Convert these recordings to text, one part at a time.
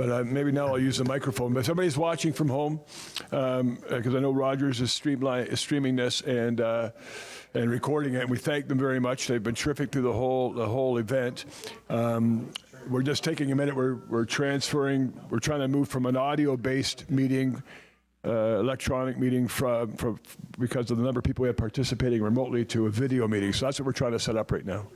but maybe now I'll use the microphone. But if somebody's watching from home, because I know Rogers is streaming this and recording it, and we thank them very much. They've been terrific through the whole event. We're just taking a minute. We're transferring. We're trying to move from an audio-based meeting, electronic meeting, because of the number of people we have participating remotely, to a video meeting. So that's what we're trying to set up right now.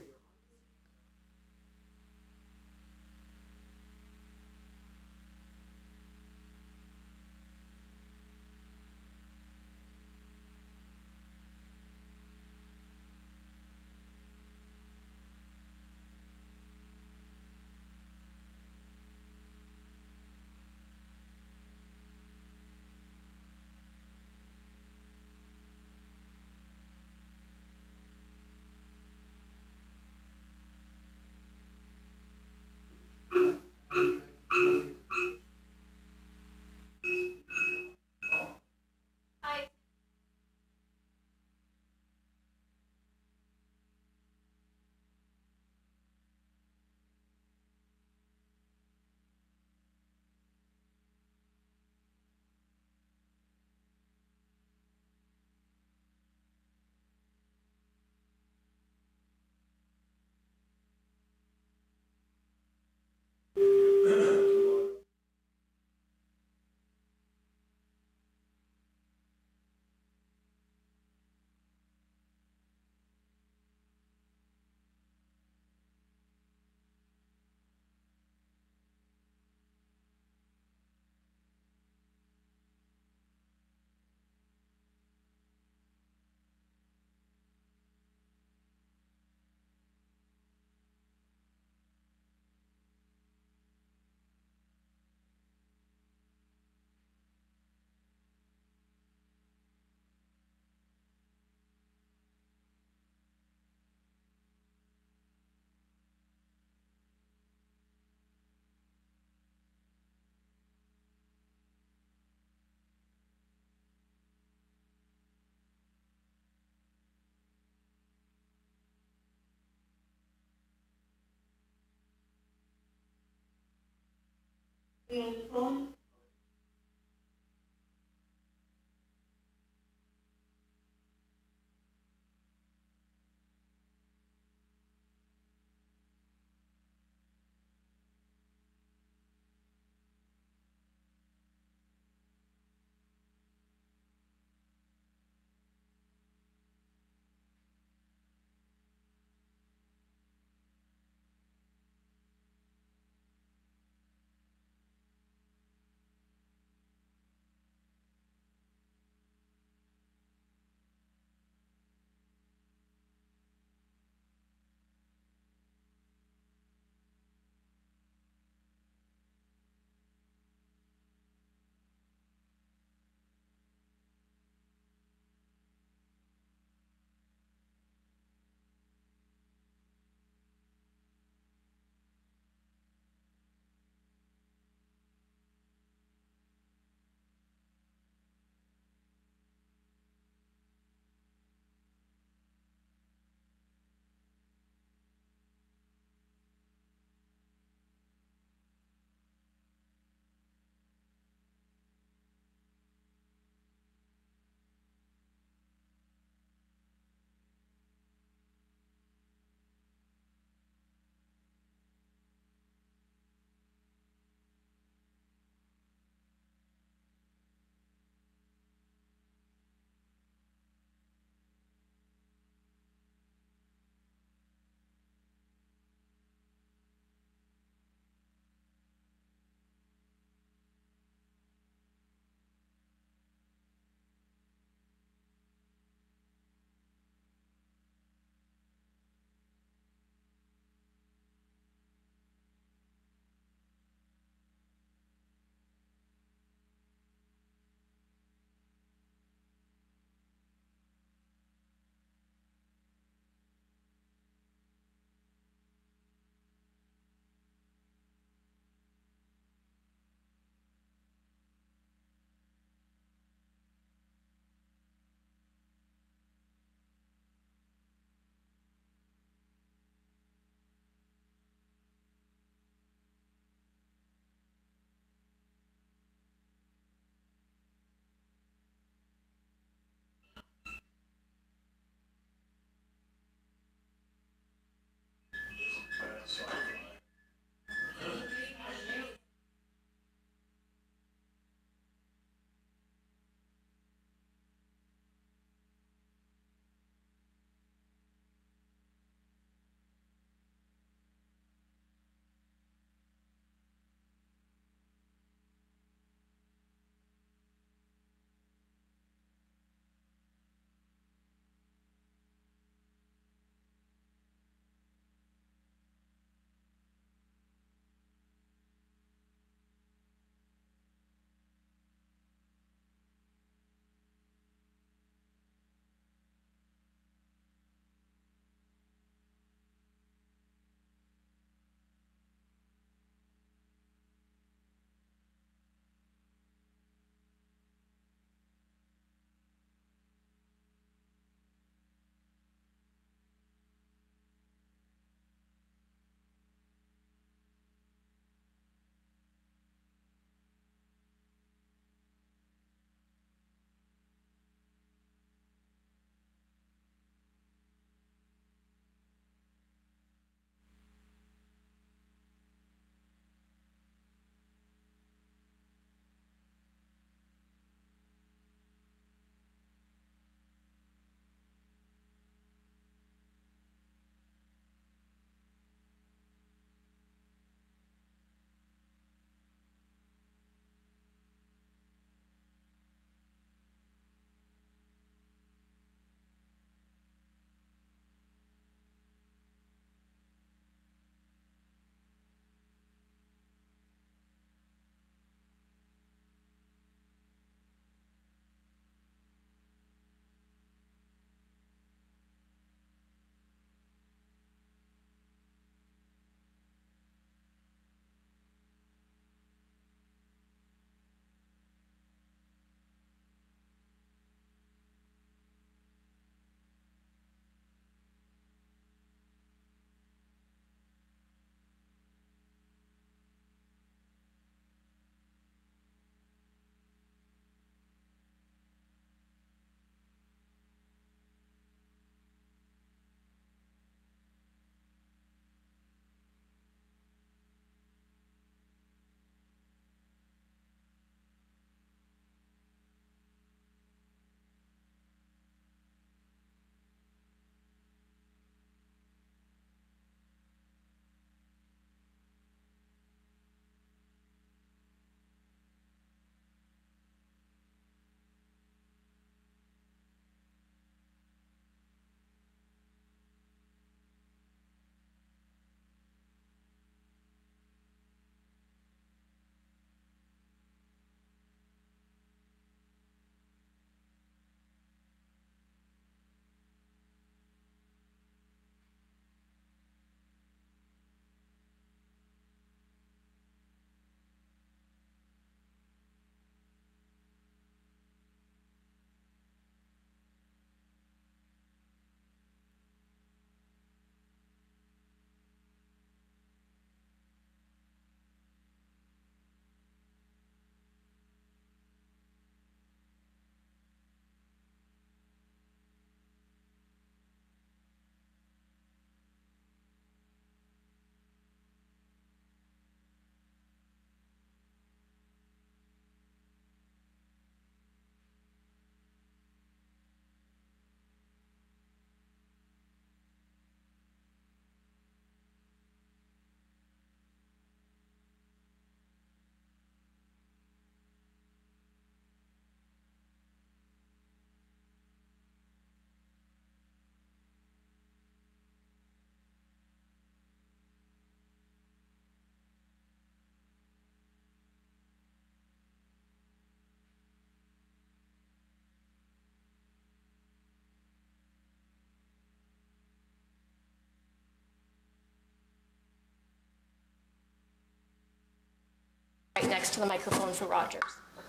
right next to the microphone for Rogers,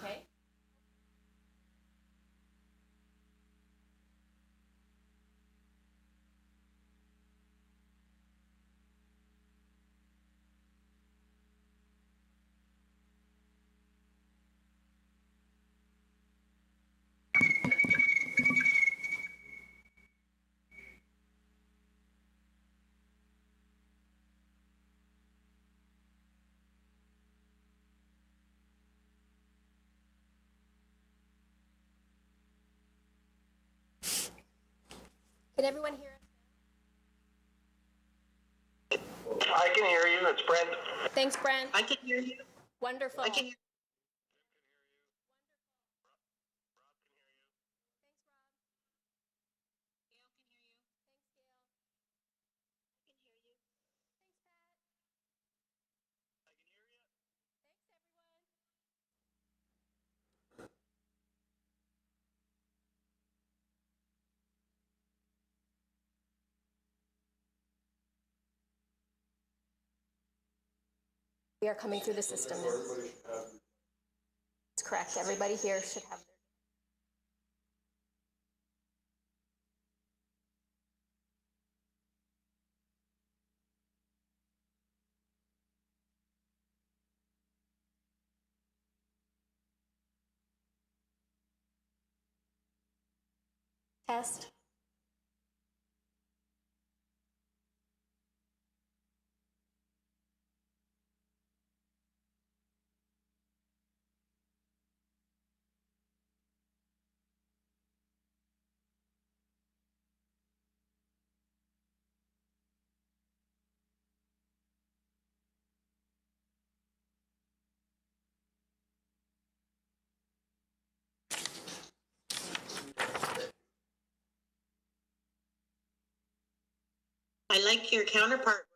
okay? Can everyone hear us? I can hear you. It's Brent. Thanks, Brent. I can hear you. Wonderful. I can hear We are coming through the system now. That's correct. Everybody here should have their test. I like your counterpart.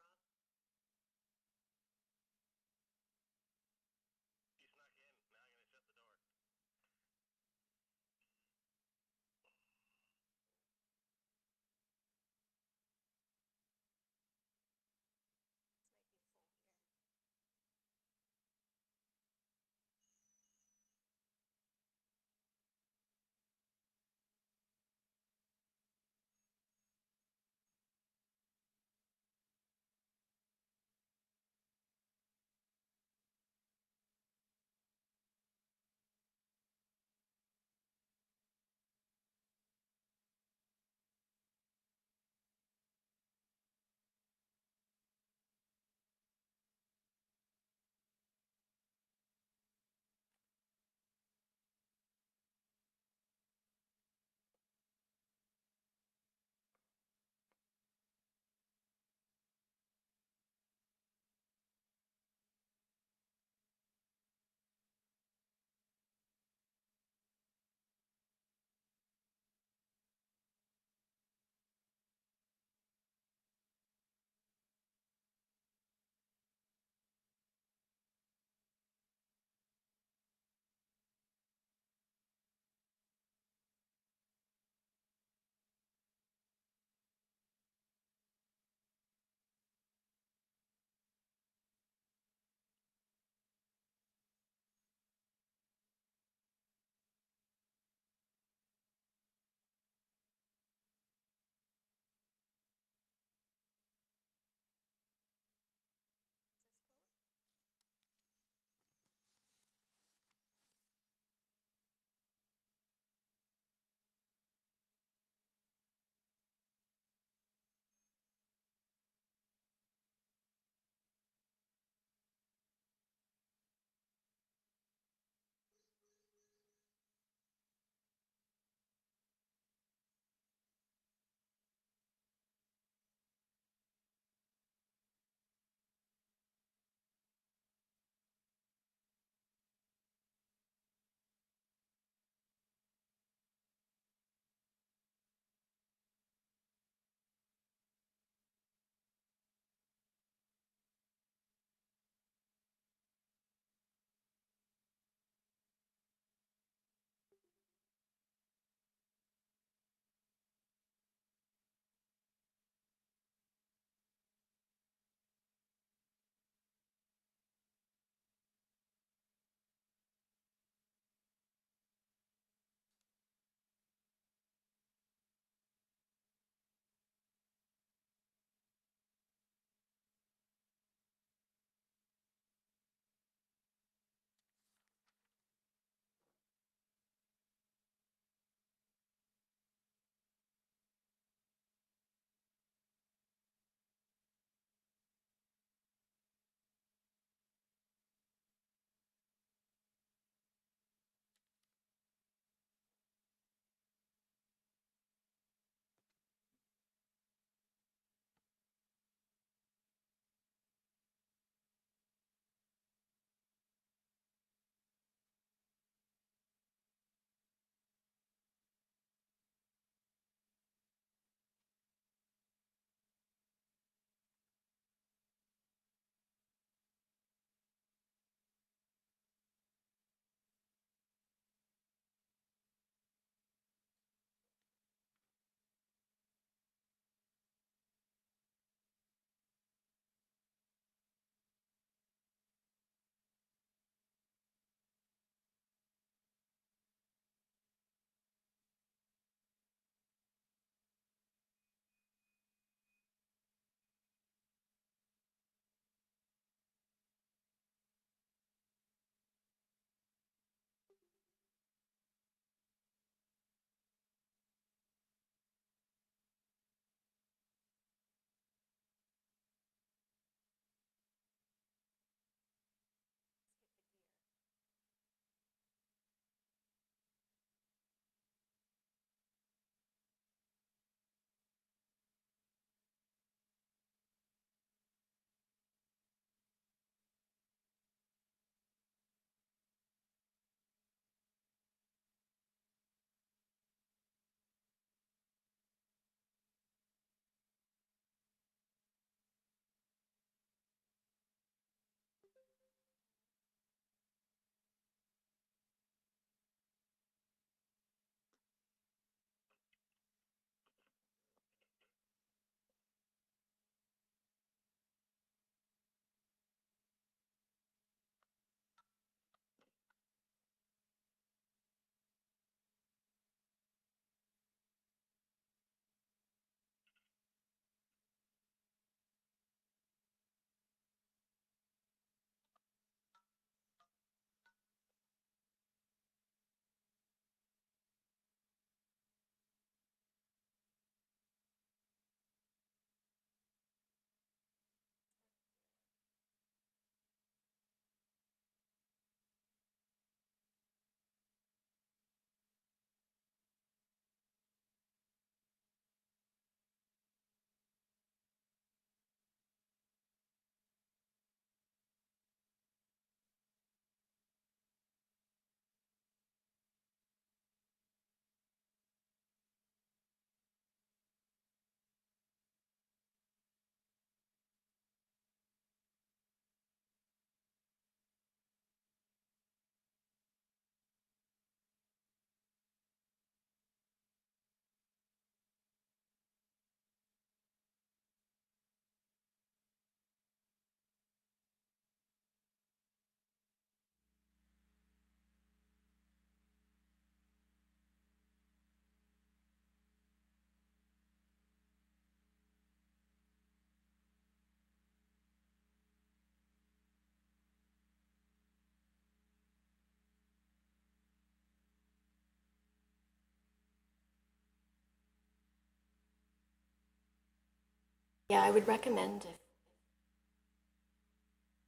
Yeah, I would recommend if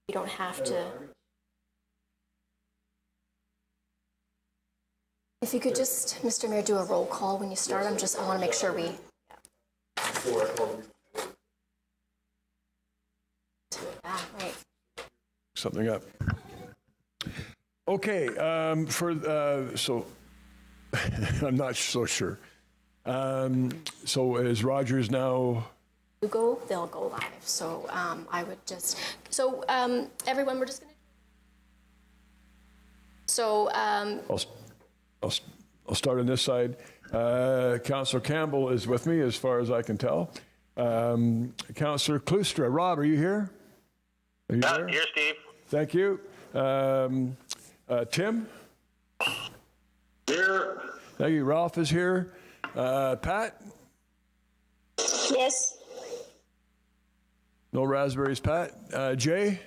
you don't have to. If you could just, Mr. Mayor, do a roll call when you start. I want to make sure we. Yeah, right. Something up. Okay, so I'm not so sure. So is Rogers now? You go, they'll go live. So I would just. So everyone, we're just gonna. So. I'll start on this side. Councillor Campbell is with me, as far as I can tell. Councillor Klustra, Rob, are you here? Are you there? Here, Steve. Thank you. Tim? Here. Thank you. Ralph is here. Pat? Yes. No raspberries, Pat. Jay?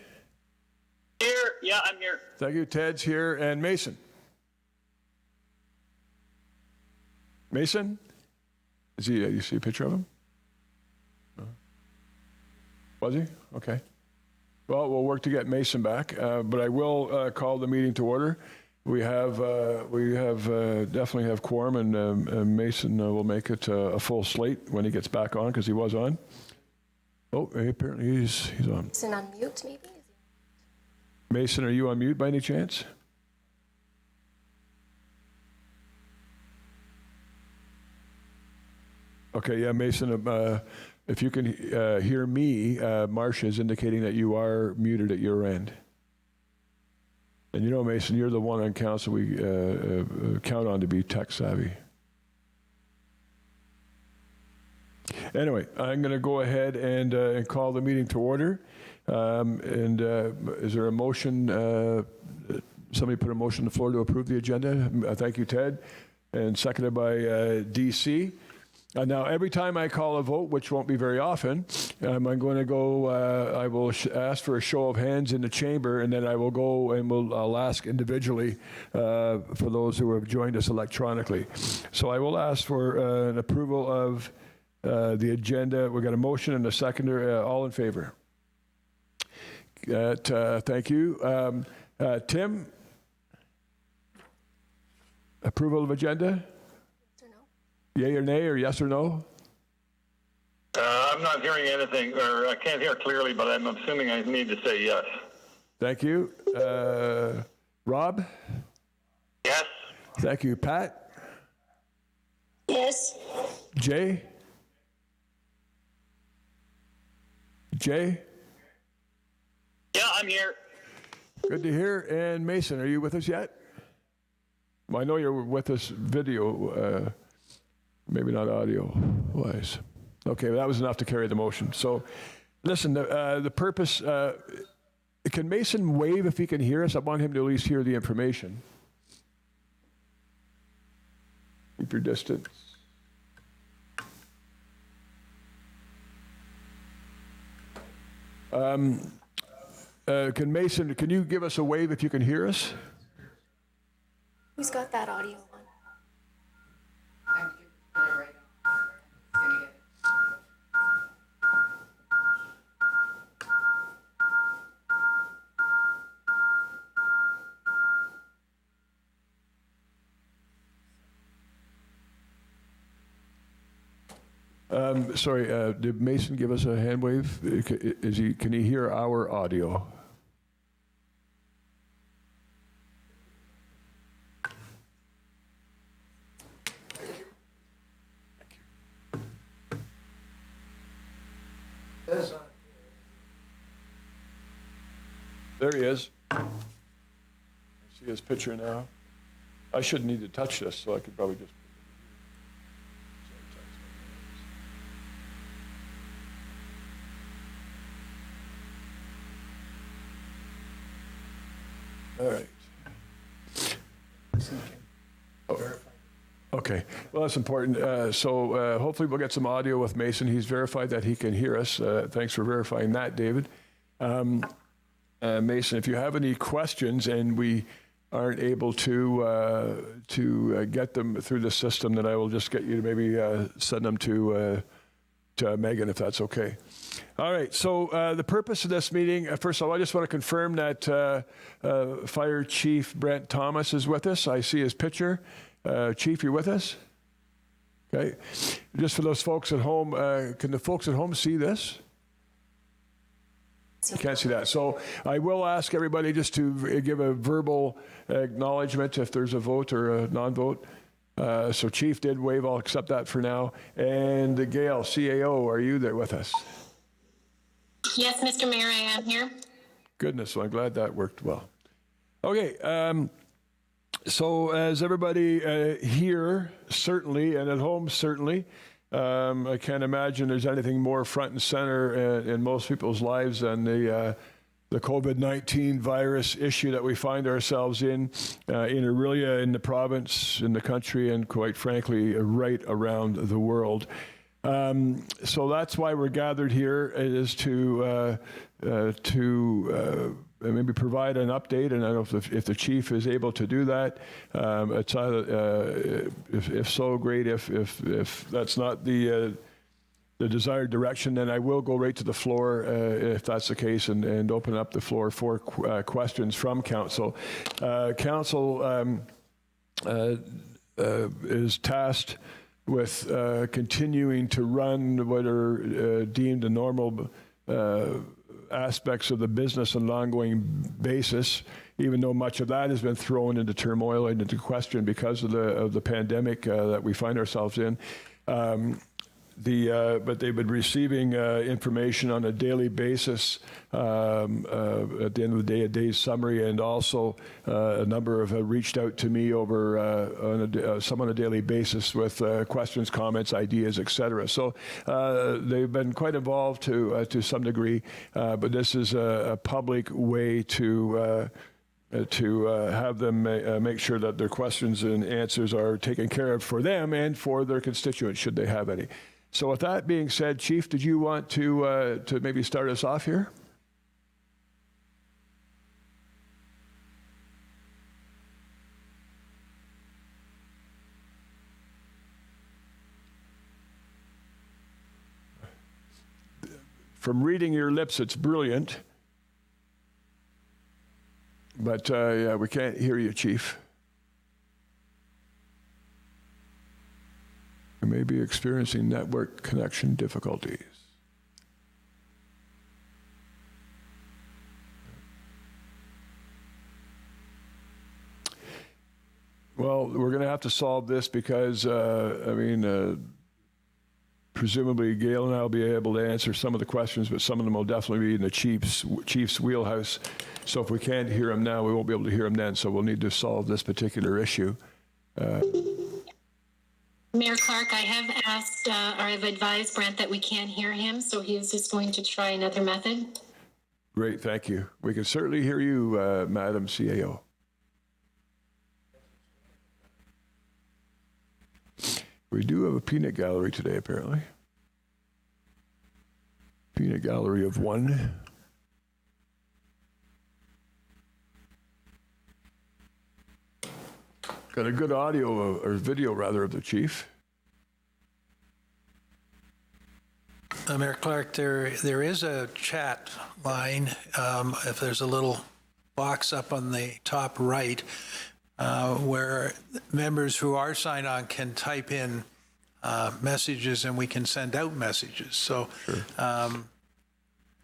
Here. Yeah, I'm here. Thank you. Ted's here. And Mason? Mason? Is he? You see a picture of him? No. Was he? Okay. Well, we'll work to get Mason back, but I will call the meeting to order. We definitely have quorum, and Mason will make it a full slate when he gets back on, because he was on. Oh, apparently he's on. Mason on mute, maybe? Mason, are you on mute by any chance? Okay, yeah, Mason, if you can hear me, Marcia is indicating that you are muted at your end. And you know, Mason, you're the one on council we count on to be tech savvy. Anyway, I'm going to go ahead and call the meeting to order. Is there a motion? Somebody put a motion on the floor to approve the agenda. Thank you, Ted. And seconded by DC. Now, every time I call a vote, which won't be very often, I'm going to go, I will ask for a show of hands in the chamber, and then I will go and I'll ask individually for those who have joined us electronically. So I will ask for an approval of the agenda. We've got a motion and a seconder. All in favor? Thank you. Tim? Approval of agenda? Yay or nay, or yes or no? I'm not hearing anything, or I can't hear clearly, but I'm assuming I need to say yes. Thank you. Rob? Yes. Thank you. Pat? Yes. Jay? Jay? Yeah, I'm here. Good to hear. And Mason, are you with us yet? Well, I know you're with us video, maybe not audio-wise. Okay, well, that was enough to carry the motion. So, listen, the purpose, can Mason wave if he can hear us? I want him to at least hear the information. Keep your distance. Can you give us a wave if you can hear us? Who's got that audio on? Sorry, did Mason give us a hand wave? Can he hear our audio? There he is. I see his picture now. I shouldn't need to touch this, so I could probably just... All right. Oh. Okay. Well, that's important. So hopefully we'll get some audio with Mason. He's verified that he can hear us. Thanks for verifying that, David. Mason, if you have any questions and we aren't able to get them through the system, then I will just get you to maybe send them to Megan, if that's okay. All right, so the purpose of this meeting, first of all, I just want to confirm that Fire Chief Brent Thomas is with us. I see his picture. Chief, you're with us? Okay. Just for those folks at home, can the folks at home see this? You can't see that. So I will ask everybody just to give a verbal acknowledgement if there's a vote or a non-vote. So Chief did wave. I'll accept that for now. And Gail, CAO, are you there with us? Yes, Mr. Mayor, I am here. Goodness, so I'm glad that worked well. Okay, so as everybody here, certainly, and at home, certainly, I can't imagine there's anything more front and center in most people's lives than the COVID-19 virus issue that we find ourselves in Orillia, in the province, in the country, and quite frankly, right around the world. So that's why we're gathered here, is to maybe provide an update, and I don't know if the chief is able to do that. It's if so, great. If that's not the desired direction, then I will go right to the floor if that's the case, and open up the floor for questions from council. Council is tasked with continuing to run what are deemed the normal aspects of the business on an ongoing basis, even though much of that has been thrown into turmoil and into question because of the pandemic that we find ourselves in. But they've been receiving information on a daily basis. At the end of the day, a day's summary, and also a number have reached out to me over some on a daily basis with questions, comments, ideas, etc. So they've been quite involved to some degree, but this is a public way to have them make sure that their questions and answers are taken care of for them and for their constituents, should they have any. So with that being said, Chief, did you want to maybe start us off here? From reading your lips, it's brilliant. But yeah, we can't hear you, Chief. You may be experiencing network connection difficulties. Well, we're going to have to solve this because, presumably Gail and I will be able to answer some of the questions, but some of them will definitely be in the Chief's wheelhouse. So if we can't hear him now, we won't be able to hear him then. So we'll need to solve this particular issue. Mayor Clark, I have asked, or I've advised Brent that we can't hear him, so he is just going to try another method. Great, thank you. We can certainly hear you, Madam CAO. We do have a peanut gallery today, apparently. Peanut gallery of one. Got a good audio, or video rather, of the chief. Mayor Clark, there is a chat line. If there's a little box up on the top right where members who are signed on can type in messages and we can send out messages. So, sure.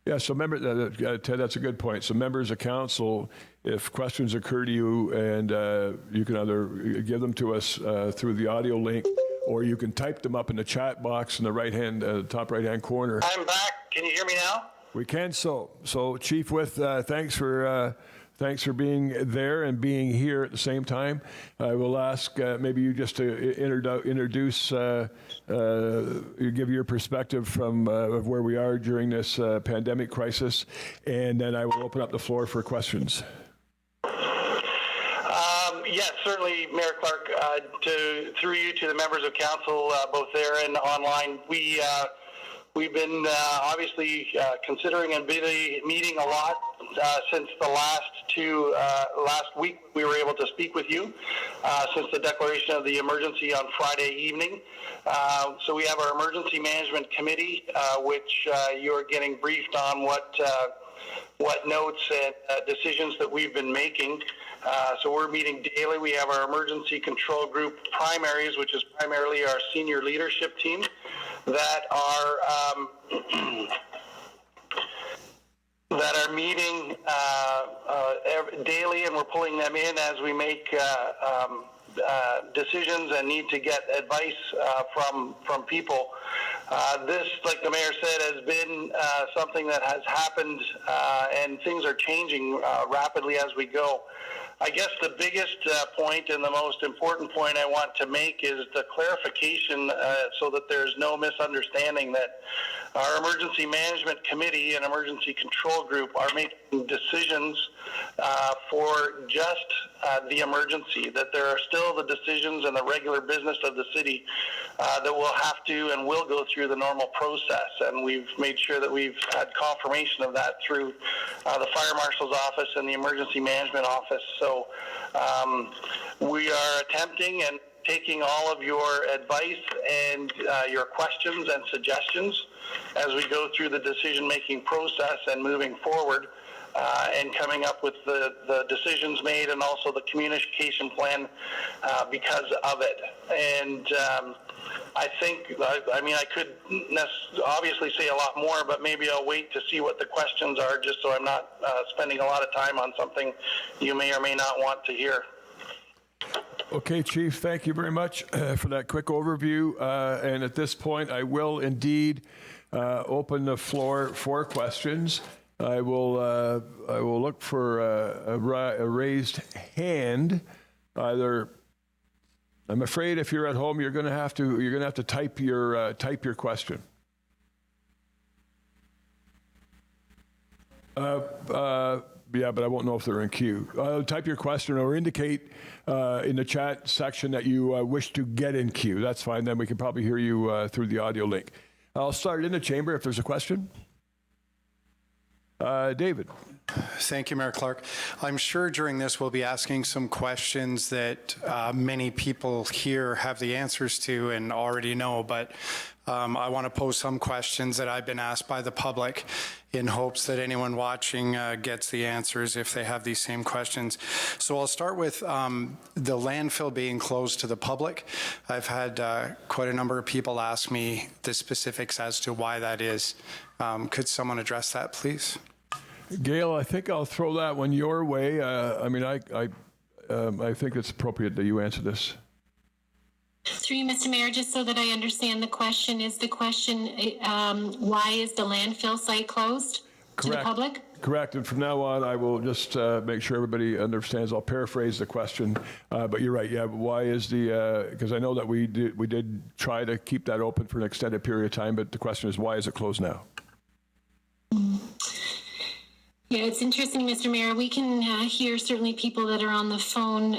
Yeah, so Ted, that's a good point. So members of council, if questions occur to you, and you can either give them to us through the audio link, or you can type them up in the chat box in the top right-hand corner. I'm back. Can you hear me now? We can. So Chief, thanks for being there and being here at the same time. I will ask maybe you just to introduce, give your perspective from of where we are during this pandemic crisis, and then I will open up the floor for questions. Yes, certainly, Mayor Clark. Through you to the members of council, both there and online, we've been obviously considering and busy meeting a lot since the last week we were able to speak with you, since the declaration of the emergency on Friday evening. So we have our Emergency Management Committee, which you are getting briefed on what notes and decisions that we've been making. So we're meeting daily. We have our Emergency Control Group primaries, which is primarily our senior leadership team, that are meeting daily, and we're pulling them in as we make decisions and need to get advice from people. This, like the mayor said, has been something that has happened, and things are changing rapidly as we go. I guess the biggest point and the most important point I want to make is the clarification, so that there's no misunderstanding, that our Emergency Management Committee and Emergency Control Group are making decisions for just the emergency, that there are still the decisions and the regular business of the city that will have to and will go through the normal process. And we've made sure that we've had confirmation of that through the Fire Marshal's office and the Emergency Management office. So we are attempting and taking all of your advice and your questions and suggestions as we go through the decision-making process and moving forward, and coming up with the decisions made and also the communication plan because of it. And I think, I could obviously say a lot more, but maybe I'll wait to see what the questions are, just so I'm not spending a lot of time on something you may or may not want to hear. Okay, Chief, thank you very much for that quick overview. And at this point, I will indeed open the floor for questions. I will look for a raised hand. Either, I'm afraid if you're at home, you're going to have to type your question. Yeah, but I won't know if they're in queue. Type your question or indicate in the chat section that you wish to get in queue. That's fine. Then we can probably hear you through the audio link. I'll start in the chamber if there's a question. David. Thank you, Mayor Clark. I'm sure during this we'll be asking some questions that many people here have the answers to and already know, but I want to pose some questions that I've been asked by the public in hopes that anyone watching gets the answers if they have these same questions. So I'll start with the landfill being closed to the public. I've had quite a number of people ask me the specifics as to why that is. Could someone address that, please? Gail, I think I'll throw that one your way. I think it's appropriate that you answer this. Through you, Mr. Mayor, just so that I understand the question, is the question why is the landfill site closed to the public? Correct. And from now on, I will just make sure everybody understands. I'll paraphrase the question, but you're right. Yeah, why is because I know that we did try to keep that open for an extended period of time, but the question is, why is it closed now? Yeah, it's interesting, Mr. Mayor. We can hear certainly people that are on the phone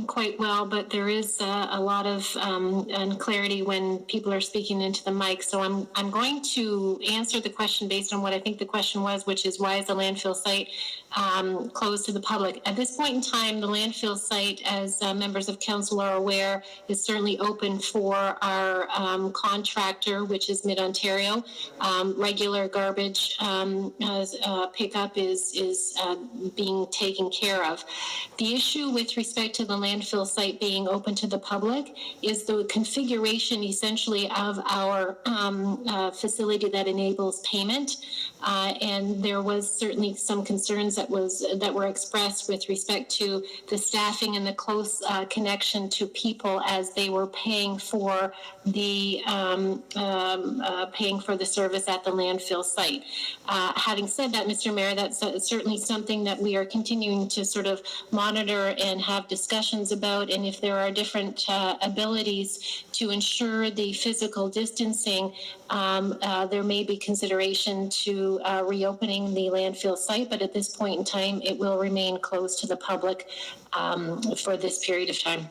quite well, but there is a lot of unclarity when people are speaking into the mic. So I'm going to answer the question based on what I think the question was, which is why is the landfill site closed to the public? At this point in time, the landfill site, as members of council are aware, is certainly open for our contractor, which is Mid-Ontario. Regular garbage pickup is being taken care of. The issue with respect to the landfill site being open to the public is the configuration essentially of our facility that enables payment. And there was certainly some concerns that were expressed with respect to the staffing and the close connection to people as they were paying for the service at the landfill site. Having said that, Mr. Mayor, that's certainly something that we are continuing to sort of monitor and have discussions about. And if there are different abilities to ensure the physical distancing, there may be consideration to reopening the landfill site, but at this point in time, it will remain closed to the public for this period of time.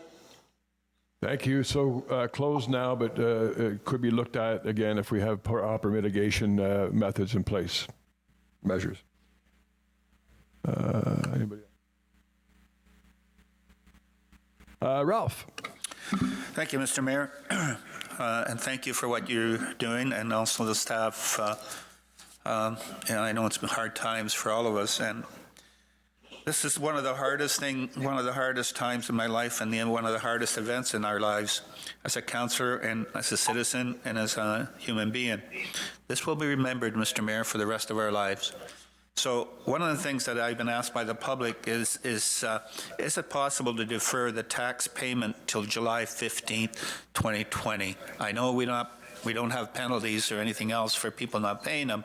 Thank you. So closed now, but it could be looked at again if we have proper mitigation methods in place, measures. Ralph. Thank you, Mr. Mayor, and thank you for what you're doing, and also the staff. And I know it's been hard times for all of us, and this is one of the hardest times in my life, and one of the hardest events in our lives as a councillor and as a citizen and as a human being. This will be remembered, Mr. Mayor, for the rest of our lives. So one of the things that I've been asked by the public is it possible to defer the tax payment till July 15th, 2020? I know we don't have penalties or anything else for people not paying them,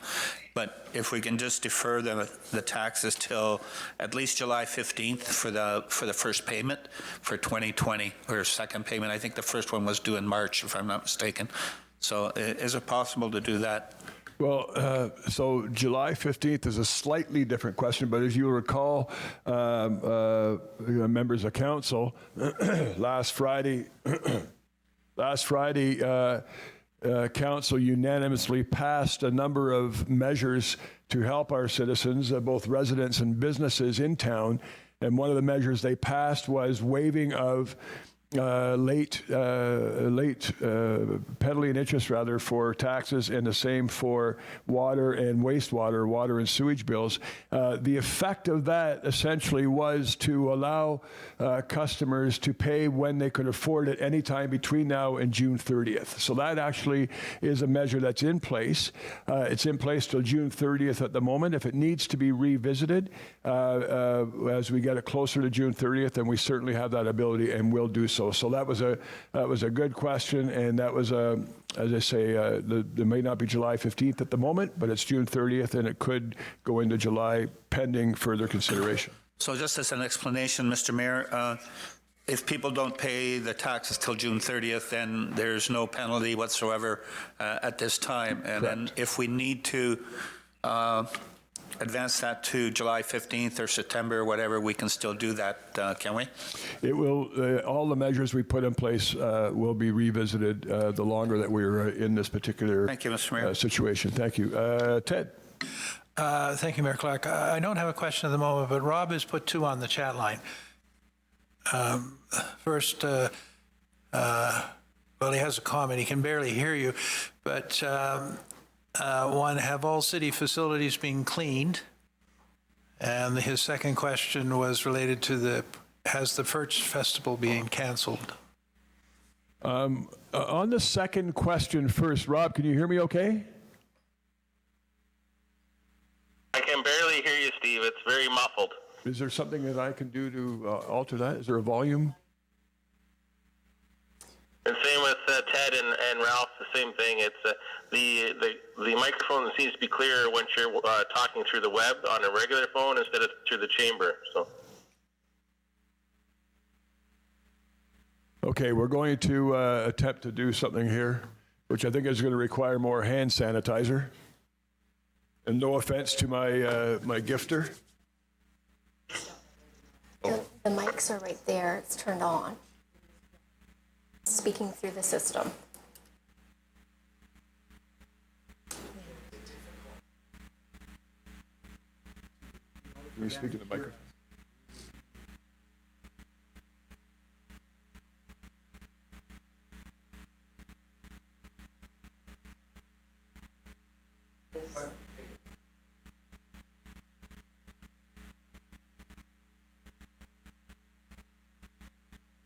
but if we can just defer the taxes till at least July 15th for the first payment for 2020, or second payment. I think the first one was due in March, if I'm not mistaken. So is it possible to do that? Well, so July 15th is a slightly different question, but as you recall, members of council, last Friday, council unanimously passed a number of measures to help our citizens, both residents and businesses in town. And one of the measures they passed was waiving of late penalty and interest for taxes, and the same for water and wastewater, water and sewage bills. The effect of that essentially was to allow customers to pay when they could afford it any time between now and June 30th. So that actually is a measure that's in place. It's in place till June 30th at the moment. If it needs to be revisited as we get it closer to June 30th, then we certainly have that ability and will do so. So that was a good question, and that was as I say, there may not be July 15th at the moment, but it's June 30th, and it could go into July pending further consideration. So just as an explanation, Mr. Mayor, if people don't pay the taxes till June 30th, then there's no penalty whatsoever at this time. And then if we need to advance that to July 15th or September or whatever, we can still do that, can we? It will. All the measures we put in place will be revisited the longer that we're in this particular Thank you, Mr. Mayor. situation. Thank you. Ted. Thank you, Mayor Clark. I don't have a question at the moment, but Rob has put two on the chat line. First, well, he has a comment. He can barely hear you, but one, have all city facilities been cleaned? And his second question was related to has the Perch Festival been canceled? On the second question first, Rob, can you hear me okay? I can barely hear you, Steve. It's very muffled. Is there something that I can do to alter that? Is there a volume? And same with Ted and Ralph, the same thing. It's the microphone seems to be clearer once you're talking through the web on a regular phone instead of through the chamber. So. Okay, we're going to attempt to do something here, which I think is going to require more hand sanitizer. And no offense to my gifter. The mics are right there. It's turned on. Speaking through the system. Can we speak to the microphone?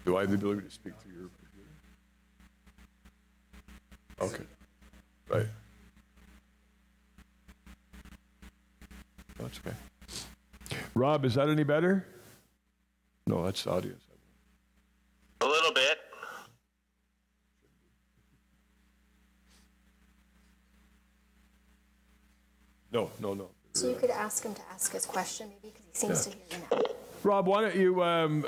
Do I have the ability to speak through your computer? Okay. Right. That's okay. Rob, is that any better? No, that's audio. a little bit. No. So you could ask him to ask his question, maybe, because he seems to hear you now. Rob, why don't you, I'm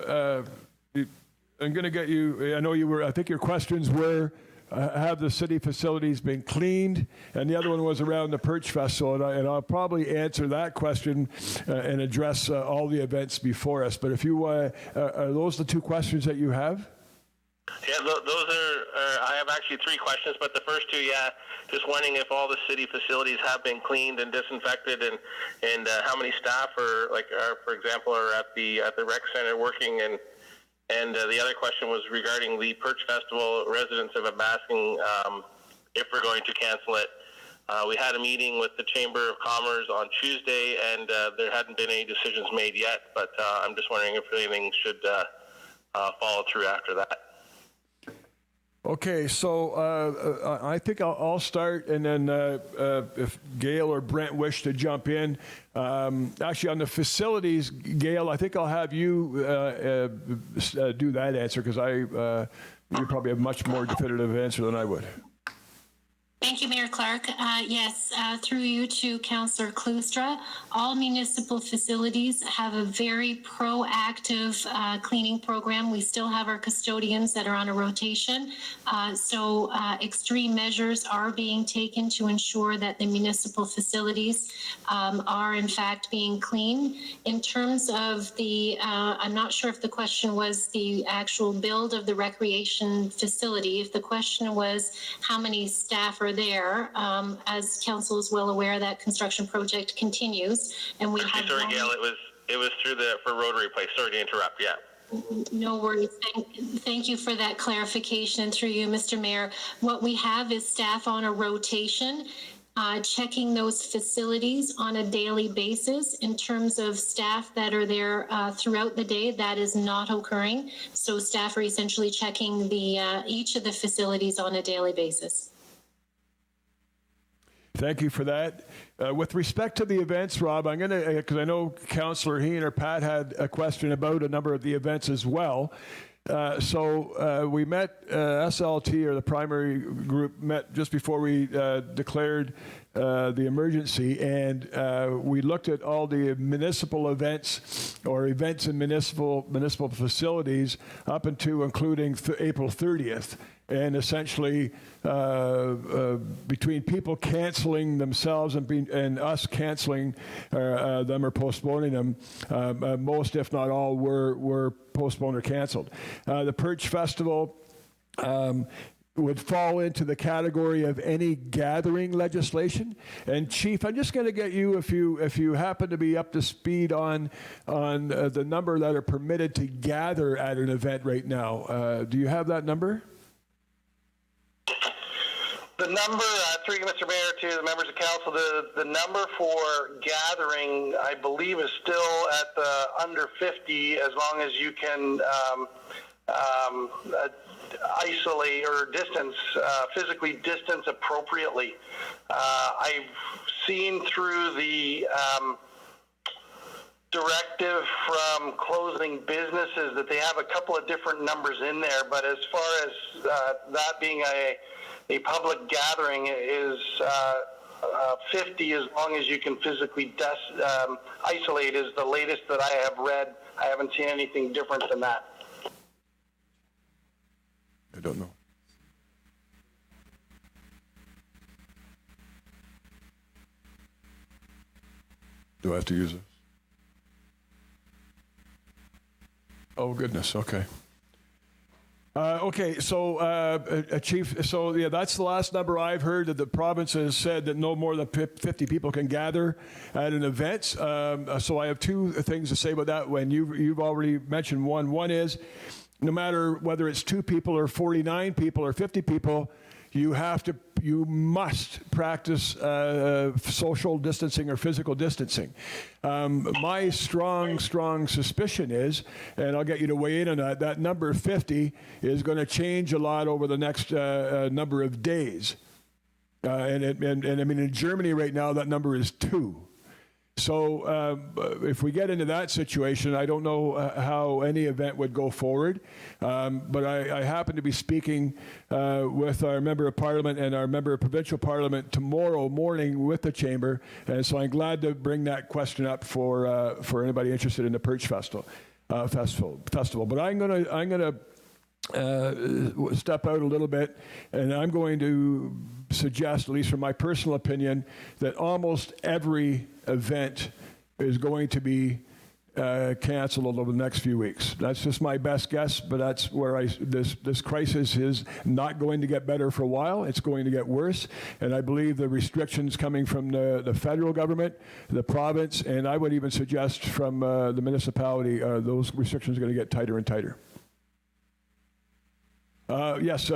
going to get you, I think your questions were, have the city facilities been cleaned? And the other one was around the Perch Festival, and I'll probably answer that question and address all the events before us. But if you, are those the two questions that you have? Yeah, those are I have actually three questions, but the first two, just wondering if all the city facilities have been cleaned and disinfected, and how many staff are, for example, are at the rec center working, and And the other question was regarding the Perch Festival. Residents have been asking if we're going to cancel it. We had a meeting with the Chamber of Commerce on Tuesday, and there hadn't been any decisions made yet, but I'm just wondering if anything should follow through after that. Okay, so I think I'll start, and then if Gail or Brent wish to jump in. Actually, on the facilities, Gail, I think I'll have you do that answer, because you probably have a much more definitive answer than I would. Thank you, Mayor Clark. Yes, through you to Councillor Klustra, all municipal facilities have a very proactive cleaning program. We still have our custodians that are on a rotation. So extreme measures are being taken to ensure that the municipal facilities are in fact being clean. In terms of the, I'm not sure if the question was the actual build of the recreation facility. If the question was how many staff are there, as council is well aware, that construction project continues, and we have. Sorry, Gail, it was through for Rotary Place. Sorry to interrupt. Yeah. No worries. Thank you for that clarification. Through you, Mr. Mayor, what we have is staff on a rotation, checking those facilities on a daily basis. In terms of staff that are there throughout the day, that is not occurring. So staff are essentially checking each of the facilities on a daily basis. Thank you for that. With respect to the events, Rob, I'm going to, because I know Councillor Heen or Pat had a question about a number of the events as well. So we met, SLT, or the primary group, met just before we declared the emergency, and we looked at all the municipal events or events in municipal facilities up until including April 30th. And essentially, between people canceling themselves and us canceling them or postponing them, most, if not all, were postponed or canceled. The Perch Festival would fall into the category of any gathering legislation. And Chief, I'm just going to get you, if you happen to be up to speed on the number that are permitted to gather at an event right now. Do you have that number? The number, through you, Mr. Mayor, to the members of council, the number for gathering, I believe, is still at the under 50, as long as you can isolate or distance, physically distance appropriately. I've seen through the directive from closing businesses that they have a couple of different numbers in there, but as far as that being a public gathering is 50, as long as you can physically isolate, is the latest that I have read. I haven't seen anything different than that. I don't know. Do I have to use this? Oh, goodness. Okay. Okay, so Chief, so yeah, that's the last number I've heard, that the province has said that no more than 50 people can gather at an event. So I have two things to say about that. When you've already mentioned one. One is, no matter whether it's 2 people or 49 people or 50 people, you must practice social distancing or physical distancing. My strong suspicion is, and I'll get you to weigh in on that number 50 is going to change a lot over the next number of days. And I mean, in Germany right now, that number is 2. So if we get into that situation, I don't know how any event would go forward. But I happen to be speaking with our Member of Parliament and our Member of Provincial Parliament tomorrow morning with the Chamber. And so I'm glad to bring that question up for anybody interested in the Perch Festival. But I'm gonna step out a little bit, and I'm going to suggest, at least from my personal opinion, that almost every event is going to be canceled over the next few weeks. That's just my best guess, but that's where this crisis is not going to get better for a while. It's going to get worse, and I believe the restrictions coming from the federal government, the province, and I would even suggest from the municipality, those restrictions are going to get tighter and tighter. Yes,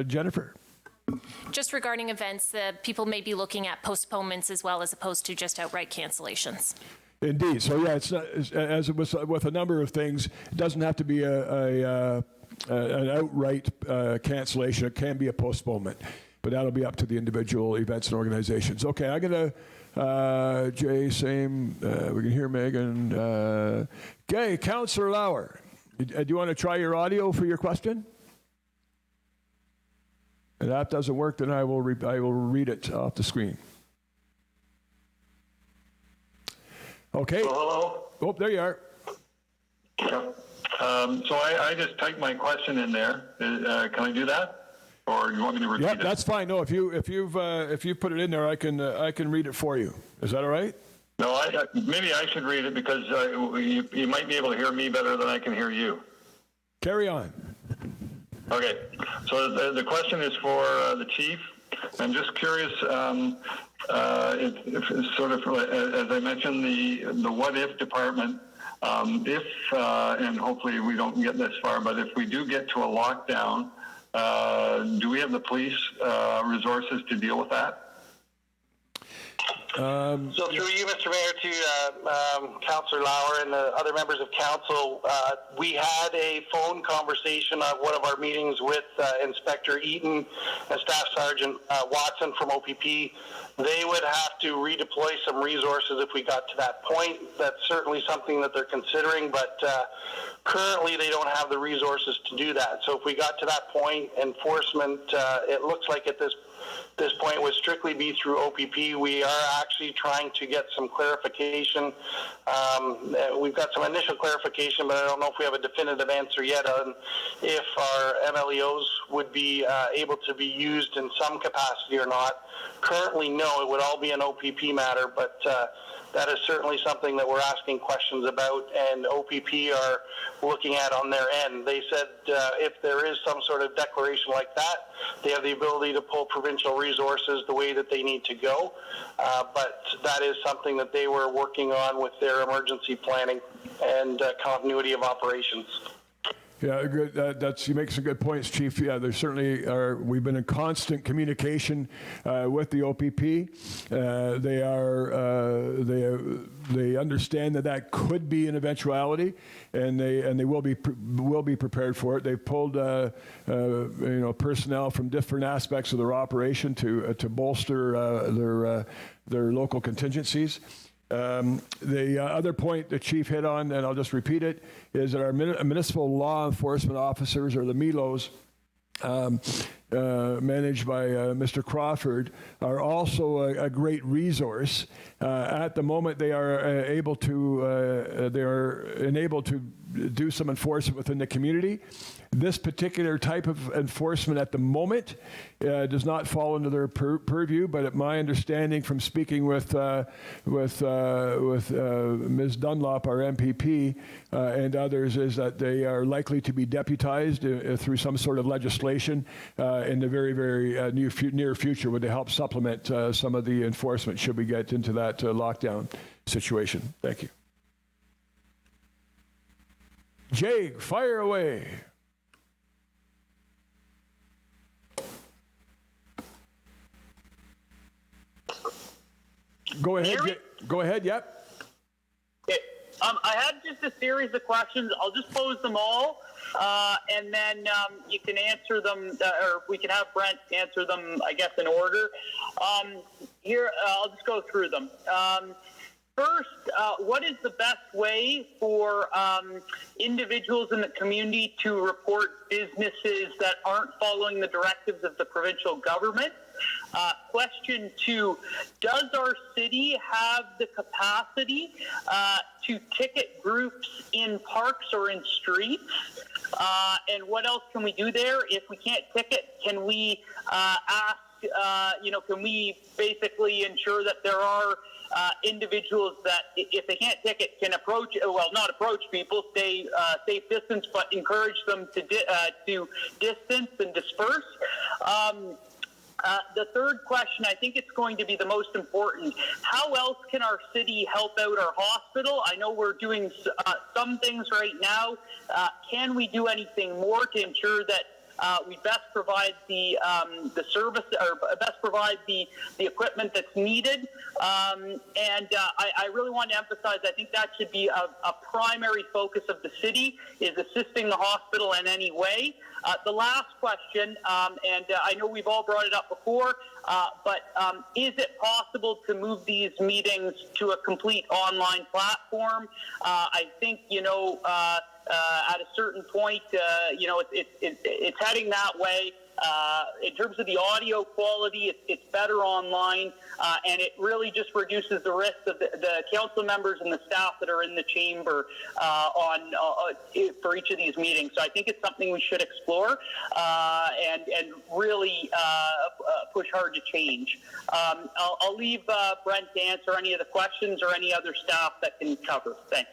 Jennifer. Just regarding events, people may be looking at postponements as well as opposed to just outright cancellations. Indeed. So yeah, it's not, as it was with a number of things. It doesn't have to be an outright cancellation. It can be a postponement, but that'll be up to the individual events and organizations. Okay, I'm gonna Jay. Same. We can hear Megan. Okay, Councillor Lauer. Do you want to try your audio for your question? If that doesn't work, then I will read it off the screen. Okay. Hello. Oh, there you are. Yeah. So I just typed my question in there. Can I do that, or do you want me to repeat it? Yeah, that's fine. No, if you put it in there, I can read it for you. Is that all right? No, maybe I should read it because you might be able to hear me better than I can hear you. Carry on. Okay, so the question is for the chief. I'm just curious, if sort of, as I mentioned, the what if department, if, and hopefully we don't get this far, but if we do get to a lockdown, do we have the police resources to deal with that? So through you, Mr. Mayor, to Councillor Lauer and the other members of council, we had a phone conversation at one of our meetings with Inspector Eaton and Staff Sergeant Watson from OPP. They would have to redeploy some resources if we got to that point. That's certainly something that they're considering, but currently they don't have the resources to do that. So if we got to that point, enforcement, it looks like at this point would strictly be through OPP. We are actually trying to get some clarification. We've got some initial clarification, but I don't know if we have a definitive answer yet on if our MLEOs would be able to be used in some capacity or not. Currently, no, it would all be an OPP matter, but that is certainly something that we're asking questions about, and OPP are looking at on their end. They said if there is some sort of declaration like that, they have the ability to pull provincial resources the way that they need to go, but that is something that they were working on with their emergency planning and continuity of operations. Yeah, good. You make some good points, Chief. Yeah, there certainly are. We've been in constant communication with the OPP. They understand that could be an eventuality, and they will be prepared for it. They've pulled personnel from different aspects of their operation to bolster their local contingencies. The other point the chief hit on, and I'll just repeat it, is that our municipal law enforcement officers, or the MELOs, managed by Mr. Crawford, are also a great resource. At the moment, they are enabled to do some enforcement within the community. This particular type of enforcement at the moment does not fall into their purview, but my understanding from speaking with Ms. Dunlop, our MPP, and others, is that they are likely to be deputized through some sort of legislation in the very, very near future, would help supplement some of the enforcement should we get into that lockdown situation. Thank you. Jay, fire away. Go ahead. Go ahead. Yep. Okay. I had just a series of questions. I'll just pose them all, and then you can answer them, or we can have Brent answer them, I guess, in order. Here, I'll just go through them. First, what is the best way for individuals in the community to report businesses that aren't following the directives of the provincial government? Question 2, does our city have the capacity to ticket groups in parks or in streets? And what else can we do there? If we can't ticket, can we ask, can we basically ensure that there are individuals that, if they can't ticket, can approach, not approach people, stay safe distance, but encourage them to distance and disperse? The third question, I think it's going to be the most important. How else can our city help out our hospital? I know we're doing some things right now. Can we do anything more to ensure that we best provide the service, or best provide the equipment that's needed. I really want to emphasize, I think that should be a primary focus of the city, is assisting the hospital in any way. The last question, I know we've all brought it up before, but is it possible to move these meetings to a complete online platform? I think, at a certain point, it's heading that way. In terms of the audio quality, it's better online, and it really just reduces the risk of the council members and the staff that are in the chamber for each of these meetings. So I think it's something we should explore and really push hard to change. I'll leave Brent to answer any of the questions or any other staff that can cover. Thanks.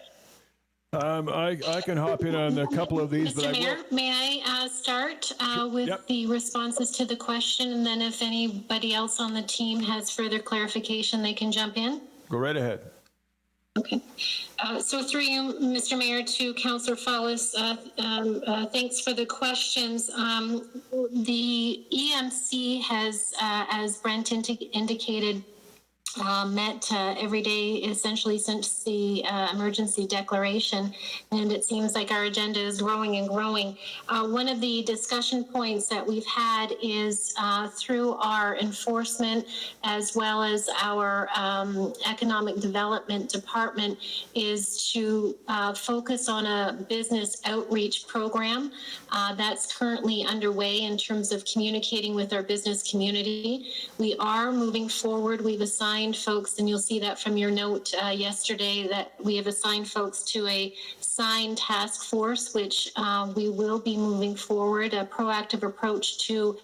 I can hop in on a couple of these, but Mr. Mayor, may I start with the responses to the question, and then if anybody else on the team has further clarification, they can jump in? Go right ahead. Okay. So through you, Mr. Mayor, to Councillor Fallis, thanks for the questions. The EMC has, as Brent indicated, met every day essentially since the emergency declaration, and it seems like our agenda is growing and growing. One of the discussion points that we've had is through our enforcement as well as our economic development department is to focus on a business outreach program that's currently underway in terms of communicating with our business community. We are moving forward. We've assigned folks, and you'll see that from your note yesterday, that we have assigned folks to a sign task force, which we will be moving forward, a proactive approach to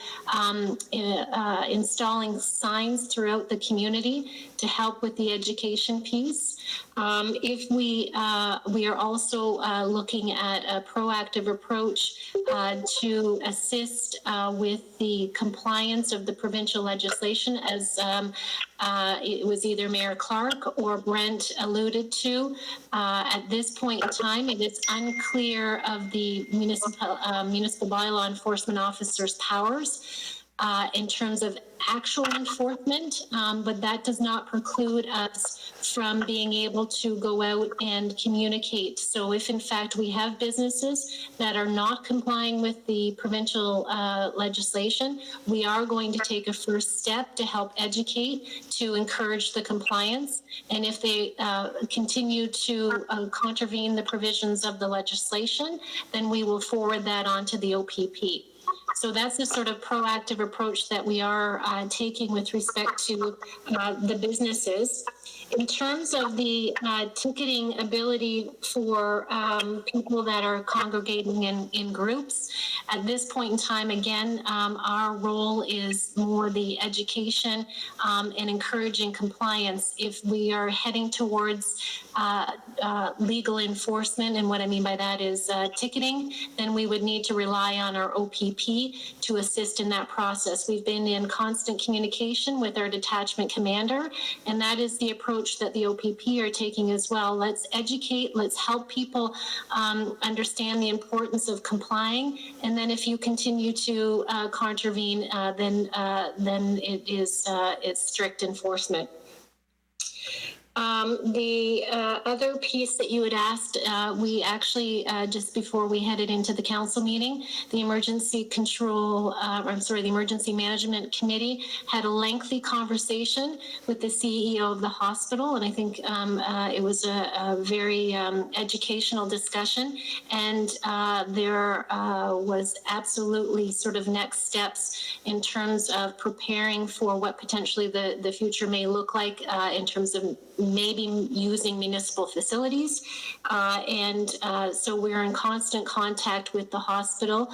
installing signs throughout the community to help with the education piece. If we are also looking at a proactive approach to assist with the compliance of the provincial legislation, as it was either Mayor Clark or Brent alluded to. At this point in time, it is unclear of the municipal bylaw enforcement officer's powers in terms of actual enforcement, but that does not preclude us from being able to go out and communicate. So if in fact we have businesses that are not complying with the provincial legislation, we are going to take a first step to help educate, to encourage the compliance. And if they continue to contravene the provisions of the legislation, then we will forward that on to the OPP. So that's the sort of proactive approach that we are taking with respect to the businesses. In terms of the ticketing ability for people that are congregating in groups, at this point in time, again, our role is more the education and encouraging compliance. If we are heading towards legal enforcement, and what I mean by that is ticketing, then we would need to rely on our OPP to assist in that process. We've been in constant communication with our detachment commander, and that is the approach that the OPP are taking as well. Let's educate, let's help people understand the importance of complying, and then if you continue to contravene, then it's strict enforcement. The other piece that you had asked, we actually, just before we headed into the council meeting, the Emergency Management Committee had a lengthy conversation with the CEO of the hospital, and I think it was a very educational discussion, and there was absolutely sort of next steps in terms of preparing for what potentially the future may look like in terms of maybe using municipal facilities. So we're in constant contact with the hospital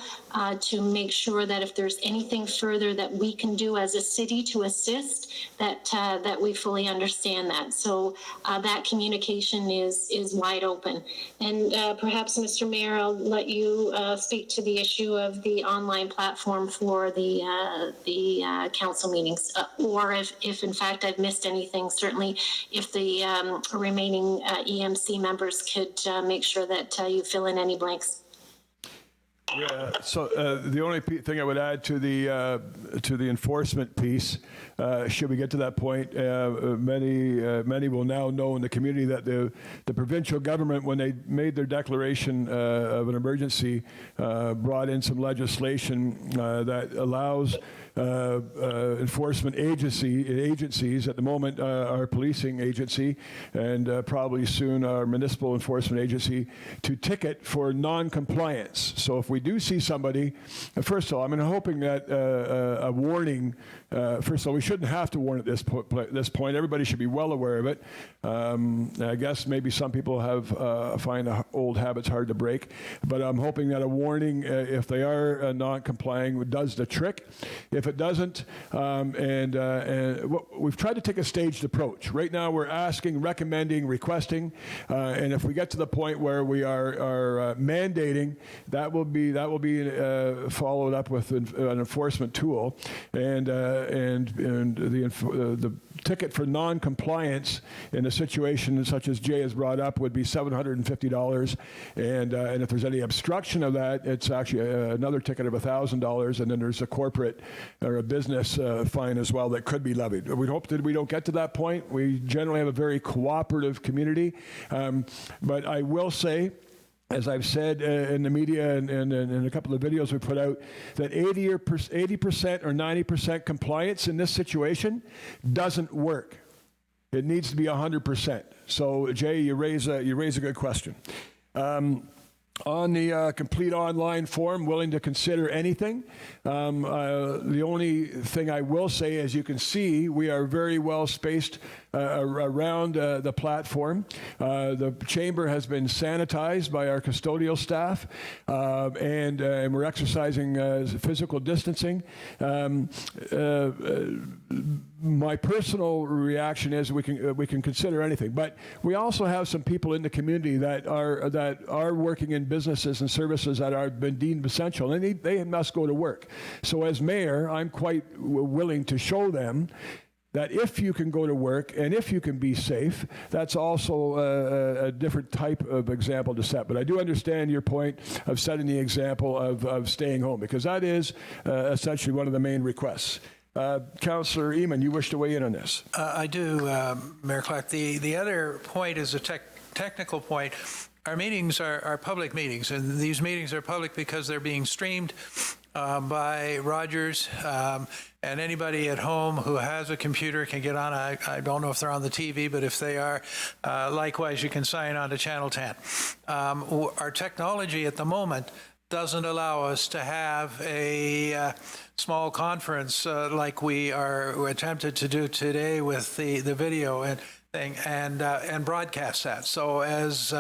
to make sure that if there's anything further that we can do as a city to assist, that we fully understand that. So that communication is wide open. And perhaps, Mr. Mayor, I'll let you speak to the issue of the online platform for the council meetings, or if in fact I've missed anything, certainly if the remaining EMC members could make sure that you fill in any blanks. Yeah. So the only thing I would add to the enforcement piece, should we get to that point, many will now know in the community that the provincial government, when they made their declaration of an emergency, brought in some legislation that allows enforcement agencies at the moment, our policing agency, and probably soon our municipal enforcement agency, to ticket for non-compliance. So if we do see somebody, first of all, I'm hoping that a warning, first of all, we shouldn't have to warn at this point. Everybody should be well aware of it. I guess maybe some people find old habits hard to break, but I'm hoping that a warning, if they are not complying, does the trick. If it doesn't, we've tried to take a staged approach. Right now, we're asking, recommending, requesting, and if we get to the point where we are mandating, that will be followed up with an enforcement tool, and the ticket for non-compliance in a situation such as Jay has brought up would be $750, and if there's any obstruction of that, it's actually another ticket of $1,000, and then there's a corporate or a business fine as well that could be levied. We hope that we don't get to that point. We generally have a very cooperative community, but I will say, as I've said in the media and in a couple of videos we put out, that 80% or 90% compliance in this situation doesn't work. It needs to be 100%. So, Jay, you raise a good question. On the complete online form, willing to consider anything. The only thing I will say, as you can see, we are very well spaced around the platform. The chamber has been sanitized by our custodial staff, and we're exercising physical distancing. My personal reaction is we can consider anything, but we also have some people in the community that are working in businesses and services that are been deemed essential, and they must go to work. So as mayor, I'm quite willing to show them that if you can go to work and if you can be safe, that's also a different type of example to set. But I do understand your point of setting the example of staying home, because that is essentially one of the main requests. Councillor Eamon, you wish to weigh in on this? I do, Mayor Clark. The other point is a technical point. Our meetings are public meetings, and these meetings are public because they're being streamed by Rogers, and anybody at home who has a computer can get on. I don't know if they're on the TV, but if they are, likewise, you can sign on to Channel 10. Our technology at the moment doesn't allow us to have a small conference like we are attempted to do today with the video and thing, and broadcast that. So as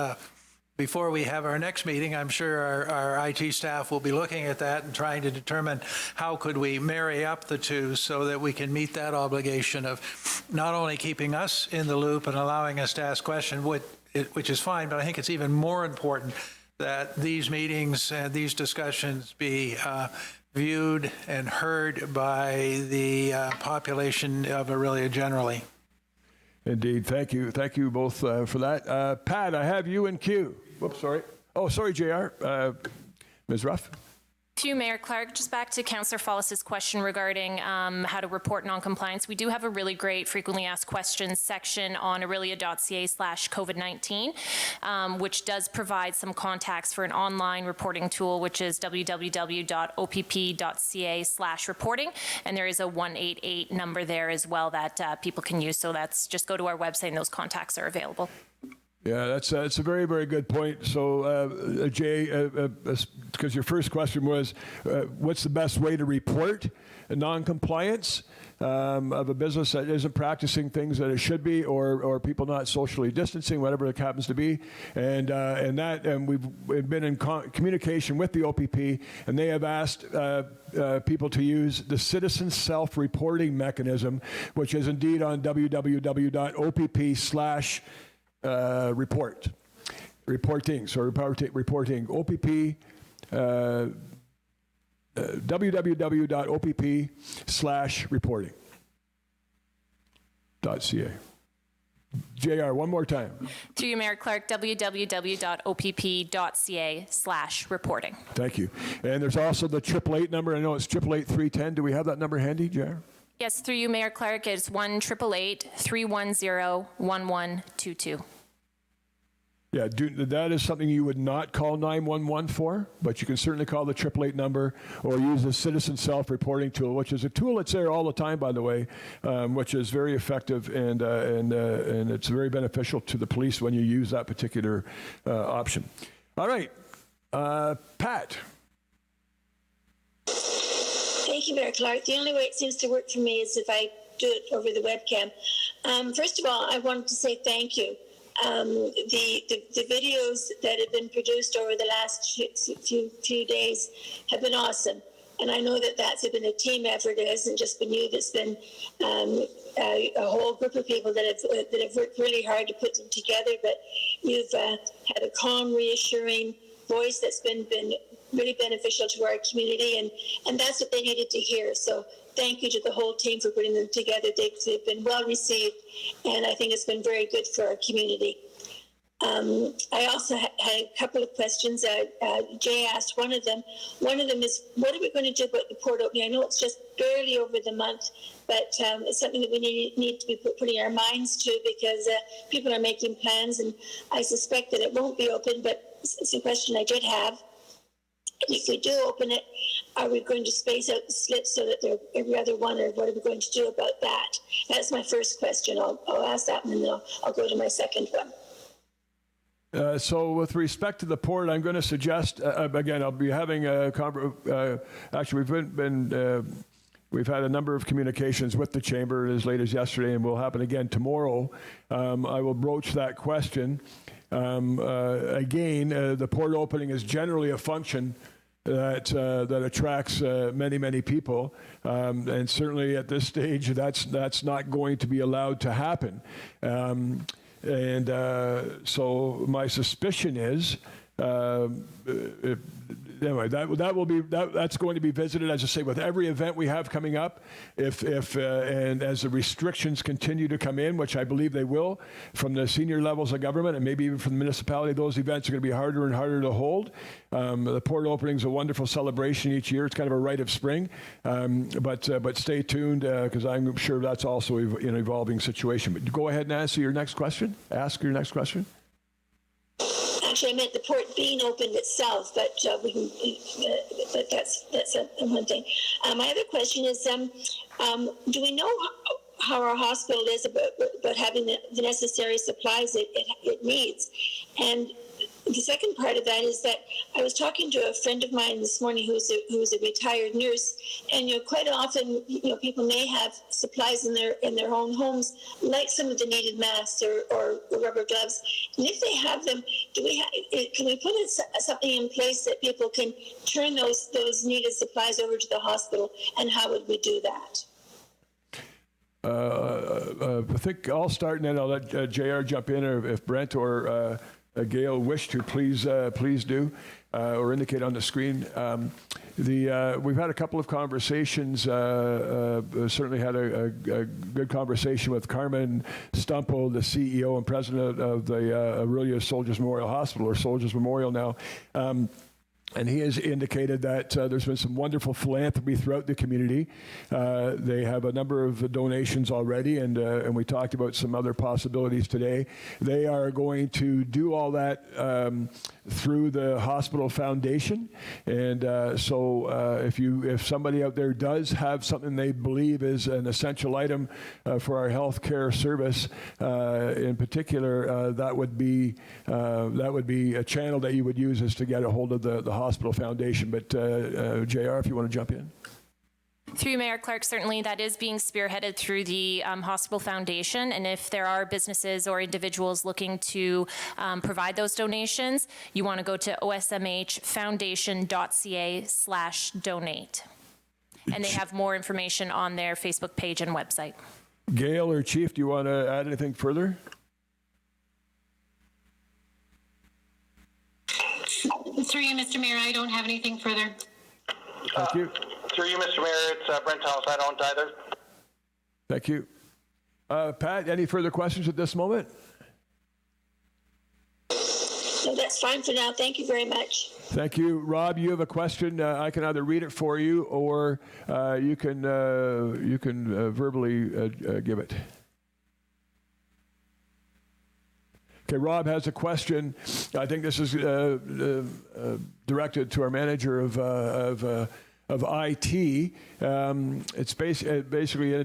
before we have our next meeting, I'm sure our IT staff will be looking at that and trying to determine how could we marry up the two so that we can meet that obligation of not only keeping us in the loop and allowing us to ask questions, which is fine, but I think it's even more important that these meetings and these discussions be viewed and heard by the population of Orillia generally. Indeed. Thank you. Thank you both for that. Pat, I have you in queue. Whoops, sorry. Oh, sorry, JR. Ms. Ruff? To you, Mayor Clark, just back to Councillor Follis's question regarding how to report non-compliance. We do have a really great frequently asked questions section on orillia.ca/COVID-19, which does provide some contacts for an online reporting tool, which is www.opp.ca/reporting. And there is a 188 number there as well that people can use. So that's just go to our website and those contacts are available. Yeah, that's a very, very good point. So, Jay, because your first question was, what's the best way to report a non-compliance of a business that isn't practicing things that it should be, or people not socially distancing, whatever it happens to be, and we've been in communication with the OPP, and they have asked people to use the citizen self-reporting mechanism, which is indeed on www.opp/reporting, OPP, www.opp/reporting.ca. JR, one more time. Through you, Mayor Clark, www.opp.ca/reporting. Thank you. And there's also the 888 number. I know it's 888-310. Do we have that number handy, JR? Yes, through you, Mayor Clark, it's 1-888-310-1122. Yeah, that is something you would not call 911 for, but you can certainly call the 888 number or use the citizen self-reporting tool, which is a tool that's there all the time, by the way, which is very effective and it's very beneficial to the police when you use that particular option. All right, Pat. Thank you, Mayor Clark. The only way it seems to work for me is if I do it over the webcam. First of all, I wanted to say thank you. The videos that have been produced over the last few days have been awesome. And I know that that's been a team effort. It hasn't just been you. That's been a whole group of people that have worked really hard to put them together. But you've had a calm, reassuring voice that's been really beneficial to our community. And that's what they needed to hear. So thank you to the whole team for putting them together. They've been well received, and I think it's been very good for our community. I also had a couple of questions. Jay asked one of them. One of them is, what are we going to do about the port opening? I know it's just barely over the month, but it's something that we need to be putting our minds to, because people are making plans, and I suspect that it won't be open, but it's a question I did have. If we do open it, are we going to space out the slits so that they're every other one, or what are we going to do about that? That's my first question. I'll ask that one, and then I'll go to my second one. So with respect to the port, I'm going to suggest, again, I'll be having actually, we've had a number of communications with the Chamber as late as yesterday, and will happen again tomorrow. I will broach that question. Again, the port opening is generally a function that attracts many people, and certainly at this stage, that's not going to be allowed to happen. So my suspicion is, anyway, that's going to be visited, as I say, with every event we have coming up. And as the restrictions continue to come in, which I believe they will, from the senior levels of government and maybe even from the municipality, those events are going to be harder and harder to hold. The port opening is a wonderful celebration each year. It's kind of a rite of spring, but stay tuned, because I'm sure that's also an evolving situation. But go ahead and ask your next question. Actually, I meant the port being opened itself, but but that's one thing. My other question is, do we know how our hospital is about having the necessary supplies it needs? And the second part of that is that I was talking to a friend of mine this morning who's a retired nurse, and quite often people may have supplies in their own homes, like some of the needed masks or rubber gloves. And if they have them, can we put something in place that people can turn those needed supplies over to the hospital? And how would we do that? I think I'll start, and then I'll let JR jump in, or if Brent or Gail wish to, please do, or indicate on the screen. We've had a couple of conversations. Certainly had a good conversation with Carmen Stumpo, the CEO and president of the Orillia Soldiers Memorial Hospital, or Soldiers Memorial now. And he has indicated that there's been some wonderful philanthropy throughout the community. They have a number of donations already, and we talked about some other possibilities today. They are going to do all that through the hospital foundation. And so if somebody out there does have something they believe is an essential item for our healthcare service, in particular, that would be a channel that you would use, is to get a hold of the hospital foundation. But JR, if you want to jump in. Through you, Mayor Clark, certainly that is being spearheaded through the Hospital Foundation. And if there are businesses or individuals looking to provide those donations, you want to go to osmhfoundation.ca/donate. And they have more information on their Facebook page and website. Gail or Chief, do you want to add anything further? Through you, Mr. Mayor, I don't have anything further. Thank you. Through you, Mr. Mayor, it's Brent Thomas. I don't either. Thank you. Pat, any further questions at this moment? No, that's fine for now. Thank you very much. Thank you. Rob, you have a question. I can either read it for you or you can verbally give it. Okay, Rob has a question. I think this is directed to our manager of IT. It's basically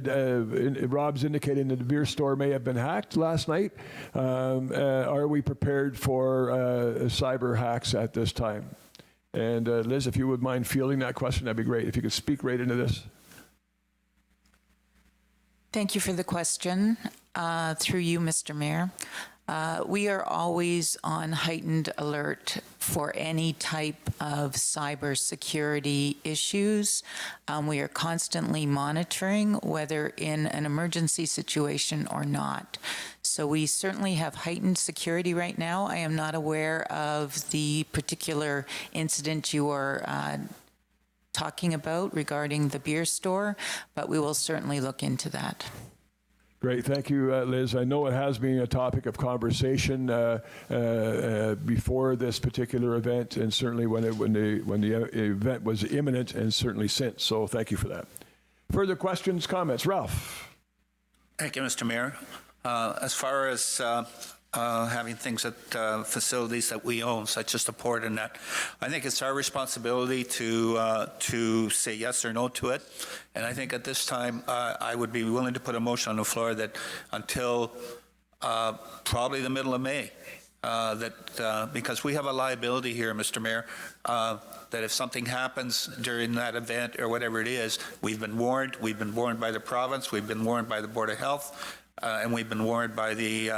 Rob's indicating that the beer store may have been hacked last night. Are we prepared for cyber hacks at this time? And Liz, if you would mind fielding that question, that'd be great. If you could speak right into this. Thank you for the question. Through you, Mr. Mayor. We are always on heightened alert for any type of cybersecurity issues. We are constantly monitoring whether in an emergency situation or not. So we certainly have heightened security right now. I am not aware of the particular incident you are talking about regarding the beer store, but we will certainly look into that. Great, thank you, Liz. I know it has been a topic of conversation before this particular event, and certainly when the event was imminent, and certainly since. So thank you for that. Further questions, comments, Ralph? Thank you, Mr. Mayor. As far as having things at facilities that we own, such as the port and that, I think it's our responsibility to say yes or no to it. And I think at this time, I would be willing to put a motion on the floor that until probably the middle of May, because we have a liability here, Mr. Mayor, that if something happens during that event or whatever it is, we've been warned. We've been warned by the province. We've been warned by the Board of Health. And we've been warned by the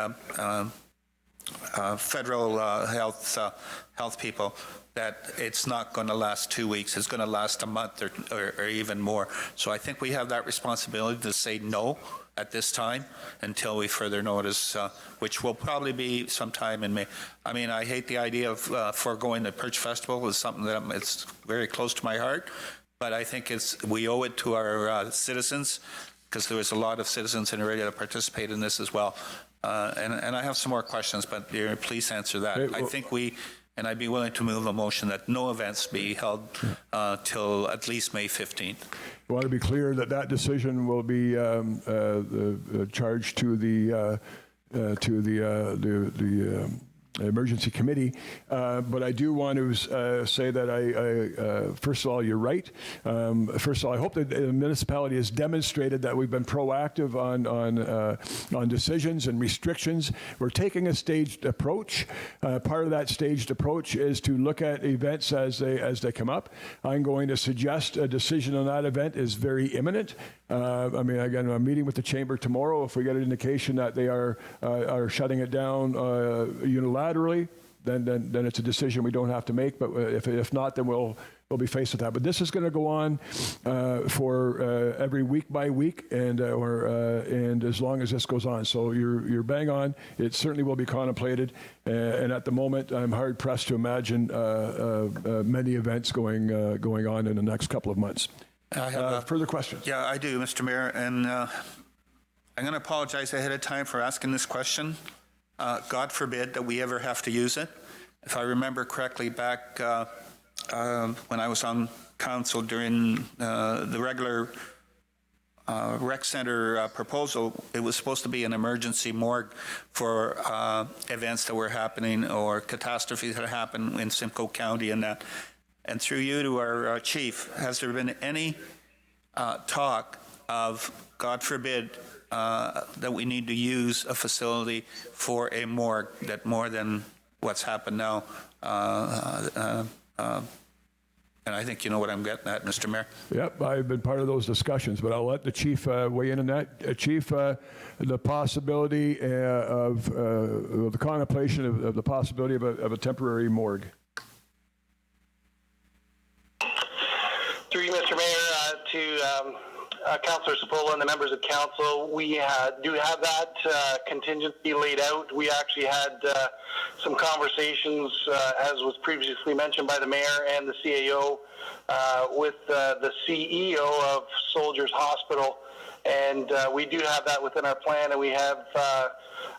federal health people that it's not going to last 2 weeks. It's going to last a month or even more. So I think we have that responsibility to say no at this time until we further notice, which will probably be sometime in May. I mean, I hate the idea of foregoing the Perch Festival. It's something that it's very close to my heart, but I think we owe it to our citizens, because there was a lot of citizens in Orillia that participate in this as well. And I have some more questions, but please answer that. I think and I'd be willing to move a motion that no events be held till at least May 15th. I want to be clear that decision will be charged to the emergency committee, but I do want to say that first of all, you're right. First of all, I hope that the municipality has demonstrated that we've been proactive on decisions and restrictions. We're taking a staged approach. Part of that staged approach is to look at events as they come up. I'm going to suggest a decision on that event is very imminent. I mean, again, I'm meeting with the chamber tomorrow. If we get an indication that they are shutting it down unilaterally, then it's a decision we don't have to make. But if not, then we'll be faced with that. But this is going to go on for every week by week, and as long as this goes on. So you're bang on. It certainly will be contemplated. And at the moment, I'm hard pressed to imagine many events going on in the next couple of months. I have further questions? Yeah, I do, Mr. Mayor, and I'm going to apologize ahead of time for asking this question. God forbid that we ever have to use it. If I remember correctly, back when I was on council during the regular rec center proposal, it was supposed to be an emergency morgue for events that were happening or catastrophes that happened in Simcoe County and that. And through you to our chief, has there been any talk of, God forbid, that we need to use a facility for a morgue that more than what's happened now? And I think you know what I'm getting at, Mr. Mayor. Yep, I've been part of those discussions, but I'll let the chief weigh in on that. Chief, the possibility of the contemplation of the possibility of a temporary morgue. Through you, Mr. Mayor, to Councillor Cipolla and the members of council, we do have that contingency laid out. We actually had some conversations, as was previously mentioned by the mayor and the CAO, with the CEO of Soldiers Hospital And we do have that within our plan, and we have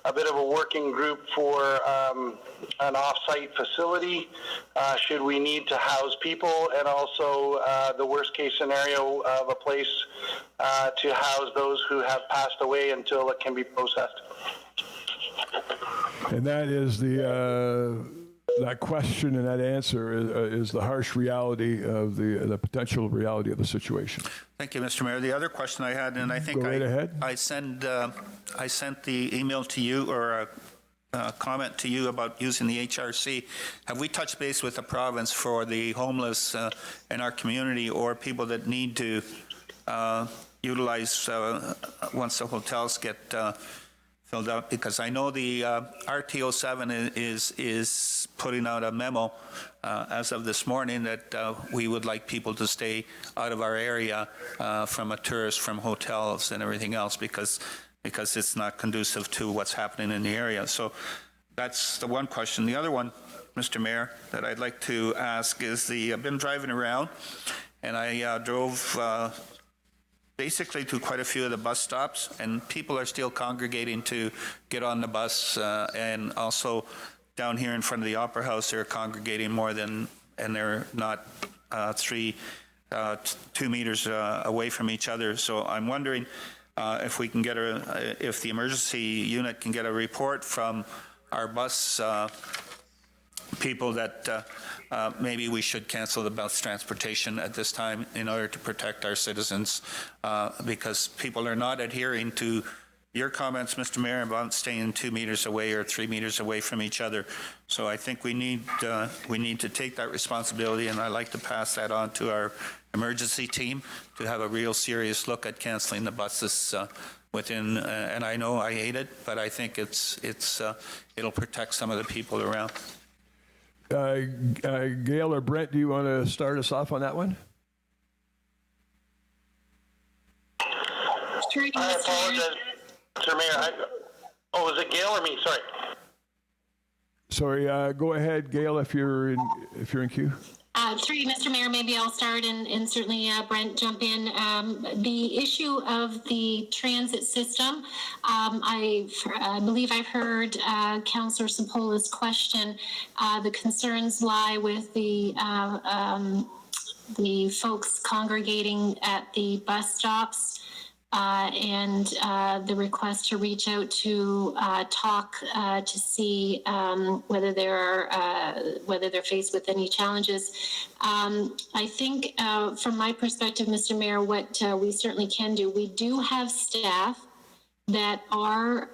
a bit of a working group for an off-site facility should we need to house people, and also the worst-case scenario of a place to house those who have passed away until it can be processed. And that is that question and that answer is the harsh reality of the potential reality of the situation. Thank you, Mr. Mayor. The other question I had, and I think Go right ahead. I sent the email to you, or a comment to you about using the HRC. Have we touched base with the province for the homeless in our community, or people that need to utilize once the hotels get filled up? Because I know the RTO7 is putting out a memo as of this morning that we would like people to stay out of our area from a tourist, from hotels and everything else, because it's not conducive to what's happening in the area. So that's the one question. The other one, Mr. Mayor, that I'd like to ask is I've been driving around, and I drove basically to quite a few of the bus stops, and people are still congregating to get on the bus, and also down here in front of the Opera House, they're congregating more than, and they're not 2 meters away from each other. So I'm wondering if we can get if the emergency unit can get a report from our bus people that maybe we should cancel the bus transportation at this time in order to protect our citizens, because people are not adhering to your comments, Mr. Mayor, about staying 2 meters away or 3 meters away from each other. So I think we need to take that responsibility, and I'd like to pass that on to our emergency team to have a real serious look at canceling the buses within. And I know I hate it, but I think it'll protect some of the people around. Gail or Brent, do you want to start us off on that one? I apologize, Mr. Mayor. Was it Gail or me? Sorry. Sorry. Go ahead, Gail, if you're in queue. Through you, Mr. Mayor, maybe I'll start and certainly Brent jump in. The issue of the transit system, I believe I've heard Councillor Sapola's question. The concerns lie with the folks congregating at the bus stops. And the request to reach out to talk to see whether they're faced with any challenges. I think from my perspective, Mr. Mayor, what we certainly can do, we do have staff that are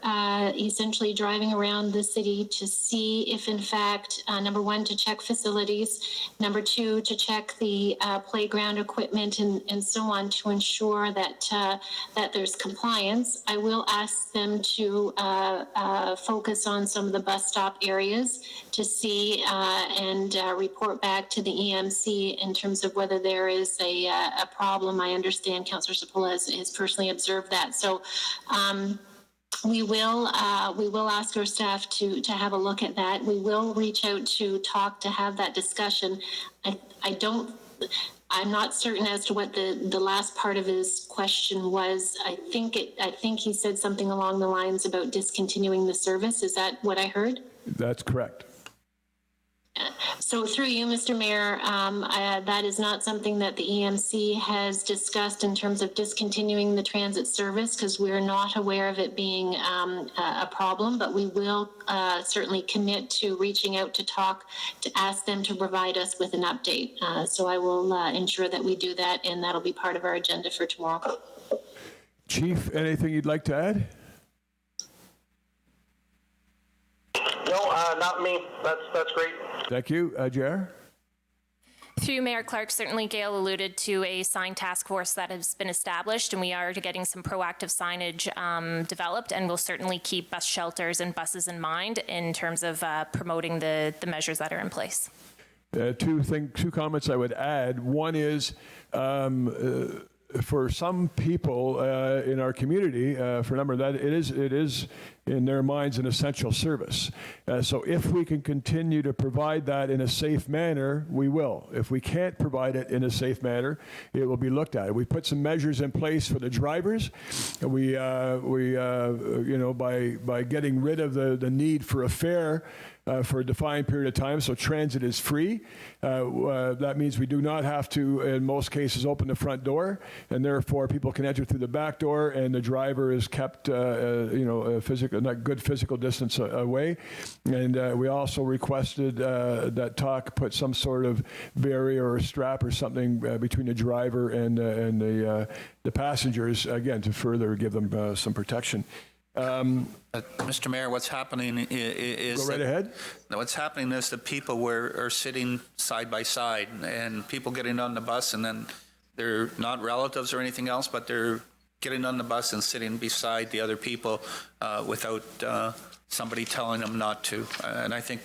essentially driving around the city to see if, in fact, number one, to check facilities, number two, to check the playground equipment and so on, to ensure that that there's compliance. I will ask them to focus on some of the bus stop areas to see and report back to the EMC in terms of whether there is a problem. I understand Councillor Sapola has personally observed that. So we will ask our staff to have a look at that. We will reach out to talk to have that discussion. I'm not certain as to what the last part of his question was. I think he said something along the lines about discontinuing the service. Is that what I heard? That's correct. So through you, Mr. Mayor, that is not something that the EMC has discussed in terms of discontinuing the transit service, because we're not aware of it being a problem, but we will certainly commit to reaching out to talk, to ask them to provide us with an update. So I will ensure that we do that, and that'll be part of our agenda for tomorrow. Chief, anything you'd like to add? No, not me. That's great. Thank you. JR? Through Mayor Clark, certainly Gail alluded to a sign task force that has been established, and we are getting some proactive signage developed, and we'll certainly keep bus shelters and buses in mind in terms of promoting the measures that are in place. Two comments I would add. One is, for some people in our community, for a number of that, it in their minds an essential service. So if we can continue to provide that in a safe manner, we will. If we can't provide it in a safe manner, it will be looked at. We put some measures in place for the drivers. We by getting rid of the need for a fare for a defined period of time, so transit is free. That means we do not have to, in most cases, open the front door, and therefore people can enter through the back door, and the driver is kept, not good physical distance away. And we also requested that TAC put some sort of barrier or strap or something between the driver and the passengers, again, to further give them some protection. Mr. Mayor, what's happening is go right ahead. What's happening is that people are sitting side by side, and people getting on the bus, and then they're not relatives or anything else, but they're getting on the bus and sitting beside the other people without somebody telling them not to. And I think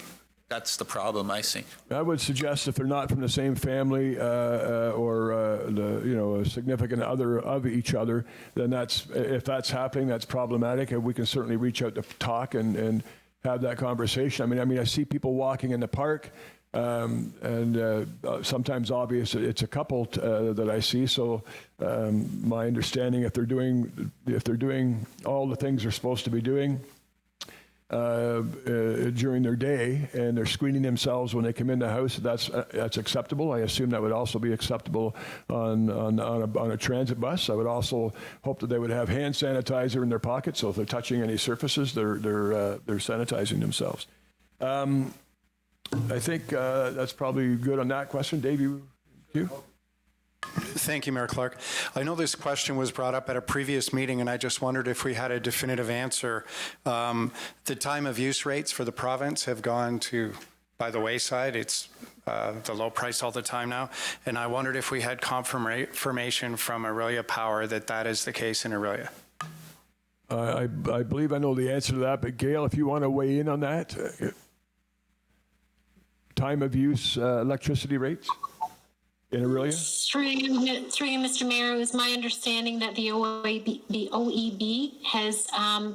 that's the problem I see. I would suggest if they're not from the same family or a significant other of each other, then if that's happening, that's problematic. And we can certainly reach out to TAC and have that conversation. I mean, I see people walking in the park, and sometimes obvious it's a couple that I see. So my understanding, if they're doing all the things they're supposed to be doing during their day, and they're screening themselves when they come in the house, that's acceptable. I assume that would also be acceptable on a transit bus. I would also hope that they would have hand sanitizer in their pocket, so if they're touching any surfaces, they're sanitizing themselves. I think that's probably good on that question. Dave, you? Thank you, Mayor Clark. I know this question was brought up at a previous meeting, and I just wondered if we had a definitive answer. The time of use rates for the province have gone by the wayside. It's the low price all the time now. And I wondered if we had confirmation from Orillia Power that is the case in Orillia. I believe I know the answer to that, but Gail, if you want to weigh in on that. Time of use electricity rates in Orillia? Through you, Mr. Mayor, it was my understanding that the OEB has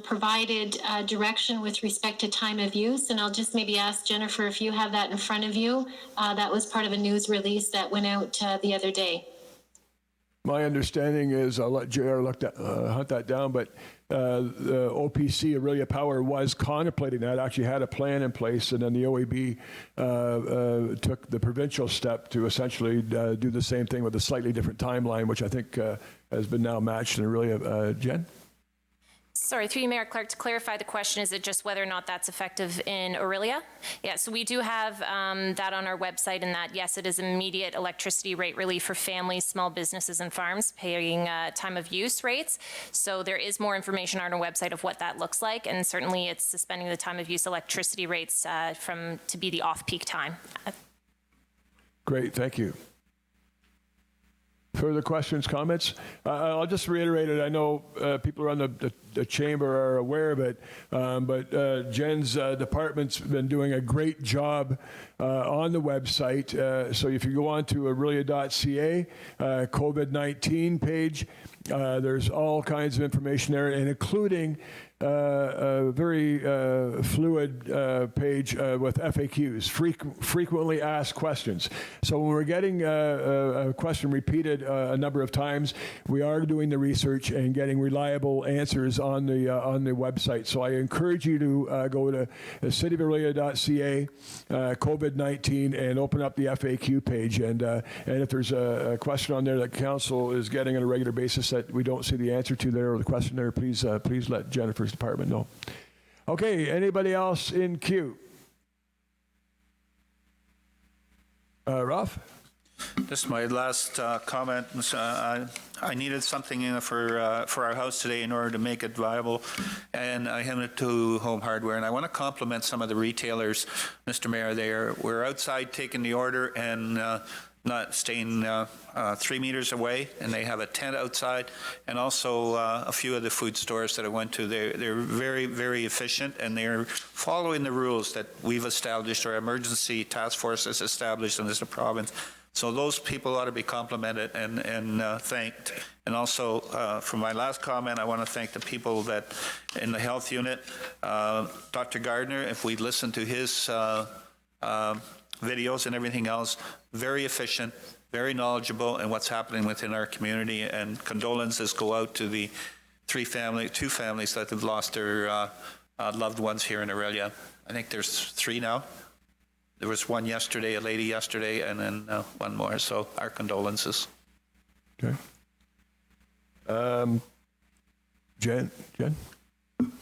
provided direction with respect to time of use, and I'll just maybe ask Jennifer if you have that in front of you. That was part of a news release that went out the other day. My understanding is, I'll let JR hunt that down, but the OPC, Orillia Power, was contemplating that, actually had a plan in place, and then the OEB took the provincial step to essentially do the same thing with a slightly different timeline, which I think has been now matched in Orillia. Jen? Sorry, through you, Mayor Clark, to clarify the question, is it just whether or not that's effective in Orillia? Yeah, so we do have that on our website, and that, yes, it is immediate electricity rate relief for families, small businesses, and farms paying time of use rates. So there is more information on our website of what that looks like, and certainly it's suspending the time of use electricity rates to be the off-peak time. Great, thank you. Further questions, comments? I'll just reiterate it. I know people around the chamber are aware of it, but Jen's department's been doing a great job on the website. So if you go on to Orillia.ca, COVID-19 page, there's all kinds of information there, and including a very fluid page with FAQs, frequently asked questions. So when we're getting a question repeated a number of times, we are doing the research and getting reliable answers on the website. So I encourage you to go to cityoforillia.ca, COVID-19, and open up the FAQ page. And if there's a question on there that council is getting on a regular basis that we don't see the answer to there or the question there, please let Jennifer's department know. Okay, anybody else in queue? Ralph? This is my last comment. I needed something for our house today in order to make it viable, and I handed it to Home Hardware. And I want to compliment some of the retailers, Mr. Mayor. We're outside taking the order and not staying 3 meters away, and they have a tent outside, and also a few of the food stores that I went to. They're very, very efficient, and they're following the rules that we've established, our emergency task force has established in this province. So those people ought to be complimented and thanked. And also, for my last comment, I want to thank the people that in the health unit, Dr. Gardner, if we listen to his videos and everything else, very efficient, very knowledgeable in what's happening within our community, and condolences go out to the two families that have lost their loved ones here in Orillia. I think there's 3 now. There was one yesterday, a lady yesterday, and then one more. So our condolences. Okay. Jen?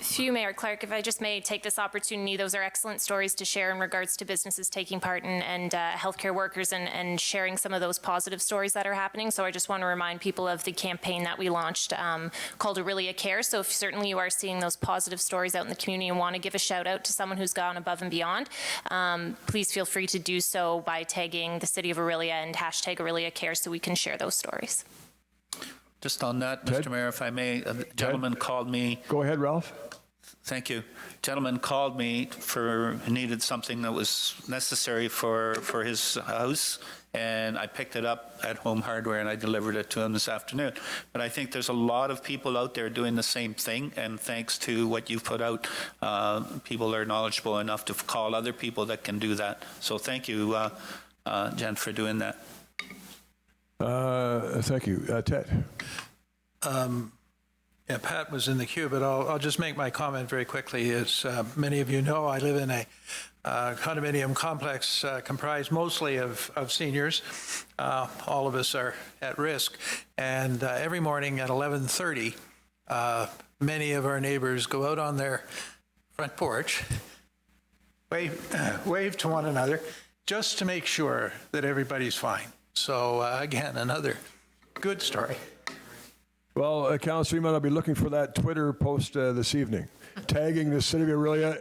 Through Mayor Clark, if I just may take this opportunity, those are excellent stories to share in regards to businesses taking part and healthcare workers and sharing some of those positive stories that are happening. So I just want to remind people of the campaign that we launched called Orillia Cares. So if certainly you are seeing those positive stories out in the community and want to give a shout out to someone who's gone above and beyond, please feel free to do so by tagging the City of Orillia and hashtag Orillia Cares so we can share those stories. Just on that, Ted? Mr. Mayor, if I may, a gentleman called me. Go ahead, Ralph. Thank you. Gentleman called me needed something that was necessary for his house, and I picked it up at Home Hardware and I delivered it to him this afternoon. But I think there's a lot of people out there doing the same thing, and thanks to what you've put out, people are knowledgeable enough to call other people that can do that. So thank you, Jen, for doing that. Thank you. Ted? Yeah, Pat was in the queue, but I'll just make my comment very quickly. As many of you know, I live in a condominium complex comprised mostly of seniors. All of us are at risk. And every morning at 11:30, many of our neighbors go out on their front porch, wave to one another, just to make sure that everybody's fine. So again, another good story. Well, Councillor Freeman, I'll be looking for that Twitter post this evening, tagging the City of Orillia,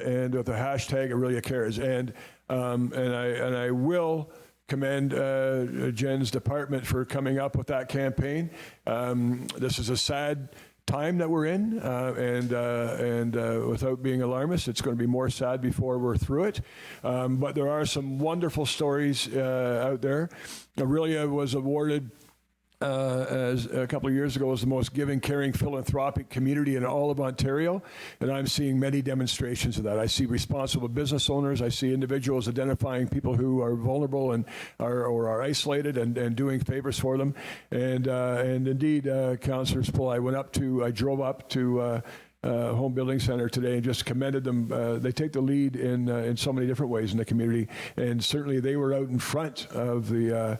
and with the hashtag Orillia Cares. And I will commend Jen's department for coming up with that campaign. This is a sad time that we're in, and without being alarmist, it's going to be more sad before we're through it. But there are some wonderful stories out there. Orillia was awarded as a couple of years ago as the most giving, caring, philanthropic community in all of Ontario, and I'm seeing many demonstrations of that. I see responsible business owners. I see individuals identifying people who are vulnerable and are isolated and doing favors for them. And indeed, Councillor Spull, I drove up to Home Building Center today and just commended them. They take the lead in so many different ways in the community, and certainly they were out in front of the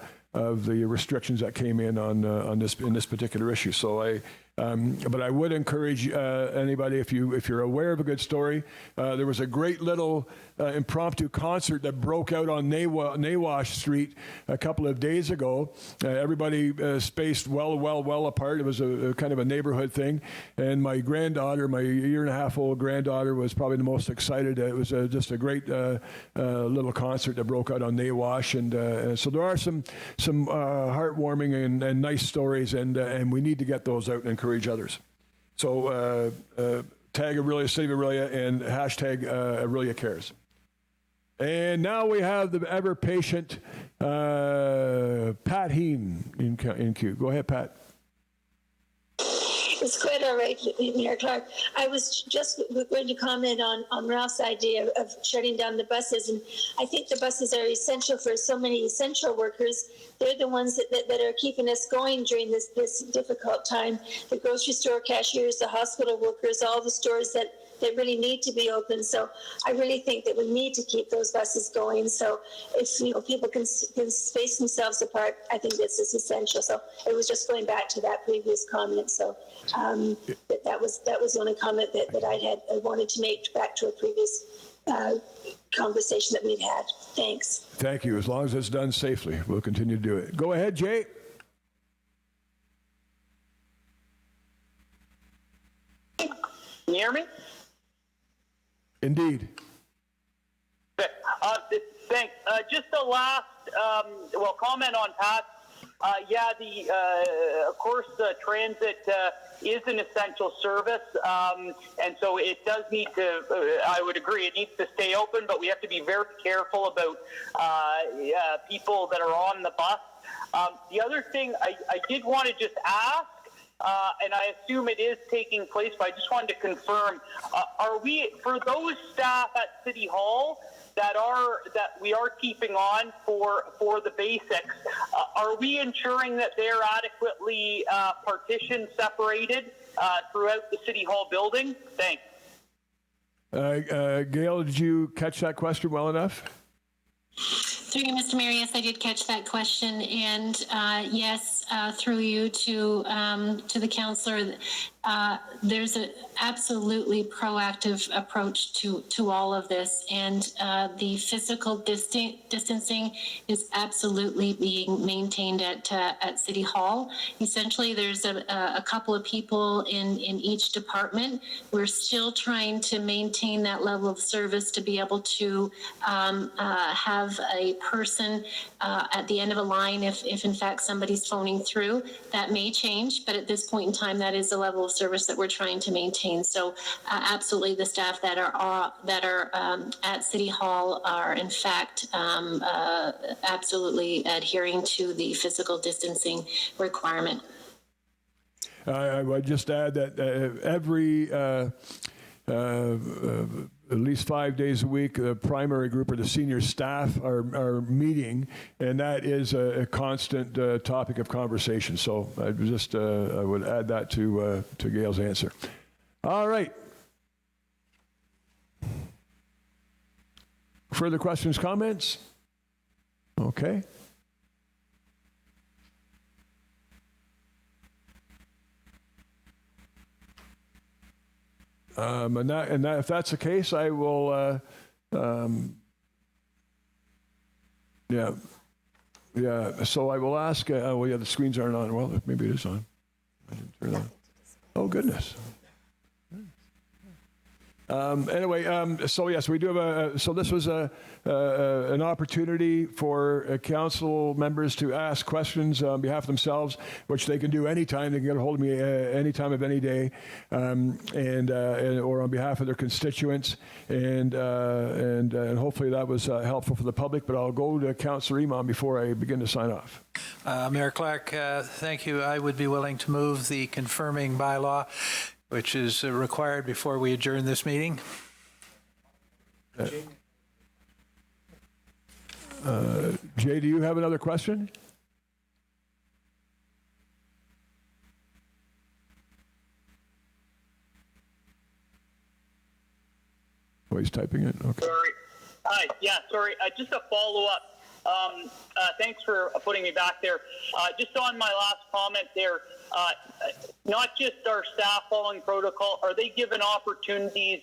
restrictions that came in on this particular issue. So but I would encourage anybody, if you're aware of a good story, there was a great little impromptu concert that broke out on Nawash Street a couple of days ago. Everybody spaced well apart. It was a kind of a neighborhood thing, and my granddaughter, my 1.5-year-old granddaughter, was probably the most excited. It was just a great little concert that broke out on Nawash, and so there are some heartwarming and nice stories, and we need to get those out and encourage others. So tag Orillia, City of Orillia, and hashtag Orillia Cares. And now we have the ever-patient Pat Heen in queue. Go ahead, Pat. It's quite all right, Mayor Clark. I was just going to comment on Ralph's idea of shutting down the buses, and I think the buses are essential for so many essential workers. They're the ones that are keeping us going during this difficult time. The grocery store cashiers, the hospital workers, all the stores that really need to be open. So I really think that we need to keep those buses going. So if people can space themselves apart, I think this is essential. So it was just going back to that previous comment. So that was the only comment that I wanted to make back to a previous conversation that we've had. Thanks. Thank you. As long as it's done safely, we'll continue to do it. Go ahead, Jay. Can you hear me? Indeed. Thanks. Just the last, comment on Pat's Yeah, of course, transit is an essential service, and so it does need to, I would agree, it needs to stay open, but we have to be very careful about people that are on the bus. The other thing I did want to just ask, and I assume it is taking place, but I just wanted to confirm, are we, for those staff at City Hall, that we are keeping on for the basics, are we ensuring that they're adequately partitioned, separated throughout the City Hall building? Thanks. Gail, did you catch that question well enough? Through you, Mr. Mayor, yes, I did catch that question, and yes, through you to the councillor, there's an absolutely proactive approach to all of this, and the physical distancing is absolutely being maintained at City Hall. Essentially, there's a couple of people in each department. We're still trying to maintain that level of service to be able to have a person at the end of a line if in fact somebody's phoning through. That may change, but at this point in time, that is the level of service that we're trying to maintain. So absolutely, the staff that are at City Hall are in fact absolutely adhering to the physical distancing requirement. I would just add that every at least 5 days a week, the primary group or the senior staff are meeting, and that is a constant topic of conversation. So I would add that to Gail's answer. All right. Further questions, comments? Okay. And if that's the case, I will. Yeah. So I will ask. Well, yeah, the screens aren't on. Well, maybe it is on. I didn't turn it on. Oh goodness. Anyway, so yes, we do have so this was an opportunity for council members to ask questions on behalf of themselves, which they can do anytime. They can get a hold of me any time of any day, and or on behalf of their constituents, and hopefully that was helpful for the public. But I'll go to Councillor Iman before I begin to sign off. Mayor Clark, thank you. I would be willing to move the confirming bylaw, which is required before we adjourn this meeting. Jay, do you have another question? Oh, he's typing it. Okay. Sorry. Hi. Yeah. Sorry. Just a follow-up. Thanks for putting me back there. Just on my last comment there, not just our staff following protocol, are they given opportunities,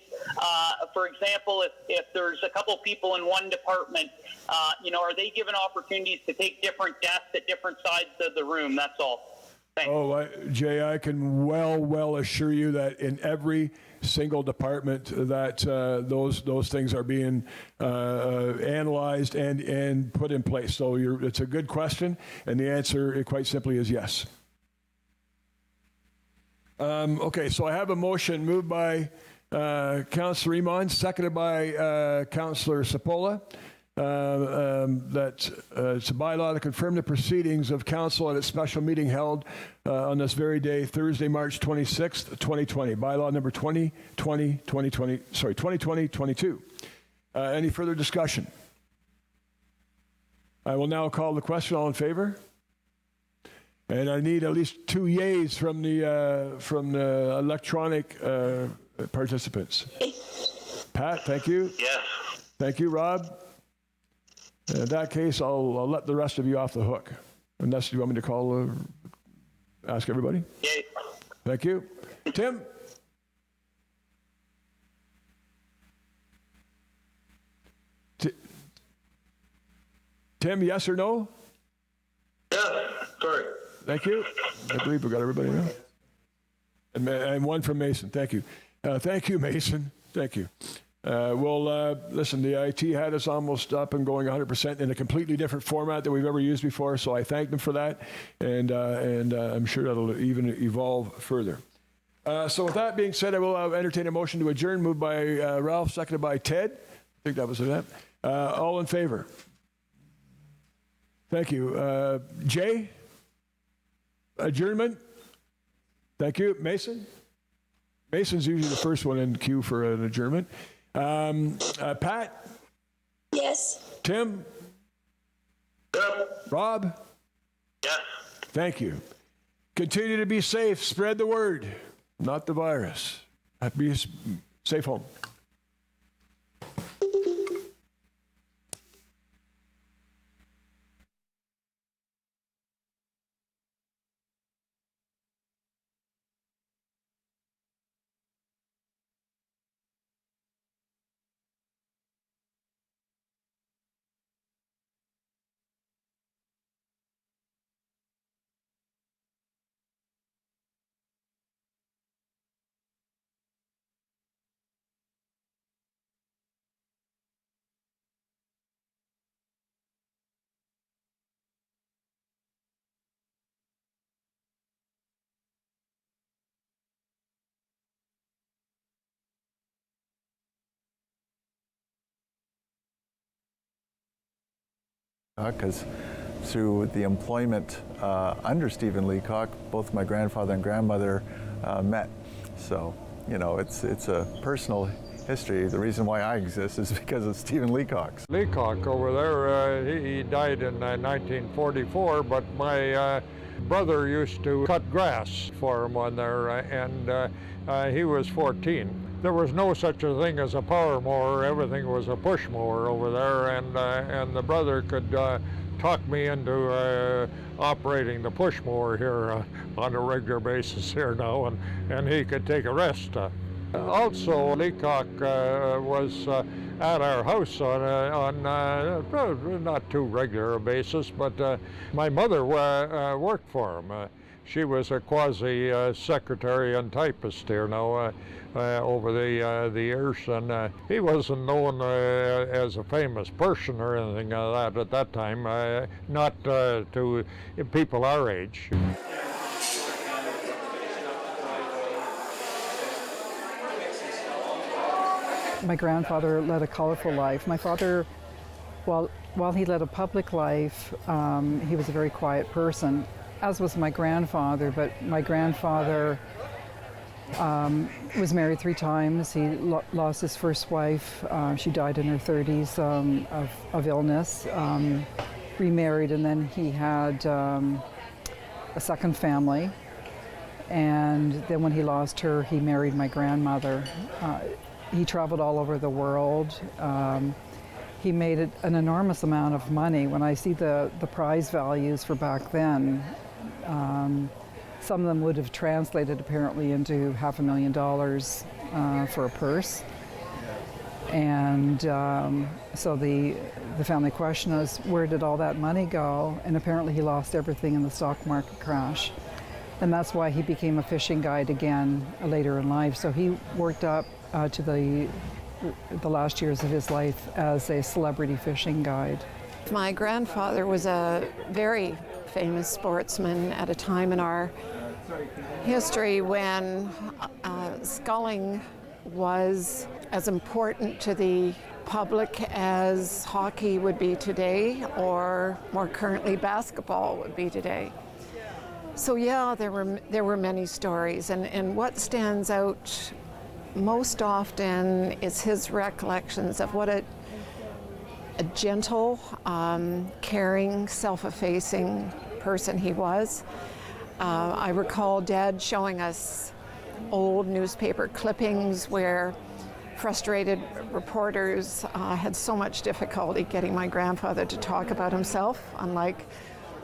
for example, if there's a couple people in one department, are they given opportunities to take different desks at different sides of the room? That's all. Thanks. Oh, Jay, I can well assure you that in every single department that those things are being analyzed and put in place. So it's a good question, and the answer quite simply is yes. Okay, so I have a motion moved by Councillor Iman, seconded by Councillor Sapola. That it's a bylaw to confirm the proceedings of council at its special meeting held on this very day, Thursday, March 26th, 2020. Bylaw number 2020-22. Any further discussion? I will now call the question. All in favor? And I need at least 2 yeas from the electronic participants. Pat, thank you. Yes. Thank you, Rob. In that case, I'll let the rest of you off the hook. Unless you want me to ask everybody? Yay. Thank you. Tim? Tim, yes or no? Yes. Sorry. Thank you. I believe we got everybody now. And one from Mason. Thank you. Thank you, Mason. Thank you. Listen, the IT had us almost up and going 100% in a completely different format that we've ever used before, so I thank them for that, and I'm sure that'll even evolve further. So with that being said, I will entertain a motion to adjourn, moved by Ralph, seconded by Ted. I think that was it. All in favor? Thank you. Jay? Adjournment? Thank you. Mason? Mason's usually the first one in queue for an adjournment. Pat? Yes. Tim? Yep. Rob? Yes. Thank you. Continue to be safe. Spread the word, not the virus. Be safe home. Because through the employment under Stephen Leacock, both my grandfather and grandmother met. So, you know, it's a personal history. The reason why I exist is because of Stephen Leacock. Leacock over there, he died in 1944, but my brother used to cut grass for him on there, and he was 14. There was no such a thing as a power mower. Everything was a push mower over there, and the brother could talk me into operating the push mower here on a regular basis here now, and he could take a rest. Also, Leacock was at our house on not too regular a basis, but my mother worked for him. She was a quasi-secretary and typist here now over the years, and he wasn't known as a famous person or anything like that at that time, not to people our age. My grandfather led a colorful life. My father, while he led a public life, he was a very quiet person, as was my grandfather. But my grandfather was married 3 times. He lost his first wife. She died in her 30s of illness. Remarried, and then he had a second family. And then when he lost her, he married my grandmother. He traveled all over the world. He made an enormous amount of money. When I see the prize values for back then, some of them would have translated apparently into $500,000 for a purse. And so the family question is, where did all that money go? And apparently he lost everything in the stock market crash. And that's why he became a fishing guide again later in life. So he worked up to the last years of his life as a celebrity fishing guide. My grandfather was a very famous sportsman at a time in our history when sculling was as important to the public as hockey would be today, or more currently basketball would be today. So yeah, there were many stories, and what stands out most often is his recollections of what a gentle, caring, self-effacing person he was. I recall Dad showing us old newspaper clippings where frustrated reporters had so much difficulty getting my grandfather to talk about himself, unlike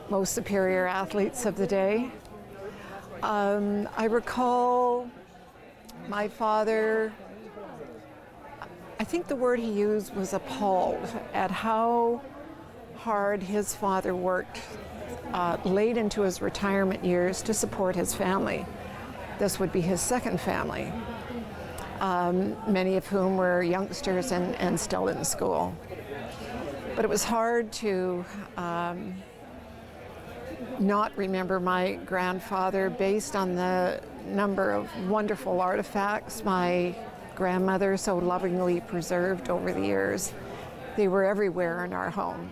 most superior athletes of the day. I recall my father, I think the word he used was appalled at how hard his father worked late into his retirement years to support his family. This would be his second family. many of whom were youngsters and still in school. But it was hard to not remember my grandfather based on the number of wonderful artifacts my grandmother so lovingly preserved over the years. They were everywhere in our home.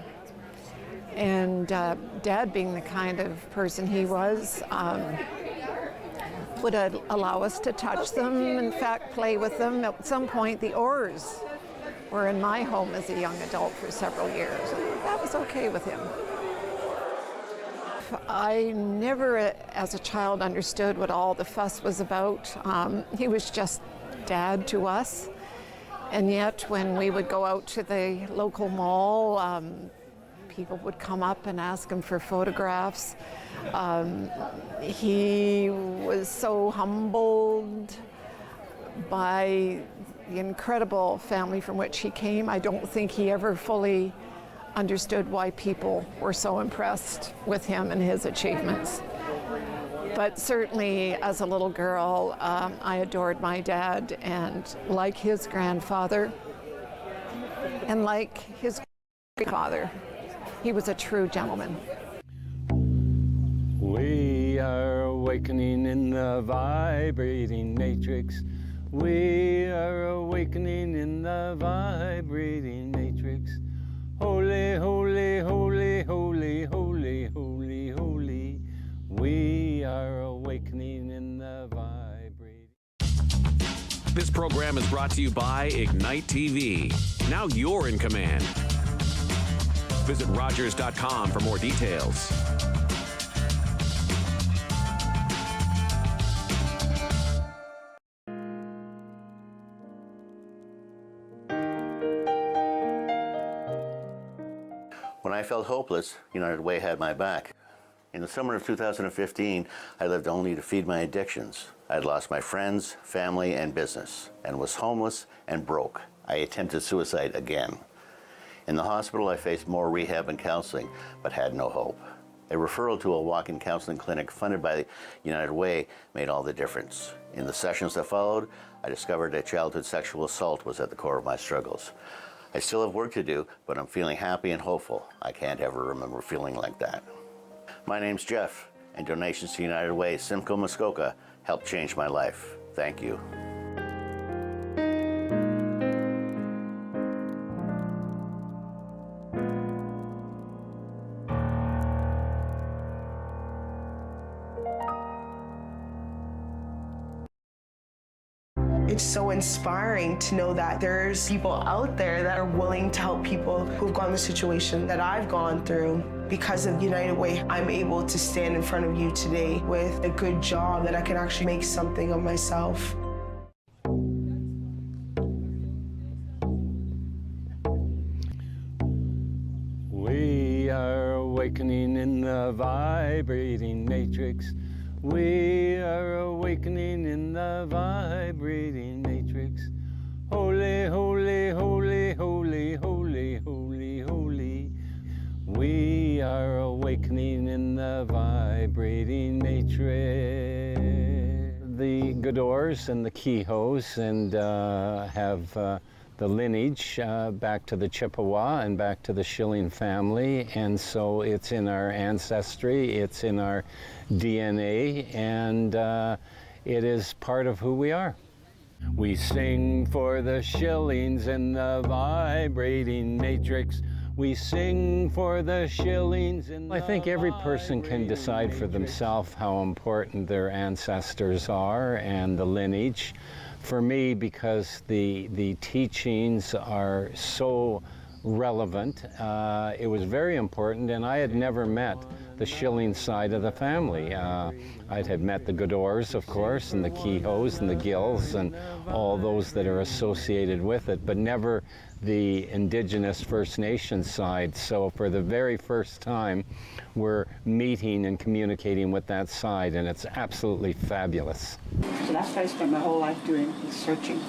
And Dad, being the kind of person he was, would allow us to touch them, in fact, play with them. At some point, the oars were in my home as a young adult for several years. That was okay with him. I never, as a child, understood what all the fuss was about. He was just Dad to us. And yet, when we would go out to the local mall, people would come up and ask him for photographs. He was so humbled by the incredible family from which he came. I don't think he ever fully understood why people were so impressed with him and his achievements. But certainly as a little girl, I adored my dad, and like his grandfather, and like his father, he was a true gentleman. We are awakening in the vibrating matrix. We are awakening in the vibrating matrix. Holy, holy, holy, holy, holy, holy, holy. We are awakening in the vibrating. This program is brought to you by Ignite TV. Now you're in command. Visit Rogers.com for more details. When I felt hopeless, United Way had my back. In the summer of 2015, I lived only to feed my addictions. I had lost my friends, family, and business, and was homeless and broke. I attempted suicide again. In the hospital, I faced more rehab and counseling, but had no hope. A referral to a walk-in counseling clinic funded by the United Way made all the difference. In the sessions that followed, I discovered that childhood sexual assault was at the core of my struggles. I still have work to do, but I'm feeling happy and hopeful. I can't ever remember feeling like that. My name's Jeff, and donations to United Way Simcoe Muskoka helped change my life. Thank you. It's so inspiring to know that there's people out there that are willing to help people who've gone the situation that I've gone through. Because of United Way, I'm able to stand in front of you today with a good job that I can actually make something of myself. We are awakening in the vibrating matrix. We are awakening in the vibrating matrix. Holy, holy, holy, holy, holy, holy, holy. We are awakening in the vibrating matrix. The Godors and the Kehoes and have the lineage back to the Chippewa and back to the Schilling family, and so it's in our ancestry, it's in our DNA, and it is part of who we are. We sing for the Schillings in the vibrating matrix. We sing for the Schillings in the I think every person can decide for themselves how important their ancestors are and the lineage. For me, because the teachings are so relevant, it was very important, and I had never met the Schilling side of the family. I had met the Godors, of course, and the Kehoes and the Gills and all those that are associated with it, but never the Indigenous First Nations side. So for the very first time, we're meeting and communicating with that side, and it's absolutely fabulous. So that's what I spent my whole life doing, is searching.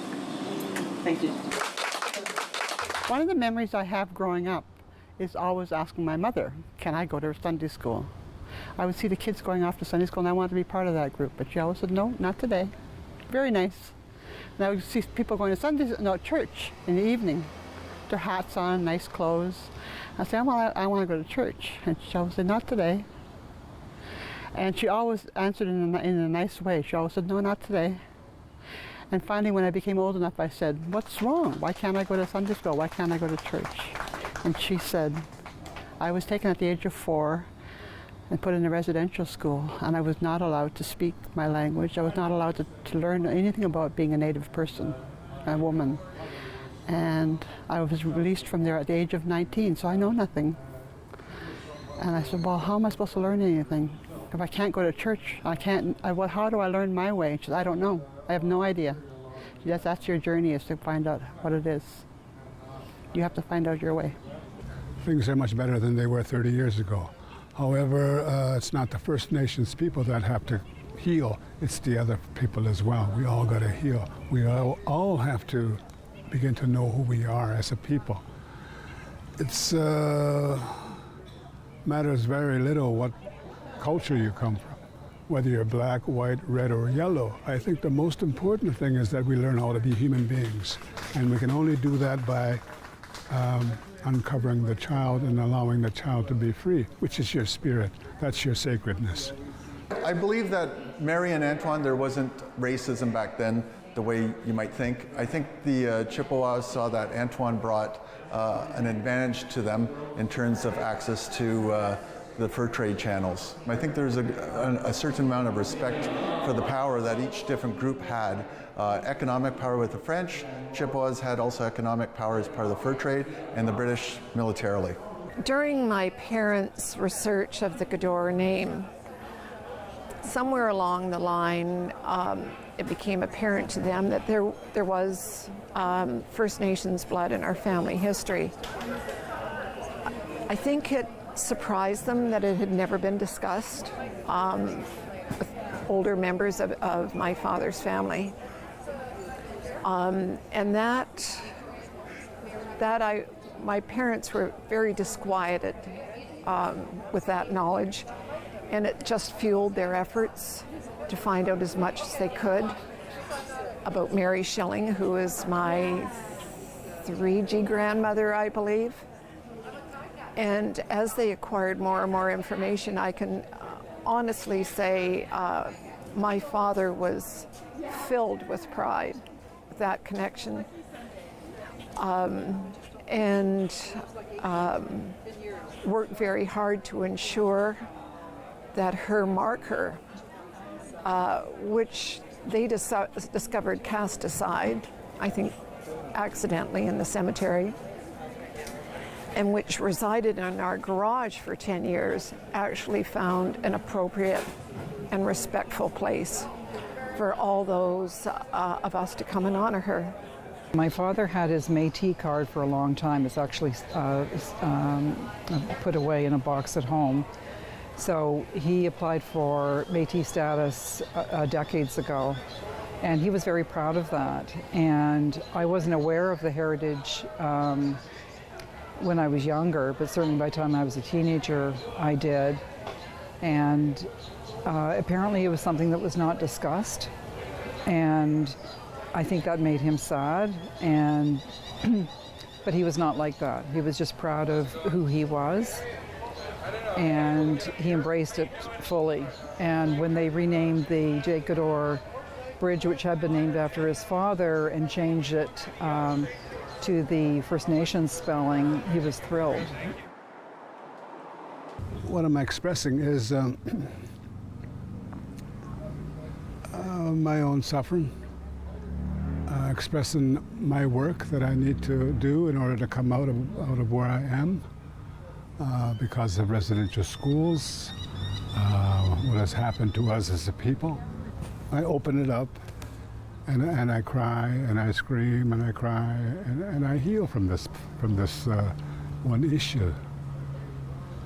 Thank you. One of the memories I have growing up is always asking my mother, can I go to Sunday school? I would see the kids going off to Sunday school and I wanted to be part of that group, but she always said, no, not today. Very nice. And I would see people going to church in the evening, their hats on, nice clothes. I said, I want to go to church. And she always said, not today. And she always answered in a nice way. She always said, no, not today. And finally, when I became old enough, I said, what's wrong? Why can't I go to Sunday school? Why can't I go to church? And she said, I was taken at the age of 4 and put in a residential school, and I was not allowed to speak my language. I was not allowed to learn anything about being a Native person, a woman. And I was released from there at the age of 19, so I know nothing. And I said, well, how am I supposed to learn anything? If I can't go to church, how do I learn my way? She said, I don't know. I have no idea. She said, that's your journey, is to find out what it is. You have to find out your way. Things are much better than they were 30 years ago. However, it's not the First Nations people that have to heal, it's the other people as well. We all got to heal. We all have to begin to know who we are as a people. It's matters very little what culture you come from, whether you're black, white, red, or yellow. I think the most important thing is that we learn how to be human beings. And we can only do that by uncovering the child and allowing the child to be free, which is your spirit. That's your sacredness. I believe that Mary and Antoine, there wasn't racism back then the way you might think. I think the Chippewas saw that Antoine brought an advantage to them in terms of access to the fur trade channels. I think there's a certain amount of respect for the power that each different group had. Economic power with the French, Chippewas had also economic power as part of the fur trade, and the British militarily. During my parents' research of the Gador name, somewhere along the line, it became apparent to them that there was First Nations blood in our family history. I think it surprised them that it had never been discussed with older members of my father's family. And my parents were very disquieted with that knowledge, and it just fueled their efforts to find out as much as they could about Mary Schilling, who is my 3G grandmother, I believe. And as they acquired more and more information, I can honestly say my father was filled with pride with that connection. And worked very hard to ensure that her marker, which they discovered cast aside, I think accidentally in the cemetery, and which resided in our garage for 10 years, actually found an appropriate and respectful place for all those of us to come and honor her. My father had his Métis card for a long time. It's actually put away in a box at home. So he applied for Métis status decades ago, and he was very proud of that. And I wasn't aware of the heritage when I was younger, but certainly by the time I was a teenager, I did. And apparently it was something that was not discussed. And I think that made him sad, and but he was not like that. He was just proud of who he was, and he embraced it fully. And when they renamed the Jake Gador Bridge, which had been named after his father, and changed it to the First Nations spelling, he was thrilled. What I'm expressing is my own suffering. Expressing my work that I need to do in order to come out of where I am because of residential schools, what has happened to us as a people. I open it up and I cry and I scream and I cry and I heal from this one issue.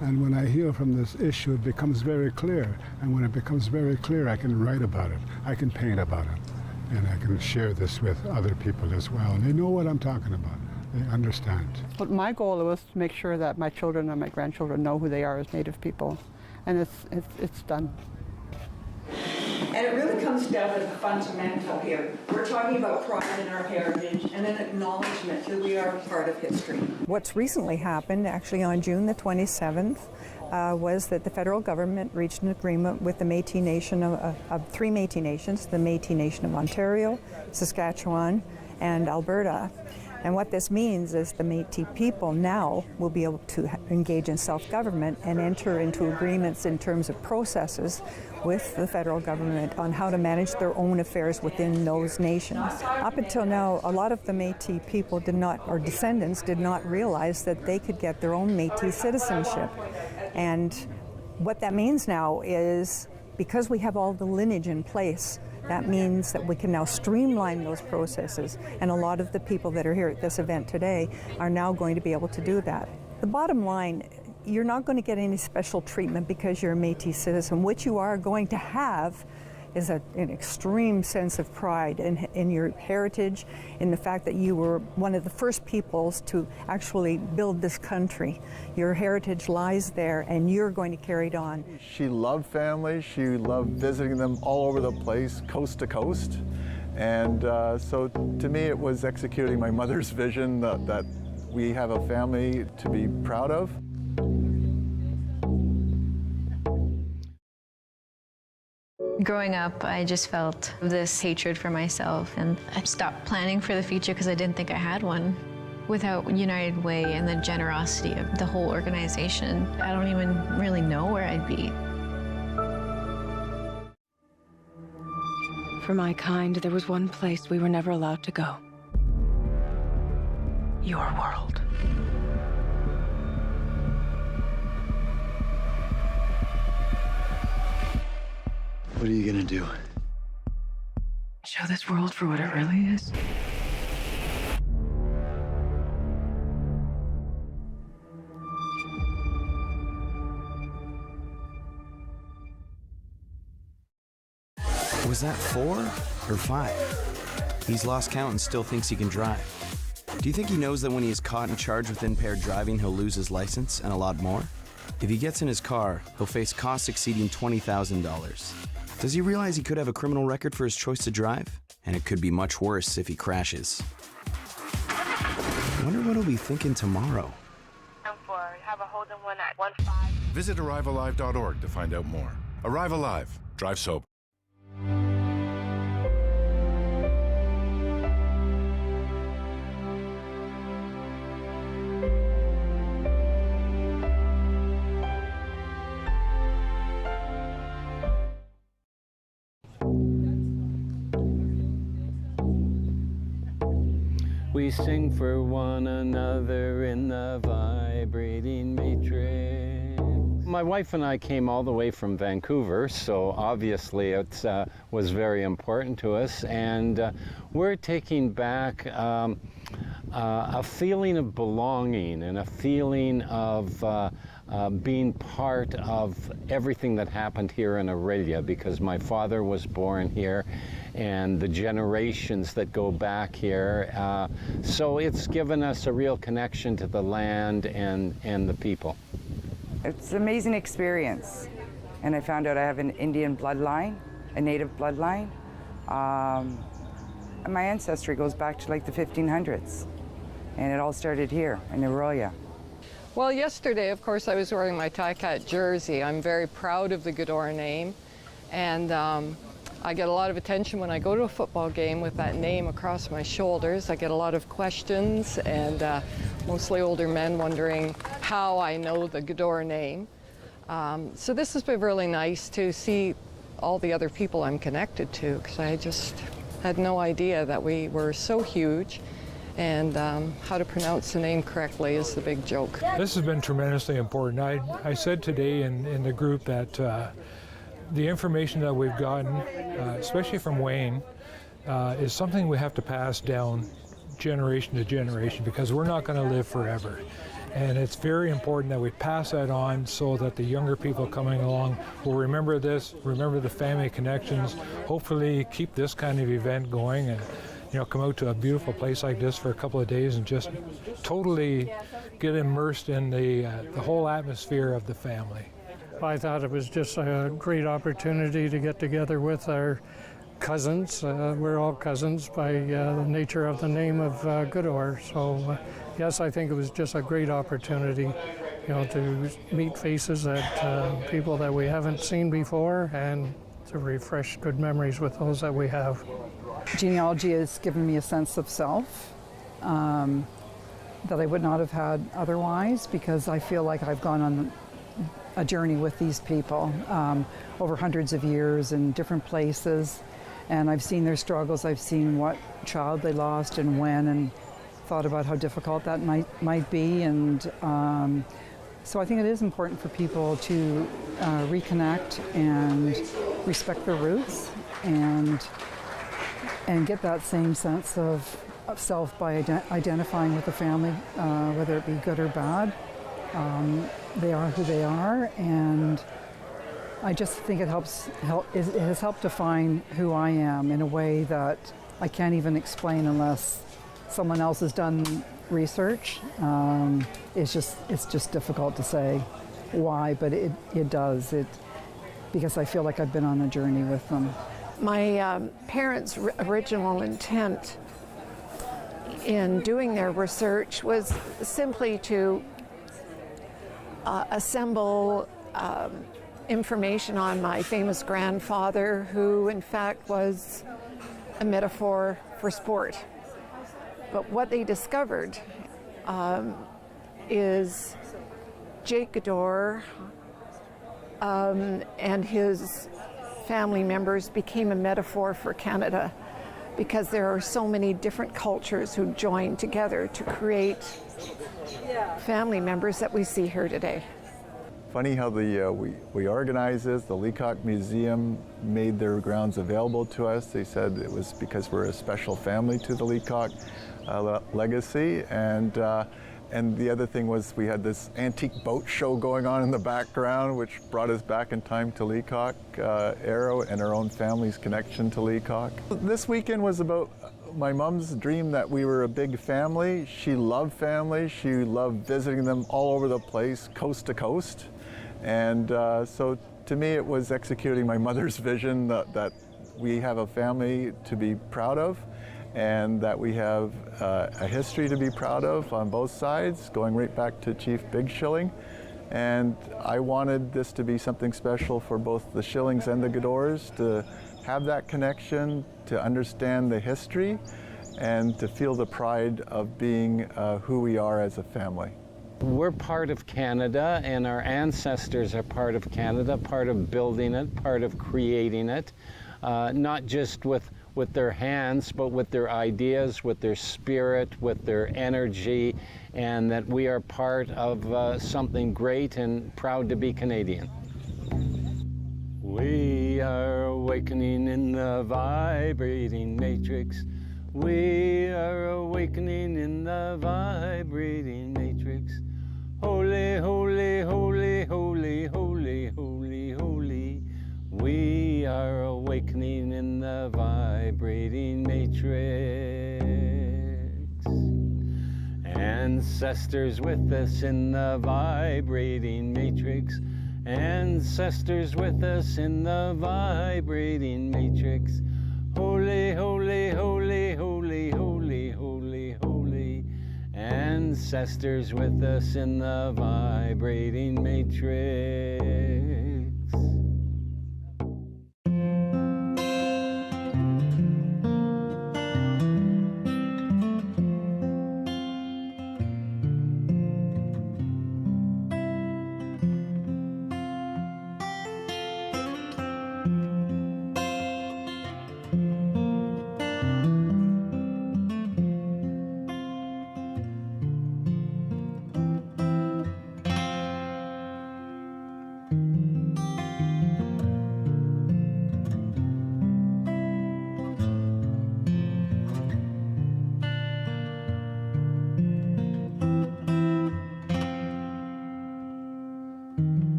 And when I heal from this issue, it becomes very clear. And when it becomes very clear, I can write about it. I can paint about it. And I can share this with other people as well. And they know what I'm talking about. They understand. But my goal was to make sure that my children and my grandchildren know who they are as Native people. And it's done. And it really comes down to the fundamental here. We're talking about pride in our heritage and an acknowledgement that we are part of history. What's recently happened, actually on June the 27th, was that the federal government reached an agreement with the Métis Nation of three Métis Nations, the Métis Nation of Ontario, Saskatchewan, and Alberta. And what this means is the Métis people now will be able to engage in self-government and enter into agreements in terms of processes with the federal government on how to manage their own affairs within those nations. Up until now, a lot of the Métis people did not, or descendants did not realize that they could get their own Métis citizenship. And what that means now is, because we have all the lineage in place, that means that we can now streamline those processes, and a lot of the people that are here at this event today are now going to be able to do that. The bottom line, you're not going to get any special treatment because you're a Métis citizen. What you are going to have is an extreme sense of pride in your heritage, in the fact that you were one of the first peoples to actually build this country. Your heritage lies there, and you're going to carry it on. She loved family. She loved visiting them all over the place, coast to coast. And so to me, it was executing my mother's vision that we have a family to be proud of. Growing up, I just felt this hatred for myself, and I stopped planning for the future because I didn't think I had one. Without United Way and the generosity of the whole organization, I don't even really know where I'd be. For my kind, there was one place we were never allowed to go. Your world. What are you gonna do? Show this world for what it really is. Was that 4 or 5? He's lost count and still thinks he can drive. Do you think he knows that when he is caught and charged with impaired driving, he'll lose his license and a lot more? If he gets in his car, he'll face costs exceeding $20,000. Does he realize he could have a criminal record for his choice to drive? And it could be much worse if he crashes. I wonder what he'll be thinking tomorrow. Have a Holden 1 at 15. Visit ArriveAlive.org to find out more. Arrive Alive. Drive sober. We sing for one another in the vibrating matrix. My wife and I came all the way from Vancouver, so obviously it was very important to us, and we're taking back a feeling of belonging and a feeling of being part of everything that happened here in Orillia, because my father was born here and the generations that go back here. So it's given us a real connection to the land and the people. It's an amazing experience. And I found out I have an Indian bloodline, a native bloodline. And my ancestry goes back to like the 1500s. And it all started here in Orillia. Well, yesterday, of course, I was wearing my Ticats jersey. I'm very proud of the Goodor name. And I get a lot of attention when I go to a football game with that name across my shoulders. I get a lot of questions, and mostly older men wondering how I know the Goodor name. So this has been really nice to see all the other people I'm connected to, because I just had no idea that we were so huge. And how to pronounce the name correctly is the big joke. This has been tremendously important. I said today in the group that the information that we've gotten, especially from Wayne, is something we have to pass down generation to generation, because we're not going to live forever. And it's very important that we pass that on so that the younger people coming along will remember this, remember the family connections, hopefully keep this kind of event going, and come out to a beautiful place like this for a couple of days and just totally get immersed in the whole atmosphere of the family. I thought it was just a great opportunity to get together with our cousins. We're all cousins by the nature of the name of Goodore. So yes, I think it was just a great opportunity, to meet faces that people that we haven't seen before and to refresh good memories with those that we have. Genealogy has given me a sense of self that I would not have had otherwise, because I feel like I've gone on a journey with these people over hundreds of years in different places, and I've seen their struggles. I've seen what child they lost and when, and thought about how difficult that might be, and so I think it is important for people to reconnect and respect their roots and get that same sense of self by identifying with the family, whether it be good or bad. They are who they are, and I just think it has helped define who I am in a way that I can't even explain unless someone else has done research. It's just difficult to say why, but it does. Because I feel like I've been on a journey with them. My parents' original intent in doing their research was simply to assemble information on my famous grandfather, who in fact was a metaphor for sport. But what they discovered is Jake Goodore and his family members became a metaphor for Canada, because there are so many different cultures who joined together to create family members that we see here today. Funny how we organized this. The Leacock Museum made their grounds available to us. They said it was because we're a special family to the Leacock legacy, and the other thing was we had this antique boat show going on in the background, which brought us back in time to Leacock era and our own family's connection to Leacock. This weekend was about my mom's dream that we were a big family. She loved family. She loved visiting them all over the place, coast to coast. And so to me it was executing my mother's vision that we have a family to be proud of, and that we have a history to be proud of on both sides, going right back to Chief Big Shilling. And I wanted this to be something special for both the Shillings and the Goodores, to have that connection, to understand the history, and to feel the pride of being who we are as a family. We're part of Canada, and our ancestors are part of Canada, part of building it, part of creating it, not just with their hands, but with their ideas, with their spirit, with their energy, and that we are part of something great and proud to be Canadian. We are awakening in the vibrating matrix. We are awakening in the vibrating matrix. Holy, holy, holy, holy, holy, holy, holy. We are awakening in the vibrating matrix. Ancestors with us in the vibrating matrix. Ancestors with us in the vibrating matrix. Holy, holy, holy, holy, holy, holy, holy. Ancestors with us in the vibrating matrix.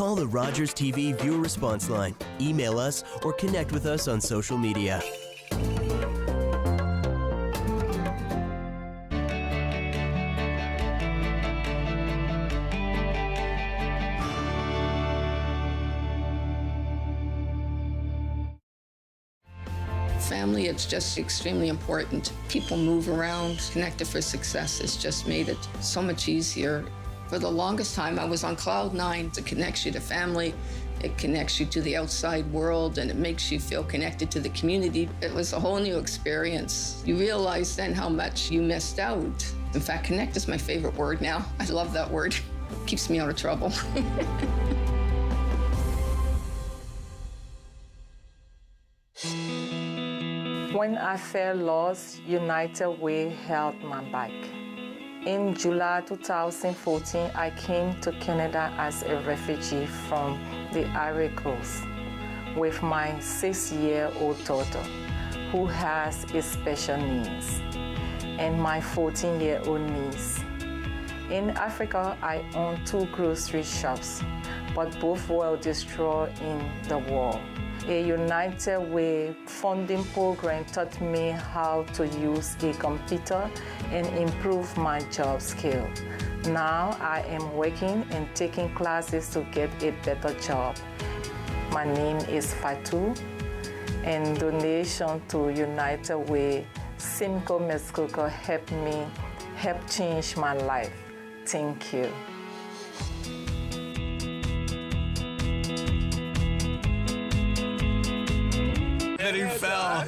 Call the Rogers TV viewer response line, email us, or connect with us on social media. Family, it's just extremely important. People move around. Connected for Success has just made it so much easier. For the longest time, I was on cloud nine. It connects you to family, it connects you to the outside world, and it makes you feel connected to the community. It was a whole new experience. You realize then how much you missed out. In fact, connect is my favorite word now. I love that word. It keeps me out of trouble. When I felt lost, United Way held my back. In July 2014, I came to Canada as a refugee from the Ivory Coast with my 6-year-old daughter, who has special needs, and my 14-year-old niece. In Africa, I own 2 grocery shops, but both were destroyed in the war. A United Way funding program taught me how to use a computer and improve my job skill. Now I am working and taking classes to get a better job. My name is Fatou, and donation to United Way Simcoe Mescoco help change my life. Thank you. He fell.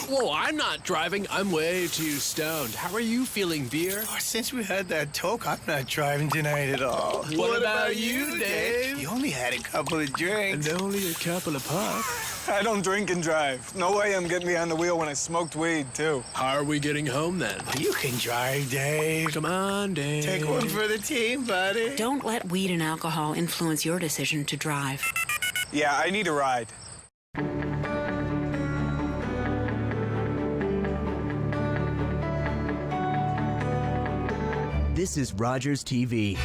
Whoa, I'm not driving. I'm way too stoned. How are you feeling, Beer? Oh, since we had that talk, I'm not driving tonight at all. What about you, Dave? You only had a couple of drinks. And only a couple of puffs. I don't drink and drive. No way I'm getting behind the wheel when I smoked weed, too. How are we getting home, then? You can drive, Dave. Come on, Dave. Take one for the team, buddy. Don't let weed and alcohol influence your decision to drive. Yeah, I need a ride. This is Rogers TV.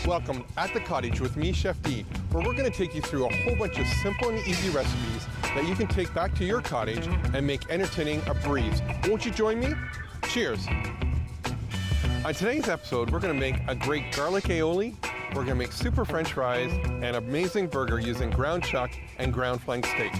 Welcome at the cottage with me, Chef D, where we're going to take you through a whole bunch of simple and easy recipes that you can take back to your cottage and make entertaining a breeze. Won't you join me? Cheers. On today's episode, we're going to make a great garlic aioli, we're going to make super French fries, and an amazing burger using ground chuck and ground flank steak.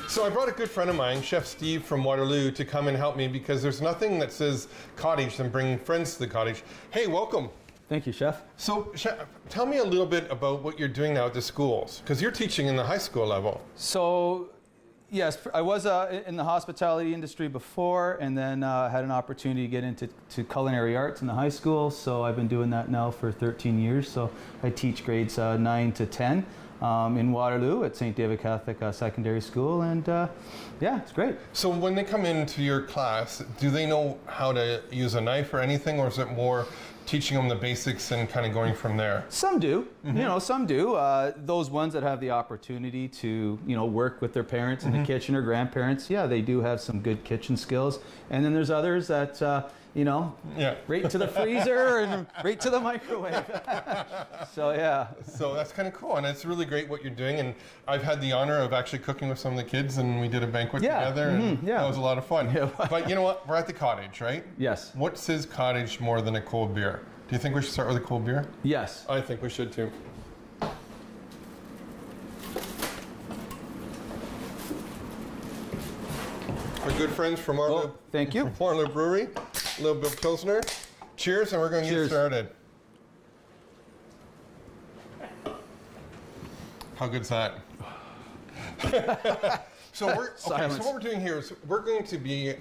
So I brought a good friend of mine, Chef Steve from Waterloo, to come and help me because there's nothing that says cottage than bringing friends to the cottage. Hey, welcome. Thank you, Chef. So, Chef, tell me a little bit about what you're doing now at the schools, because you're teaching in the high school level. So, yes, I was in the hospitality industry before, and then had an opportunity to get into culinary arts in the high school. So I've been doing that now for 13 years. So I teach grades 9 to 10. In Waterloo at St. David Catholic Secondary School, and yeah, it's great. So when they come into your class, do they know how to use a knife or anything, or is it more teaching them the basics and kind of going from there? Some do, you know, some do. Those ones that have the opportunity to, you know, work with their parents in the kitchen or grandparents, yeah, they do have some good kitchen skills. And then there's others that, you know, right to the freezer and right to the microwave. So, yeah. So that's kind of cool, and it's really great what you're doing. And I've had the honor of actually cooking with some of the kids, and we did a banquet together, and that was a lot of fun. But you know what? We're at the cottage, right? Yes. What says cottage more than a cold beer? Do you think we should start with a cold beer? Yes. I think we should too. Our good friends from Waterloo. Thank you. From Waterloo Brewery, a little bit of Pilsner. Cheers, and we're going to get started. How good's that? So what we're doing here is we're going to be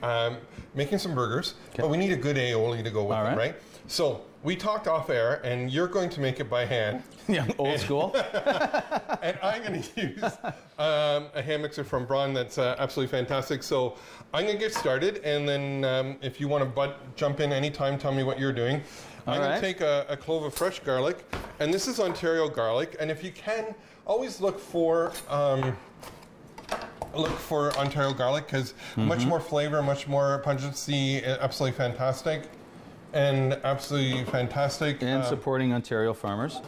making some burgers, but we need a good aioli to go with it, right? So we talked off air, and you're going to make it by hand. Yeah, old school. And I'm going to use a hand mixer from Braun that's absolutely fantastic. So I'm going to get started, and then if you want to jump in anytime, tell me what you're doing. I'm going to take a clove of fresh garlic, and this is Ontario garlic. And if you can, always look for Ontario garlic, because much more flavor, much more pungency, absolutely fantastic. And absolutely fantastic. And supporting Ontario farmers.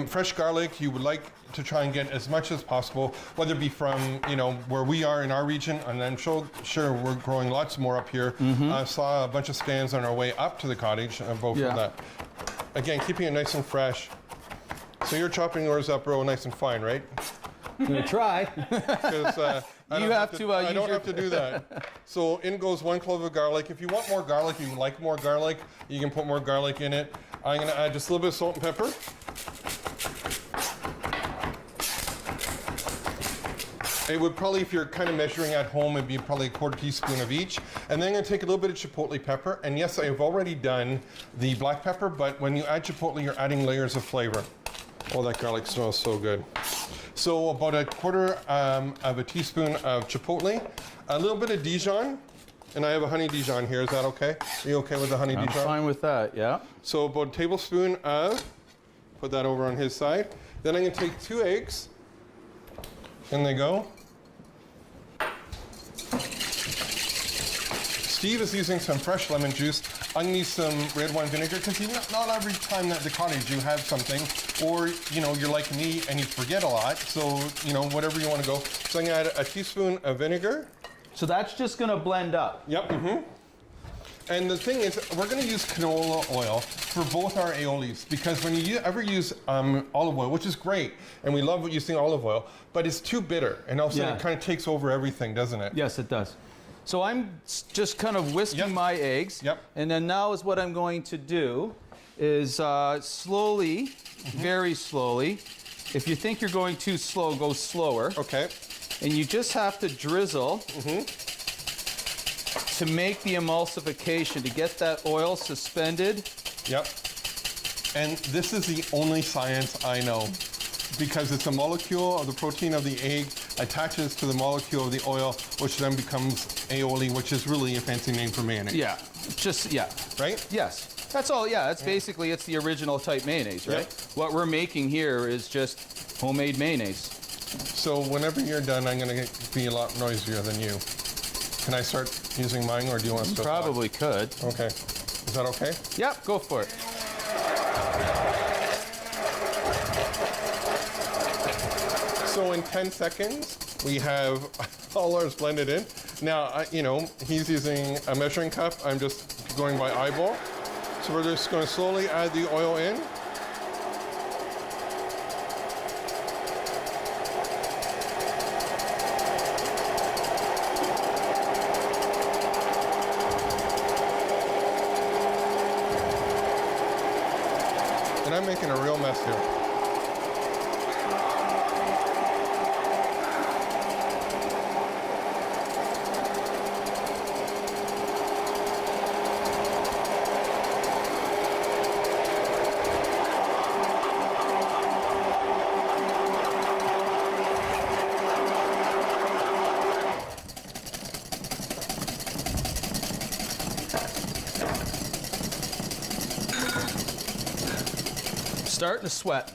Fresh garlic, you would like to try and get as much as possible, whether it be from, where we are in our region, and I'm sure we're growing lots more up here. Saw a bunch of stands on our way up to the cottage, both of that. Again, keeping it nice and fresh. So you're chopping yours up real nice and fine, right? I'm going to try. Because I don't have to do that. So in goes 1 clove of garlic. If you want more garlic, you like more garlic, you can put more garlic in it. I'm going to add just a little bit of salt and pepper. It would probably, if you're kind of measuring at home, it'd be probably a 1/4 teaspoon of each. And then I'm going to take a little bit of chipotle pepper. And yes, I've already done the black pepper, but when you add chipotle, you're adding layers of flavor. Oh, that garlic smells so good. So about a 1/4 of a teaspoon of chipotle, a little bit of Dijon, and I have a honey Dijon here. Is that okay? Are you okay with the honey Dijon? I'm fine with that, yeah. So about a tablespoon of, put that over on his side. Then I'm going to take 2 eggs. In they go. Steve is using some fresh lemon juice. I'm going to use some red wine vinegar, because not every time at the cottage you have something, or you're like me and you forget a lot. So whatever you want to go. So I'm going to add a teaspoon of vinegar. So that's just going to blend up. Yep. And the thing is, we're going to use canola oil for both our aiolis, because when you ever use olive oil, which is great, and we love using olive oil, but it's too bitter, and also it kind of takes over everything, doesn't it? Yes, it does. So I'm just kind of whisking my eggs. And then now is what I'm going to do is slowly, very slowly. If you think you're going too slow, go slower. Okay. And you just have to drizzle to make the emulsification, to get that oil suspended. Yep. And this is the only science I know, because it's a molecule of the protein of the egg attaches to the molecule of the oil, which then becomes aioli, which is really a fancy name for mayonnaise. Yeah, Right? Yes. That's all, that's basically, it's the original type mayonnaise, right? What we're making here is just homemade mayonnaise. So whenever you're done, I'm going to be a lot noisier than you. Can I start using mine, or do you want to start? Probably could. Okay. Is that okay? Yep, go for it. So in 10 seconds, we have all ours blended in. Now, he's using a measuring cup. I'm just going by eyeball. So we're just going to slowly add the oil in. And I'm making a real mess here. Starting to sweat.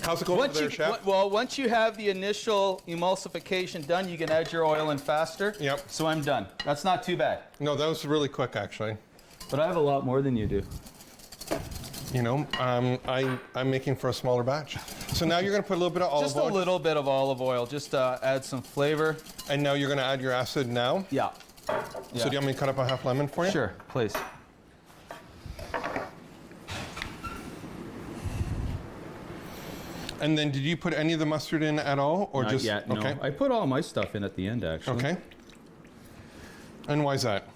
How's it going over there, Chef? Well, once you have the initial emulsification done, you can add your oil in faster. Yep. So I'm done. That's not too bad. No, that was really quick, actually. But I have a lot more than you do. I'm making for a smaller batch. So now you're going to put a little bit of olive oil. Just a little bit of olive oil, just to add some flavor. And now you're going to add your acid now? Yeah. So do you want me to cut up a half lemon for you? Sure, please. And then did you put any of the mustard in at all? Or Not just yet, no. Okay. I put all my stuff in at the end, actually. Okay. And why is that?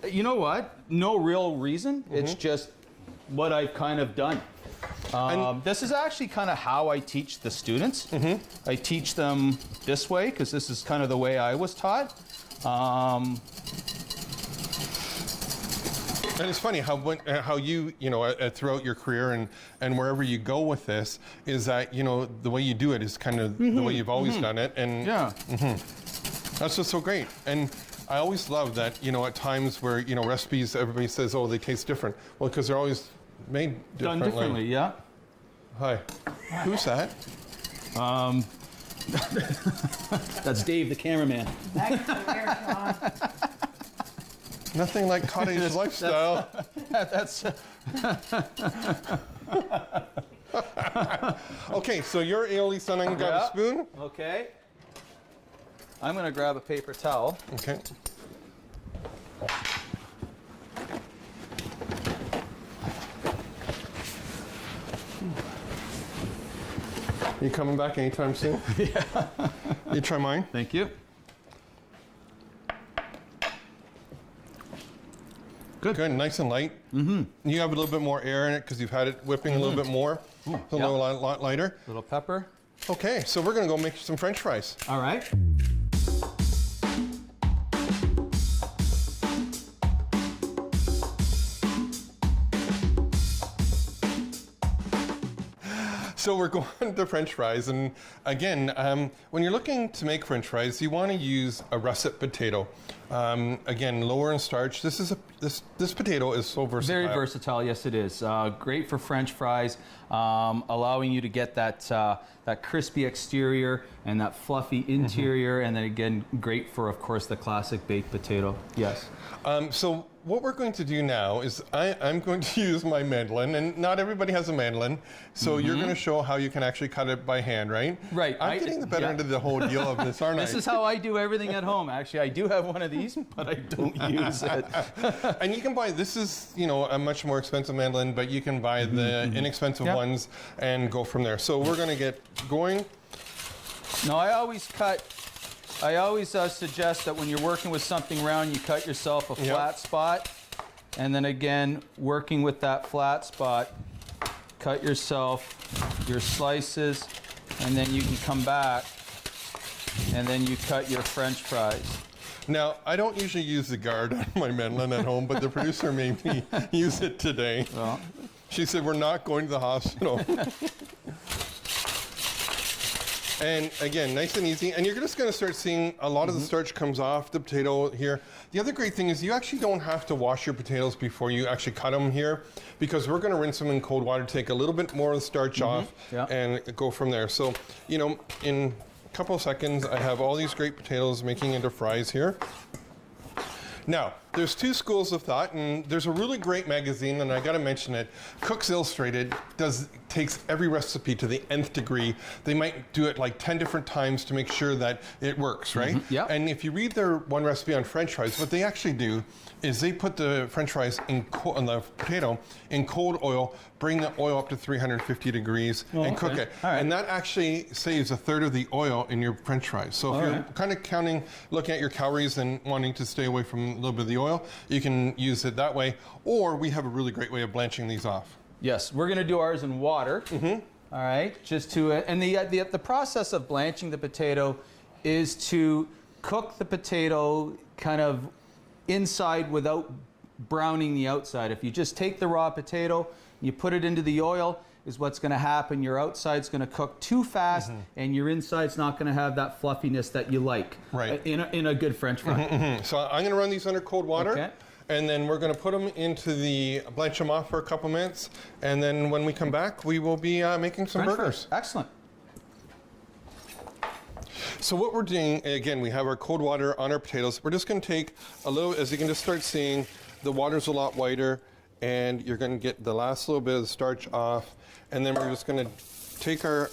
You know what? No real reason. It's just what I've kind of done. This is actually kind of how I teach the students. I teach them this way because this is kind of the way I was taught. And it's funny how you throughout your career and wherever you go with this is that the way you do it is kind of the way you've always done it, and that's just so great. And I always love that at times where recipes everybody says, oh, they taste different. Well, because they're always made differently. Done differently, yeah. Hi. Who's that? That's Dave, the cameraman. Nothing like cottage lifestyle. That's Okay, so you're aioli son, I'm gonna grab a spoon. Okay. I'm gonna grab a paper towel. Okay. You coming back anytime soon? Yeah. You try mine? Thank you. Good, nice and light. You have a little bit more air in it because you've had it whipping a little bit more. It's a lot lighter. Little pepper. Okay, so we're gonna go make some French fries. All right. So we're going to French fries, and again, when you're looking to make French fries, you want to use a russet potato. Again, lower in starch. This potato is so versatile. Very versatile, yes it is. Great for French fries, allowing you to get that crispy exterior and that fluffy interior, and then again, great for, of course, the classic baked potato. Yes. So what we're going to do now is I'm going to use my mandolin, and not everybody has a mandolin, so you're going to show how you can actually cut it by hand, right? Right. I'm getting the better end of the whole deal of this, aren't I? This is how I do everything at home. Actually, I do have one of these, but I don't use it. And you can buy, this is, a much more expensive mandolin, but you can buy the inexpensive ones and go from there. So we're going to get going. Now, I always suggest that when you're working with something round, you cut yourself a flat spot. And then again, working with that flat spot, cut yourself your slices, and then you can come back, and then you cut your French fries. Now, I don't usually use the guard on my mandolin at home, but the producer made me use it today. Well, she said, we're not going to the hospital. And again, nice and easy. And you're just going to start seeing a lot of the starch comes off the potato here. The other great thing is you actually don't have to wash your potatoes before you actually cut them here, because we're going to rinse them in cold water, take a little bit more of the starch off, and go from there. So, in a couple of seconds, I have all these great potatoes making into fries here. Now, there's two schools of thought, and there's a really great magazine, and I got to mention it. Cooks Illustrated takes every recipe to the nth degree. They might do it like 10 different times to make sure that it works, right? Yeah. And if you read their one recipe on French fries, what they actually do is they put the French fries on the potato in cold oil, bring the oil up to 350 degrees, and cook it. All right. And that actually saves a third of the oil in your French fries. So if you're kind of looking at your calories and wanting to stay away from a little bit of the oil, you can use it that way. Or we have a really great way of blanching these off. Yes, we're going to do ours in water. All right, just to and the process of blanching the potato is to cook the potato kind of inside without browning the outside. If you just take the raw potato, you put it into the oil, is what's going to happen. Your outside's going to cook too fast, and your inside's not going to have that fluffiness that you like in a good French fry. So I'm going to run these under cold water, and then we're going to put them into blanch them off for a couple minutes, and then when we come back, we will be making some burgers. Excellent. So what we're doing, again, we have our cold water on our potatoes. We're just going to take a little, as you can just start seeing, the water's a lot whiter, and you're going to get the last little bit of the starch off, and then we're just going to take our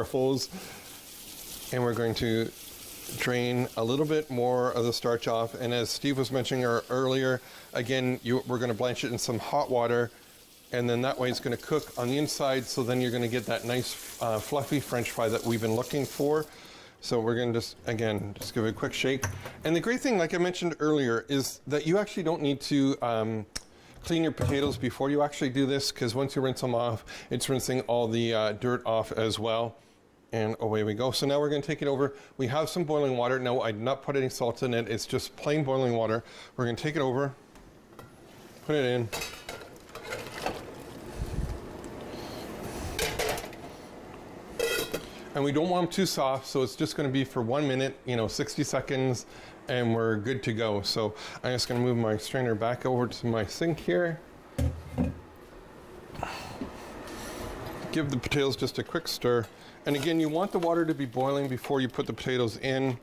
fulls, and we're going to drain a little bit more of the starch off. And as Steve was mentioning earlier, again, we're going to blanch it in some hot water, and then that way it's going to cook on the inside, so then you're going to get that nice fluffy French fry that we've been looking for. So we're going to just give it a quick shake. And the great thing, like I mentioned earlier, is that you actually don't need to clean your potatoes before you actually do this, because once you rinse them off, it's rinsing all the dirt off as well. And away we go. So now we're going to take it over. We have some boiling water. No, I did not put any salt in it. It's just plain boiling water. We're going to take it over, put it in. And we don't want them too soft, so it's just going to be for 1 minute, 60 seconds, and we're good to go. So I'm just going to move my strainer back over to my sink here. Give the potatoes just a quick stir. And again, you want the water to be boiling before you put the potatoes in,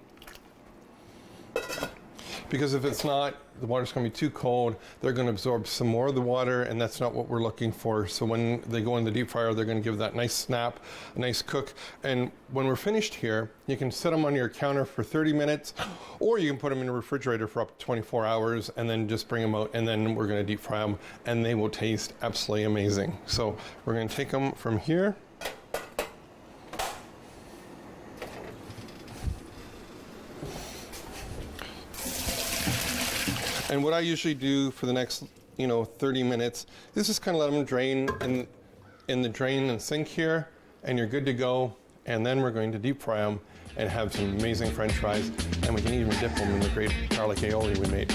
because if it's not, the water's going to be too cold. They're going to absorb some more of the water, and that's not what we're looking for. So when they go in the deep fryer, they're going to give that nice snap, a nice cook. And when we're finished here, you can set them on your counter for 30 minutes, or you can put them in the refrigerator for up to 24 hours, and then just bring them out, and then we're going to deep fry them, and they will taste absolutely amazing. So we're going to take them from here. And what I usually do for the next, 30 minutes is just kind of let them drain in the drain and sink here, and you're good to go. And then we're going to deep fry them and have some amazing French fries, and we can even dip them in the great garlic aioli we made.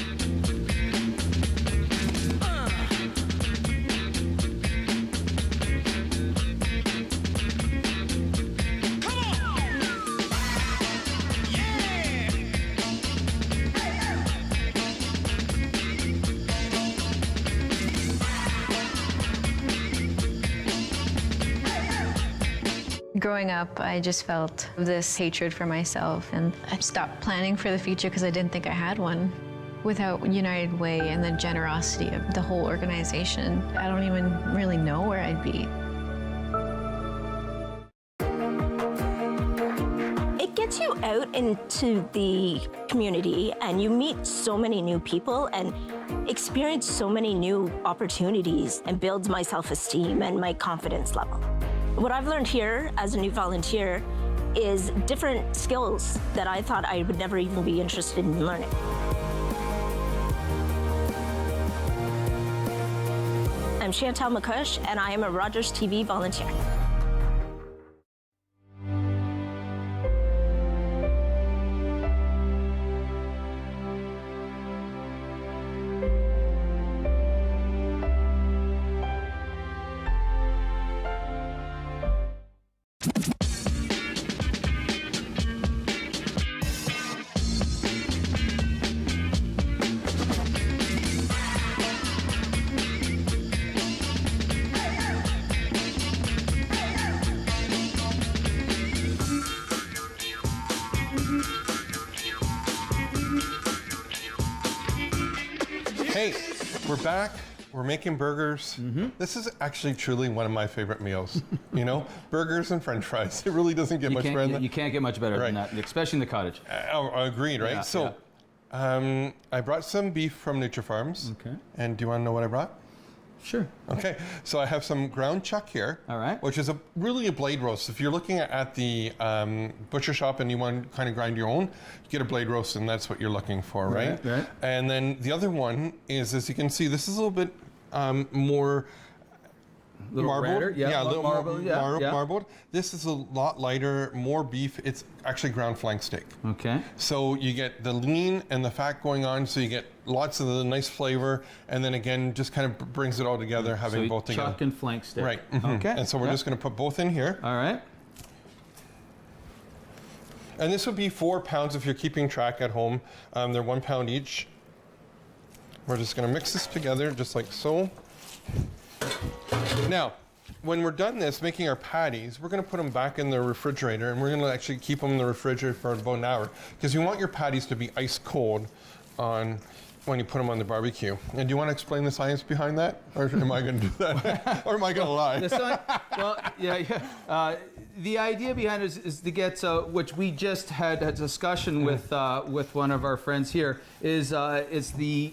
Growing up, I just felt this hatred for myself, and I stopped planning for the future because I didn't think I had one. Without United Way and the generosity of the whole organization, I don't even really know where I'd be. It gets you out into the community, and you meet so many new people and experience so many new opportunities, and builds my self-esteem and my confidence level. What I've learned here as a new volunteer is different skills that I thought I would never even be interested in learning. I'm Chantal McCush, and I am a Rogers TV volunteer. Hey, we're back. We're making burgers. This is actually truly one of my favorite meals. Burgers and French fries. It really doesn't get much better than that. You can't get much better than that, especially in the cottage. Agreed, right? Yeah, so, I brought some beef from NutriFarms. Okay. And do you want to know what I brought? Sure. Okay, so I have some ground chuck here. All right. Which is really a blade roast. If you're looking at the butcher shop and you want to kind of grind your own, you get a blade roast, and that's what you're looking for, right? Right. And then the other one is, as you can see, this is a little bit more marbled. Redder, a little marbled, marbled. This is a lot lighter, more beef. It's actually ground flank steak. Okay. So you get the lean and the fat going on, so you get lots of the nice flavor, and then again, just kind of brings it all together, having both together. Chuck and flank steak. Right. Okay. And so we're just going to put both in here. All right. And this would be 4 pounds if you're keeping track at home. They're 1 pound each. We're just going to mix this together, just like so. Now, when we're done making our patties, we're going to put them back in the refrigerator, and we're going to actually keep them in the refrigerator for about an hour, because you want your patties to be ice cold when you put them on the barbecue. And do you want to explain the science behind that, or am I going to do that, or am I going to lie? The idea behind it is to get, which we just had a discussion with one of our friends here, is the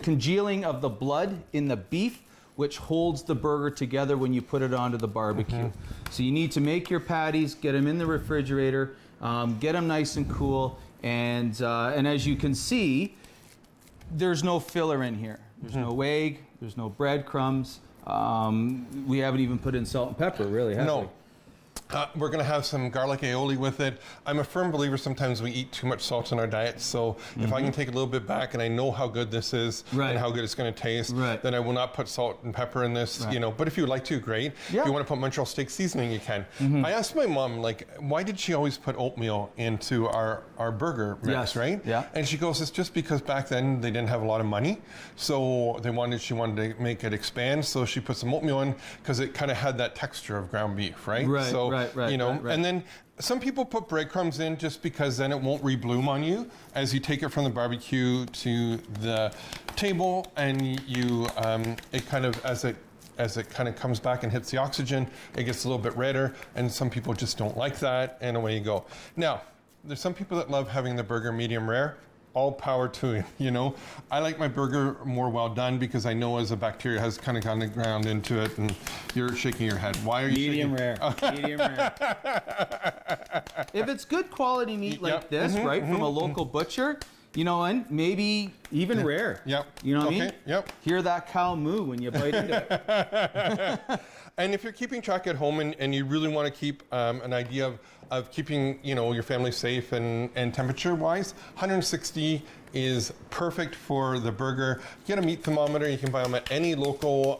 congealing of the blood in the beef, which holds the burger together when you put it onto the barbecue. So you need to make your patties, get them in the refrigerator, get them nice and cool, and as you can see, there's no filler in here. There's no egg, there's no breadcrumbs. We haven't even put in salt and pepper, really, have we? We're going to have some garlic aioli with it. I'm a firm believer sometimes we eat too much salt in our diet, so if I can take a little bit back and I know how good this is and how good it's going to taste, then I will not put salt and pepper in this, you know. But if you would like to, great. If you want to put Montreal steak seasoning, you can. I asked my mom, like, why did she always put oatmeal into our burger mix, right? And she goes, it's just because back then they didn't have a lot of money, so she wanted to make it expand, so she put some oatmeal in because it kind of had that texture of ground beef, right? You know, and then some people put breadcrumbs in just because then it won't rebloom on you as you take it from the barbecue to the table, and you it kind of as it kind of comes back and hits the oxygen, it gets a little bit redder, and some people just don't like that, and away you go. Now, there's some people that love having the burger medium rare. All power to it, you know. I like my burger more well done because I know as a bacteria has kind of gone ground into it, and you're shaking your head. Why are you medium shaking? Rare? Medium rare. If it's good quality meat like this, right, from a local butcher, you know, and maybe even rare. You know what I mean? Hear that cow moo when you bite into it. And if you're keeping track at home and you really want to keep an idea of keeping, you know, your family safe and temperature-wise, 160 is perfect for the burger. Get a meat thermometer. You can buy them at any local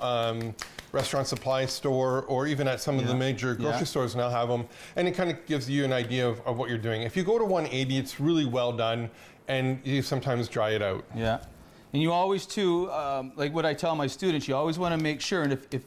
restaurant supply store, or even at some of the major grocery stores now have them. And it kind of gives you an idea of what you're doing. If you go to 180, it's really well done, and you sometimes dry it out. And you always, too, like what I tell my students, you always want to make sure, and if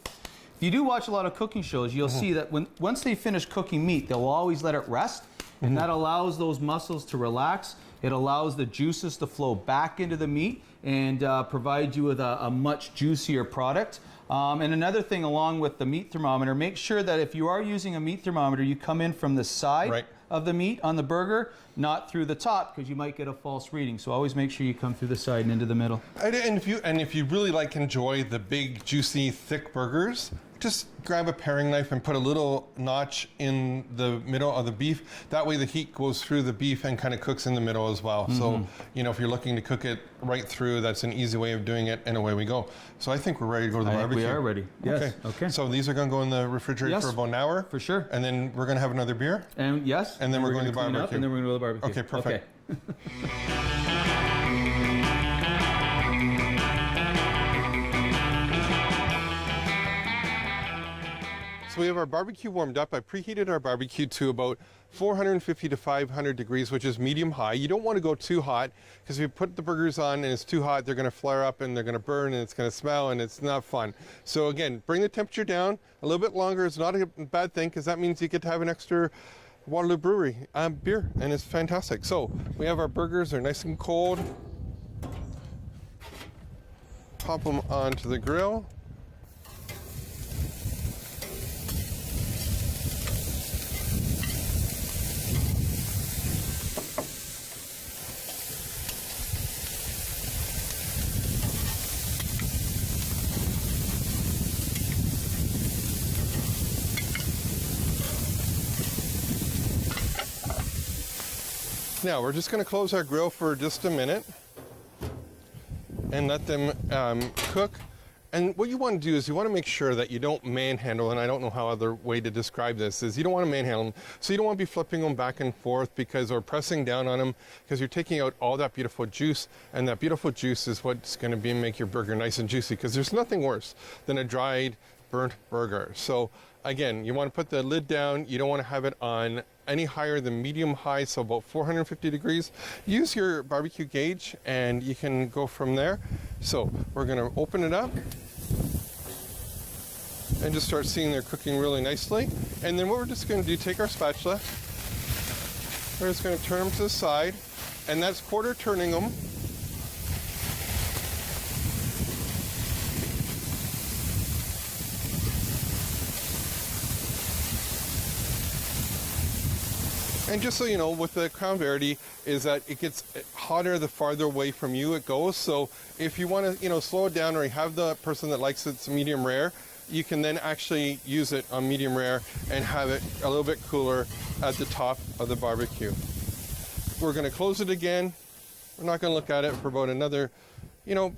you do watch a lot of cooking shows, you'll see that once they finish cooking meat, they'll always let it rest, and that allows those muscles to relax. It allows the juices to flow back into the meat and provide you with a much juicier product. And another thing along with the meat thermometer, make sure that if you are using a meat thermometer, you come in from the side of the meat on the burger, not through the top, because you might get a false reading. So always make sure you come through the side and into the middle. And if you really enjoy the big, juicy, thick burgers, just grab a paring knife and put a little notch in the middle of the beef. That way the heat goes through the beef and kind of cooks in the middle as well. So, you know, if you're looking to cook it right through, that's an easy way of doing it, and away we go. So I think we're ready to go to the barbecue. We are ready. Yes. Okay. So these are going to go in the refrigerator for about an hour? For sure. And then we're going to have another beer? And yes. And then we're going to the barbecue. And then we're going to the barbecue. Okay, perfect. So we have our barbecue warmed up. I preheated our barbecue to about 450 to 500 degrees, which is medium high. You don't want to go too hot, because if you put the burgers on and it's too hot, they're going to flare up and they're going to burn and it's going to smell and it's not fun. So again, bring the temperature down a little bit longer. It's not a bad thing, because that means you get to have an extra Waterloo Brewery beer, and it's fantastic. So we have our burgers. They're nice and cold. Pop them onto the grill. Now we're just going to close our grill for just a minute and let them cook. And what you want to do is you want to make sure that you don't manhandle, and I don't know how other way to describe this, is you don't want to manhandle them. So you don't want to be flipping them back and forth or pressing down on them, because you're taking out all that beautiful juice, and that beautiful juice is what's going to make your burger nice and juicy, because there's nothing worse than a dried, burnt burger. So again, you want to put the lid down. You don't want to have it on any higher than medium high, so about 450 degrees. Use your barbecue gauge and you can go from there. So we're going to open it up and just start seeing they're cooking really nicely. And then what we're just going to do, take our spatula, we're just going to turn them to the side, and that's quarter turning them. And just so you know, with the Crown Verity, is that it gets hotter the farther away from you it goes. So if you want to, slow it down, or you have the person that likes it medium rare, you can then actually use it on medium rare and have it a little bit cooler at the top of the barbecue. We're going to close it again. We're not going to look at it for about another, 10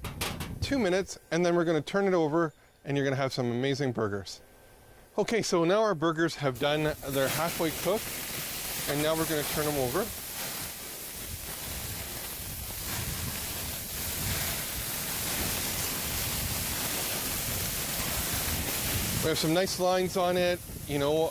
2 minutes, and then we're going to turn it over, and you're going to have some amazing burgers. Okay, so now our burgers have done, they're halfway cooked, and now we're going to turn them over. We have some nice lines on it, you know,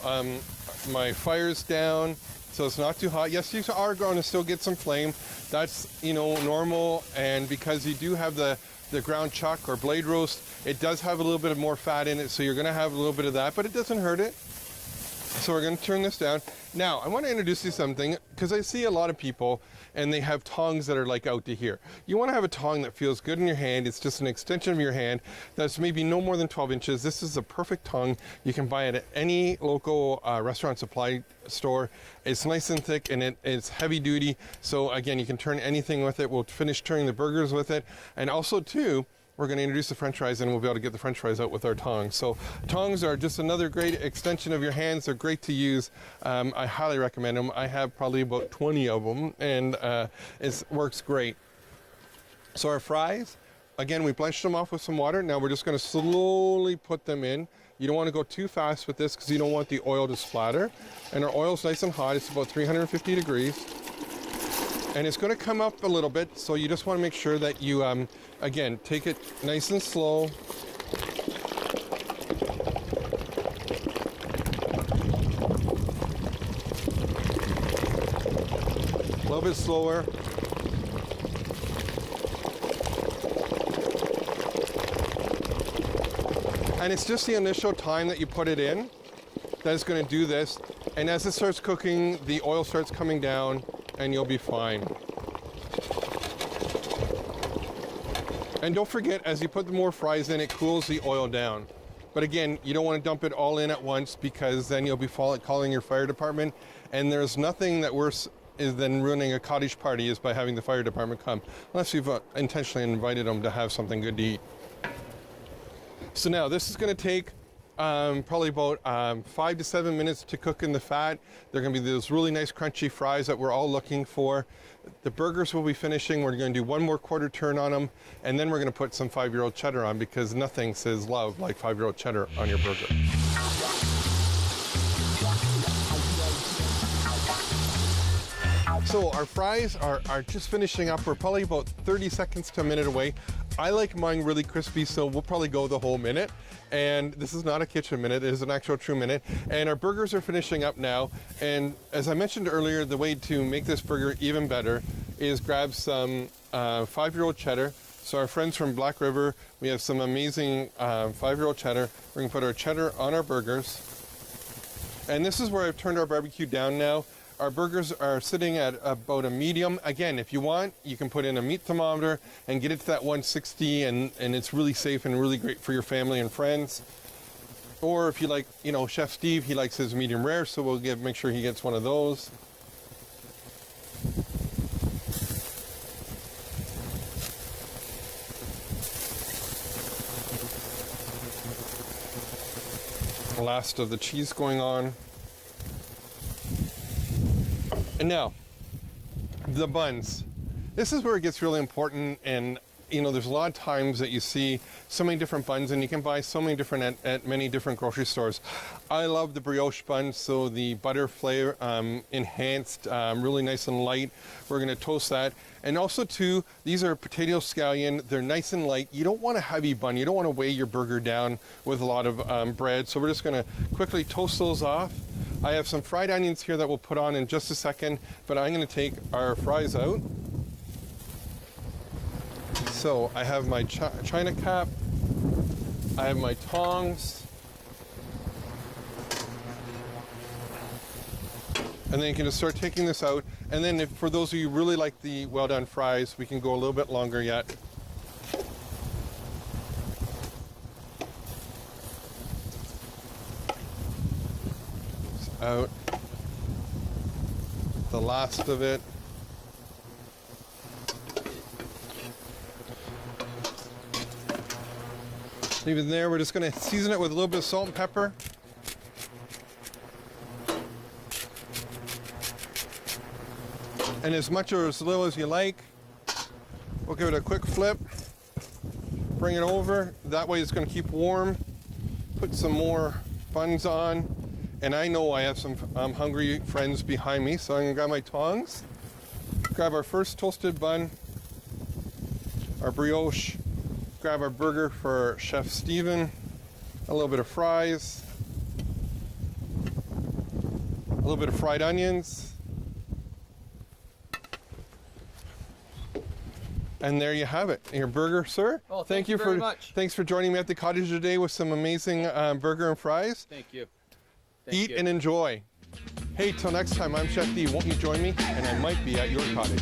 my fire's down, so it's not too hot. Yes, you are going to still get some flame. That's, you know, normal, and because you do have the ground chuck or blade roast, it does have a little bit of more fat in it, so you're going to have a little bit of that, but it doesn't hurt it. So we're going to turn this down. Now, I want to introduce you to something, because I see a lot of people, and they have tongs that are like out to here. You want to have a tong that feels good in your hand. It's just an extension of your hand that's maybe no more than 12 inches. This is a perfect tong. You can buy it at any local restaurant supply store. It's nice and thick, and it's heavy duty. So again, you can turn anything with it. We'll finish turning the burgers with it. And also too, we're going to introduce the french fries, and we'll be able to get the french fries out with our tongs. So tongs are just another great extension of your hands. They're great to use. I highly recommend them. I have probably about 20 of them, and it works great. So our fries, again, we blanched them off with some water. Now we're just going to slowly put them in. You don't want to go too fast with this because you don't want the oil to splatter. And our oil's nice and hot. It's about 350 degrees. And it's going to come up a little bit, so you just want to make sure that you, again, take it nice and slow. A little bit slower. And it's just the initial time that you put it in that is going to do this. And as it starts cooking, the oil starts coming down, and you'll be fine. And don't forget, as you put the more fries in, it cools the oil down. But again, you don't want to dump it all in at once, because then you'll be calling your fire department. And there's nothing that worse is than ruining a cottage party is by having the fire department come, unless you've intentionally invited them to have something good to eat. So now this is going to take probably about 5 to 7 minutes to cook in the fat. They're going to be those really nice crunchy fries that we're all looking for. The burgers will be finishing. We're going to do one more quarter turn on them, and then we're going to put some 5-year-old cheddar on, because nothing says love like 5-year-old cheddar on your burger. So our fries are just finishing up. We're probably about 30 seconds to a minute away. I like mine really crispy, so we'll probably go the whole minute. And this is not a kitchen minute, it is an actual true minute. And our burgers are finishing up now. And as I mentioned earlier, the way to make this burger even better is grab some 5-year-old cheddar. So our friends from Black River, we have some amazing 5-year-old cheddar. We're going to put our cheddar on our burgers. And this is where I've turned our barbecue down now. Our burgers are sitting at about a medium. Again, if you want, you can put in a meat thermometer and get it to that 160, and it's really safe and really great for your family and friends. Or if you like, you know, Chef Steve, he likes his medium rare, so we'll make sure he gets one of those. Last of the cheese going on. And now, the buns. This is where it gets really important, and you know, there's a lot of times that you see so many different buns, and you can buy so many different at many different grocery stores. I love the brioche buns, so the butter flavor enhanced, really nice and light. We're going to toast that. And also too, these are potato scallion. They're nice and light. You don't want a heavy bun. You don't want to weigh your burger down with a lot of bread. So we're just going to quickly toast those off. I have some fried onions here that we'll put on in just a second, but I'm going to take our fries out. So I have my china cap, I have my tongs, and then you can just start taking this out. And then for those of you who really like the well done fries, we can go a little bit longer yet. Out the last of it. Leave it there. We're just going to season it with a little bit of salt and pepper. And as much or as little as you like. We'll give it a quick flip. bring it over. That way it's going to keep warm. Put some more buns on. And I know I have some hungry friends behind me, so I'm going to grab my tongs. Grab our first toasted bun, our brioche. Grab our burger for Chef Steven. A little bit of fries. A little bit of fried onions. And there you have it, your burger, sir. Oh, thank you very much. Thanks for joining me at the cottage today with some amazing burger and fries. Thank you. Eat and enjoy. Hey, till next time, I'm Chef D. Won't you join me? And I might be at your cottage.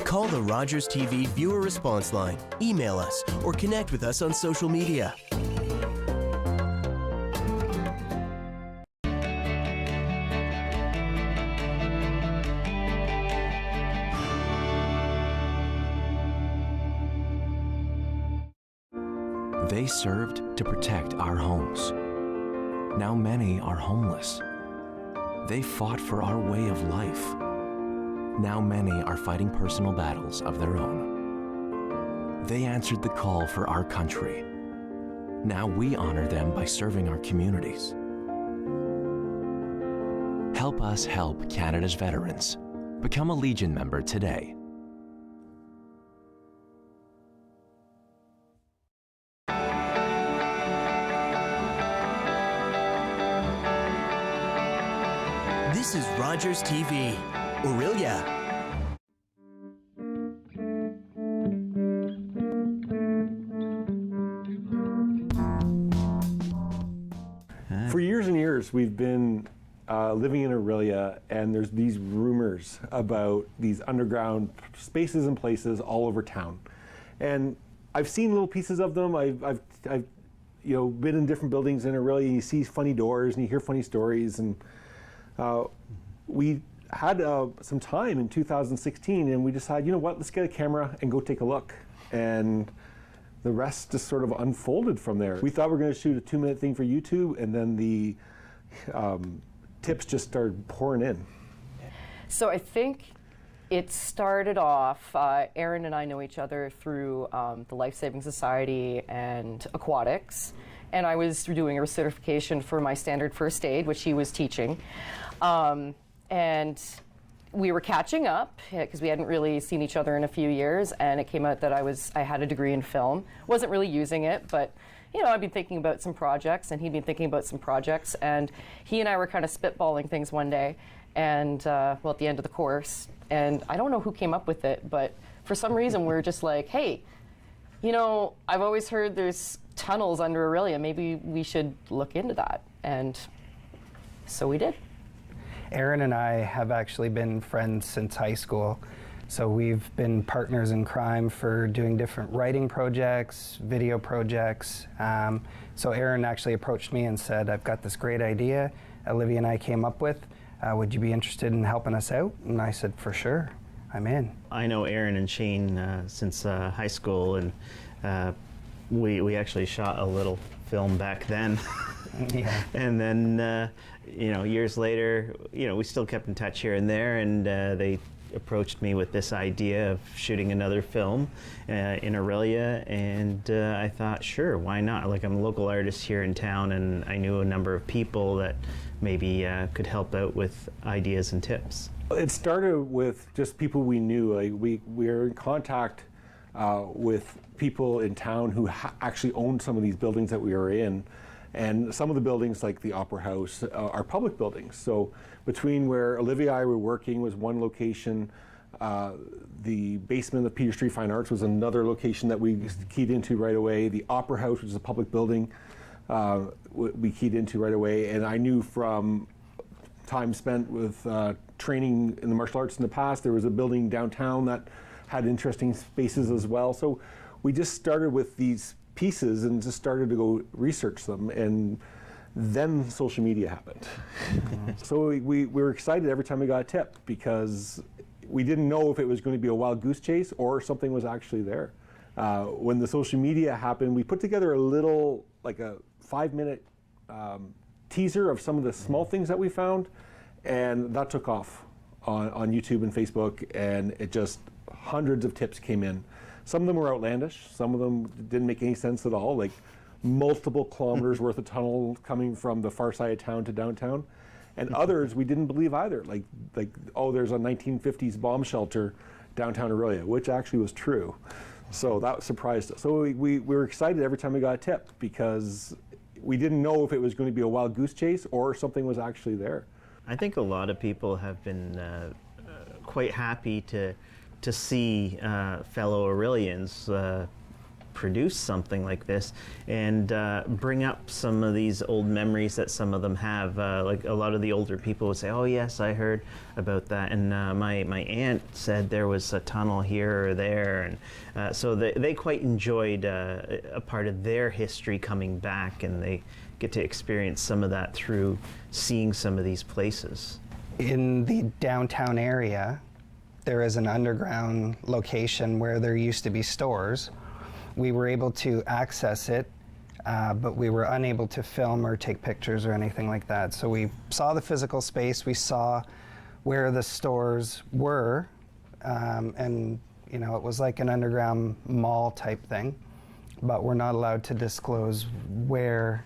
Call the Rogers TV viewer response line, email us, or connect with us on social media. They served to protect our homes. Now many are homeless. They fought for our way of life. Now many are fighting personal battles of their own. They answered the call for our country. Now we honor them by serving our communities. Help us help Canada's veterans. Become a Legion member today. This is Rogers TV, Orillia. For years and years, we've been living in Orillia, and there's these rumors about these underground spaces and places all over town. And I've seen little pieces of them. I've been in different buildings in Orillia, and you see funny doors and you hear funny stories. And we had some time in 2016, and we decided, you know what, let's get a camera and go take a look. And the rest just sort of unfolded from there. We thought we were going to shoot a 2-minute thing for YouTube, and then the tips just started pouring in. So I think it started off, Erin and I know each other through the Life Saving Society and aquatics, and I was doing a certification for my standard first aid, which he was teaching. And we were catching up because we hadn't really seen each other in a few years, and it came out that I had a degree in film. Wasn't really using it, but I'd been thinking about some projects, and he'd been thinking about some projects, and he and I were kind of spitballing things one day, and at the end of the course, and I don't know who came up with it, but for some reason we were just like, hey, I've always heard there's tunnels under Orillia. Maybe we should look into that, and so we did. Erin and I have actually been friends since high school. So we've been partners in crime for doing different writing projects, video projects. So Erin actually approached me and said, I've got this great idea Olivia and I came up with. Would you be interested in helping us out? And I said, for sure, I'm in. I know Erin and Shane since high school, and we actually shot a little film back then. Yeah. And then, years later, we still kept in touch here and there, and they approached me with this idea of shooting another film in Orillia, and I thought, sure, why not? Like, I'm a local artist here in town, and I knew a number of people that maybe could help out with ideas and tips. It started with just people we knew. Like we were in contact with people in town who actually owned some of these buildings that we were in. And some of the buildings, like the Opera House, are public buildings. So between where Olivia and I were working was one location. The basement of Peter Street Fine Arts was another location that we keyed into right away. The Opera House, which is a public building, we keyed into right away. And I knew from time spent with training in the martial arts in the past, there was a building downtown that had interesting spaces as well. So we just started with these pieces and just started to go research them, and then social media happened. So we were excited every time we got a tip, because we didn't know if it was going to be a wild goose chase or something was actually there. When the social media happened, we put together a little, like a 5-minute teaser of some of the small things that we found, and that took off on YouTube and Facebook, and it just, hundreds of tips came in. Some of them were outlandish, some of them didn't make any sense at all, like multiple kilometers worth of tunnel coming from the far side of town to downtown. And others we didn't believe either, like oh, there's a 1950s bomb shelter downtown Orillia, which actually was true. So that surprised us. So we were excited every time we got a tip, because we didn't know if it was going to be a wild goose chase or something was actually there. I think a lot of people have been quite happy to see fellow Orillians produce something like this and bring up some of these old memories that some of them have. Like a lot of the older people would say, oh yes, I heard about that, and my aunt said there was a tunnel here or there, and so they quite enjoyed a part of their history coming back, and they get to experience some of that through seeing some of these places. In the downtown area, there is an underground location where there used to be stores. We were able to access it, but we were unable to film or take pictures or anything like that. So we saw the physical space, we saw where the stores were, and you know, it was like an underground mall type thing, but we're not allowed to disclose where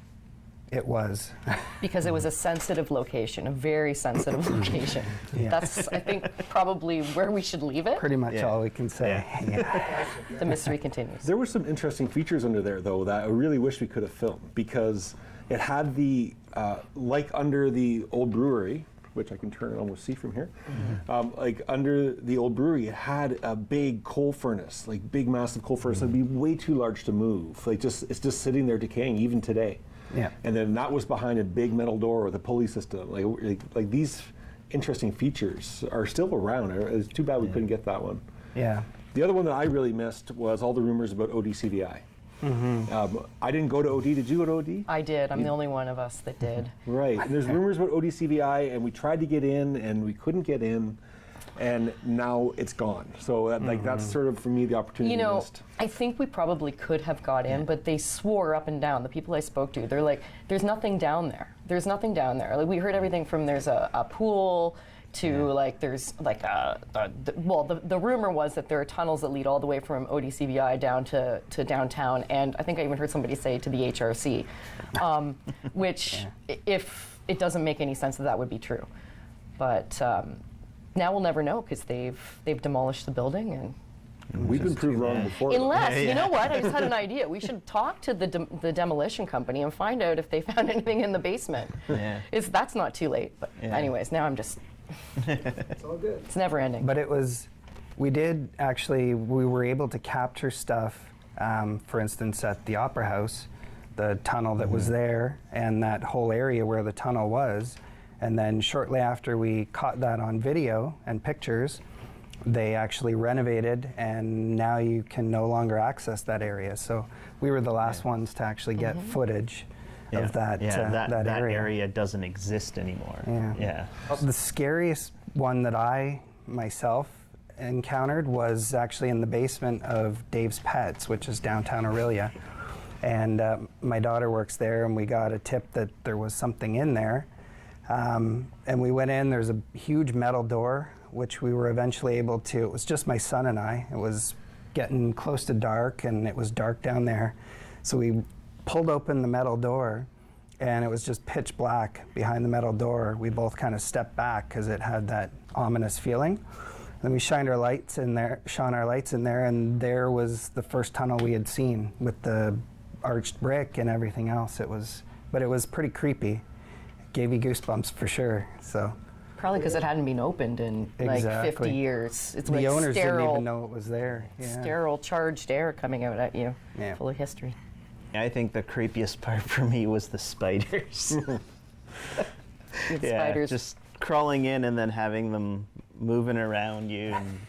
it was. Because it was a sensitive location, a very sensitive location. Yeah. That's, I think, probably where we should leave it. Pretty much all we can say. Yeah. The mystery continues. There were some interesting features under there, though, that I really wish we could have filmed, because it had the, like under the old brewery, which I can turn and almost see from here, like under the old brewery, it had a big coal furnace, like big massive coal furnace that'd be way too large to move. Like it's just sitting there decaying even today. Yeah. And then that was behind a big metal door with a pulley system. Like these interesting features are still around. It's too bad we couldn't get that one. Yeah. The other one that I really missed was all the rumors about ODCVI. I didn't go to OD. Did you go to OD? I did. I'm the only one of us that did. Right. And there's rumors about ODCVI, and we tried to get in, and we couldn't get in, and now it's gone. So like that's sort of, for me, the opportunity missed. I think we probably could have got in, but they swore up and down. The people I spoke to, they're like, there's nothing down there. There's nothing down there. Like, we heard everything from there's a pool to like there's like the rumor was that there are tunnels that lead all the way from ODCVI down to downtown, and I think I even heard somebody say to the HRC, which if it doesn't make any sense that would be true, but now we'll never know, because they've demolished the building, and we've been proved wrong before. Unless, you know what, I just had an idea. We should talk to the demolition company and find out if they found anything in the basement. That's not too late, but anyways, now I'm just, it's all good. It's never ending. But we were able to capture stuff, for instance, at the Opera House, the tunnel that was there, and that whole area where the tunnel was. And then shortly after we caught that on video and pictures, they actually renovated, and now you can no longer access that area. So we were the last ones to actually get footage of that, that area doesn't exist anymore. Yeah. The scariest one that I myself encountered was actually in the basement of Dave's Pets, which is downtown Orillia. And my daughter works there, and we got a tip that there was something in there. And we went in, there's a huge metal door, which we were eventually able to, it was just my son and I. It was getting close to dark, and it was dark down there. So we pulled open the metal door, and it was just pitch black behind the metal door. We both kind of stepped back because it had that ominous feeling. Then we shone our lights in there, and there was the first tunnel we had seen with the arched brick and everything else. It was but it was pretty creepy. It gave you goosebumps for sure. So Probably because it hadn't been opened in like 50 years. It's the like owners sterile, didn't even know it was there. Yeah. sterile charged air coming out at you, full of history. I think the creepiest part for me was the spiders. Spiders. Just crawling in and then having them moving around you. And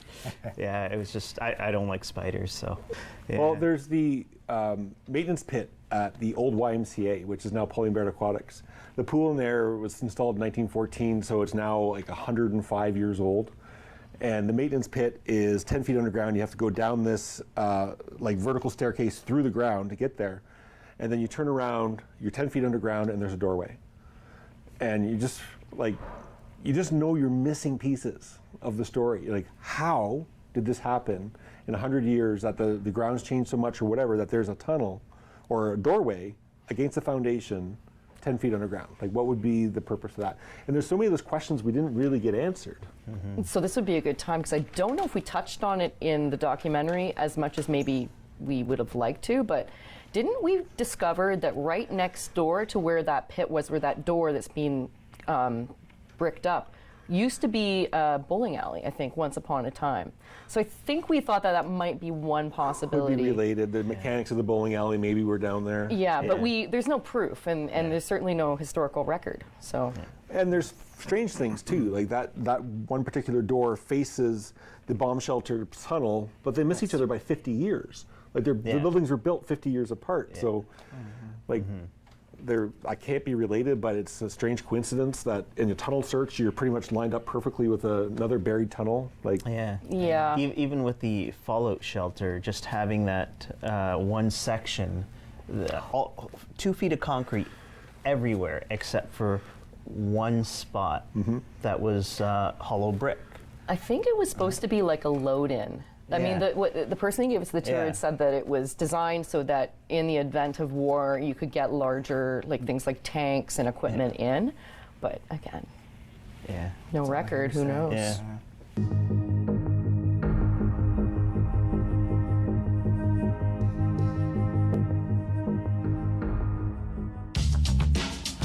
yeah, it was just, I don't like spiders, so. Yeah. Well, there's the maintenance pit at the old YMCA, which is now Polymbert Aquatics. The pool in there was installed in 1914, so it's now like 105 years old. And the maintenance pit is 10 feet underground. You have to go down this like vertical staircase through the ground to get there. And then you turn around, you're 10 feet underground, and there's a doorway. And you just know you're missing pieces of the story. Like, how did this happen in 100 years that the ground's changed so much or whatever that there's a tunnel or a doorway against the foundation 10 feet underground? Like, what would be the purpose of that? And there's so many of those questions we didn't really get answered. Mm-hmm. So this would be a good time, because I don't know if we touched on it in the documentary as much as maybe we would have liked to, but didn't we discover that right next door to where that pit was, where that door that's being bricked up, used to be a bowling alley, I think, once upon a time. So I think we thought that might be one possibility. Could be related. The mechanics of the bowling alley maybe were down there. Yeah, but there's no proof, and there's certainly no historical record. So. And there's strange things too, like that one particular door faces the bomb shelter tunnel, but they miss each other by 50 years. Like the buildings were built 50 years apart, so like I can't be related, but it's a strange coincidence that in a tunnel search you're pretty much lined up perfectly with another buried tunnel. Like Even with the fallout shelter, just having that one section, 2 feet of concrete everywhere except for one spot that was hollow brick. I think it was supposed to be like a load-in. I mean, the person who gave us the tour had said that it was designed so that in the event of war, you could get larger, like things like tanks and equipment in. But again, no record, who knows? Yeah.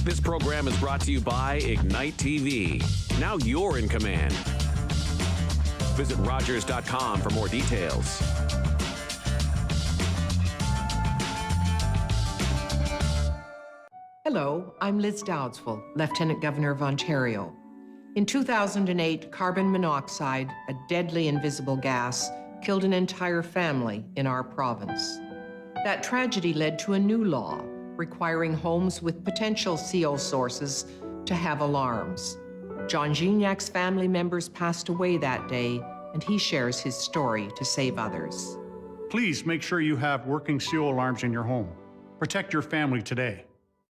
This program is brought to you by Ignite TV. Now you're in command. Visit Rogers.com for more details. Hello, I'm Liz Dowdsville, Lieutenant Governor of Ontario. In 2008, carbon monoxide, a deadly invisible gas, killed an entire family in our province. That tragedy led to a new law requiring homes with potential CO sources to have alarms. John Gignac's family members passed away that day, and he shares his story to save others. Please make sure you have working CO alarms in your home. Protect your family today.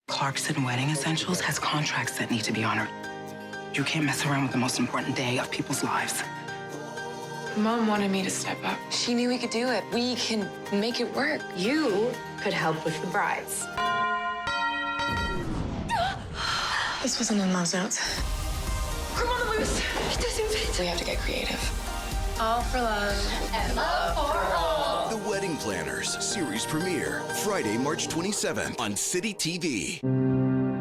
Clarkson Wedding Essentials has contracts that need to be honored. You can't mess around with the most important day of people's lives. Mom wanted me to step up. She knew we could do it. We can make it work. You could help with the brides. This wasn't in those notes. Come on, Lewis. It doesn't fit. We have to get creative. All for love. And love for all. The Wedding Planners series premiere, Friday, March 27th on City TV.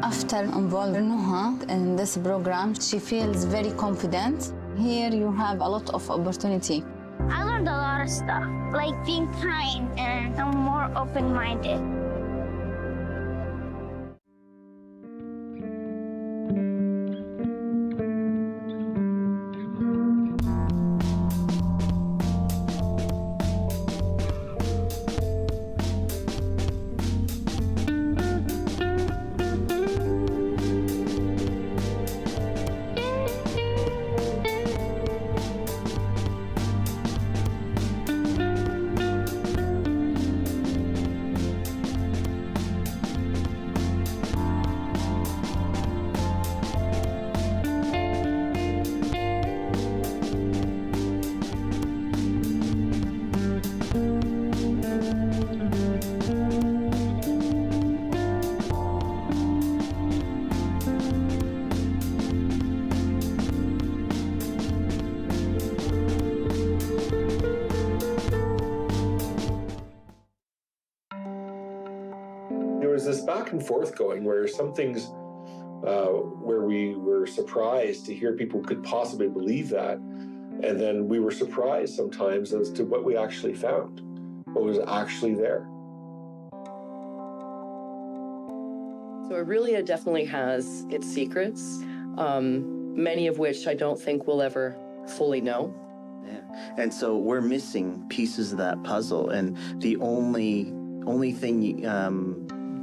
After involving Nuha in this program, she feels very confident. Here you have a lot of opportunity. I learned a lot of stuff, like being kind and I'm more open-minded. was this back and forth going where some things where we were surprised to hear people could possibly believe that. And then we were surprised sometimes as to what we actually found, what was actually there. So Orillia definitely has its secrets, many of which I don't think we'll ever fully know. Yeah. And so we're missing pieces of that puzzle, and the only thing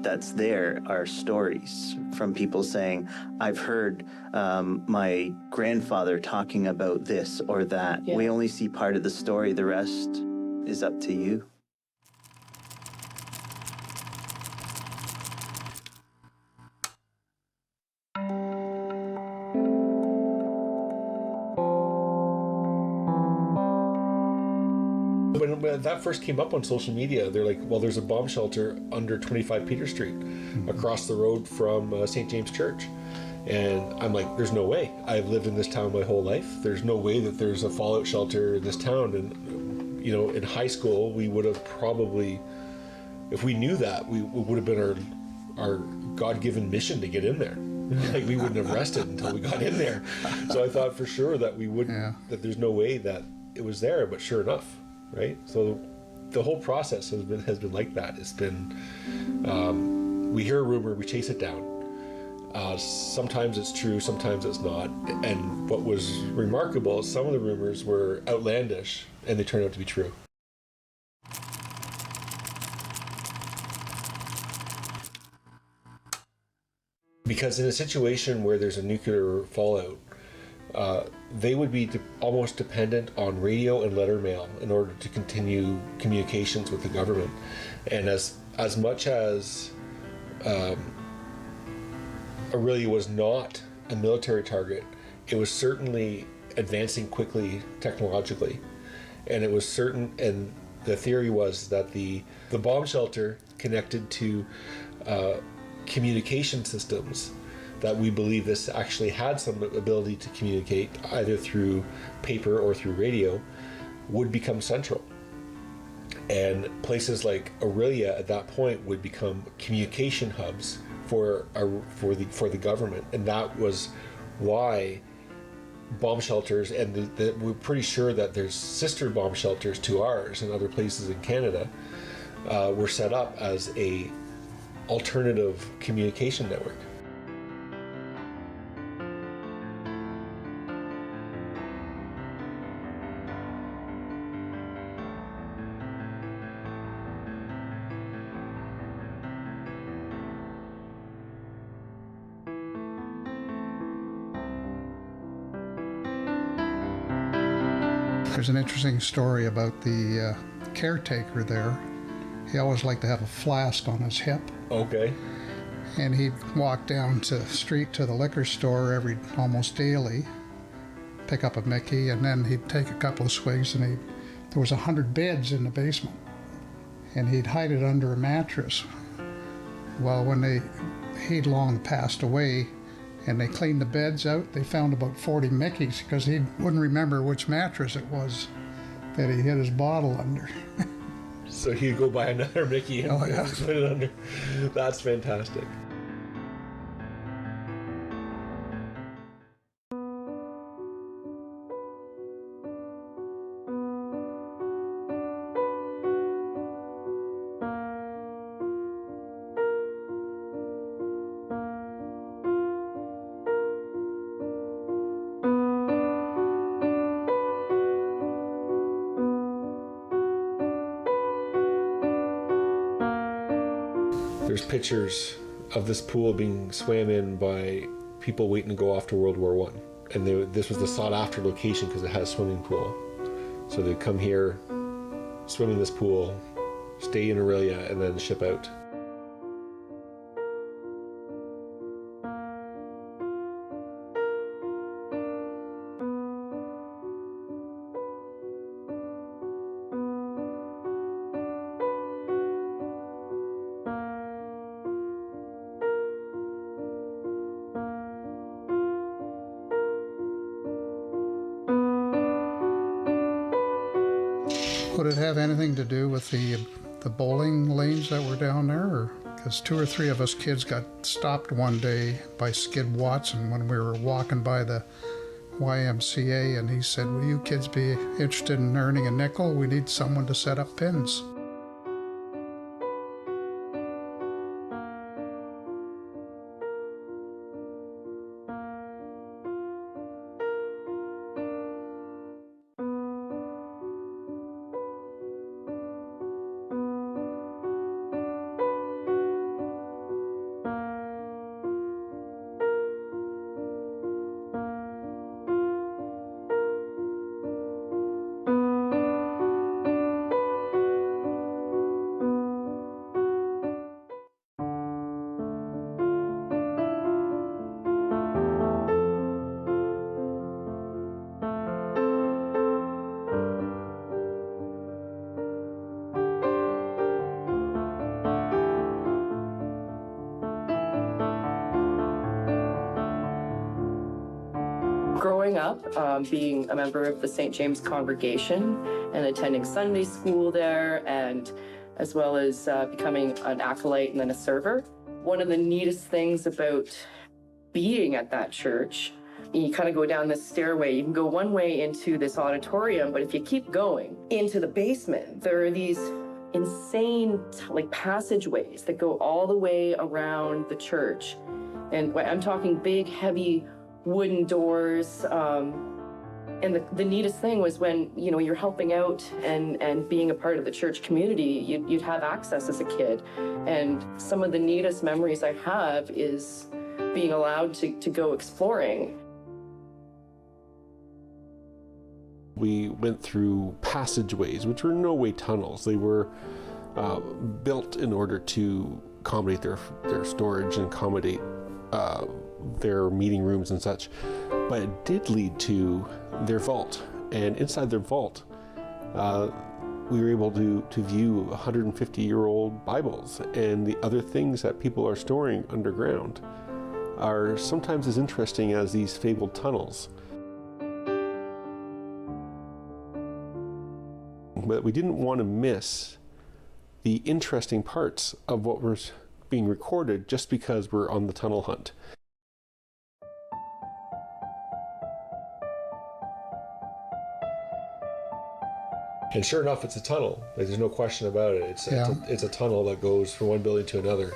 that's there are stories from people saying, I've heard my grandfather talking about this or that. Yeah. We only see part of the story. The rest is up to you. When that first came up on social media, they're like, well, there's a bomb shelter under 25 Peter Street, across the road from St. James Church. And I'm like, there's no way. I've lived in this town my whole life. There's no way that there's a fallout shelter in this town. And, you know, in high school, we would have probably, if we knew that, it would have been our God-given mission to get in there. Like, we wouldn't have rested until we got in there. So I thought for sure that we wouldn't, that there's no way that it was there, but sure enough. Right, so the whole process has been like that. It's been we hear a rumor, we chase it down. Sometimes it's true, sometimes it's not. And what was remarkable is some of the rumors were outlandish, and they turned out to be true. Because in a situation where there's a nuclear fallout, they would be almost dependent on radio and letter mail in order to continue communications with the government. And as much as Orillia was not a military target, it was certainly advancing quickly technologically. And it was certain, and the theory was that the bomb shelter connected to communication systems that we believe this actually had some ability to communicate either through paper or through radio, would become central. And places like Orillia at that point would become communication hubs for the government. And that was why bomb shelters, and we're pretty sure that there's sister bomb shelters to ours in other places in Canada, were set up as a alternative communication network. There's an interesting story about the caretaker there. He always liked to have a flask on his hip. Okay. And he'd walk down to the street to the liquor store almost daily, pick up a Mickey, and then he'd take a couple of swigs, and there was 100 beds in the basement, and he'd hide it under a mattress. Well, when he'd long passed away, and they cleaned the beds out, they found about 40 Mickeys, because he wouldn't remember which mattress it was that he hid his bottle under. So he'd go buy another Mickey and put it under. That's fantastic. There's pictures of this pool being swam in by people waiting to go off to World War I. And this was the sought-after location because it had a swimming pool. So they'd come here, swim in this pool, stay in Orillia, and then ship out. Would it have anything to do with the bowling lanes that were down there? Or? because 2 or 3 of us kids got stopped one day by Skid Watson when we were walking by the YMCA, and he said, "Will you kids be interested in earning a nickel? We need someone to set up pins." Growing up, being a member of the St. James congregation and attending Sunday school there, and as well as becoming an acolyte and then a server, one of the neatest things about being at that church, you kind of go down this stairway. You can go one way into this auditorium, but if you keep going into the basement, there are these insane like passageways that go all the way around the church. And I'm talking big, heavy wooden doors. And the neatest thing was when, you're helping out and being a part of the church community, you'd have access as a kid. And some of the neatest memories I have is being allowed to go exploring. We went through passageways, which were no way tunnels. They were built in order to accommodate their storage and accommodate their meeting rooms and such. But it did lead to their vault. And inside their vault, we were able to view 150-year-old Bibles, and the other things that people are storing underground are sometimes as interesting as these fabled tunnels. But we didn't want to miss the interesting parts of what was being recorded just because we're on the tunnel hunt. And sure enough, it's a tunnel. Like, there's no question about it. It's a tunnel that goes from one building to another.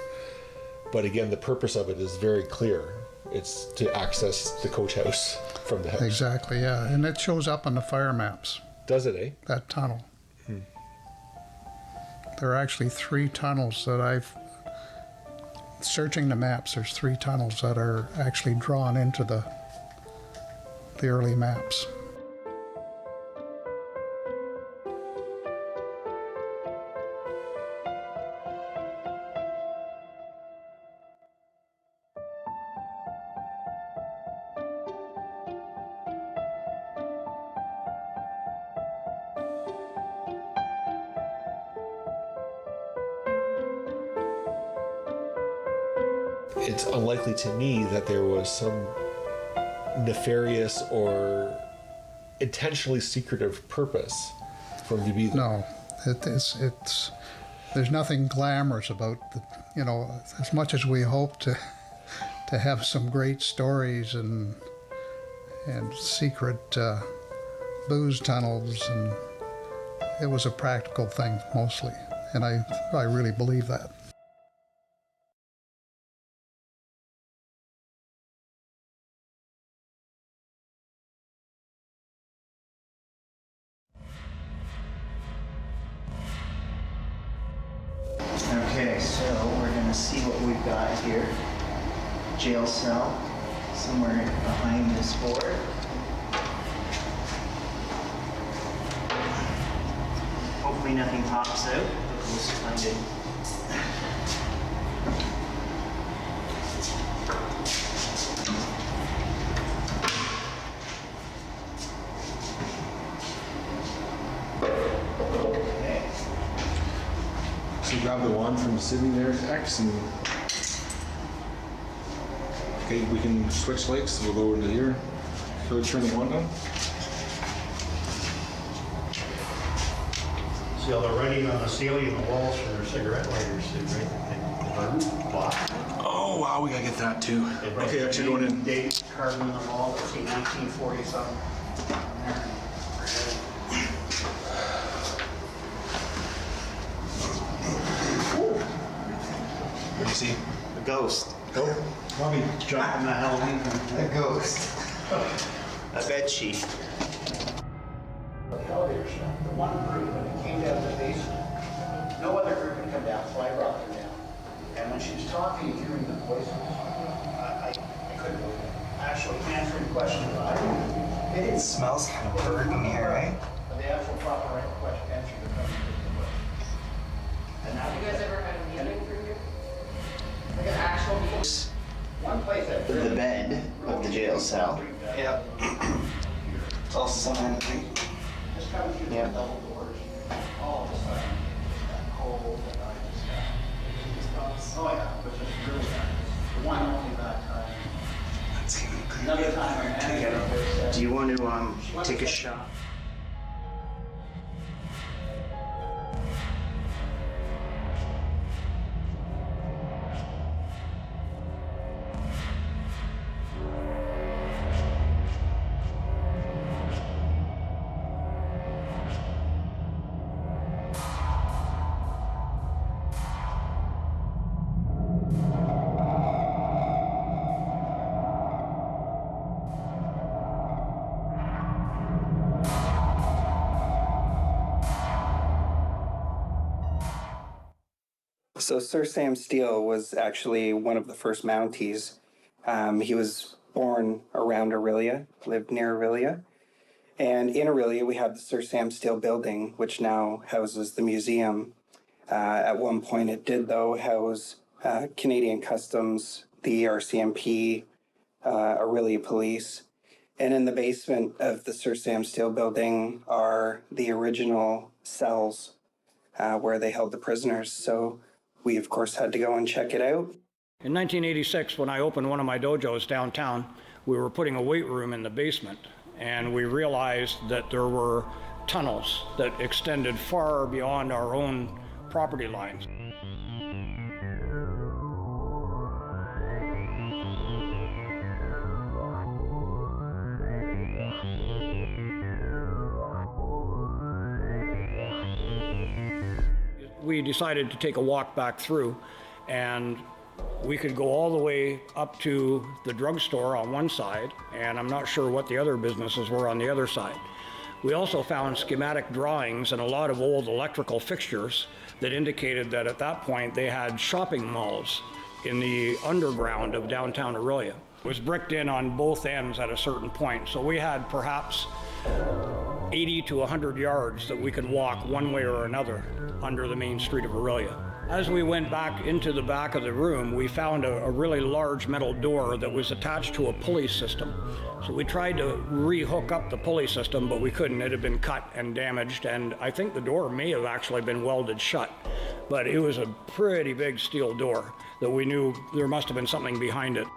But again, the purpose of it is very clear. It's to access the coach house from the house. Exactly, yeah. And it shows up on the fire maps. Does it, eh? That tunnel. There are actually 3 tunnels that searching the maps, there's 3 tunnels that are actually drawn into the early maps. It's unlikely to me that there was some nefarious or intentionally secretive purpose for him to be there. No, it's there's nothing glamorous about as much as we hope to have some great stories and secret booze tunnels, and it was a practical thing mostly, and I really believe that. Okay, so we're going to see what we've got here. Jail cell, somewhere behind this board. Hopefully nothing pops out, but we'll find it. So grab the wand from Sydney there, X, and okay, we can switch lights. So we'll go into here. So turn the wand on. See all the writing on the ceiling and the walls for their cigarette lighters, too, right? Oh, wow, we gotta get that too. Okay, actually going in. Date carved on the wall, let's see, 1940 something. What do you see? A ghost. Oh. Probably jumping the Halloween. A ghost. A bed sheet. The elevator shaft, the one group, when it came down to the basement, no other group could come down, so I brought her down. And when she was talking and hearing the voice, I couldn't believe it. Actually answering questions, I didn't. It smells kind of burnt in here, right? But the actual proper question, answer the question. And now You guys ever had a meeting through here? Like an actual meeting? one place that The bed of the jail cell. Yep. It's all cement. Just coming through the double doors. All of a sudden, it got cold and I just got, oh yeah, it was just really bad. The one only that time. Another time our manager said, Do you want to take a shot? So Sir Sam Steele was actually one of the first Mounties. He was born around Orillia, lived near Orillia. And in Orillia, we have the Sir Sam Steele building, which now houses the museum. At one point, it did, though, house Canadian Customs, the RCMP, Orillia Police. And in the basement of the Sir Sam Steele building are the original cells where they held the prisoners. So we, of course, had to go and check it out. In 1986, when I opened one of my dojos downtown, we were putting a weight room in the basement, and we realized that there were tunnels that extended far beyond our own property lines. We decided to take a walk back through, and we could go all the way up to the drugstore on one side, and I'm not sure what the other businesses were on the other side. We also found schematic drawings and a lot of old electrical fixtures that indicated that at that point they had shopping malls in the underground of downtown Orillia. It was bricked in on both ends at a certain point, so we had perhaps 80 to 100 yards that we could walk one way or another under the main street of Orillia. As we went back into the back of the room, we found a really large metal door that was attached to a pulley system. So we tried to re-hook up the pulley system, but we couldn't. It had been cut and damaged, and I think the door may have actually been welded shut. But it was a pretty big steel door that we knew there must have been something behind it.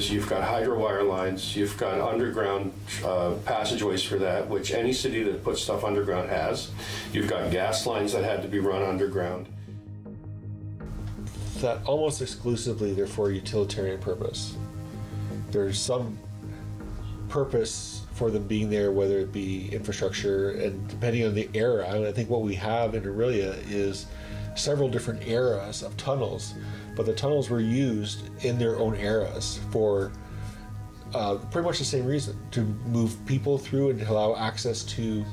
You've got hydro wire lines, you've got underground passageways for that, which any city that puts stuff underground has. You've got gas lines that had to be run underground. That almost exclusively they're for utilitarian purpose. There's some purpose for them being there, whether it be infrastructure, and depending on the era. And I think what we have in Orillia is several different eras of tunnels, but the tunnels were used in their own eras for pretty much the same reason, to move people through and to allow access to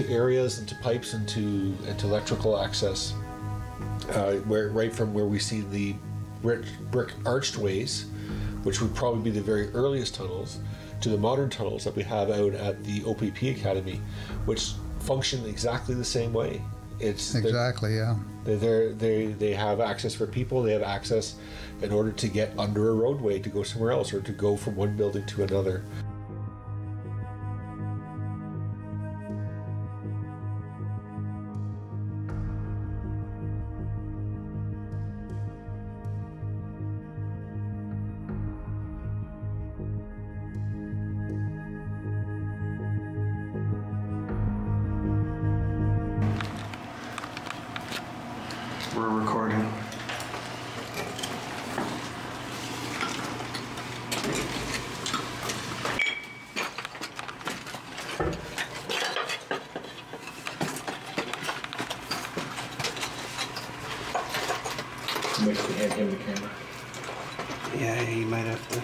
areas and to pipes and to electrical access. Right from where we see the brick archways, which would probably be the very earliest tunnels, to the modern tunnels that we have out at the OPP Academy, which function exactly the same way. It's Exactly, yeah. They have access for people. They have access in order to get under a roadway to go somewhere else or to go from one building to another. We're recording. Somebody can hand him the camera. Yeah, he might have to.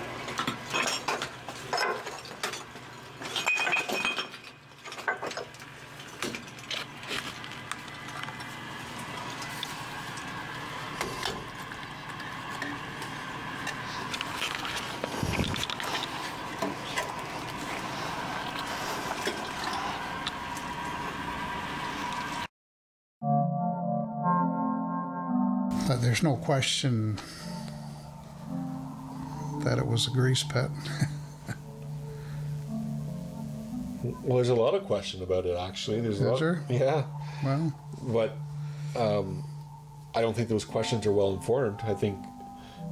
But there's no question that it was a grease pit. Well, there's a lot of question about it, actually. There's a lot. there? Yeah. Well, But I don't think those questions are well informed. I think,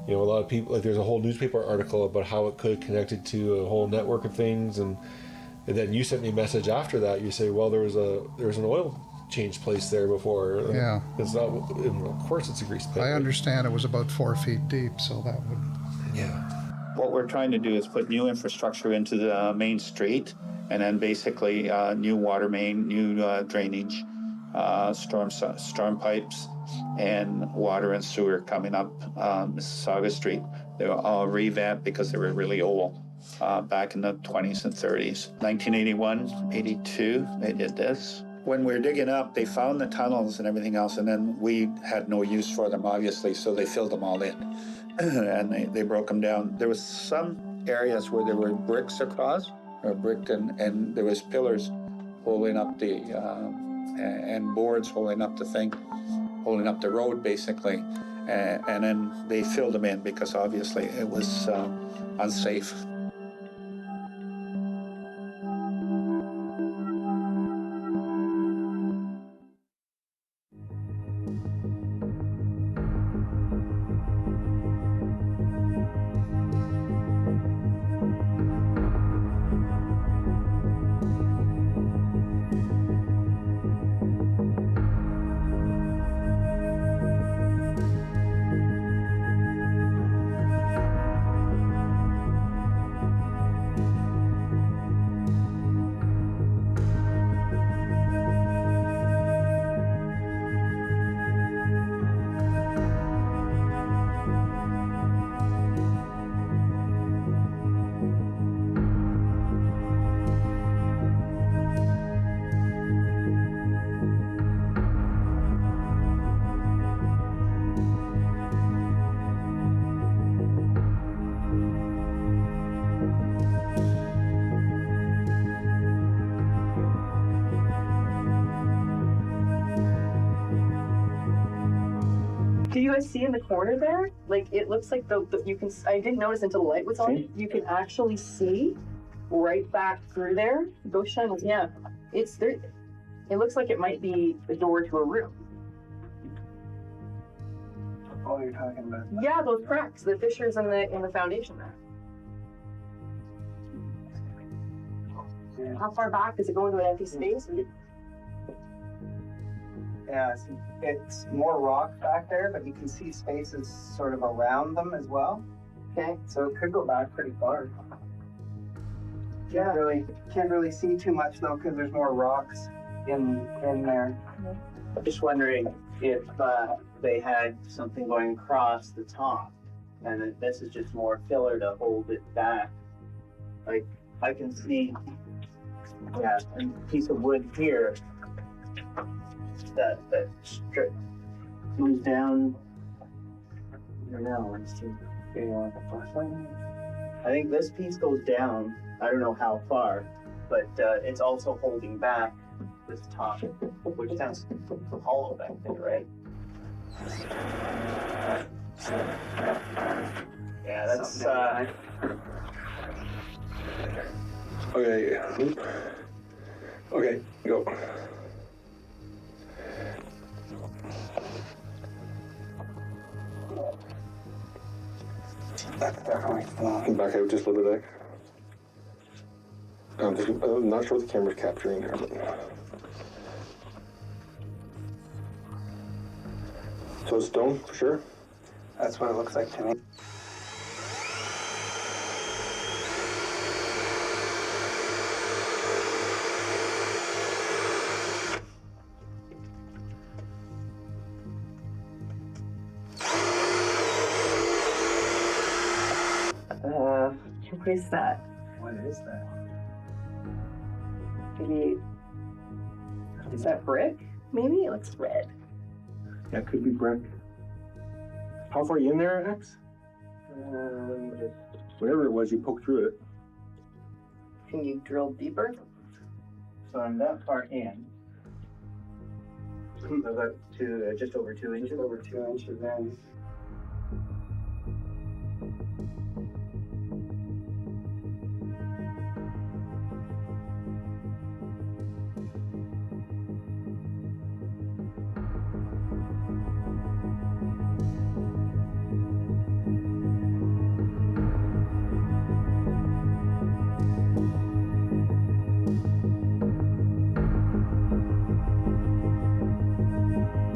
a lot of people, like there's a whole newspaper article about how it could have connected to a whole network of things, and then you sent me a message after that. You say, well, there was an oil change place there before. Yeah. It's not. Of course, it's a grease pit. I understand it was about 4 feet deep, so that would. Yeah. What we're trying to do is put new infrastructure into the main street, and then basically new water main, new drainage, storm pipes, and water and sewer coming up Mississauga Street. They were all revamped because they were really old back in the 20s and 30s. 1981, 82, they did this. When we were digging up, they found the tunnels and everything else, and then we had no use for them, obviously, so they filled them all in. And they broke them down. There was some areas where there were bricks across, or brick, and there was pillars holding up the, and boards holding up the thing, holding up the road, basically. And then they filled them in because obviously it was unsafe. Do you guys see in the corner there? Like, it looks like you can, I didn't notice until the light was on. You can actually see right back through there. Go shine, yeah. It's there. It looks like it might be the door to a room. Oh, you're talking about? Yeah, those cracks, the fissures in the foundation there. How far back does it go into an empty space? Yeah, it's more rock back there, but you can see spaces sort of around them as well. Okay. So it could go back pretty far. Can't really see too much though, because there's more rocks in there. I'm just wondering if they had something going across the top, and that this is just more filler to hold it back. Like I can see, a piece of wood here. That strip goes down. I don't know. Let's see. I think this piece goes down. I don't know how far, but it's also holding back this top, which sounds hollow back there, right? Yeah, that's Okay. Okay, go. that's definitely flowing. Back out just a little bit back. I'm not sure what the camera's capturing here, but... So it's stone, for sure? That's what it looks like to me. What is that? What is that? Maybe, is that brick? Maybe it looks red. Yeah, it could be brick. How far are you in there, X? Let me just. Whatever it was, you poked through it. Can you drill deeper? So I'm that far in. About just over 2 inches. Just over 2 inches in.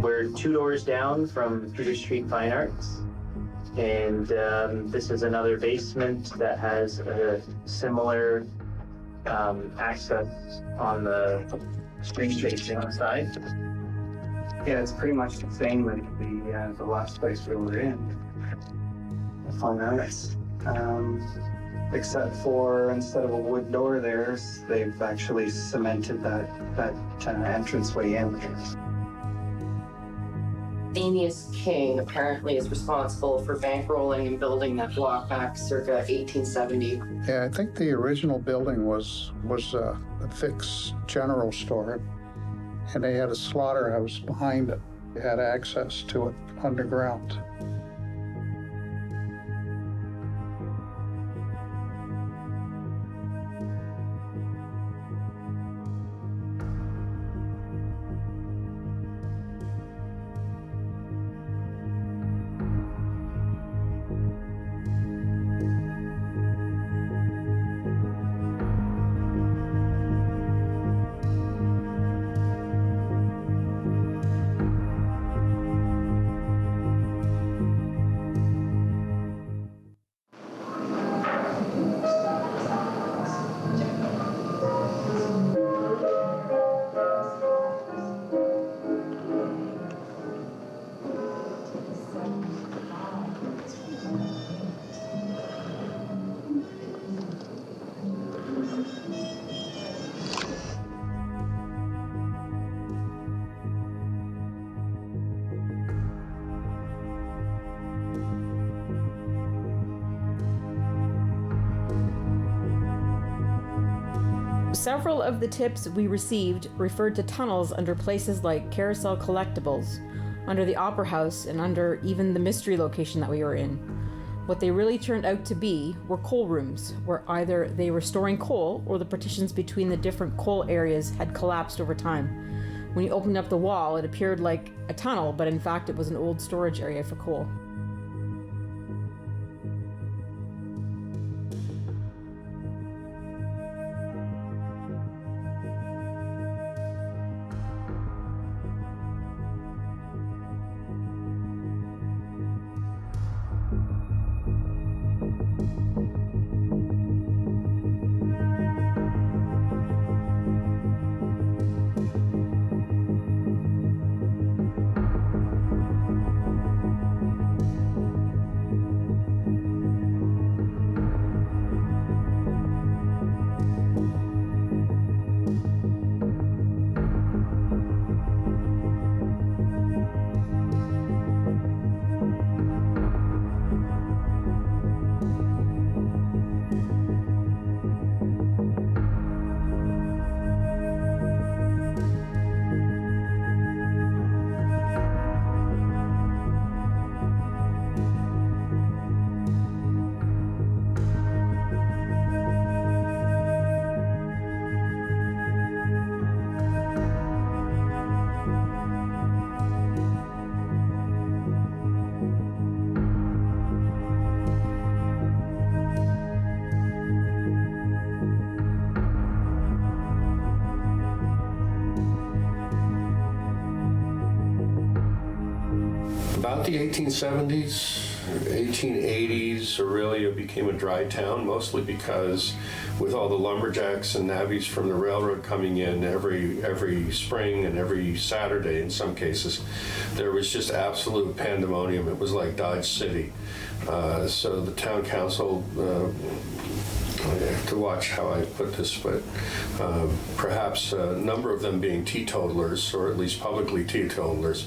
We're 2 doors down from Peter Street Fine Arts. And this is another basement that has a similar access on the street facing side. Yeah, it's pretty much the same like the last place we were in. Fine Arts. Except for instead of a wood door there, they've actually cemented that entranceway in. Aeneas King apparently is responsible for bankrolling and building that block back circa 1870. Yeah, I think the original building was a Fix General Store, and they had a slaughterhouse behind it. They had access to it underground. Several of the tips we received referred to tunnels under places like Carousel Collectibles, under the Opera House, and under even the mystery location that we were in. What they really turned out to be were coal rooms, where either they were storing coal or the partitions between the different coal areas had collapsed over time. When you opened up the wall, it appeared like a tunnel, but in fact it was an old storage area for coal. about the 1870s, 1880s, Orillia became a dry town, mostly because with all the lumberjacks and navvies from the railroad coming in every spring and every Saturday in some cases, there was just absolute pandemonium. It was like Dodge City. So the town council, I have to watch how I put this, but perhaps a number of them being teetotalers, or at least publicly teetotalers,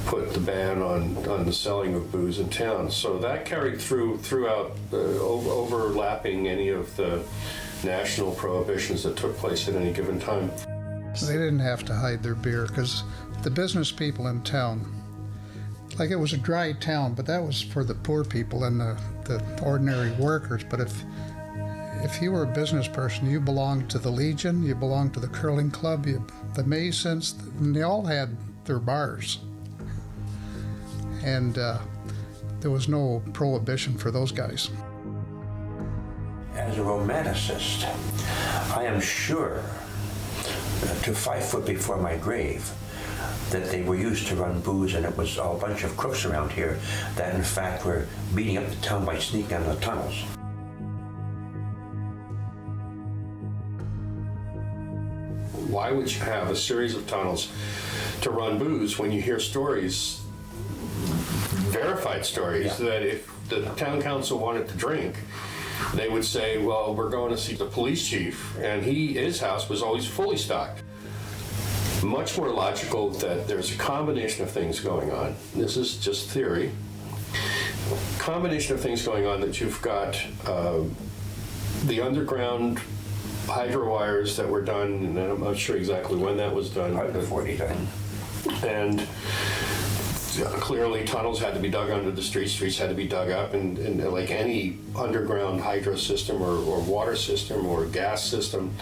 put the ban on the selling of booze in town. So that carried throughout, overlapping any of the national prohibitions that took place at any given time. They didn't have to hide their beer because the business people in town, like it was a dry town, but that was for the poor people and the ordinary workers. But if you were a business person, you belonged to the Legion, you belonged to the curling club, the Masons, and they all had their bars. And there was no prohibition for those guys. As a romanticist, I am sure, to 5 foot before my grave, that they were used to run booze, and it was a bunch of crooks around here that in fact were beating up the town by sneaking down the tunnels. Why would you have a series of tunnels to run booze when you hear stories, verified stories, that if the town council wanted to drink, they would say, well, we're going to see the police chief, and his house was always fully stocked. Much more logical that there's a combination of things going on. This is just theory. Combination of things going on, that you've got the underground hydro wires that were done, and I'm not sure exactly when that was done. Before he died. And clearly tunnels had to be dug under the streets had to be dug up, and like any underground hydro system or water system or gas system,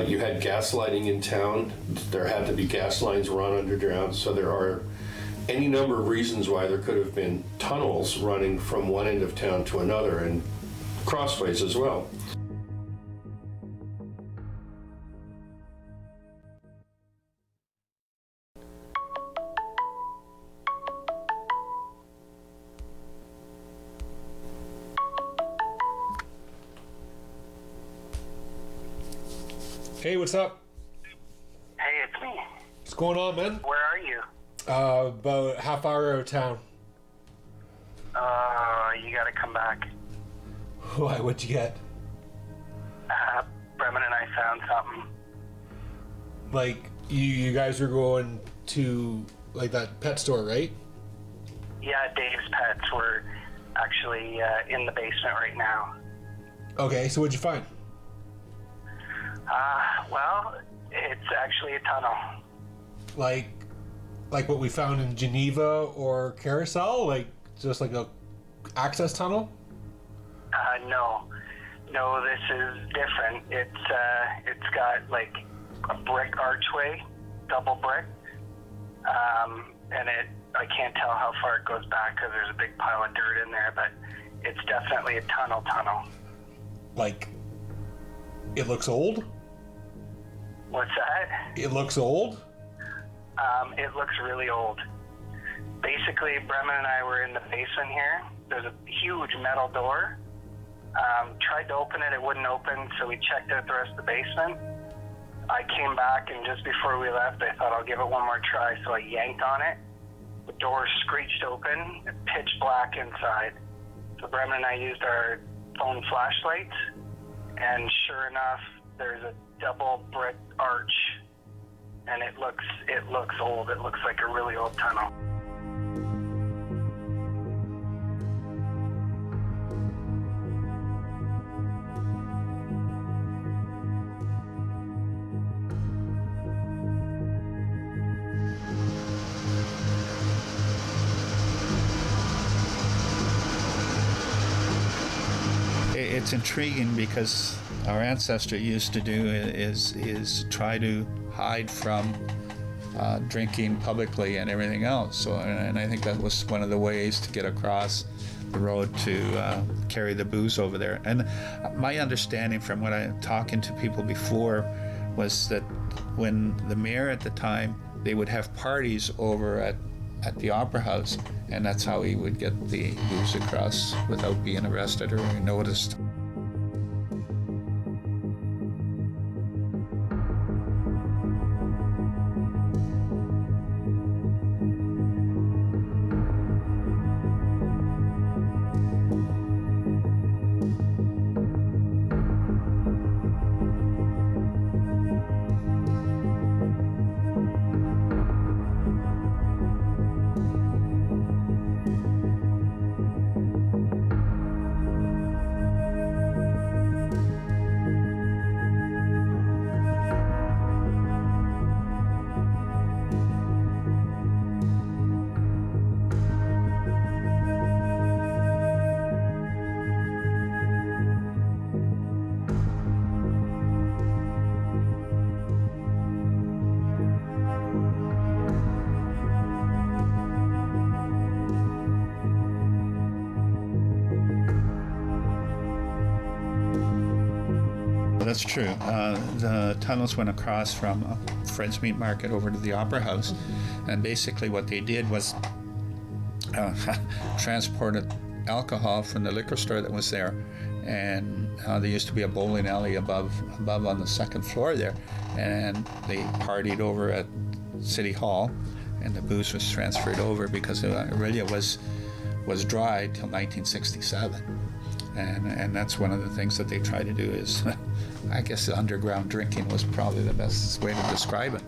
you had gas lighting in town. There had to be gas lines run underground, so there are any number of reasons why there could have been tunnels running from one end of town to another, and crossways as well. Hey, what's up? Hey, it's me. What's going on, man? Where are you? About a half hour out of town. You gotta come back. Why? What'd you get? Bremen and I found something. Like, you guys were going to, like, that pet store, right? Yeah, Dave's Pets. We're actually in the basement right now. Okay, so what'd you find? Well, it's actually a tunnel. Like what we found in Geneva or Carousel? Like, just like a access tunnel? No, this is different. It's got like a brick archway, double brick, and I can't tell how far it goes back because there's a big pile of dirt in there, but it's definitely a tunnel. Like, it looks old? What's that? It looks old? It looks really old. Basically, Bremen and I were in the basement here. There's a huge metal door. Tried to open it, it wouldn't open, so we checked out the rest of the basement. I came back, and just before we left, I thought I'll give it one more try, so I yanked on it. The door screeched open, pitch black inside. So Bremen and I used our phone flashlights, and sure enough, there's a double brick arch, and it looks old. It looks like a really old tunnel. It's intriguing because our ancestor used to do is try to hide from drinking publicly and everything else. So, and I think that was one of the ways to get across the road to carry the booze over there. And my understanding from what I'm talking to people before was that when the mayor at the time, they would have parties over at at the Opera House, and that's how he would get the booze across without being arrested or noticed. That's true. The tunnels went across from Fred's Meat Market over to the Opera House, and basically what they did was transported alcohol from the liquor store that was there, and there used to be a bowling alley above on the second floor there, and they partied over at City Hall, and the booze was transferred over because Orillia was dry till 1967. And that's one of the things that they try to do is, I guess underground drinking was probably the best way to describe it.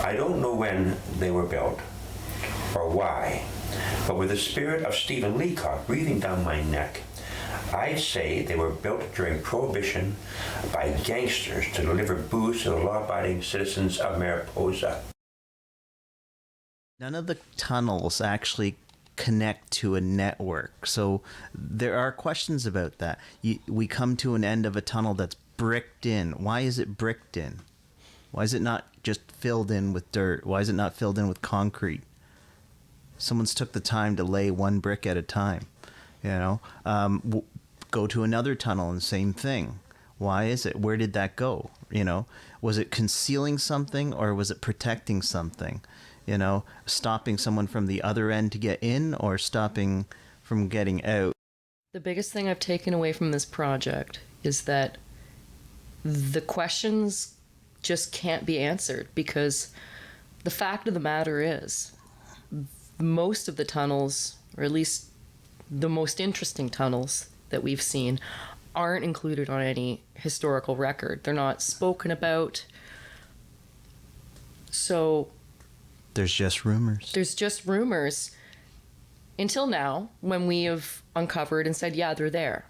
I don't know when they were built or why, but with the spirit of Stephen Leacock breathing down my neck, I'd say they were built during Prohibition by gangsters to deliver booze to the law-abiding citizens of Mariposa. None of the tunnels actually connect to a network, so there are questions about that. We come to an end of a tunnel that's bricked in. Why is it bricked in? Why is it not just filled in with dirt? Why is it not filled in with concrete? Someone's took the time to lay one brick at a time, you know? Go to another tunnel and same thing. Why is it? Where did that go? You know, was it concealing something or was it protecting something? You know, stopping someone from the other end to get in or stopping from getting out? The biggest thing I've taken away from this project is that the questions just can't be answered, because the fact of the matter is most of the tunnels, or at least the most interesting tunnels that we've seen, aren't included on any historical record. They're not spoken about. So there's just rumors. There's just rumors until now, when we have uncovered and said, yeah, they're there.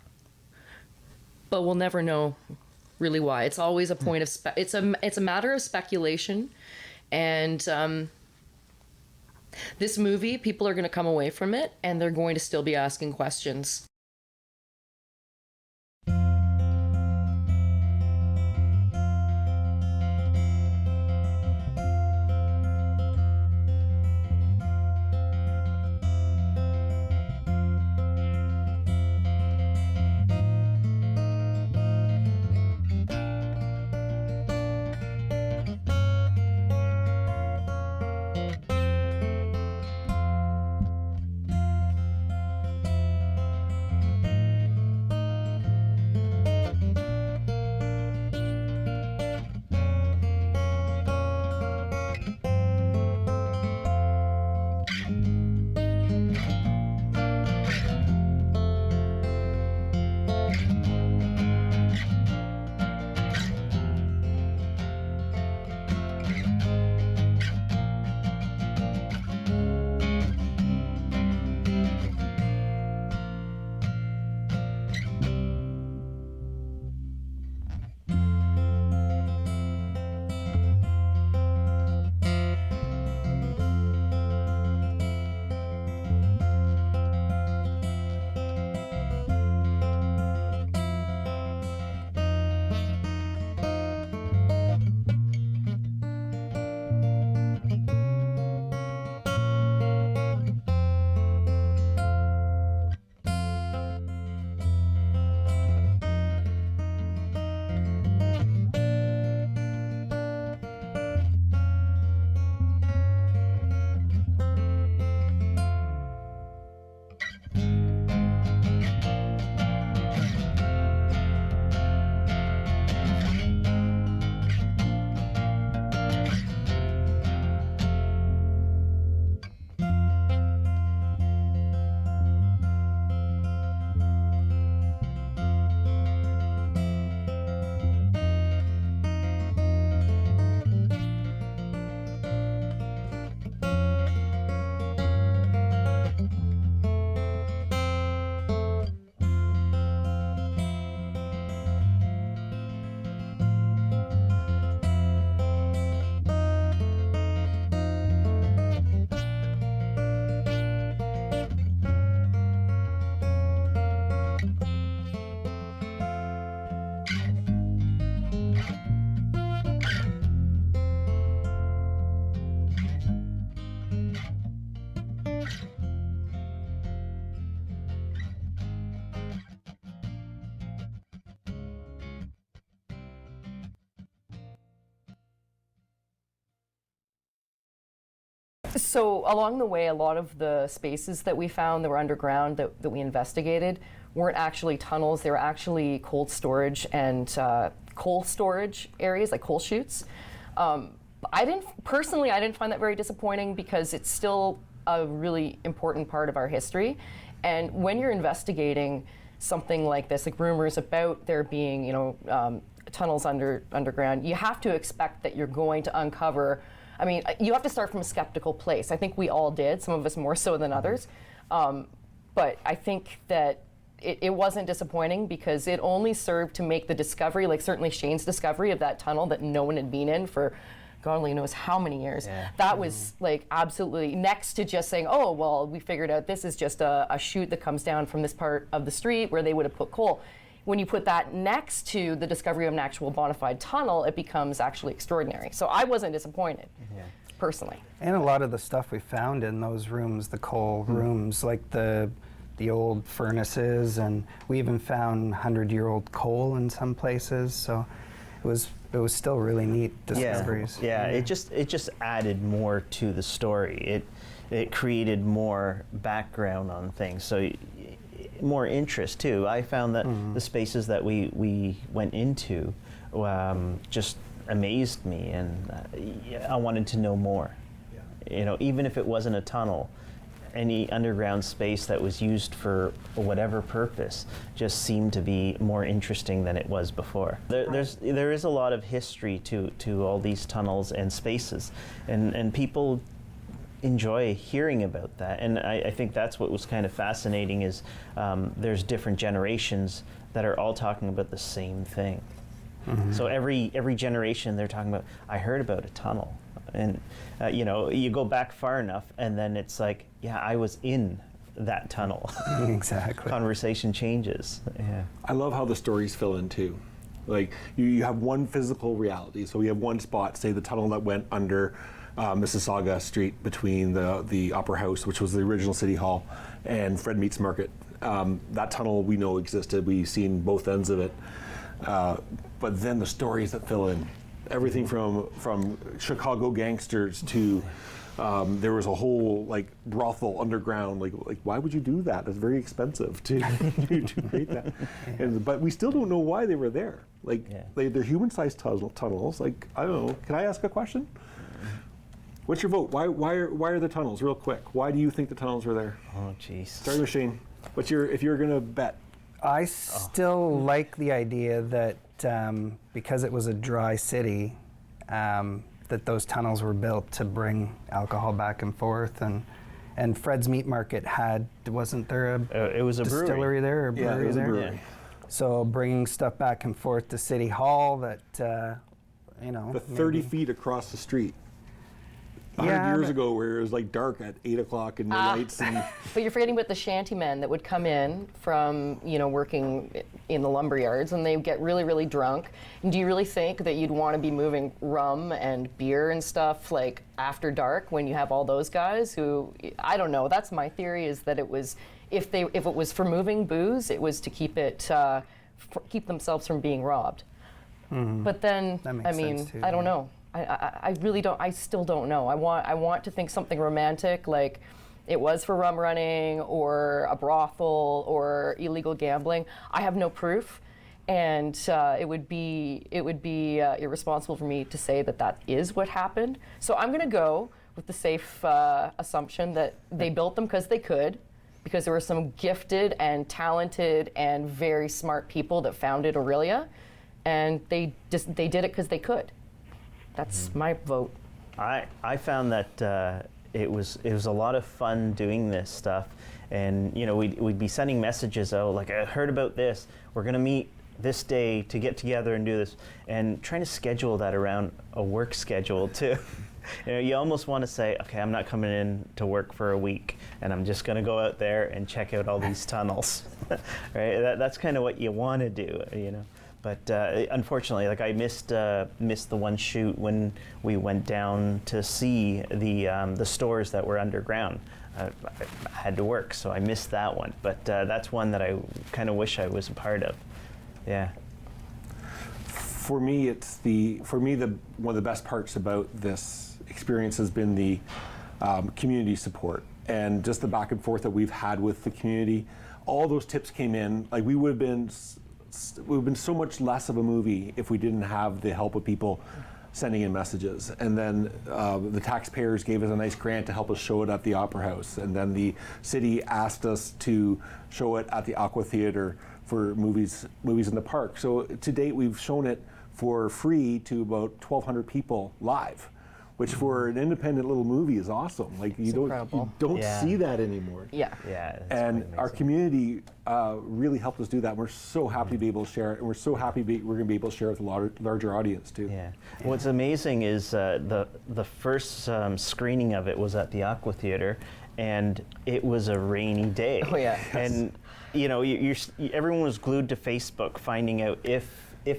But we'll never know really why. It's always a point of it's a matter of speculation, and this movie, people are going to come away from it and they're going to still be asking questions. So along the way, a lot of the spaces that we found that were underground that we investigated weren't actually tunnels. They were actually cold storage and coal storage areas, like coal chutes. I didn't find that very disappointing because it's still a really important part of our history. And when you're investigating something like this, like rumors about there being, tunnels underground, you have to expect that you're going to uncover. I mean, you have to start from a skeptical place. I think we all did, some of us more so than others. But I think that it wasn't disappointing because it only served to make the discovery, like certainly Shane's discovery of that tunnel that no one had been in for God only knows how many years. Yeah. That was like absolutely next to just saying, oh, well, we figured out this is just a chute that comes down from this part of the street where they would have put coal. When you put that next to the discovery of an actual bona fide tunnel, it becomes actually extraordinary. So I wasn't disappointed, personally. And a lot of the stuff we found in those rooms, the coal rooms, like the old furnaces, and we even found 100-year-old coal in some places. So it was still really neat discoveries. Yeah, it just added more to the story. It created more background on things. So more interest too. I found that the spaces that we went into just amazed me, and I wanted to know more. Even if it wasn't a tunnel, any underground space that was used for whatever purpose just seemed to be more interesting than it was before. There is a lot of history to all these tunnels and spaces, and people enjoy hearing about that. And I think that's what was kind of fascinating is there's different generations that are all talking about the same thing. So every generation they're talking about, I heard about a tunnel. And you go back far enough and then it's like, yeah, I was in that tunnel. Exactly. Conversation changes. Yeah. I love how the stories fill in too. Like you have one physical reality. So we have one spot, say the tunnel that went under Mississauga Street between the Opera House, which was the original City Hall, and Fred Meats Market. That tunnel we know existed. We've seen both ends of it. But then the stories that fill in, everything from Chicago gangsters to there was a whole like brothel underground. Like why would you do that? It's very expensive to create that. But we still don't know why they were there. They're human-sized tunnels. Like I don't know. Can I ask a question? What's your vote? Why are the tunnels? Real quick. Why do you think the tunnels were there? Oh, jeez. Start with Shane. If you're gonna bet? I still like the idea that because it was a dry city, that those tunnels were built to bring alcohol back and forth, and Fred's Meat Market wasn't there it was a distillery brewery there, or brewery it was there? a brewery. So bringing stuff back and forth to City Hall, that the 30 feet across the street. 100 years ago, where it was like dark at 8 o'clock in the nights. But you're forgetting about the shantymen that would come in from, working in the lumber yards, and they would get really, really drunk. And do you really think that you'd want to be moving rum and beer and stuff like after dark when you have all those guys who, I don't know. That's my theory, is that it was if it was for moving booze, it was to keep themselves from being robbed. But then, sense too, I don't know. I really don't. I still don't know. I want to think something romantic, like it was for rum running or a brothel or illegal gambling. I have no proof, and it would be irresponsible for me to say that is what happened. So I'm going to go with the safe assumption that they built them because they could, because there were some gifted and talented and very smart people that founded Orillia, and they did it because they could. That's my vote. I found that it was a lot of fun doing this stuff, and we'd be sending messages out like, I heard about this. We're gonna meet this day to get together and do this, and trying to schedule that around a work schedule too. You almost want to say, okay, I'm not coming in to work for a week, and I'm just gonna go out there and check out all these tunnels, right? That's kind of what you want to do, But unfortunately, I missed the one shoot when we went down to see the stores that were underground. I had to work, so I missed that one. But that's one that I kind of wish I was a part of. Yeah. For me, one of the best parts about this experience has been the community support and just the back and forth that we've had with the community. All those tips came in. Like we would have been so much less of a movie if we didn't have the help of people sending in messages. And then the taxpayers gave us a nice grant to help us show it at the Opera House. And then the city asked us to show it at the Aqua Theatre for movies in the park. So to date, we've shown it for free to about 1,200 people live, which for an independent little movie is awesome. Like you don't see that anymore. Yeah. And our community really helped us do that. We're so happy to be able to share it, and we're so happy we're going to be able to share it with a larger audience too. Yeah. What's amazing is the first screening of it was at the Aqua Theatre, and it was a rainy day. Oh yeah. And you know, everyone was glued to Facebook, finding out if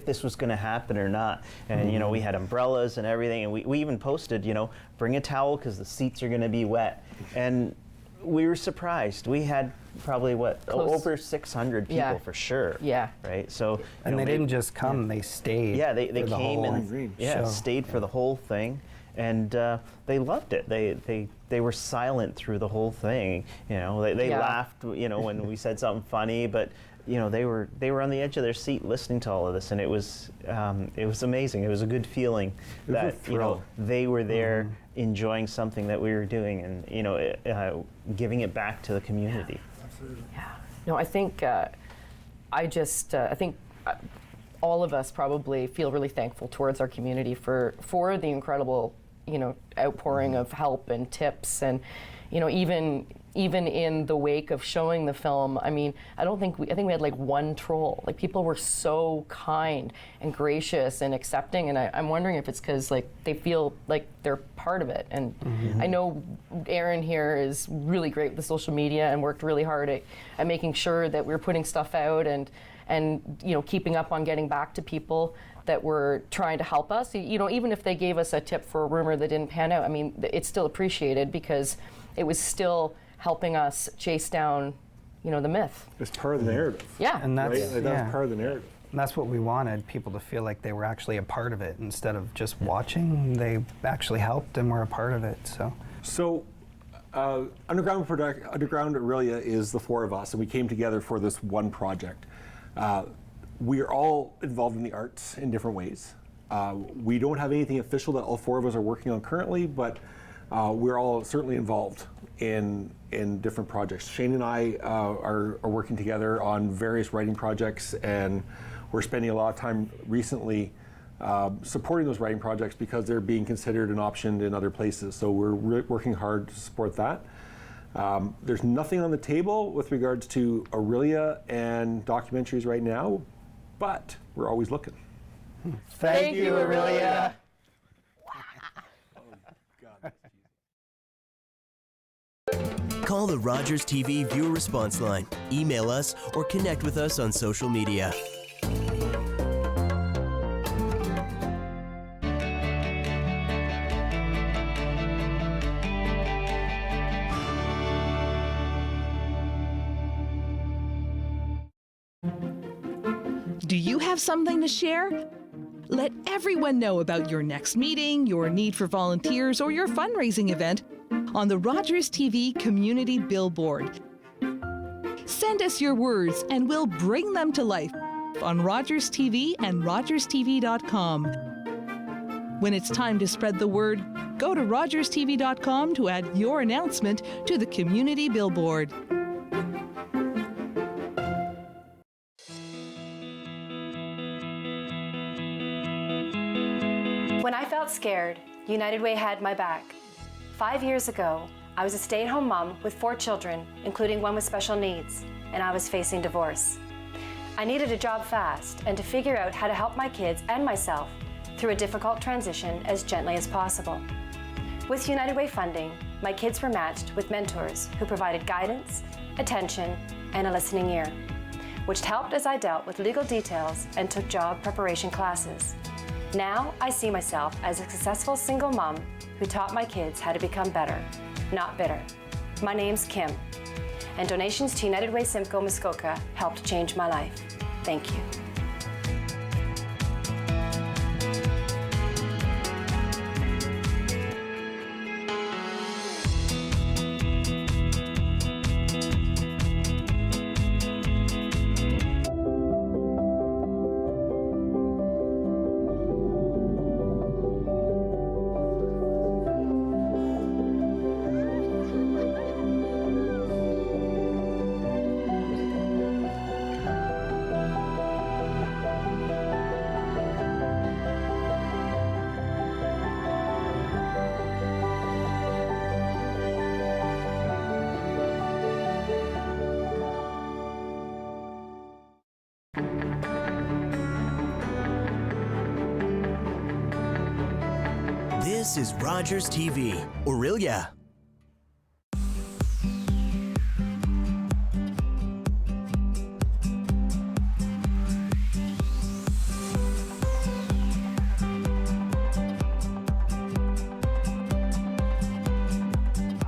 this was going to happen or not. And you know, we had umbrellas and everything, and we even posted, you know, bring a towel because the seats are going to be wet. And we were surprised. We had probably over 600 people for sure. Yeah. Right. So and they didn't just come; they stayed. Yeah, they for the came whole and stayed for the whole thing, and they loved it. They were silent through the whole thing. You know, they laughed. You know, when we said something funny, but you know, they were on the edge of their seat listening to all of this, and it was amazing. It was a good feeling that you know they were there enjoying something that we were doing, and you know, giving it back to the community. Yeah. No, I think I think all of us probably feel really thankful towards our community for the incredible, you know, outpouring of help and tips, and you know, even in the wake of showing the film, I mean, I think we had like one troll. Like people were so kind and gracious and accepting, and I'm wondering if it's because like they feel like they're part of it. And I know Aaron here is really great with the social media and worked really hard at making sure that we're putting stuff out and you know, keeping up on getting back to people that were trying to help us. You know, even if they gave us a tip for a rumor that didn't pan out, I mean, it's still appreciated because it was still helping us chase down, you know, the myth. It's part of the narrative. Yeah. And that's, right? That's part of the narrative. And that's what we wanted, people to feel like they were actually a part of it instead of just watching. They actually helped and were a part of it. So Underground Orillia is the four of us, and we came together for this one project. We are all involved in the arts in different ways. We don't have anything official that all four of us are working on currently, but we're all certainly involved in different projects. Shane and I are working together on various writing projects, and we're spending a lot of time recently supporting those writing projects because they're being considered and optioned in other places. So we're working hard to support that. There's nothing on the table with regards to Orillia and documentaries right now, but we're always looking. Thank you, Orillia. Call the Rogers TV viewer response line, email us, or connect with us on social media. Do you have something to share? Let everyone know about your next meeting, your need for volunteers, or your fundraising event on the Rogers TV Community Billboard. Send us your words and we'll bring them to life on Rogers TV and rogerstv.com. When it's time to spread the word, go to rogerstv.com to add your announcement to the Community Billboard. When I felt scared, United Way had my back. 5 years ago, I was a stay-at-home mom with 4 children, including one with special needs, and I was facing divorce. I needed a job fast and to figure out how to help my kids and myself through a difficult transition as gently as possible. With United Way funding, my kids were matched with mentors who provided guidance, attention, and a listening ear, which helped as I dealt with legal details and took job preparation classes. Now I see myself as a successful single mom who taught my kids how to become better, not bitter. My name's Kim, and donations to United Way Simcoe Muskoka helped change my life. Thank you. This is Rogers TV, Orillia.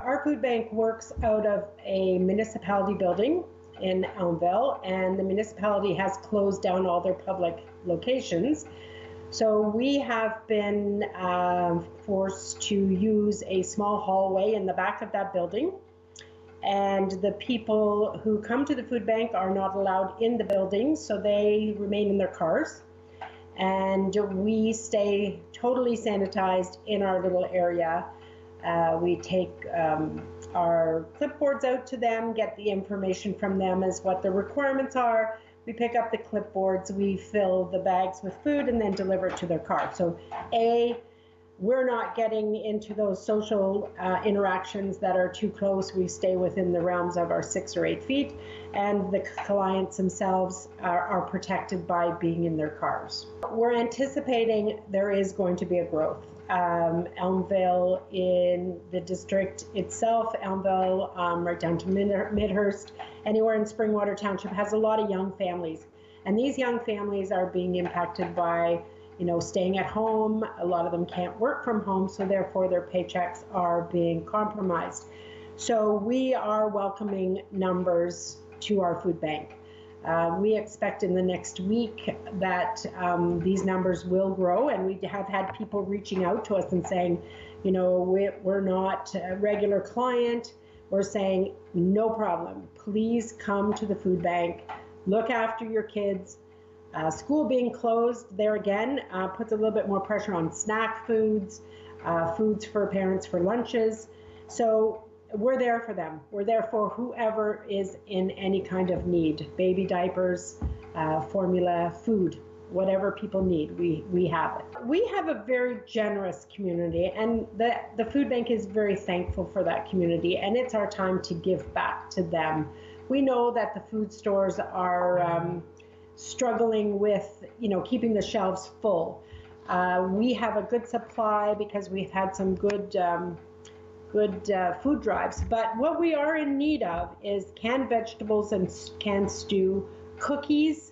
Our food bank works out of a municipality building in Elmville, and the municipality has closed down all their public locations. So we have been forced to use a small hallway in the back of that building. And the people who come to the food bank are not allowed in the building, so they remain in their cars. And we stay totally sanitized in our little area. We take our clipboards out to them, get the information from them as what the requirements are. We pick up the clipboards, we fill the bags with food, and then deliver it to their car. So we're not getting into those social interactions that are too close. We stay within the realms of our 6 or 8 feet, and the clients themselves are protected by being in their cars. We're anticipating there is going to be a growth. Elmville in the district itself, Elmville right down to Midhurst, anywhere in Springwater Township has a lot of young families. And these young families are being impacted by, staying at home. A lot of them can't work from home, so therefore their paychecks are being compromised. So we are welcoming numbers to our food bank. We expect in the next week that these numbers will grow, and we have had people reaching out to us and saying, we're not a regular client. We're saying, no problem. Please come to the food bank, look after your kids. School being closed, there again, puts a little bit more pressure on snack foods, foods for parents for lunches. So we're there for them. We're there for whoever is in any kind of need. Baby diapers, formula, food, whatever people need, we have it. We have a very generous community, and the food bank is very thankful for that community, and it's our time to give back to them. We know that the food stores are struggling with, keeping the shelves full. We have a good supply because we've had some good food drives, but what we are in need of is canned vegetables and canned stew, cookies,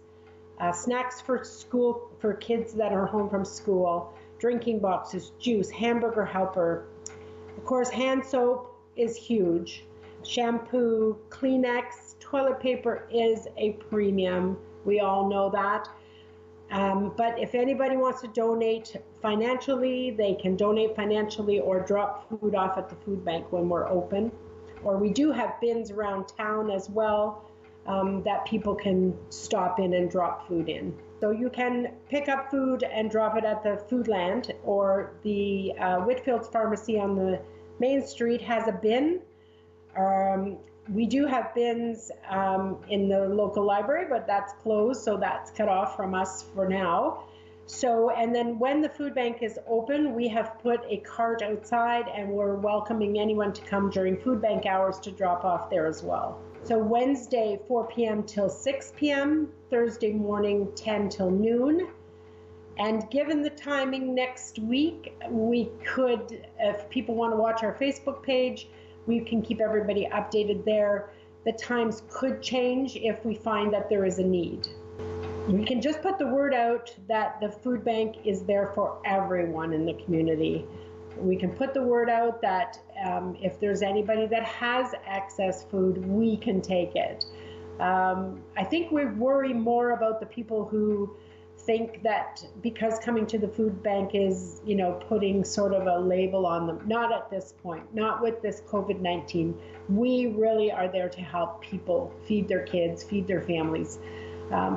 snacks for school for kids that are home from school, drinking boxes, juice, hamburger helper. Of course, hand soap is huge. Shampoo, Kleenex, toilet paper is a premium. We all know that. But if anybody wants to donate financially, they can donate financially or drop food off at the food bank when we're open. Or we do have bins around town as well that people can stop in and drop food in. So you can pick up food and drop it at the Foodland, or the Whitfield's Pharmacy on the main street has a bin. We do have bins in the local library, but that's closed, so that's cut off from us for now. So, and then when the food bank is open, we have put a cart outside, and we're welcoming anyone to come during food bank hours to drop off there as well. So Wednesday, 4 p.m. till 6 p.m., Thursday morning, 10 till noon. And given the timing next week, we could, if people want to watch our Facebook page, we can keep everybody updated there. The times could change if we find that there is a need. We can just put the word out that the food bank is there for everyone in the community. We can put the word out that if there's anybody that has excess food, we can take it. I think we worry more about the people who think that because coming to the food bank is, putting sort of a label on them. Not at this point, not with this COVID-19. We really are there to help people feed their kids, feed their families.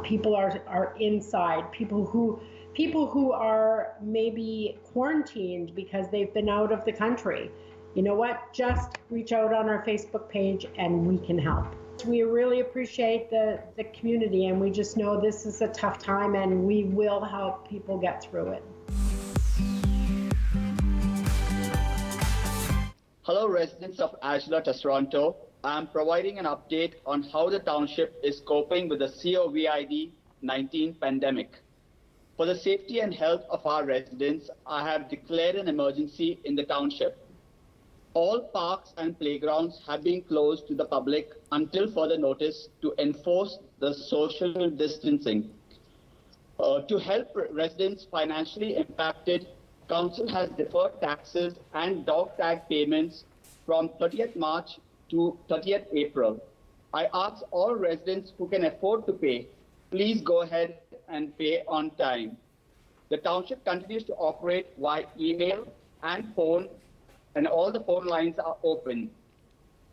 People are inside, people who are maybe quarantined because they've been out of the country. You know what? Just reach out on our Facebook page and we can help. We really appreciate the community, and we just know this is a tough time, and we will help people get through it. Hello, residents of Ashla, Toronto. I'm providing an update on how the township is coping with the COVID-19 pandemic. For the safety and health of our residents, I have declared an emergency in the township. All parks and playgrounds have been closed to the public until further notice to enforce the social distancing. To help residents financially impacted, Council has deferred taxes and dog tag payments from 30th March to 30th April. I ask all residents who can afford to pay, please go ahead and pay on time. The township continues to operate via email and phone, and all the phone lines are open.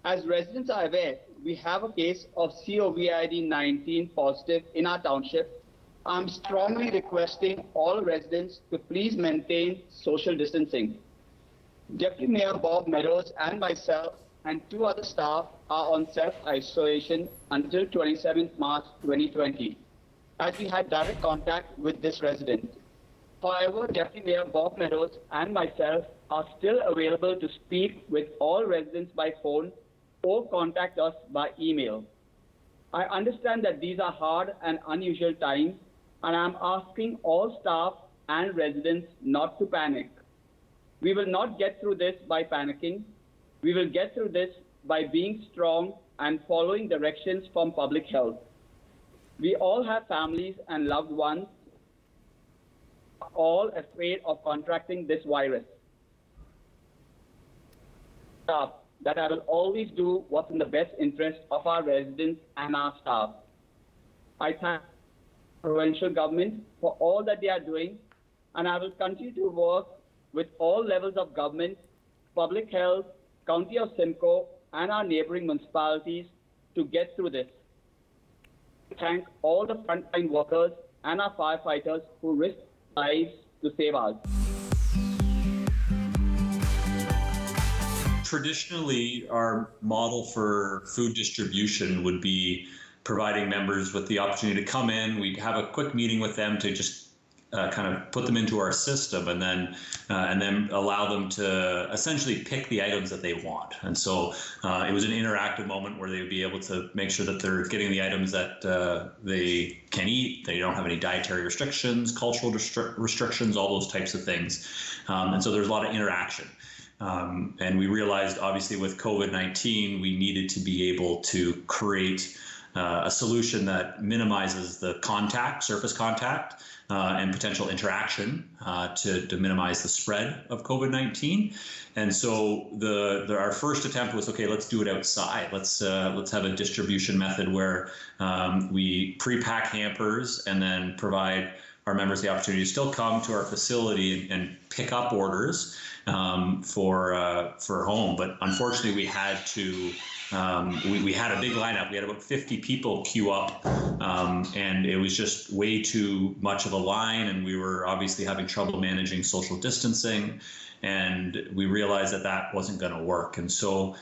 As residents are aware, we have a case of COVID-19 positive in our township. I'm strongly requesting all residents to please maintain social distancing. Deputy Mayor Bob Meadows and myself and 2 other staff are on self-isolation until 27th March 2020, as we had direct contact with this resident. However, Deputy Mayor Bob Meadows and myself are still available to speak with all residents by phone or contact us by email. I understand that these are hard and unusual times, and I'm asking all staff and residents not to panic. We will not get through this by panicking. We will get through this by being strong and following directions from public health. We all have families and loved ones, all afraid of contracting this virus. That I will always do what's in the best interest of our residents and our staff. I thank the provincial government for all that they are doing, and I will continue to work with all levels of government, public health, County of Simcoe, and our neighboring municipalities to get through this. I thank all the frontline workers and our firefighters who risk lives to save us. Traditionally, our model for food distribution would be providing members with the opportunity to come in. We'd have a quick meeting with them to just kind of put them into our system, and then allow them to essentially pick the items that they want. And so it was an interactive moment where they would be able to make sure that they're getting the items that they can eat. They don't have any dietary restrictions, cultural restrictions, all those types of things. And so there's a lot of interaction. And we realized, obviously, with COVID-19, we needed to be able to create a solution that minimizes the surface contact, and potential interaction to minimize the spread of COVID-19. And so our first attempt was, okay, let's do it outside. Let's have a distribution method where we pre-pack hampers and then provide our members the opportunity to still come to our facility and pick up orders for home. But unfortunately, we had to. We had a big lineup. We had about 50 people queue up, and it was just way too much of a line, and we were obviously having trouble managing social distancing, and we realized that wasn't going to work. And so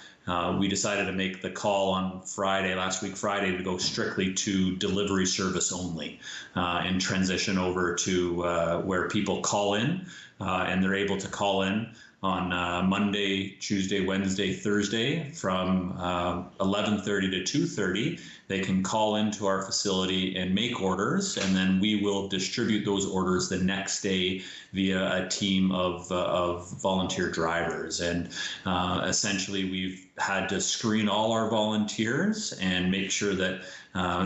we decided to make the call on last week Friday, to go strictly to delivery service only, and transition over to where people call in, and they're able to call in on Monday, Tuesday, Wednesday, Thursday from 11:30 to 2:30. They can call into our facility and make orders, and then we will distribute those orders the next day via a team of volunteer drivers. And essentially, we've had to screen all our volunteers and make sure that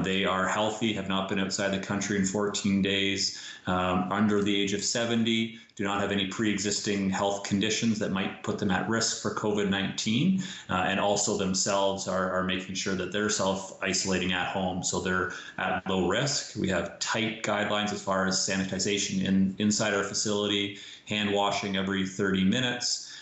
they are healthy, have not been outside the country in 14 days, under the age of 70, do not have any pre-existing health conditions that might put them at risk for COVID-19, and also themselves are making sure that they're self-isolating at home, so they're at low risk. We have tight guidelines as far as sanitization inside our facility, hand washing every 30 minutes,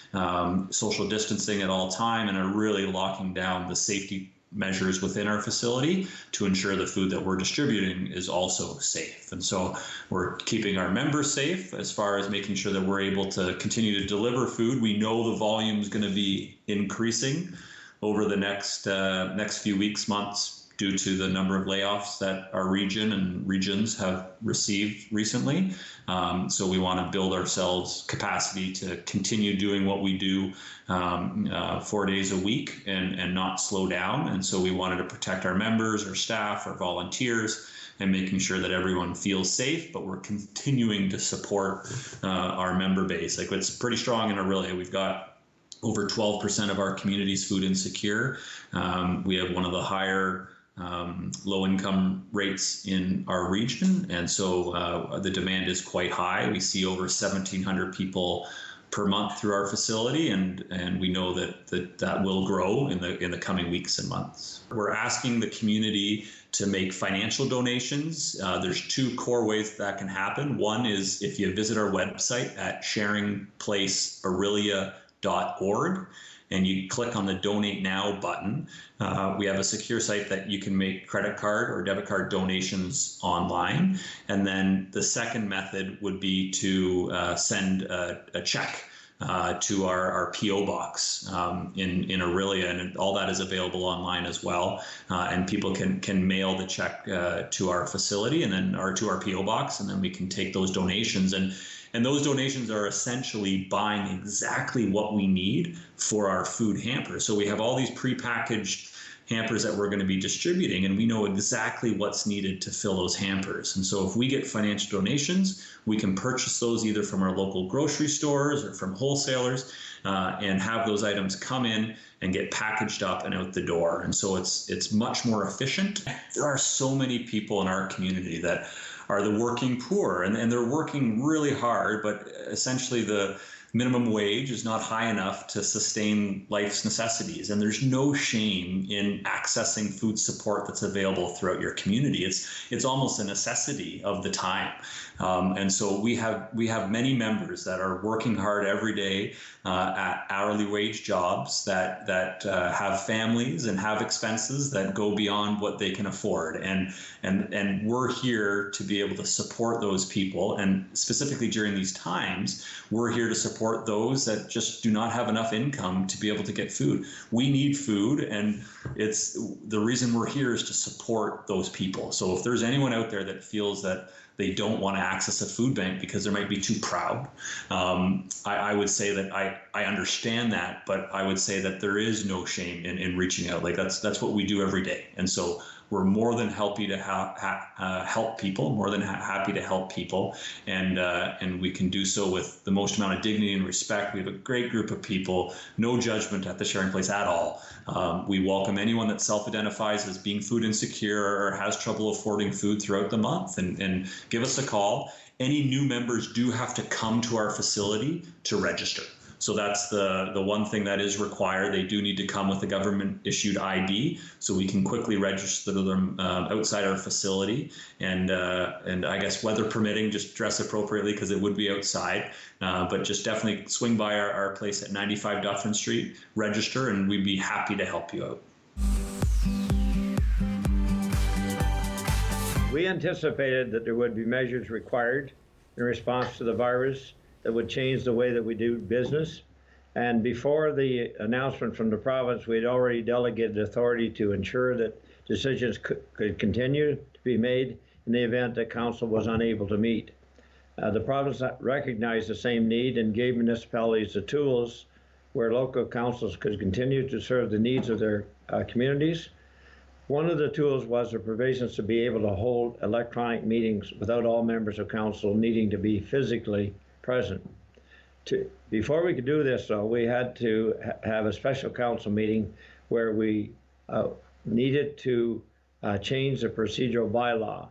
social distancing at all time, and are really locking down the safety measures within our facility to ensure the food that we're distributing is also safe. And so we're keeping our members safe as far as making sure that we're able to continue to deliver food. We know the volume is going to be increasing over the next few weeks, months, due to the number of layoffs that our region and regions have received recently. So we want to build ourselves capacity to continue doing what we do 4 days a week and not slow down. And so we wanted to protect our members, our staff, our volunteers, and making sure that everyone feels safe, but we're continuing to support our member base. Like, it's pretty strong in Orillia. We've got over 12% of our community's food insecure. We have one of the higher low-income rates in our region, and so the demand is quite high. We see over 1,700 people per month through our facility, and we know that will grow in the coming weeks and months. We're asking the community to make financial donations. There's two core ways that can happen. One is if you visit our website at sharingplaceorillia.org, and you click on the Donate Now button. We have a secure site that you can make credit card or debit card donations online. And then the second method would be to send a check to our P.O. box in Orillia, and all that is available online as well. And people can mail the check to our facility or to our P.O. box, and then we can take those donations. And those donations are essentially buying exactly what we need for our food hampers. So we have all these prepackaged hampers that we're going to be distributing, and we know exactly what's needed to fill those hampers. And so if we get financial donations, we can purchase those either from our local grocery stores or from wholesalers, and have those items come in and get packaged up and out the door. And so it's much more efficient. There are so many people in our community that are the working poor, and they're working really hard, but essentially the minimum wage is not high enough to sustain life's necessities. And there's no shame in accessing food support that's available throughout your community. It's almost a necessity of the time. And so we have many members that are working hard every day at hourly wage jobs that have families and have expenses that go beyond what they can afford. And we're here to be able to support those people. And specifically during these times, we're here to support those that just do not have enough income to be able to get food. We need food, and it's the reason we're here is to support those people. So if there's anyone out there that feels that they don't want to access a food bank because they might be too proud, I would say that I understand that, but I would say that there is no shame in reaching out. Like that's what we do every day. And so we're more than happy to help people, and we can do so with the most amount of dignity and respect. We have a great group of people, no judgment at the Sharing Place at all. We welcome anyone that self-identifies as being food insecure or has trouble affording food throughout the month, and give us a call. Any new members do have to come to our facility to register. So that's the one thing that is required. They do need to come with a government-issued ID, so we can quickly register them outside our facility. And I guess weather permitting, just dress appropriately because it would be outside. But just definitely swing by our place at 95 Dufferin Street, register, and we'd be happy to help you out. We anticipated that there would be measures required in response to the virus that would change the way that we do business. And before the announcement from the province, we had already delegated authority to ensure that decisions could continue to be made in the event that council was unable to meet. The province recognized the same need and gave municipalities the tools where local councils could continue to serve the needs of their communities. One of the tools was the provisions to be able to hold electronic meetings without all members of council needing to be physically present. Before we could do this, though, we had to have a special council meeting where we needed to change the procedural bylaw.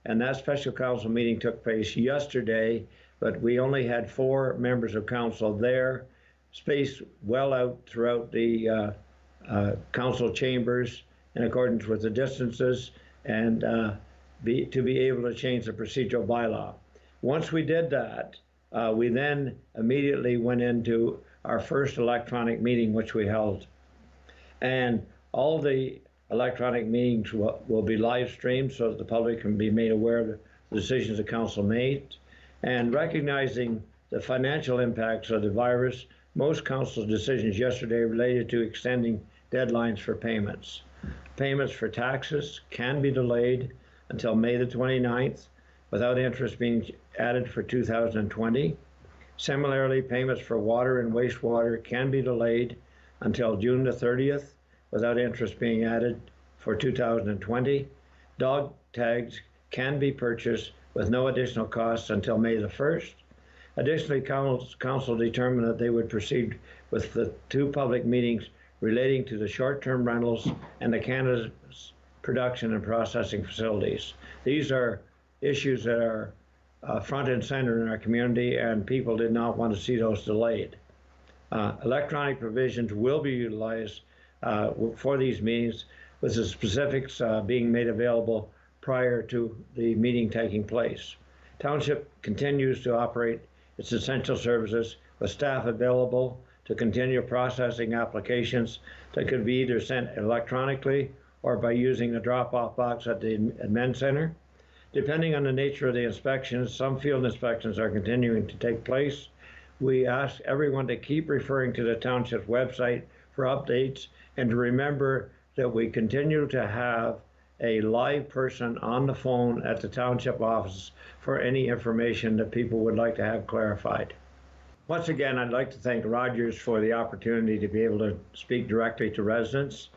And that special council meeting took place yesterday, but we only had 4 members of council there, spaced well out throughout the council chambers in accordance with the distances, and to be able to change the procedural bylaw. Once we did that, we then immediately went into our first electronic meeting, which we held. And all the electronic meetings will be live streamed so that the public can be made aware of the decisions the council made. And recognizing the financial impacts of the virus, most council decisions yesterday related to extending deadlines for payments. Payments for taxes can be delayed until May the 29th without interest being added for 2020. Similarly, payments for water and wastewater can be delayed until June the 30th without interest being added for 2020. Dog tags can be purchased with no additional costs until May the 1st. Additionally, Council determined that they would proceed with the 2 public meetings relating to the short-term rentals and the cannabis production and processing facilities. These are issues that are front and center in our community, and people did not want to see those delayed. Electronic provisions will be utilized for these meetings, with the specifics being made available prior to the meeting taking place. Township continues to operate its essential services with staff available to continue processing applications that could be either sent electronically or by using the drop-off box at the admin center. Depending on the nature of the inspections, some field inspections are continuing to take place. We ask everyone to keep referring to the township's website for updates and to remember that we continue to have a live person on the phone at the township office for any information that people would like to have clarified. Once again, I'd like to thank Rogers for the opportunity to be able to speak directly to residents.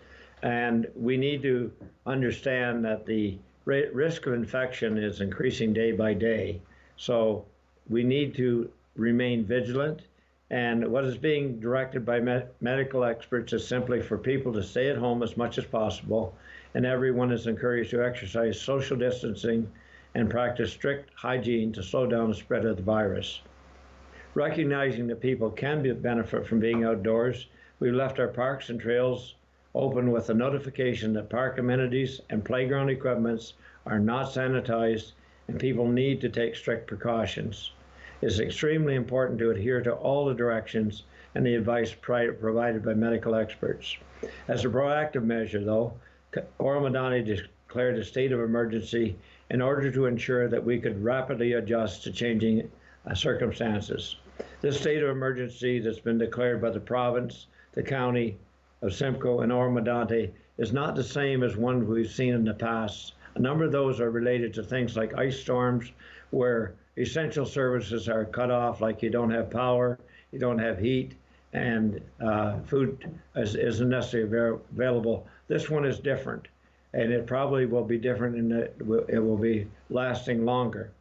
And we need to understand that the risk of infection is increasing day by day. So we need to remain vigilant. And what is being directed by medical experts is simply for people to stay at home as much as possible. And everyone is encouraged to exercise social distancing and practice strict hygiene to slow down the spread of the virus. Recognizing that people can benefit from being outdoors, we've left our parks and trails open with a notification that park amenities and playground equipments are not sanitized and people need to take strict precautions. It's extremely important to adhere to all the directions and the advice provided by medical experts. As a proactive measure, though, Orillia declared a state of emergency in order to ensure that we could rapidly adjust to changing circumstances. This state of emergency that's been declared by the province, the county of Simcoe, and Orillia is not the same as one we've seen in the past. A number of those are related to things like ice storms, where essential services are cut off, like you don't have power, you don't have heat, and food isn't necessarily available. This one is different, and it probably will be different in that it will be lasting longer.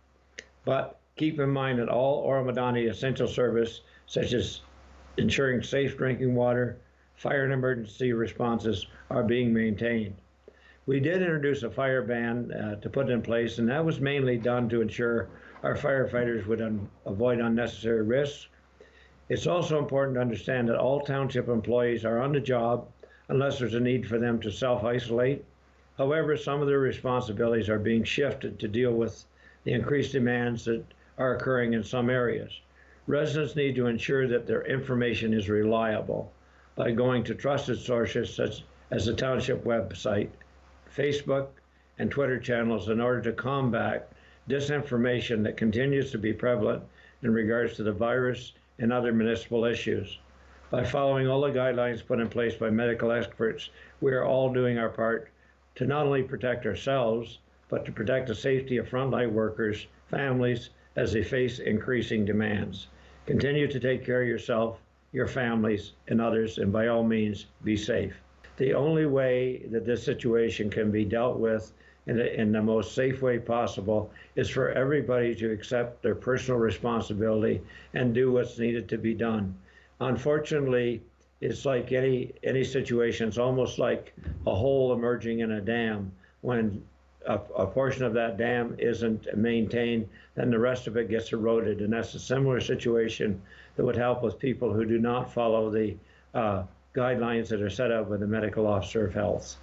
But keep in mind that all Orillia essential service, such as ensuring safe drinking water, fire and emergency responses, are being maintained. We did introduce a fire ban to put in place, and that was mainly done to ensure our firefighters would avoid unnecessary risks. It's also important to understand that all township employees are on the job unless there's a need for them to self-isolate. However, some of their responsibilities are being shifted to deal with the increased demands that are occurring in some areas. Residents need to ensure that their information is reliable by going to trusted sources such as the township website, Facebook, and Twitter channels in order to combat disinformation that continues to be prevalent in regards to the virus and other municipal issues. By following all the guidelines put in place by medical experts, we are all doing our part to not only protect ourselves, but to protect the safety of frontline workers, families, as they face increasing demands. Continue to take care of yourself, your families, and others, and by all means, be safe. The only way that this situation can be dealt with in the most safe way possible is for everybody to accept their personal responsibility and do what's needed to be done. Unfortunately, it's like any situation. It's almost like a hole emerging in a dam. When a portion of that dam isn't maintained, then the rest of it gets eroded. And that's a similar situation that would help with people who do not follow the guidelines that are set out by the medical officer of health.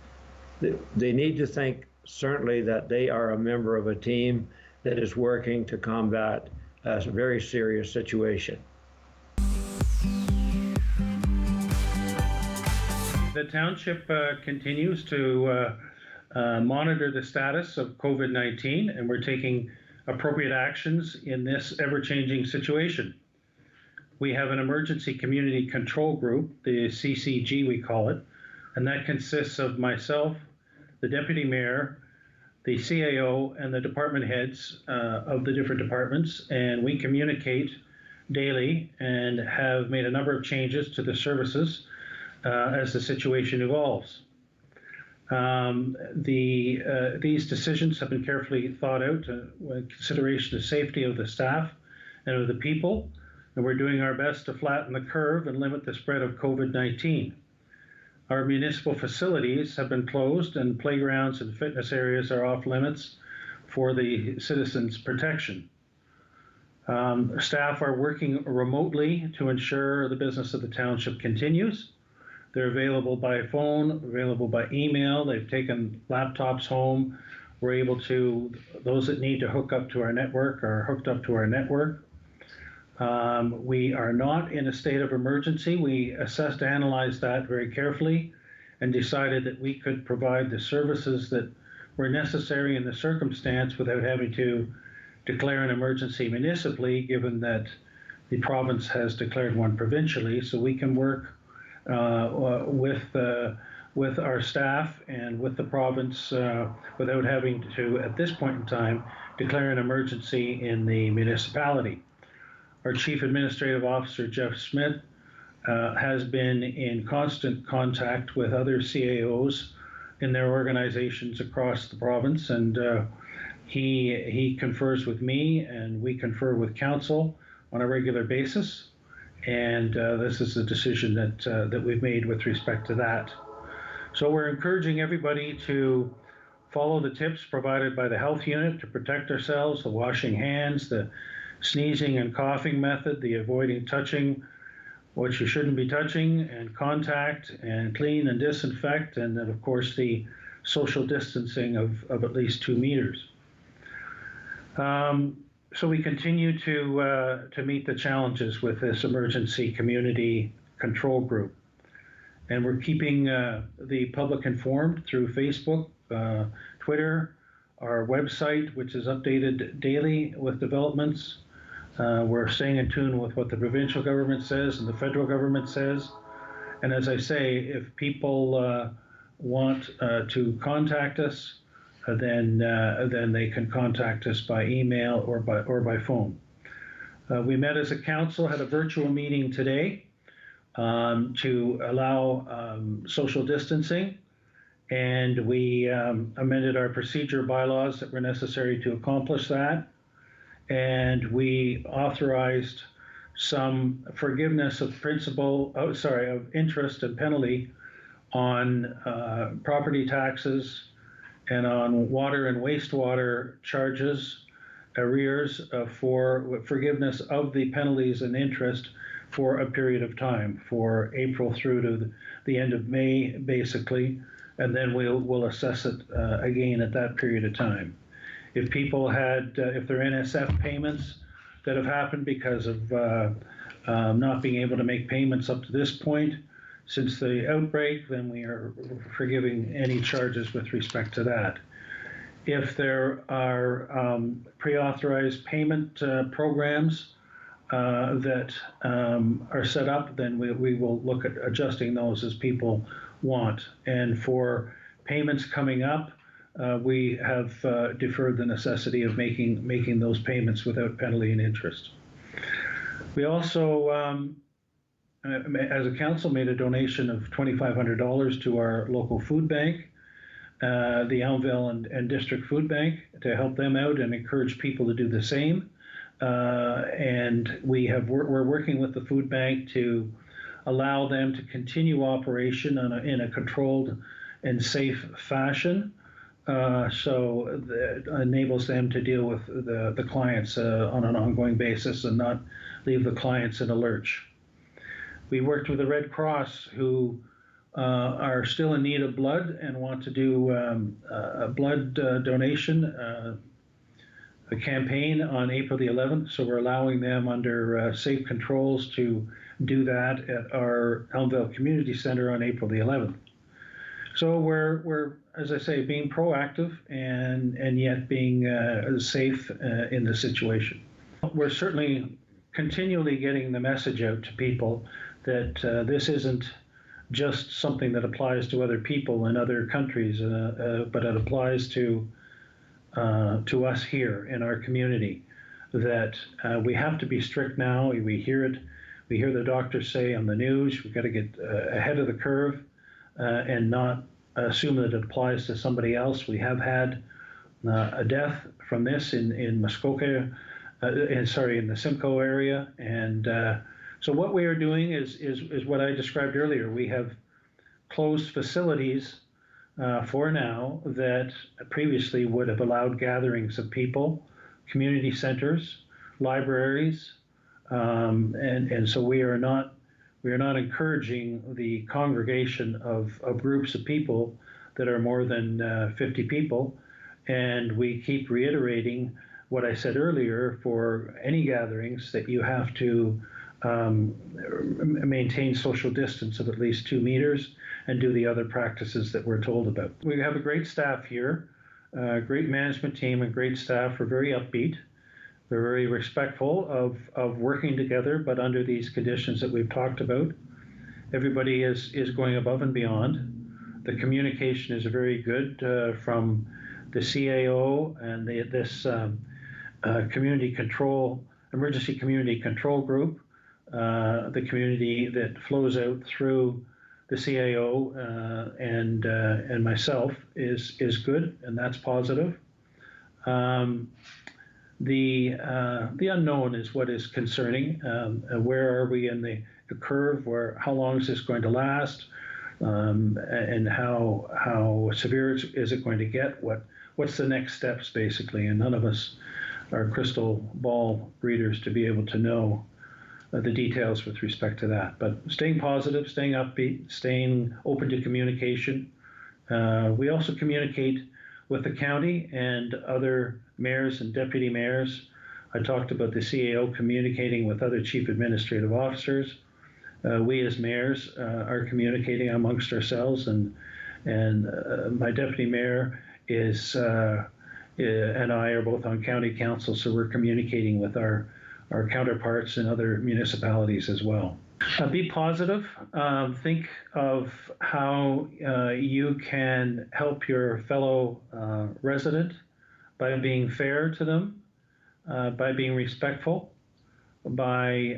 They need to think certainly that they are a member of a team that is working to combat a very serious situation. The township continues to monitor the status of COVID-19, and we're taking appropriate actions in this ever-changing situation. We have an emergency community control group, the CCG we call it, and that consists of myself, the deputy mayor, the CAO, and the department heads of the different departments, and we communicate daily and have made a number of changes to the services as the situation evolves. These decisions have been carefully thought out with consideration of safety of the staff and of the people, and we're doing our best to flatten the curve and limit the spread of COVID-19. Our municipal facilities have been closed, and playgrounds and fitness areas are off limits for the citizens' protection. Staff are working remotely to ensure the business of the township continues. They're available by phone, available by email. They've taken laptops home. We're able to, those that need to hook up to our network are hooked up to our network. We are not in a state of emergency. We assessed, analyzed that very carefully and decided that we could provide the services that were necessary in the circumstance without having to declare an emergency municipally, given that the province has declared one provincially. So we can work with our staff and with the province without having to, at this point in time, declare an emergency in the municipality. Our Chief Administrative Officer, Jeff Smith, has been in constant contact with other CAOs in their organizations across the province, and he confers with me, and we confer with council on a regular basis. And this is the decision that we've made with respect to that. So we're encouraging everybody to follow the tips provided by the health unit to protect ourselves, the washing hands, the sneezing and coughing method, the avoiding touching what you shouldn't be touching, and contact, and clean and disinfect, and then of course the social distancing of at least 2 meters. So we continue to meet the challenges with this emergency community control group. And we're keeping the public informed through Facebook, Twitter, our website, which is updated daily with developments. We're staying in tune with what the provincial government says and the federal government says. And as I say, if people want to contact us, then they can contact us by email or by phone. We met as a council, had a virtual meeting today to allow social distancing, and we amended our procedure bylaws that were necessary to accomplish that. And we authorized some forgiveness of of interest and penalty on property taxes and on water and wastewater charges, arrears for forgiveness of the penalties and interest for a period of time, for April through to the end of May, basically, and then we'll assess it again at that period of time. If people had, if there are NSF payments that have happened because of not being able to make payments up to this point since the outbreak, then we are forgiving any charges with respect to that. If there are pre-authorized payment programs that are set up, then we will look at adjusting those as people want. And for payments coming up, we have deferred the necessity of making those payments without penalty and interest. We also, as a council, made a donation of $2,500 to our local food bank, the Elmville and District Food Bank, to help them out and encourage people to do the same. And we're working with the food bank to allow them to continue operation in a controlled and safe fashion. So that enables them to deal with the clients on an ongoing basis and not leave the clients in a lurch. We worked with the Red Cross, who are still in need of blood and want to do a blood donation a campaign on April the 11th. So we're allowing them under safe controls to do that at our Elmville Community Center on April the 11th. So we're, as I say, being proactive and yet being safe in the situation. We're certainly continually getting the message out to people that this isn't just something that applies to other people in other countries, but it applies to us here in our community. That we have to be strict now. We hear it. We hear the doctors say on the news, we've got to get ahead of the curve and not assume that it applies to somebody else. We have had a death from this in Muskoka, in the Simcoe area, and so what we are doing is what I described earlier. We have closed facilities for now that previously would have allowed gatherings of people, community centers, libraries, and so we are not encouraging the congregation of groups of people that are more than 50 people, and we keep reiterating what I said earlier for any gatherings that you have to maintain social distance of at least 2 meters and do the other practices that we're told about. We have a great staff here, great management team and great staff are very upbeat. They're very respectful of working together, but under these conditions that we've talked about. Everybody is going above and beyond. The communication is very good from the CAO and this emergency community control group. The community that flows out through the CAO and myself is good, and that's positive. The unknown is what is concerning. Where are we in the curve? How long is this going to last? And how severe is it going to get? What's the next steps, basically? And none of us are crystal ball readers to be able to know the details with respect to that. But staying positive, staying upbeat, staying open to communication. We also communicate with the county and other mayors and deputy mayors. I talked about the CAO communicating with other chief administrative officers. We as mayors are communicating amongst ourselves, and my deputy mayor and I are both on county council, so we're communicating with our counterparts in other municipalities as well. Be positive. Think of how you can help your fellow resident by being fair to them, by being respectful, by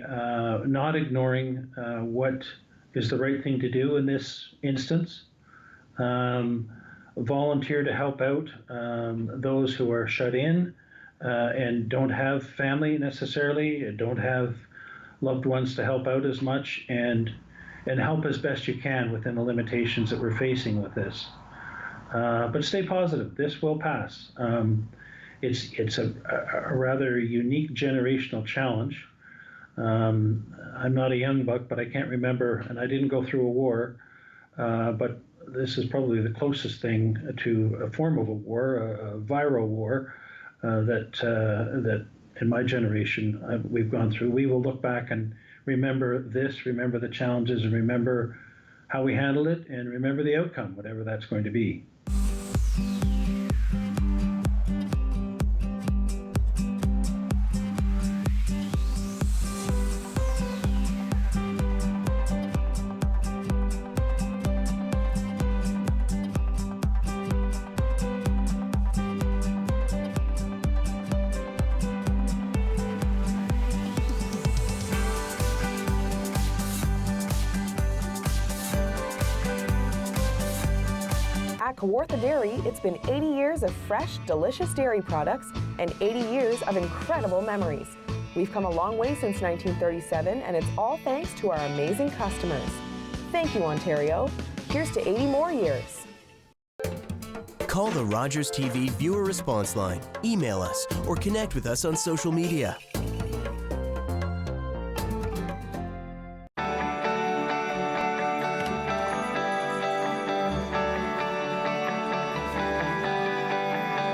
not ignoring what is the right thing to do in this instance. Volunteer to help out those who are shut in and don't have family necessarily, don't have loved ones to help out as much, and help as best you can within the limitations that we're facing with this. But stay positive. This will pass. It's a rather unique generational challenge. I'm not a young buck, but I can't remember, and I didn't go through a war, but this is probably the closest thing to a form of a war, a viral war, that in my generation we've gone through. We will look back and remember this, remember the challenges, and remember how we handled it, and remember the outcome, whatever that's going to be. At Kawartha Dairy, it's been 80 years of fresh, delicious dairy products and 80 years of incredible memories. We've come a long way since 1937, and it's all thanks to our amazing customers. Thank you, Ontario. Here's to 80 more years. Call the Rogers TV viewer response line, email us, or connect with us on social media.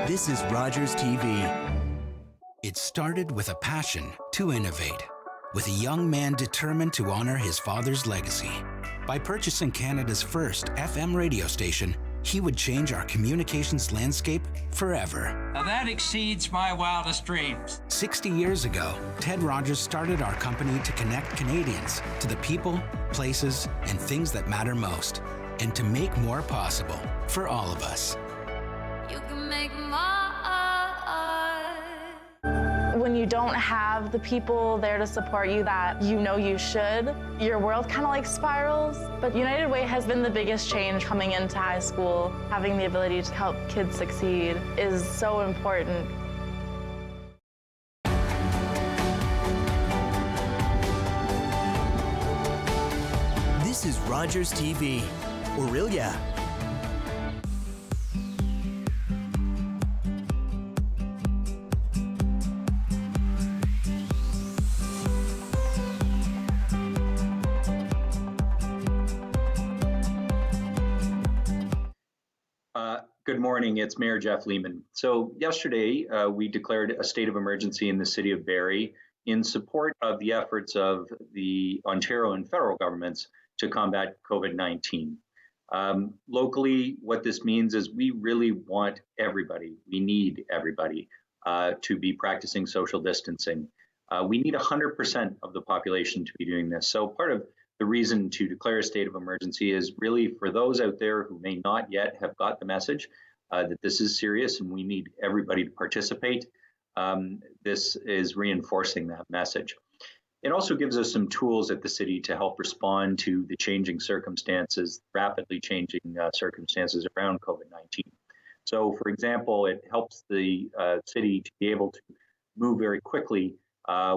This is Rogers TV. It started with a passion to innovate, with a young man determined to honor his father's legacy. By purchasing Canada's first FM radio station, he would change our communications landscape forever. Now that exceeds my wildest dreams. 60 years ago, Ted Rogers started our company to connect Canadians to the people, places, and things that matter most, and to make more possible for all of us. You can make my When you don't have the people there to support you that you know you should, your world kind of like spirals. But United Way has been the biggest change coming into high school. Having the ability to help kids succeed is so important. This is Rogers TV, Orillia. Good morning, it's Mayor Jeff Lehman. So yesterday, we declared a state of emergency in the city of Barrie in support of the efforts of the Ontario and federal governments to combat COVID-19. Locally, what this means is we really want everybody, we need everybody to be practicing social distancing. We need 100% of the population to be doing this. So part of the reason to declare a state of emergency is really for those out there who may not yet have got the message that this is serious and we need everybody to participate. This is reinforcing that message. It also gives us some tools at the city to help respond to the changing circumstances, rapidly changing circumstances around COVID-19. So, for example, it helps the city to be able to move very quickly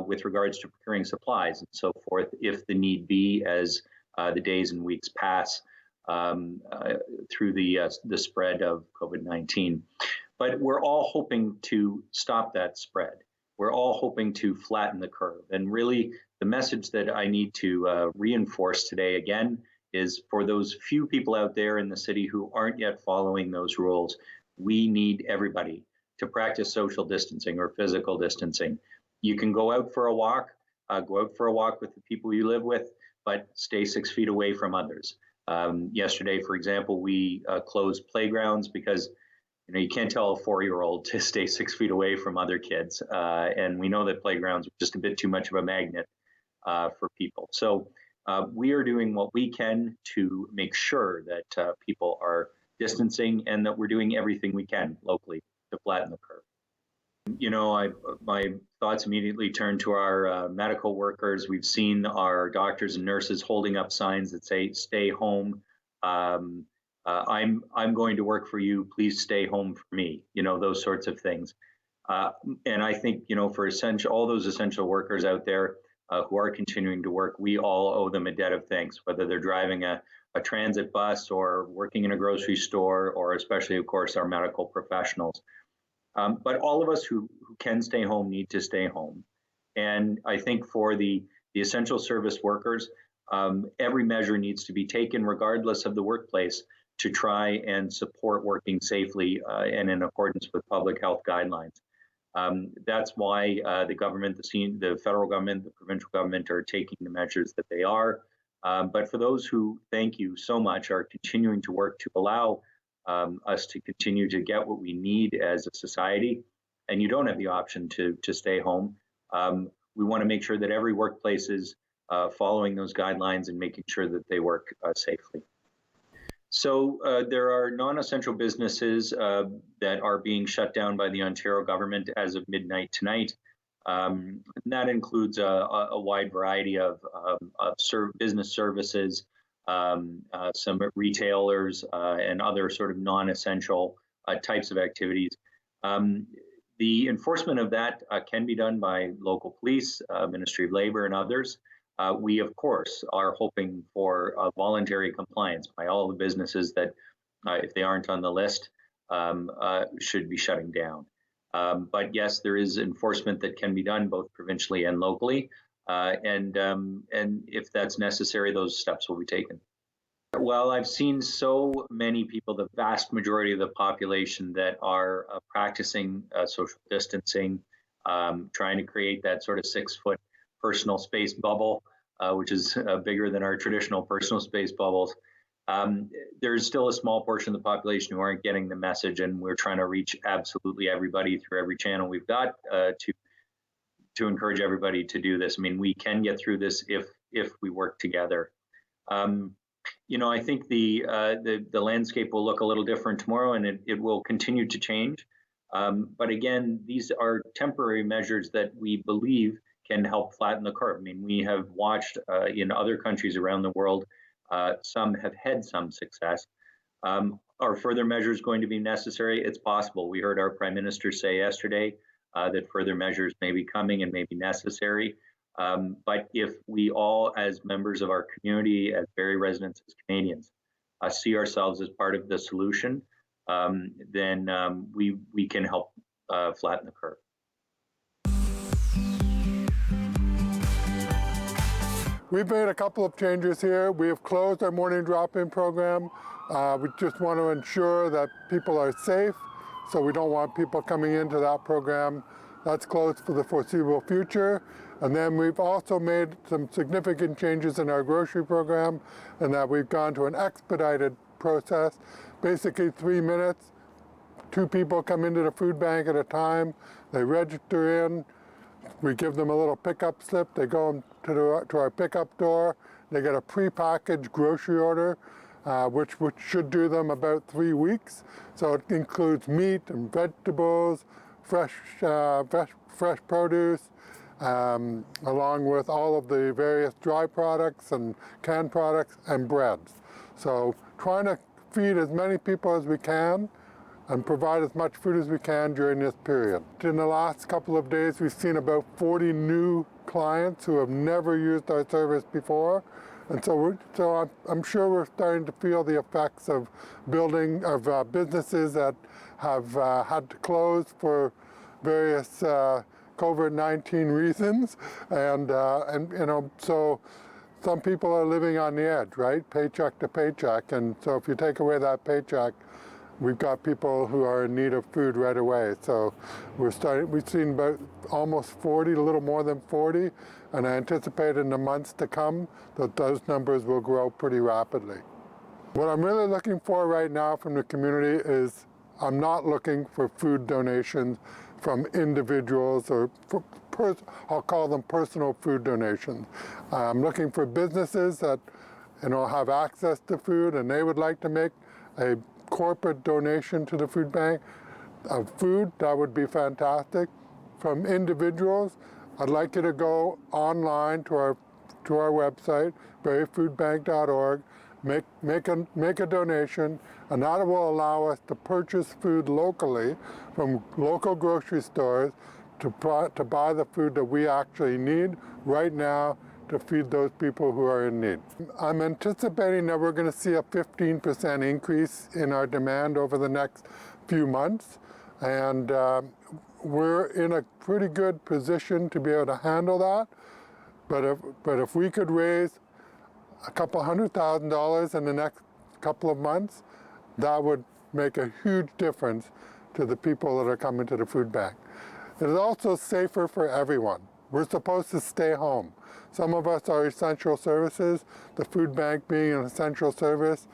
with regards to procuring supplies and so forth, if the need be, as the days and weeks pass through the spread of COVID-19. But we're all hoping to stop that spread. We're all hoping to flatten the curve. And really, the message that I need to reinforce today again is for those few people out there in the city who aren't yet following those rules, we need everybody to practice social distancing or physical distancing. You can go out for a walk with the people you live with, but stay 6 feet away from others. Yesterday, for example, we closed playgrounds because you can't tell a 4-year-old to stay 6 feet away from other kids. And we know that playgrounds are just a bit too much of a magnet for people. So we are doing what we can to make sure that people are distancing and that we're doing everything we can locally to flatten the curve. My thoughts immediately turn to our medical workers. We've seen our doctors and nurses holding up signs that say, stay home. I'm going to work for you. Please stay home for me. Those sorts of things. And I think, for all those essential workers out there who are continuing to work, we all owe them a debt of thanks, whether they're driving a transit bus or working in a grocery store, or especially, of course, our medical professionals. But all of us who can stay home need to stay home. And I think for the essential service workers, every measure needs to be taken, regardless of the workplace, to try and support working safely and in accordance with public health guidelines. That's why the government, the federal government, the provincial government are taking the measures that they are. But for those who, thank you so much, are continuing to work to allow us to continue to get what we need as a society, and you don't have the option to stay home, we want to make sure that every workplace is following those guidelines and making sure that they work safely. So there are non-essential businesses that are being shut down by the Ontario government as of midnight tonight. And that includes a wide variety of business services, some retailers, and other sort of non-essential types of activities. The enforcement of that can be done by local police, Ministry of Labor, and others. We, of course, are hoping for voluntary compliance by all the businesses that, if they aren't on the list, should be shutting down. But yes, there is enforcement that can be done both provincially and locally. And if that's necessary, those steps will be taken. Well, I've seen so many people, the vast majority of the population, that are practicing social distancing, trying to create that sort of 6-foot personal space bubble, which is bigger than our traditional personal space bubbles. There's still a small portion of the population who aren't getting the message, and we're trying to reach absolutely everybody through every channel we've got to encourage everybody to do this. I mean, we can get through this if we work together. I think the landscape will look a little different tomorrow, and it will continue to change. But again, these are temporary measures that we believe can help flatten the curve. I mean, we have watched in other countries around the world, some have had some success. Are further measures going to be necessary? It's possible. We heard our Prime Minister say yesterday that further measures may be coming and may be necessary. But if we all, as members of our community, as Barrie residents, as Canadians, see ourselves as part of the solution, then we can help flatten the curve. We've made a couple of changes here. We have closed our morning drop-in program. We just want to ensure that people are safe, so we don't want people coming into that program. That's closed for the foreseeable future. And then we've also made some significant changes in our grocery program, and that we've gone to an expedited process. Basically 3 minutes, 2 people come into the food bank at a time, they register in, we give them a little pickup slip, they go to our pickup door, they get a prepackaged grocery order, which should do them about 3 weeks. So it includes meat and vegetables, fresh produce, along with all of the various dry products and canned products and breads. So trying to feed as many people as we can and provide as much food as we can during this period. In the last couple of days, we've seen about 40 new clients who have never used our service before. And so I'm sure we're starting to feel the effects of businesses that have had to close for various COVID-19 reasons. And you know, so some people are living on the edge, right? Paycheck to paycheck. And so if you take away that paycheck, we've got people who are in need of food right away. So we've seen about almost 40, a little more than 40, and I anticipate in the months to come that those numbers will grow pretty rapidly. What I'm really looking for right now from the community is, I'm not looking for food donations from individuals or I'll call them personal food donations. I'm looking for businesses that have access to food and they would like to make a corporate donation to the food bank of food. That would be fantastic. From individuals, I'd like you to go online to our website, barriefoodbank.org, make a donation, and that will allow us to purchase food locally from local grocery stores to buy the food that we actually need right now to feed those people who are in need. I'm anticipating that we're going to see a 15% increase in our demand over the next few months, and we're in a pretty good position to be able to handle that. But if we could raise a couple $100,000 in the next couple of months, that would make a huge difference to the people that are coming to the food bank. It is also safer for everyone. We're supposed to stay home. Some of us are essential services, the food bank being an essential service.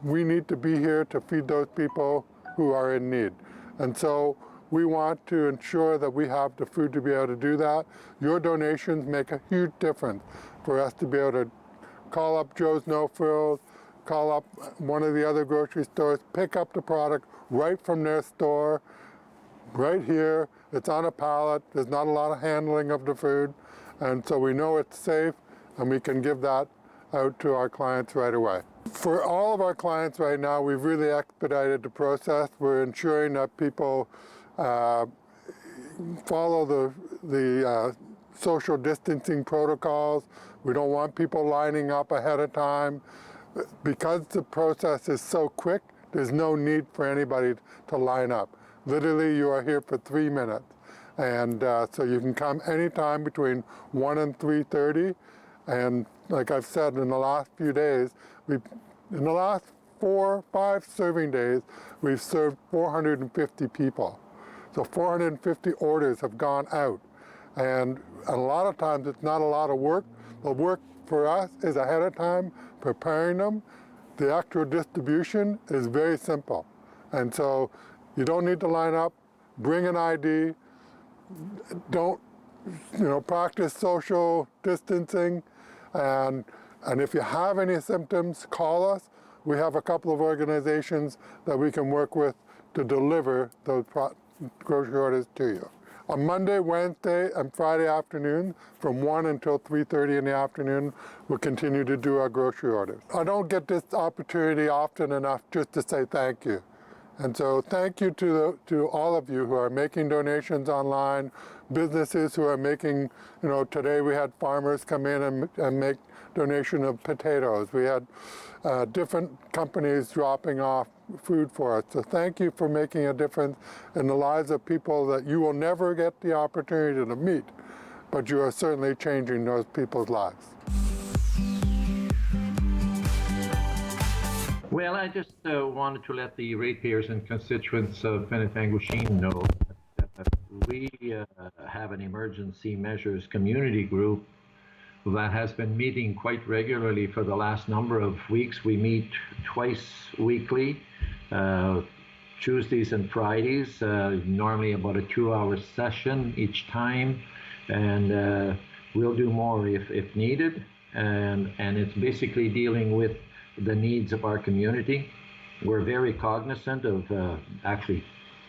We need to be here to feed those people who are in need. And so we want to ensure that we have the food to be able to do that. Your donations make a huge difference for us to be able to call up Joe's No Frills, call up one of the other grocery stores, pick up the product right from their store, right here. It's on a pallet. There's not a lot of handling of the food. And so we know it's safe, and we can give that out to our clients right away. For all of our clients right now, we've really expedited the process. We're ensuring that people follow the social distancing protocols. We don't want people lining up ahead of time. Because the process is so quick, there's no need for anybody to line up. Literally, you are here for 3 minutes. And so you can come anytime between 1 and 3:30. And like I've said, in the last few days, in the last 4 or 5 serving days, we've served 450 people. So 450 orders have gone out. And a lot of times it's not a lot of work. The work for us is ahead of time, preparing them. The actual distribution is very simple. And so you don't need to line up, bring an ID, don't practice social distancing, and if you have any symptoms, call us. We have a couple of organizations that we can work with to deliver grocery orders to you. On Monday, Wednesday, and Friday afternoon, from 1 until 3:30 in the afternoon, we'll continue to do our grocery orders. I don't get this opportunity often enough just to say thank you. And so thank you to all of you who are making donations online, businesses who are making, today we had farmers come in and make donation of potatoes. We had different companies dropping off food for us. So thank you for making a difference in the lives of people that you will never get the opportunity to meet, but you are certainly changing those people's lives. Well, I just wanted to let the ratepayers and constituents of Penetanguishene know that we have an emergency measures community group that has been meeting quite regularly for the last number of weeks. We meet twice weekly, Tuesdays and Fridays, normally about a 2-hour session each time, and we'll do more if needed. And it's basically dealing with the needs of our community. We're very cognizant of actually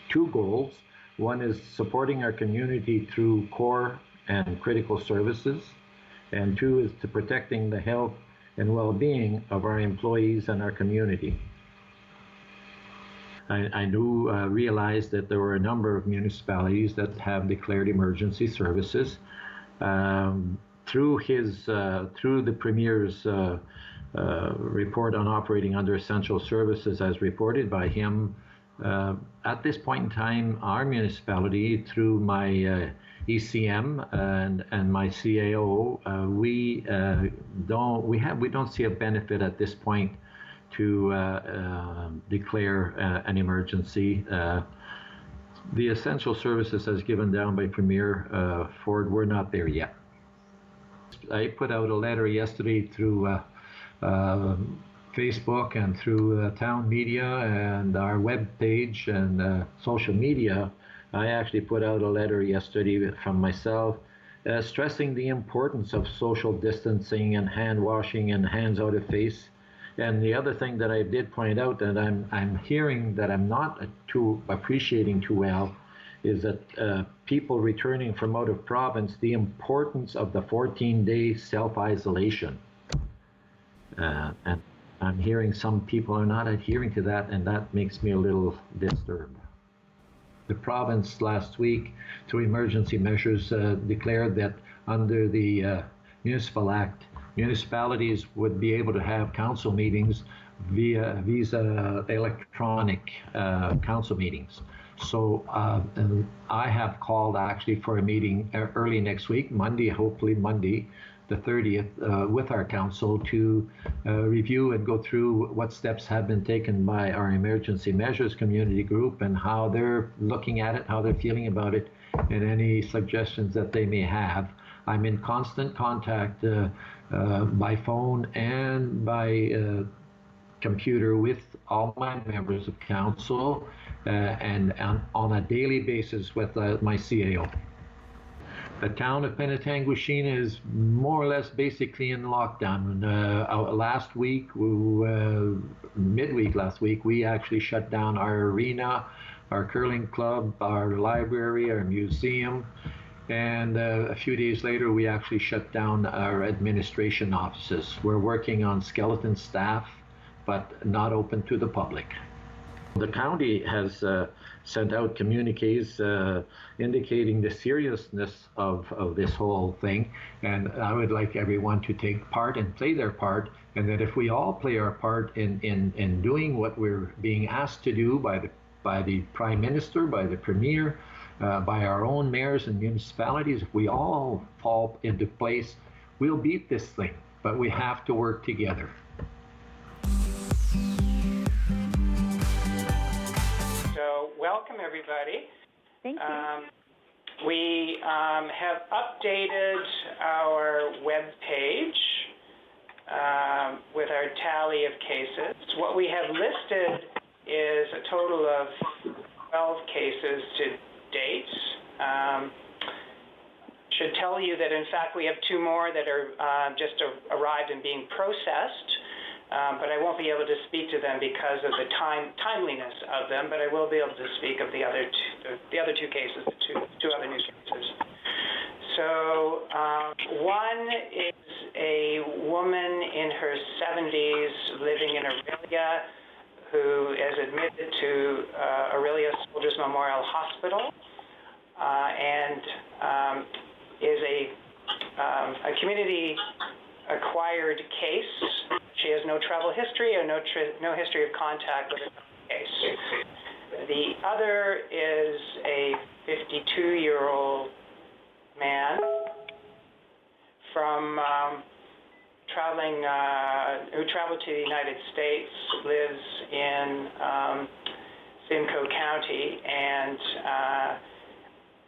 2 goals. One is supporting our community through core and critical services, and 2 is to protecting the health and well-being of our employees and our community. I do realize that there were a number of municipalities that have declared emergency services. Through the Premier's report on operating under essential services as reported by him, at this point in time, our municipality, through my ECM and my CAO, we don't see a benefit at this point to declare an emergency. The essential services as given down by Premier Ford, we're not there yet. I put out a letter yesterday through Facebook and through town media and our web page and social media. I actually put out a letter yesterday from myself stressing the importance of social distancing and hand washing and hands out of face. And the other thing that I did point out that I'm hearing that I'm not too appreciating too well is that people returning from out of province, the importance of the 14-day self-isolation. And I'm hearing some people are not adhering to that, and that makes me a little disturbed. The province last week, through emergency measures, declared that under the Municipal Act, municipalities would be able to have council meetings via electronic council meetings. So I have called actually for a meeting early next week, Monday, hopefully Monday, the 30th, with our council to review and go through what steps have been taken by our emergency measures community group and how they're looking at it, how they're feeling about it, and any suggestions that they may have. I'm in constant contact by phone and by computer with all my members of council and on a daily basis with my CAO. The town of Penetanguishene is more or less basically in lockdown. Last week, midweek last week, we actually shut down our arena, our curling club, our library, our museum, and a few days later, we actually shut down our administration offices. We're working on skeleton staff, but not open to the public. The county has sent out communiques indicating the seriousness of this whole thing, and I would like everyone to take part and play their part, and that if we all play our part in doing what we're being asked to do by the Prime Minister, by the Premier, by our own mayors and municipalities, if we all fall into place, we'll beat this thing, but we have to work together. So welcome everybody. Thank you. We have updated our web page with our tally of cases. What we have listed is a total of 12 cases to date. Should tell you that in fact we have 2 more that are just arrived and being processed. but I won't be able to speak to them because of the timeliness of them, but I will be able to speak of the other two cases, the two other new cases. So one is a woman in her 70s living in Orillia who is admitted to Orillia Soldiers Memorial Hospital and is a community-acquired case. She has no travel history or no history of contact with the case. The other is a 52-year-old man from who traveled to the United States, lives in Simcoe County, and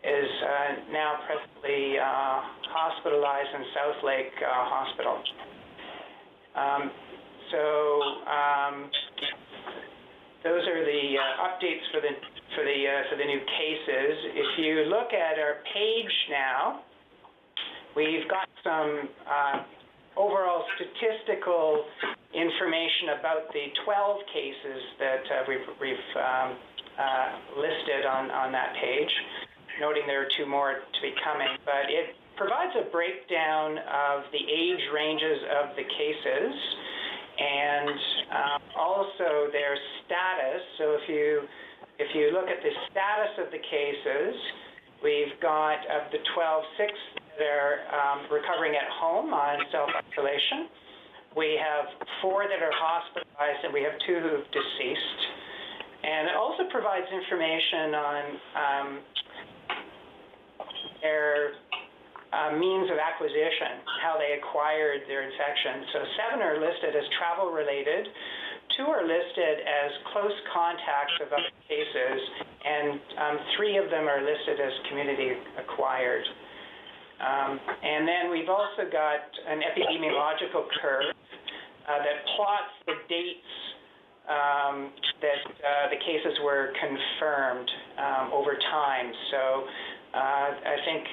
is now presently hospitalized in South Lake Hospital. Those are the updates for the new cases. If you look at our page now, we've got some overall statistical information about the 12 cases that we've listed on that page, noting there are two more to be coming, but it provides a breakdown of the age ranges of the cases and also their status. So if you look at the status of the cases, we've got of the 12, 6 that are recovering at home on self-isolation. We have 4 that are hospitalized, and we have 2 who've deceased. And it also provides information on their means of acquisition, how they acquired their infection. So 7 are listed as travel-related, 2 are listed as close contacts of other cases, and 3 of them are listed as community-acquired. And then we've also got an epidemiological curve that plots the dates that the cases were confirmed over time. So I think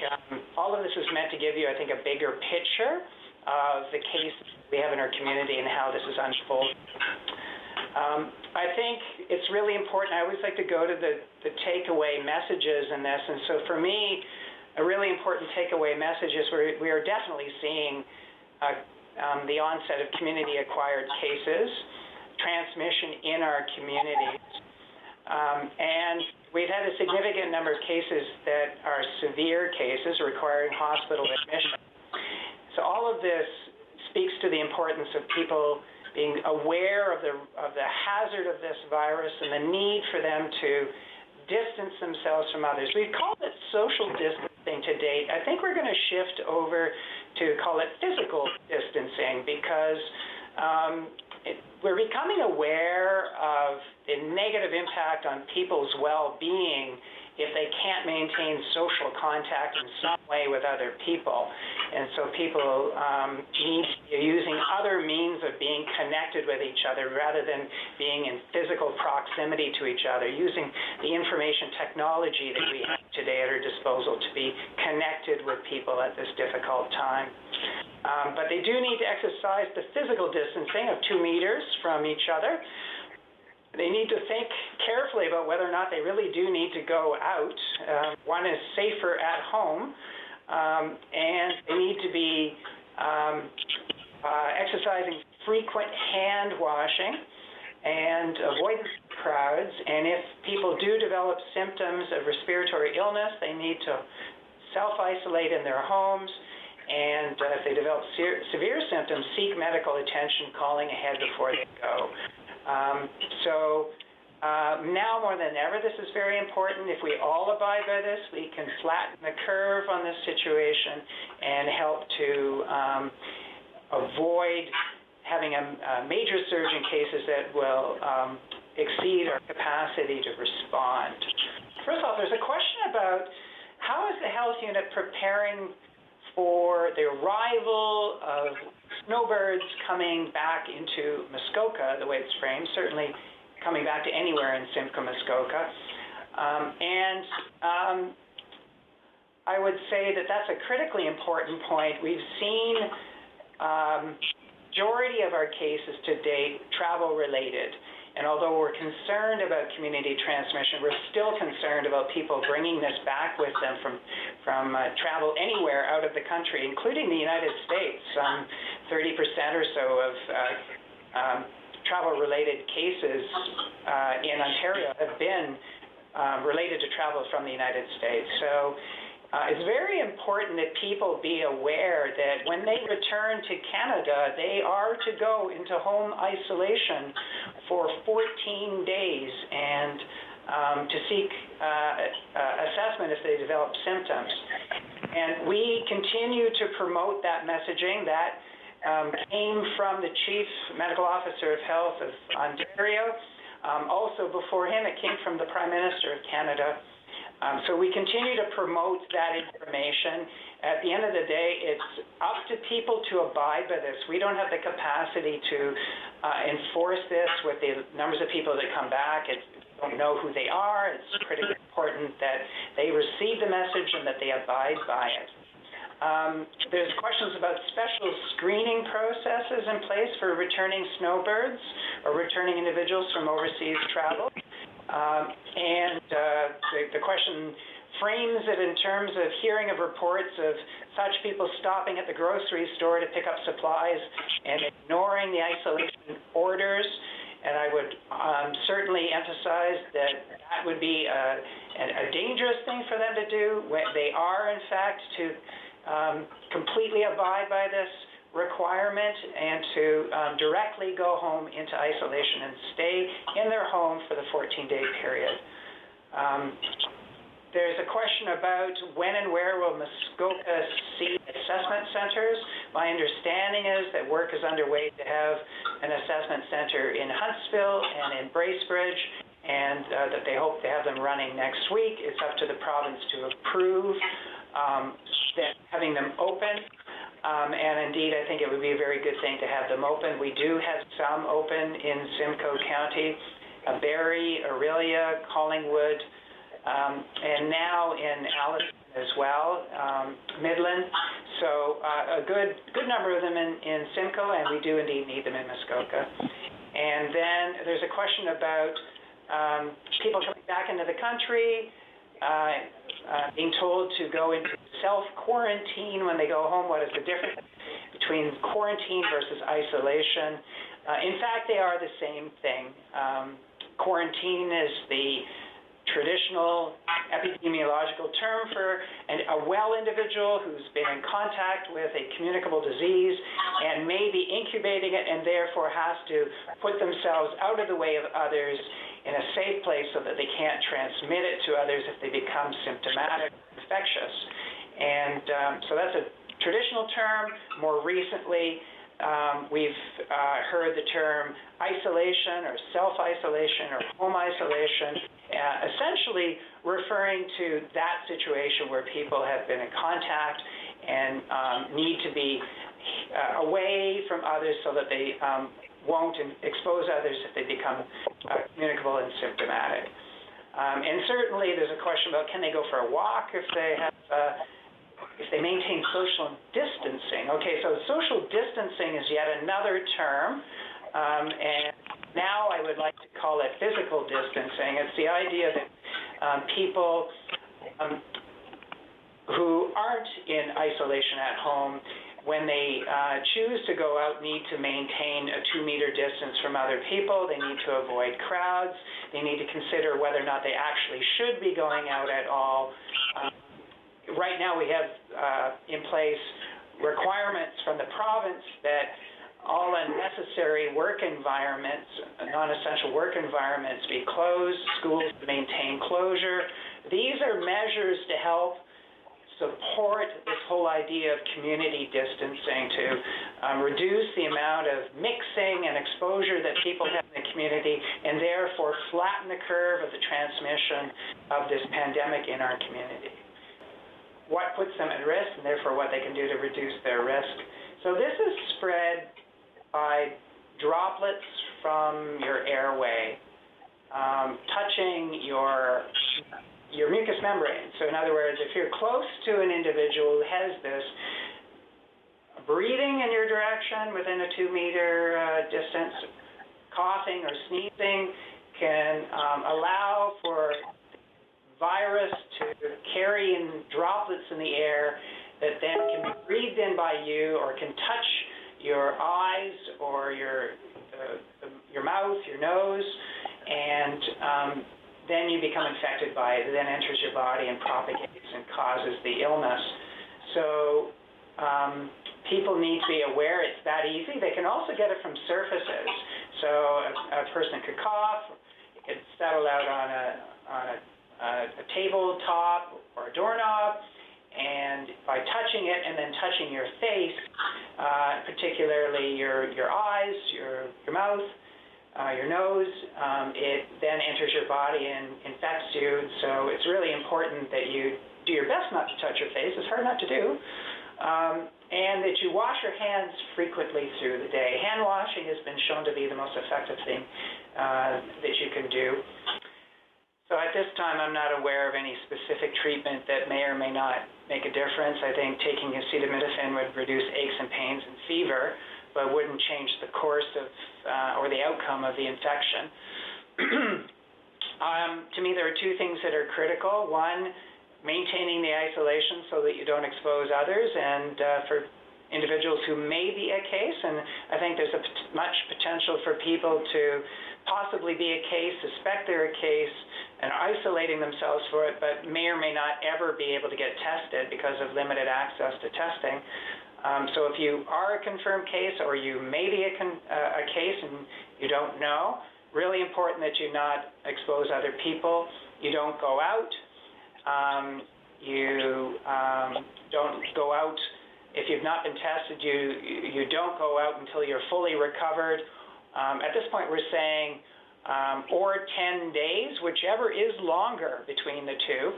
all of this is meant to give you, I think, a bigger picture of the case we have in our community and how this is unfolding. I think it's really important. I always like to go to the takeaway messages in this. And so for me, a really important takeaway message is we are definitely seeing the onset of community-acquired cases, transmission in our communities. And we've had a significant number of cases that are severe cases requiring hospital admission. So all of this speaks to the importance of people being aware of the hazard of this virus and the need for them to distance themselves from others. We've called it social distancing to date. I think we're going to shift over to call it physical distancing because we're becoming aware of the negative impact on people's well-being if they can't maintain social contact in some way with other people. And so people need to be using other means of being connected with each other rather than being in physical proximity to each other, using the information technology that we have today at our disposal to be connected with people at this difficult time. But they do need to exercise the physical distancing of 2 meters from each other. They need to think carefully about whether or not they really do need to go out. One is safer at home, and they need to be exercising frequent hand washing and avoidance of crowds. And if people do develop symptoms of respiratory illness, they need to self-isolate in their homes. And if they develop severe symptoms, seek medical attention, calling ahead before they go. Now more than ever, this is very important. If we all abide by this, we can flatten the curve on this situation and help to avoid having a major surge in cases that will exceed our capacity to respond. First off, there's a question about how is the health unit preparing for the arrival of snowbirds coming back into Muskoka, the way it's framed, certainly coming back to anywhere in Simcoe, Muskoka. I would say that that's a critically important point. We've seen majority of our cases to date travel related. And although we're concerned about community transmission, we're still concerned about people bringing this back with them from travel anywhere out of the country, including the United States. 30% or so of travel-related cases in Ontario have been related to travel from the United States. So it's very important that people be aware that when they return to Canada, they are to go into home isolation for 14 days and to seek assessment if they develop symptoms. And we continue to promote that messaging. That came from the Chief Medical Officer of Health of Ontario. Also before him, it came from the Prime Minister of Canada. So we continue to promote that information. At the end of the day, it's up to people to abide by this. We don't have the capacity to enforce this with the numbers of people that come back. We don't know who they are. It's critically important that they receive the message and that they abide by it. There's questions about special screening processes in place for returning snowbirds or returning individuals from overseas travel. The question frames it in terms of hearing of reports of such people stopping at the grocery store to pick up supplies and ignoring the isolation orders. And I would certainly emphasize that that would be a dangerous thing for them to do. They are, in fact, to completely abide by this requirement and to directly go home into isolation and stay in their home for the 14-day period. There's a question about when and where will Muskoka see assessment centers. My understanding is that work is underway to have an assessment center in Huntsville and in Bracebridge, and that they hope to have them running next week. It's up to the province to approve having them open. And indeed, I think it would be a very good thing to have them open. We do have some open in Simcoe County, Barrie, Orillia, Collingwood, and now in Allison as well, Midland. So a good number of them in Simcoe, and we do indeed need them in Muskoka. And then there's a question about people coming back into the country, being told to go into self-quarantine when they go home. What is the difference between quarantine versus isolation? In fact, they are the same thing. Quarantine is the traditional epidemiological term for a well individual who's been in contact with a communicable disease and may be incubating it and therefore has to put themselves out of the way of others in a safe place so that they can't transmit it to others if they become symptomatic, infectious. And so that's a traditional term. More recently, we've heard the term isolation or self-isolation or home isolation, essentially referring to that situation where people have been in contact and need to be away from others so that they won't expose others if they become communicable and symptomatic. And certainly there's a question about can they go for a walk if they maintain social distancing. Okay, so social distancing is yet another term, and now I would like to call it physical distancing. It's the idea that people who aren't in isolation at home, when they choose to go out, need to maintain a 2-meter distance from other people. They need to avoid crowds. They need to consider whether or not they actually should be going out at all. Right now we have in place requirements from the province that all unnecessary work environments, non-essential work environments be closed, schools maintain closure. These are measures to help support this whole idea of community distancing to reduce the amount of mixing and exposure that people have in the community and therefore flatten the curve of the transmission of this pandemic in our community. What puts them at risk and therefore what they can do to reduce their risk. So this is spread by droplets from your airway, touching your mucous membrane. So in other words, if you're close to an individual who has this, breathing in your direction within a 2-meter distance, coughing or sneezing can allow for virus to carry in droplets in the air that then can be breathed in by you or can touch your eyes or your mouth, your nose, and then you become infected by it. It then enters your body and propagates and causes the illness. So people need to be aware it's that easy. They can also get it from surfaces. So a person could cough, it could settle out on a tabletop or a doorknob, and by touching it and then touching your face, particularly your eyes, your mouth, your nose, it then enters your body and infects you. So it's really important that you do your best not to touch your face. It's hard not to do. And that you wash your hands frequently through the day. Hand washing has been shown to be the most effective thing that you can do. So at this time, I'm not aware of any specific treatment that may or may not make a difference. I think taking acetaminophen would reduce aches and pains and fever, but wouldn't change the course of or the outcome of the infection. To me, there are two things that are critical. One, maintaining the isolation so that you don't expose others, and for individuals who may be a case, and I think there's much potential for people to possibly be a case, suspect they're a case, and isolating themselves for it, but may or may not ever be able to get tested because of limited access to testing. So if you are a confirmed case or you may be a case and you don't know, really important that you not expose other people. You don't go out. You don't go out if you've not been tested. You don't go out until you're fully recovered. At this point, we're saying or 10 days, whichever is longer between the two.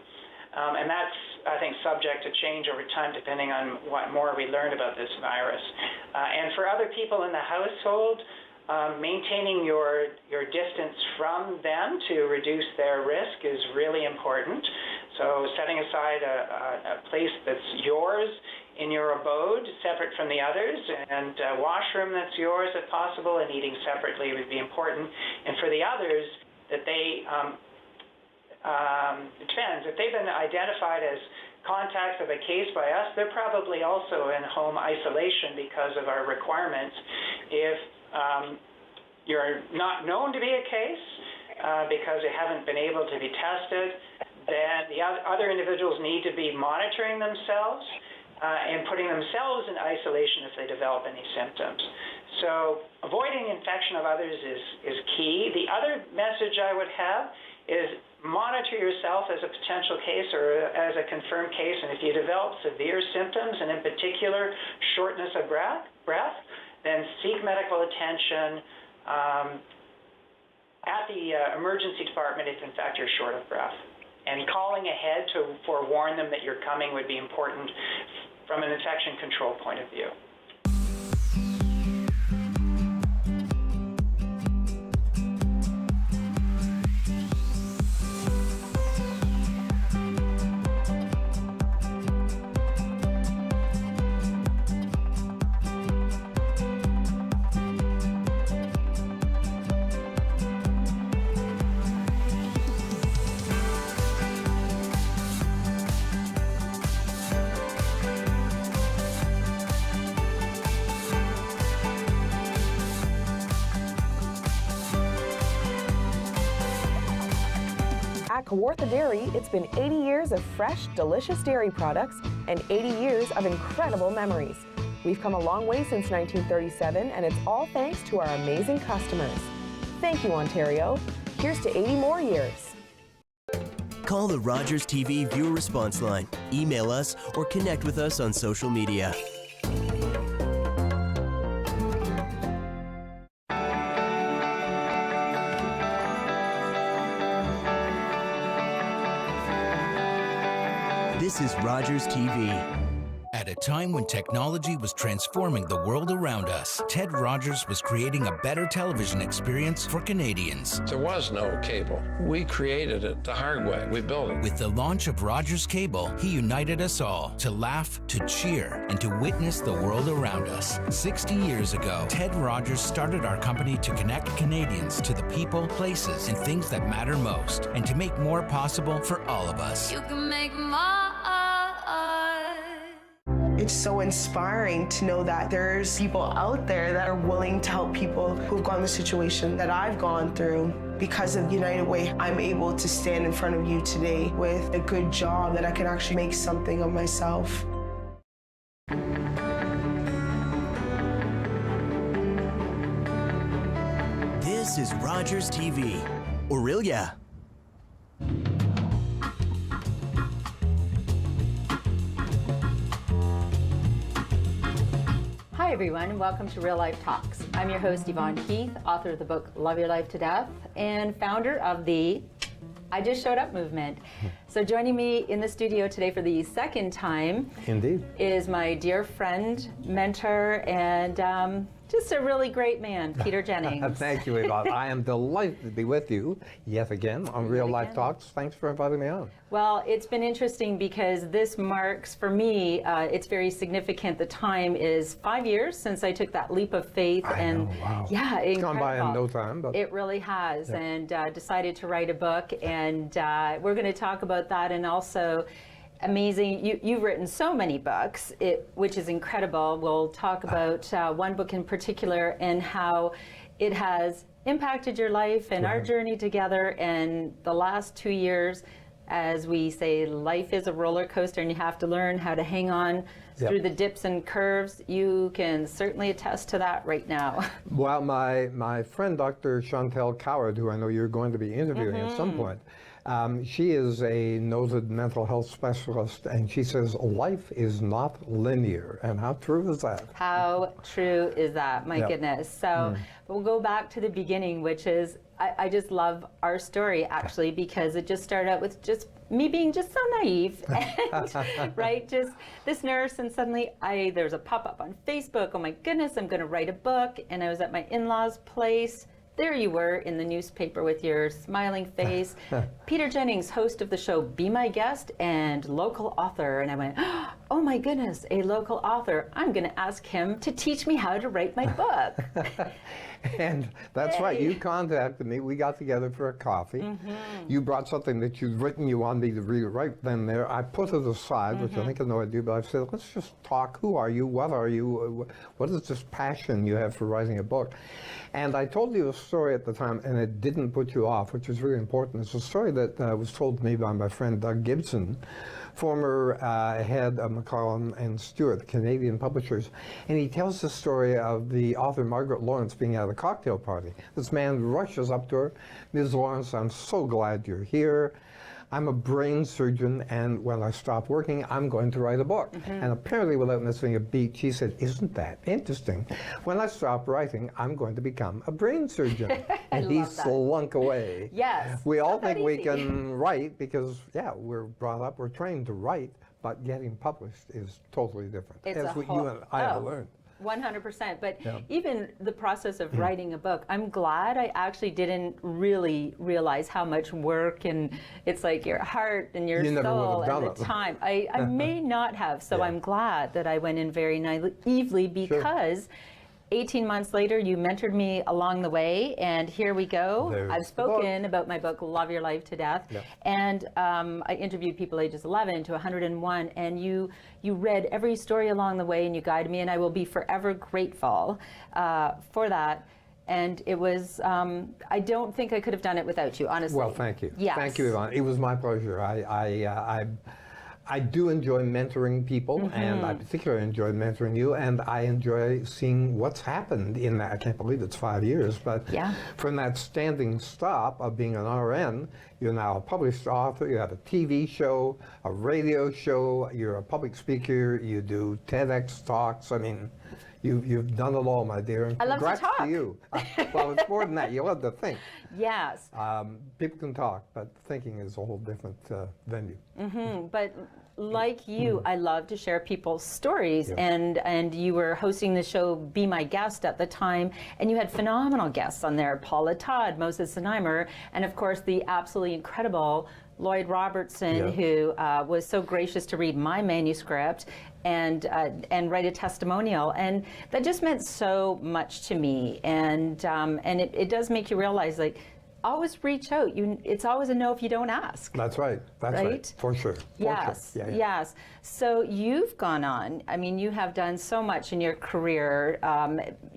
And that's, I think, subject to change over time depending on what more we learn about this virus. And for other people in the household, maintaining your distance from them to reduce their risk is really important. So setting aside a place that's yours in your abode, separate from the others, and a washroom that's yours if possible, and eating separately would be important. And for the others, that they, it depends. If they've been identified as contacts of a case by us, they're probably also in home isolation because of our requirements. If you're not known to be a case because you haven't been able to be tested, then the other individuals need to be monitoring themselves and putting themselves in isolation if they develop any symptoms. So avoiding infection of others is key. The other message I would have is monitor yourself as a potential case or as a confirmed case, and if you develop severe symptoms, and in particular shortness of breath, then seek medical attention at the emergency department if in fact you're short of breath. And calling ahead to forewarn them that you're coming would be important from an infection control point of view. At Kawartha Dairy, it's been 80 years of fresh, delicious dairy products and 80 years of incredible memories. We've come a long way since 1937, and it's all thanks to our amazing customers. Thank you, Ontario. Here's to 80 more years. Call the Rogers TV viewer response line, email us, or connect with us on social media. This is Rogers TV. At a time when technology was transforming the world around us, Ted Rogers was creating a better television experience for Canadians. There was no cable. We created it the hard way. We built it. With the launch of Rogers Cable, he united us all to laugh, to cheer, and to witness the world around us. 60 years ago, Ted Rogers started our company to connect Canadians to the people, places, and things that matter most, and to make more possible for all of us. You can make more. It's so inspiring to know that there's people out there that are willing to help people who've gone the situation that I've gone through. Because of United Way, I'm able to stand in front of you today with a good job that I can actually make something of myself. This is Rogers TV, Orillia. Hi everyone, and welcome to Real Life Talks. I'm your host Yvonne Keith, author of the book Love Your Life to Death, and founder of the I Just Showed Up movement. So joining me in the studio today for the second time Indeed. is my dear friend, mentor, and just a really great man, Peter Jennings. Thank you, Yvonne. I am delighted to be with you yet again on Real Life Talks. Thanks for inviting me on. Well, it's been interesting because this marks, for me, it's very significant. The time is 5 years since I took that leap of faith. Wow. Yeah, it's gone by in no time. But it really has, yeah. And decided to write a book, and we're going to talk about that, and also amazing. You've written so many books, which is incredible. We'll talk about one book in particular and how it has impacted your life and our journey together. And the last 2 years, as we say, life is a roller coaster, and you have to learn how to hang on through the dips and curves. You can certainly attest to that right now. Well, my friend Dr. Chantel Coward, who I know you're going to be interviewing at some point, she is a noted mental health specialist, and she says life is not linear. And how true is that? How true is that? My goodness. So we'll go back to the beginning, which is, I just love our story, actually, because it just started out with just me being just so naive, and, right? Just this nurse, and suddenly there's a pop-up on Facebook. Oh my goodness, I'm going to write a book. And I was at my in-laws' place. There you were in the newspaper with your smiling face. Peter Jennings, host of the show Be My Guest and local author. And I went, oh my goodness, a local author. I'm going to ask him to teach me how to write my book. And that's right, you contacted me. We got together for a coffee. You brought something that you'd written you wanted me to read right then and there. I put it aside, which I think I know I do, but I said, let's just talk. Who are you? What are you? What is this passion you have for writing a book? And I told you a story at the time, and it didn't put you off, which is really important. It's a story that was told to me by my friend Doug Gibson, former head of McCollum and Stewart, the Canadian publishers. And he tells the story of the author Margaret Lawrence being at a cocktail party. This man rushes up to her. Ms. Lawrence, I'm so glad you're here. I'm a brain surgeon, and when I stop working, I'm going to write a book. And apparently, without missing a beat, she said, isn't that interesting? When I stop writing, I'm going to become a brain surgeon. And he slunk away. Yes. We all think we can write because, we're brought up, we're trained to write, but getting published is totally different. As what you and I have learned. 100%. But even the process of writing a book, I'm glad I actually didn't really realize how much work, and it's like your heart and your soul and the time. I may not have. So I'm glad that I went in very naively, because 18 months later, you mentored me along the way, and here we go. I've spoken about my book, Love Your Life to Death, and I interviewed people ages 11 to 101, and you read every story along the way, and you guided me, and I will be forever grateful for that. And it was, I don't think I could have done it without you, honestly. Well, thank you. Yes. Thank you, Yvonne. It was my pleasure. I do enjoy mentoring people, and I particularly enjoy mentoring you, and I enjoy seeing what's happened in that. I can't believe it's 5 years, but from that standing stop of being an RN, you're now a published author, you have a TV show, a radio show, you're a public speaker, you do TEDx talks. I mean, You've done it all, my dear, and I love to congrats talk. to you. Well, it's more than that. You love to think. Yes. People can talk, but thinking is a whole different venue. But like you, I love to share people's stories, and you were hosting the show Be My Guest at the time, and you had phenomenal guests on there, Paula Todd, Moses Znaimer, and of course the absolutely incredible Lloyd Robertson, who was so gracious to read my manuscript and write a testimonial, and that just meant so much to me. And it does make you realize, like, always reach out. It's always a no if you don't ask. That's right. That's right. For sure. Yes. Sure. Yeah, yeah. Yes. So you've gone on. I mean, you have done so much in your career,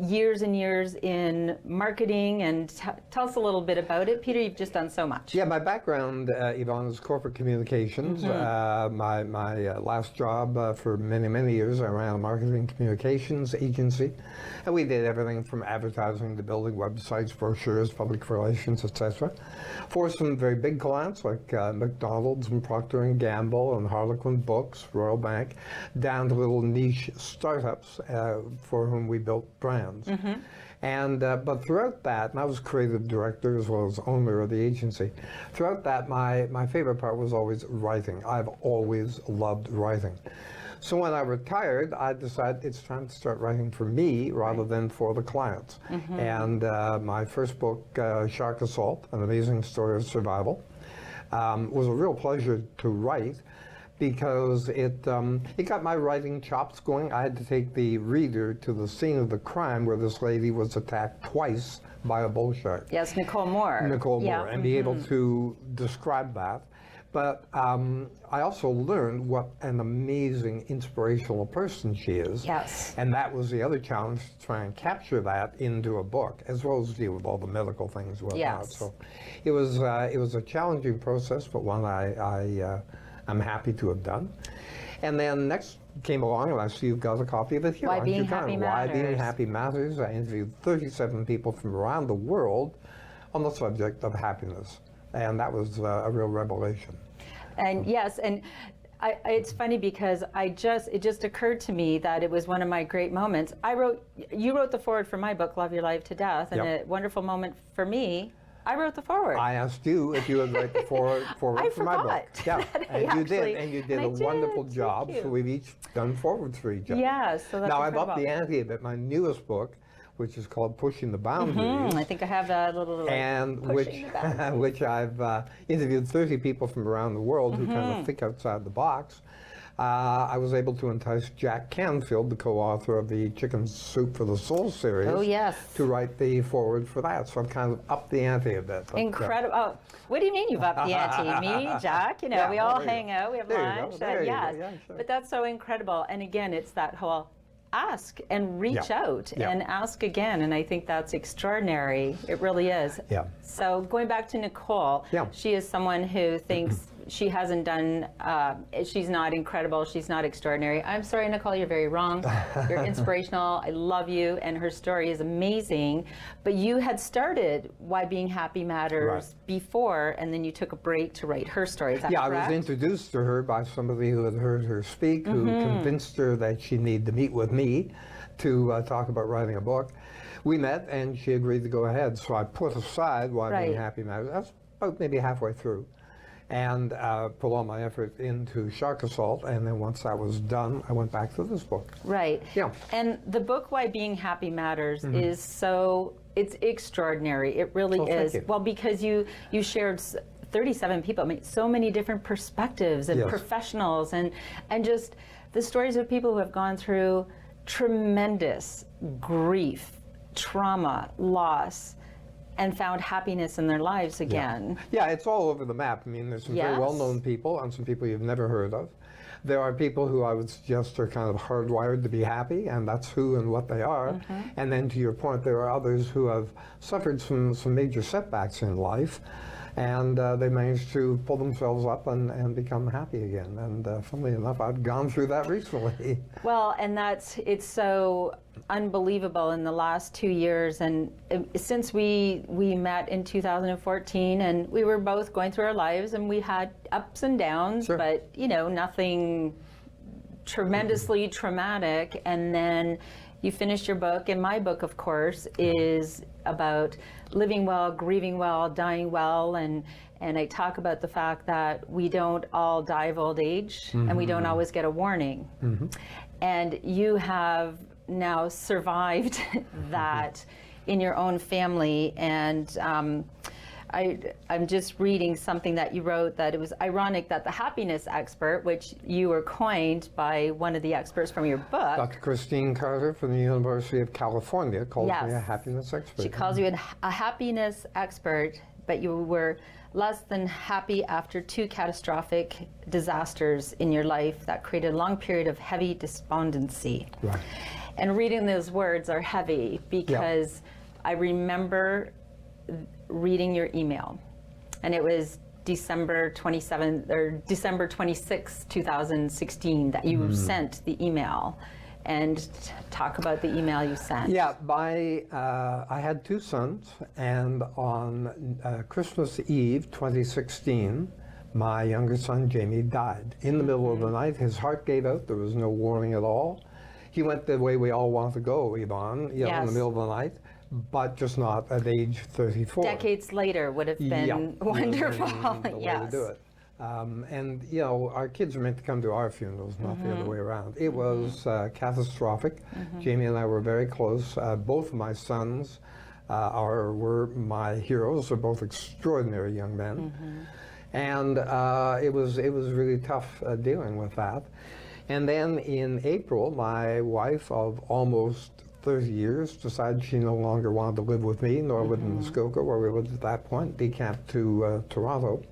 years and years in marketing. And tell us a little bit about it, Peter. You've just done so much. Yeah, my background, Yvonne, is corporate communications. My last job for many years, I ran a marketing communications agency, and we did everything from advertising to building websites, brochures, public relations, etc. For some very big clients like McDonald's and Procter & Gamble and Harlequin Books, Royal Bank, down to little niche startups for whom we built brands. And but throughout that, and I was creative director as well as owner of the agency, throughout that my favorite part was always writing. I've always loved writing. So when I retired, I decided it's time to start writing for me rather than for the clients. And my first book, Shark Assault, An Amazing Story of Survival, was a real pleasure to write because it got my writing chops going. I had to take the reader to the scene of the crime where this lady was attacked twice by a bull shark. Yes, Nicole Moore. Nicole Moore, and be able to describe that. But I also learned what an amazing, inspirational person she is. Yes. And that was the other challenge, to try and capture that into a book, as well as deal with all the medical things and whatnot. Yes. So it was a challenging process, but one I'm happy to have done. And then next came along, and I see you've got a copy of it here. Why Being Happy Matters. Why Being Happy Matters. I interviewed 37 people from around the world on the subject of happiness. And that was a real revelation. And yes, and it's funny because it just occurred to me that it was one of my great moments. You wrote the foreword for my book, Love Your Life to Death, and a wonderful moment for me. I wrote the foreword. I asked you if you would write the foreword for my book. Yeah, and you did a wonderful job. So we've each done forewords for each other. Yeah, so that's now incredible. I've upped the ante a bit. My newest book, which is called Pushing the Boundaries. I think I have a little. And which I've interviewed 30 people from around the world who kind of think outside the box. I was able to entice Jack Canfield, the co-author of the Chicken Soup for the Soul series, to write the foreword for that. So I've kind of upped the ante a bit. Incredible. Oh, what do you mean you've upped the ante? Me, Jack, we all hang out, we have lunch. Yes. Sure. But that's so incredible. And again, it's that whole ask and reach out and ask again, and I think that's extraordinary. It really is. Yeah. So going back to Nicole, she is someone who thinks she hasn't done, she's not incredible, she's not extraordinary. I'm sorry, Nicole, you're very wrong. You're inspirational. I love you, and her story is amazing. But you had started Why Being Happy Matters before, and then you took a break to write her story. Is that correct? I was introduced to her by somebody who had heard her speak, who convinced her that she needed to meet with me to talk about writing a book. We met, and she agreed to go ahead. So I put aside Why Being Happy Matters. I was about maybe halfway through, and put all my effort into Shark Assault. And then once that was done, I went back to this book. Right. Yeah. And the book Why Being Happy Matters is it's extraordinary. It really is. Well, because you shared 37 people, I mean, so many different perspectives and professionals, and just the stories of people who have gone through tremendous grief, trauma, loss, and found happiness in their lives again. Yeah, it's all over the map. I mean, there's some very well-known people and some people you've never heard of. There are people who I would suggest are kind of hardwired to be happy, and that's who and what they are. And then to your point, there are others who have suffered some major setbacks in life, and they managed to pull themselves up and become happy again. And funnily enough, I've gone through that recently. Well, and it's so unbelievable in the last 2 years, and since we met in 2014, and we were both going through our lives, and we had ups and downs, but nothing tremendously traumatic. And then you finished your book, and my book, of course, is about living well, grieving well, dying well, and I talk about the fact that we don't all die of old age, and we don't always get a warning. And you have now survived that in your own family, and I'm just reading something that you wrote, that it was ironic that the happiness expert, which you were coined by one of the experts from your book. Dr. Christine Carter from the University of California calls me a happiness expert. She calls you a happiness expert, but you were less than happy after 2 catastrophic disasters in your life that created a long period of heavy despondency. Right. And reading those words are heavy because I remember reading your email, and it was December 27th or December 26th, 2016 that you sent the email, and talk about the email you sent. Yeah, I had 2 sons, and on Christmas Eve 2016, my younger son Jamie died. In the middle of the night, his heart gave out. There was no warning at all. He went the way we all want to go, Yvonne, in the middle of the night, but just not at age 34. Decades later would have been wonderful. The way to do it. And our kids are meant to come to our funerals, not the other way around. It was catastrophic. Jamie and I were very close. Both of my sons were my heroes. They're both extraordinary young men. And it was really tough dealing with that. And then in April, my wife of almost 30 years decided she no longer wanted to live with me, nor live in Muskoka, where we lived at that point, decamped to Toronto.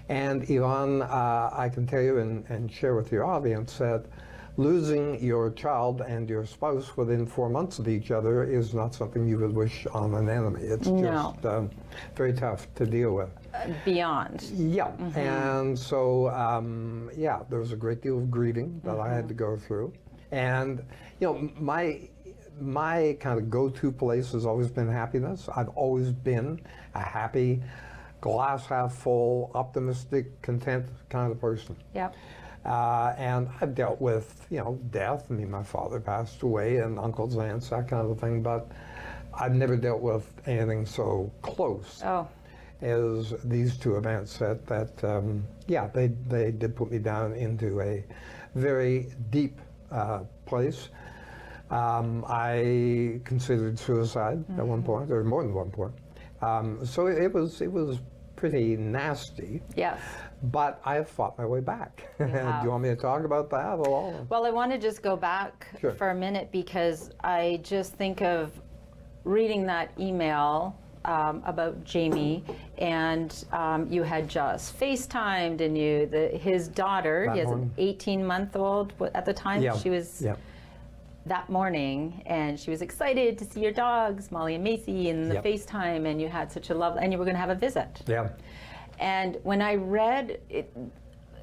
And Yvonne, I can tell you and share with your audience that losing your child and your spouse within 4 months of each other is not something you would wish on an enemy. It's just very tough to deal with. Beyond. Yeah, and so, there was a great deal of grieving that I had to go through. And, my kind of go-to place has always been happiness. I've always been a happy, glass half full, optimistic, content kind of person. Yep. And I've dealt with, death. I mean, my father passed away, and uncles, aunts, that kind of thing, but I've never dealt with anything so close as these 2 events that they did put me down into a very deep place. I considered suicide at one point, or more than one point. So it was pretty nasty. Yes. But I have fought my way back. Do you want me to talk about that at all? Well, I want to just go back for a minute, because I just think of reading that email about Jamie, and you had just FaceTimed, and his daughter, he has an 18-month-old at the time. She was that morning, and she was excited to see your dogs, Molly and Macy, in the FaceTime, and you had such a love, and you were going to have a visit. Yeah. And when I read it,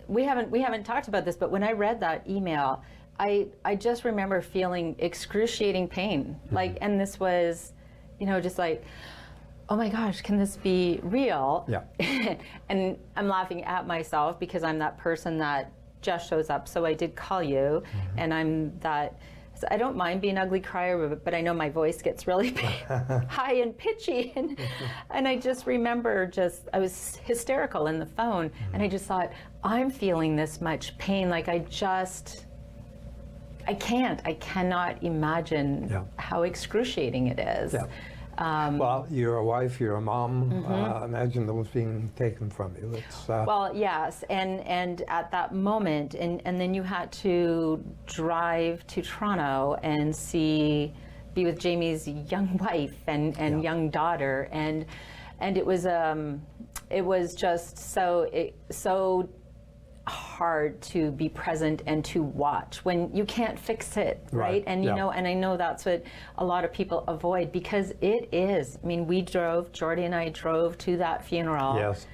we haven't talked about this, but when I read that email, I just remember feeling excruciating pain. And this was, just like, oh my gosh, can this be real? Yeah. And I'm laughing at myself, because I'm that person that just shows up. So I did call you, and I'm that. So I don't mind being an ugly crier, but I know my voice gets really high and pitchy, and I just remember I was hysterical in the phone, and I just thought, I'm feeling this much pain, like I cannot imagine how excruciating it is. Yeah. Well, you're a wife, you're a mom. Imagine those being taken from you. Well, yes, and at that moment, and then you had to drive to Toronto and be with Jamie's young wife and young daughter, and it was just so hard to be present and to watch when you can't fix it, right? And and I know that's what a lot of people avoid, because it is. I mean, Jordy and I drove to that funeral. Yes.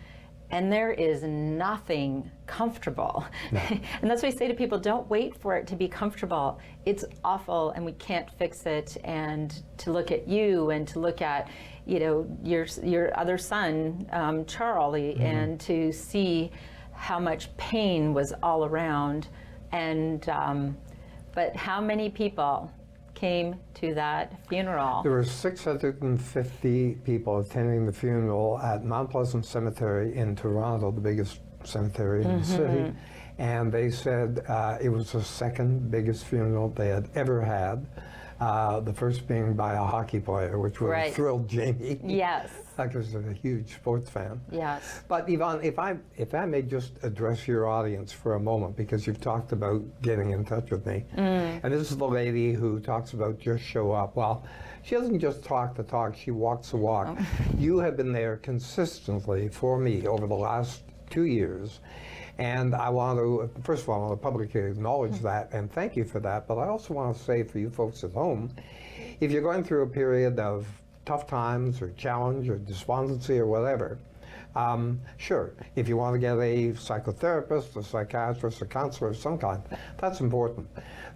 And there is nothing comfortable. No. And that's why I say to people, don't wait for it to be comfortable. It's awful, and we can't fix it. And to look at you, and to look at, your other son, Charlie, and to see how much pain was all around, and but how many people came to that funeral? There were 650 people attending the funeral at Mount Pleasant Cemetery in Toronto, the biggest cemetery in the city. And they said it was the second biggest funeral they had ever had. The first being by a hockey player, which would have thrilled Jamie. Yes. Because I'm a huge sports fan. Yes. But Yvonne, if I may just address your audience for a moment, because you've talked about getting in touch with me. And this is the lady who talks about just show up. Well, she doesn't just talk the talk, she walks the walk. You have been there consistently for me over the last 2 years. And I want to, first of all, I want to publicly acknowledge that and thank you for that. But I also want to say for you folks at home, if you're going through a period of tough times or challenge or despondency or whatever, sure, if you want to get a psychotherapist, a psychiatrist, a counselor of some kind, that's important.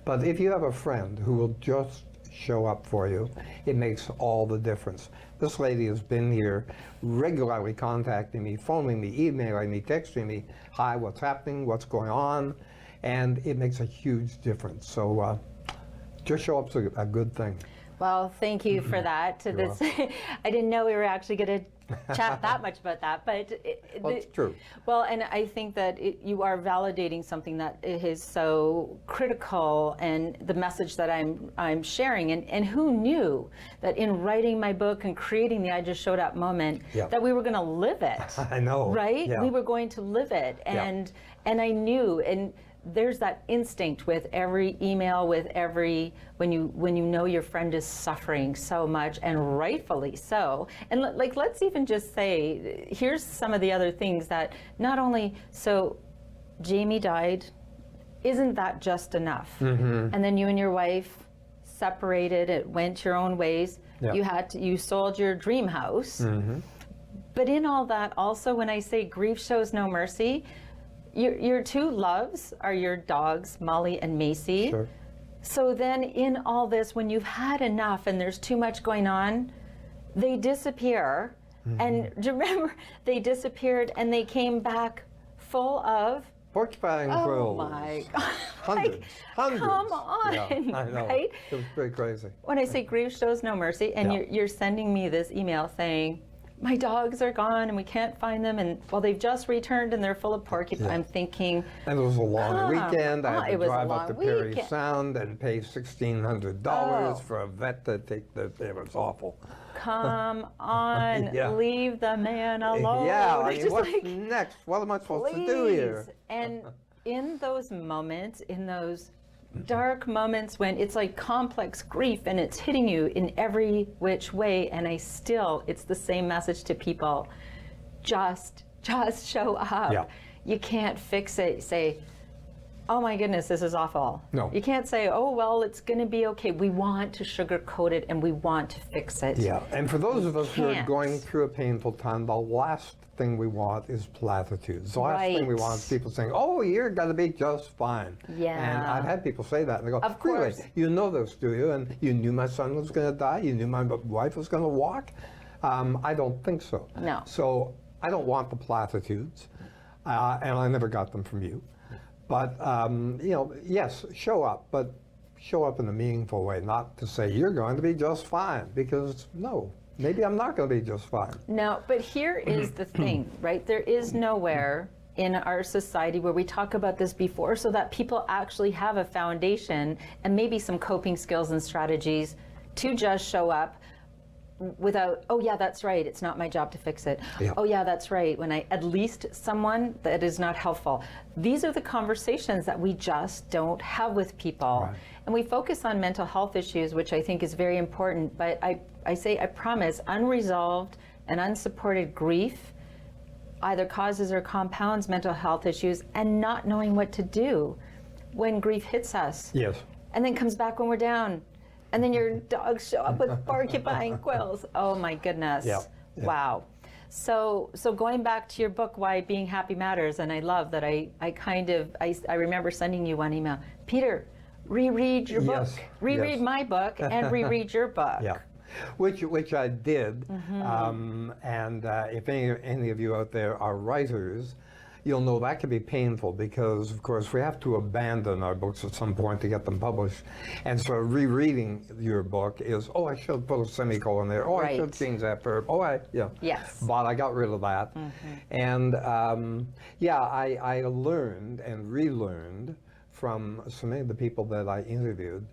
But if you have a friend who will just show up for you, it makes all the difference. This lady has been here regularly contacting me, phoning me, emailing me, texting me, hi, what's happening, what's going on, and it makes a huge difference. So just show up's a good thing. Well, thank you for that. I didn't know we were actually going to chat that much about that, but it's true. Well, and I think that you are validating something that is so critical, and the message that I'm sharing. And who knew that in writing my book and creating the I Just Showed Up moment, that we were going to live it. I know. Right? Yeah. We were going to live it, and I knew. And there's that instinct with every email, with every when you know your friend is suffering so much, and rightfully so. And let's even just say, here's some of the other things that not only, so Jamie died, isn't that just enough? And then you and your wife separated, it went your own ways. You sold your dream house. But in all that, also, when I say grief shows no mercy, your two loves are your dogs, Molly and Macy. Sure. So then in all this, when you've had enough and there's too much going on, they disappear. And do you remember, they disappeared and they came back full of porcupine quills. Oh my God. Hundreds. Come on, yeah, I know. Right? It was pretty crazy. When I say grief shows no mercy, and you're sending me this email saying, my dogs are gone and we can't find them, and well, they've just returned and they're full of porcupine. I'm thinking, and it was a long weekend. I had to drive up to Perry weekend. Sound and pay $1,600 for a vet to take the. It was awful. Come on, leave the man alone. Yeah, I mean, what's next? What am I supposed to do here? And in those moments, in those dark moments when it's like complex grief and it's hitting you in every which way, and it's the same message to people, just show up. You can't fix it. Say, oh my goodness, this is awful. No. You can't say, oh well, it's going to be okay. We want to sugarcoat it and we want to fix it. Yeah, and for those of us who are going through a painful time, the last thing we want is platitudes. The last thing we want is people saying, oh, you're going to be just fine. Yeah. And I've had people say that, and they go, of course. Really? You know this, do you? And you knew my son was going to die? You knew my wife was going to walk? I don't think so. No. So I don't want the platitudes, and I never got them from you. But, yes, show up, but show up in a meaningful way, not to say you're going to be just fine, because no. Maybe I'm not going to be just fine. No, but here is the thing, right? There is nowhere in our society where we talk about this before, so that people actually have a foundation and maybe some coping skills and strategies to just show up without, oh yeah, that's right, it's not my job to fix it. Yeah. Oh yeah, that's right, when I at least someone that is not helpful. These are the conversations that we just don't have with people. Right. And we focus on mental health issues, which I think is very important, but I promise, unresolved and unsupported grief either causes or compounds mental health issues, and not knowing what to do when grief hits us. Yes. And then comes back when we're down. And then your dogs show up with porcupine quills. Oh my goodness. Yeah. Wow. So going back to your book, Why Being Happy Matters, and I love that I remember sending you one email. Peter, reread your book. Reread my book and reread your book. Yeah. Which I did. And if any of you out there are writers, you'll know that can be painful because, of course, we have to abandon our books at some point to get them published. And so rereading your book is, oh, I should have put a semicolon there. Oh, I should change that verb. Oh, Yes. But I got rid of that. And I learned and relearned from so many of the people that I interviewed.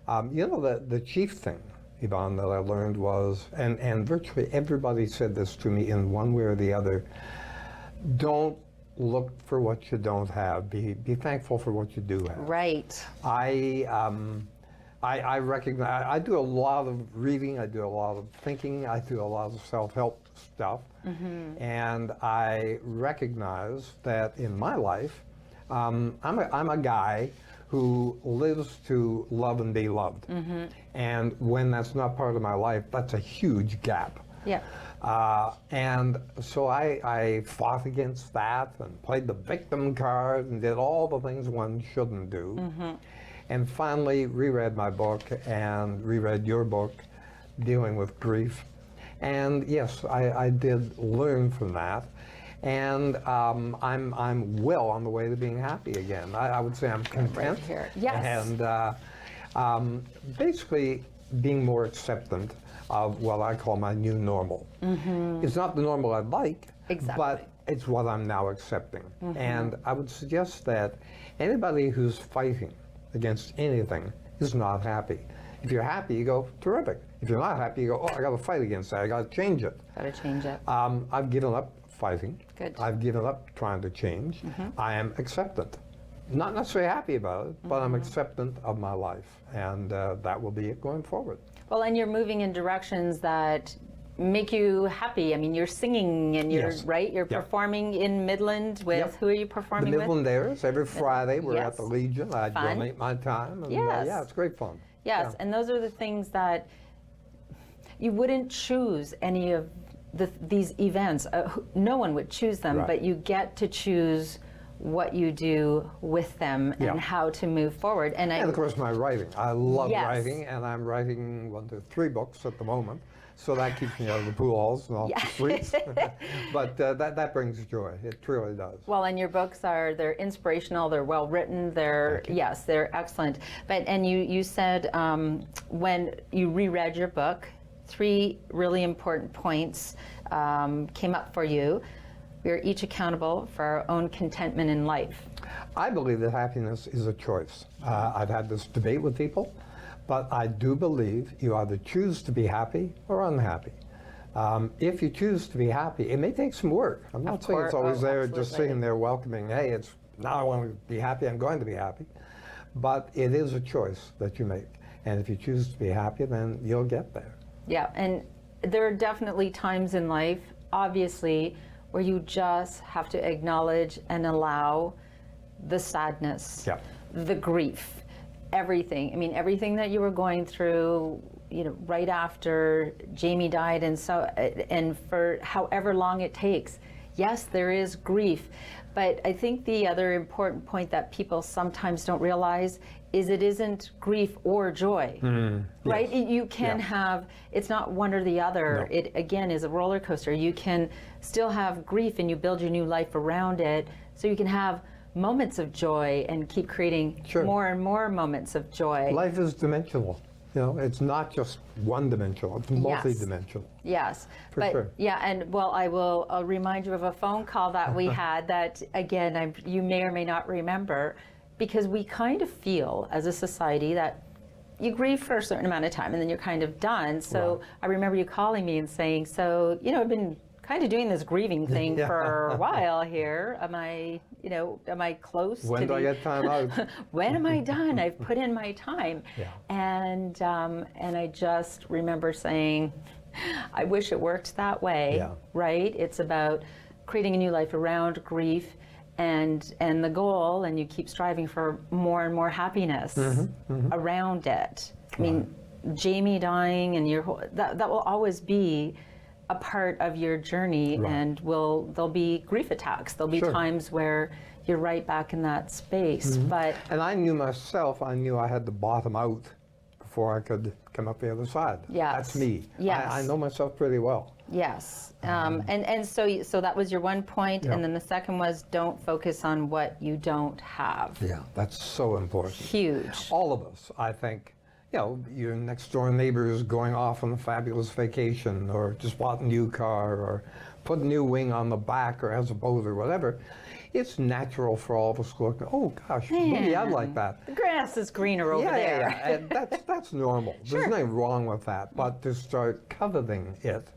The chief thing, Yvonne, that I learned was, and virtually everybody said this to me in one way or the other, don't look for what you don't have. Be thankful for what you do have. Right. I recognize, I do a lot of reading, I do a lot of thinking, I do a lot of self-help stuff, and I recognize that in my life, I'm a guy who lives to love and be loved. And when that's not part of my life, that's a huge gap. Yeah. And so I fought against that and played the victim card and did all the things one shouldn't do. And finally reread my book and reread your book, Dealing with Grief. And yes, I did learn from that. And I'm well on the way to being happy again. I would say I'm content. Right here. Yes. And basically being more acceptant of what I call my new normal. It's not the normal I'd like, but it's what I'm now accepting. And I would suggest that anybody who's fighting against anything is not happy. If you're happy, you go, terrific. If you're not happy, you go, oh, I got to fight against that. I got to change it. Got to change it. I've given up fighting. Good. I've given up trying to change. I am acceptant. Not necessarily happy about it, but I'm acceptant of my life. And that will be it going forward. Well, and you're moving in directions that make you happy. I mean, you're singing and you're, right? You're performing in Midland with, who are you performing the with? Midlanders. Every Friday we're at the Legion. I donate my time. And, yeah, it's great fun. Yes, and those are the things that you wouldn't choose any of these events. No one would choose them, but you get to choose what you do with them and how to move forward. And of course, my writing. I love writing, and I'm writing 3 books at the moment. So that keeps me out of the pool halls and off the streets. But that brings joy. It truly does. Well, and your books they're inspirational, they're well written, they're excellent. And you said when you reread your book, 3 really important points came up for you. We are each accountable for our own contentment in life. I believe that happiness is a choice. I've had this debate with people, but I do believe you either choose to be happy or unhappy. If you choose to be happy, it may take some work. I'm not saying it's always there just sitting there welcoming, hey, now I want to be happy, I'm going to be happy. But it is a choice that you make. And if you choose to be happy, then you'll get there. Yeah, and there are definitely times in life, obviously, where you just have to acknowledge and allow the sadness, the grief, everything. I mean, everything that you were going through, right after Jamie died, and for however long it takes. Yes, there is grief, but I think the other important point that people sometimes don't realize is it isn't grief or joy, right? Yes. You can have, it's not one or the other. No. It, again, is a roller coaster. You can still have grief and you build your new life around it, so you can have moments of joy and keep creating more and more moments of joy. Life is dimensional. It's not just one-dimensional, it's multi-dimensional. Yes, For sure. And I'll remind you of a phone call that we had that, again, you may or may not remember, because we kind of feel as a society that you grieve for a certain amount of time and then you're kind of done. So I remember you calling me and saying, so, I've been kind of doing this grieving thing for a while here. Am I close to when do I get time out? When am I done? I've put in my time. And I just remember saying, I wish it worked that way, right? It's about creating a new life around grief and the goal, and you keep striving for more and more happiness around it. I mean, Jamie dying and that will always be a part of your journey, and there'll be grief attacks. There'll be times where you're right back in that space. And I knew myself, I had to bottom out before I could come up the other side. That's me. I know myself pretty well. Yes. And so that was your one point, Yeah. and then the second was don't focus on what you don't have. Yeah, that's so important. Huge. All of us, I think. You know, your next door neighbor is going off on a fabulous vacation, or just bought a new car, or put a new wing on the back, or has a boat, or whatever. It's natural for all of us to look, oh gosh, maybe I'd like that. The grass is greener over there. Yeah, and that's normal. Sure. There's nothing wrong with that. But to start coveting it,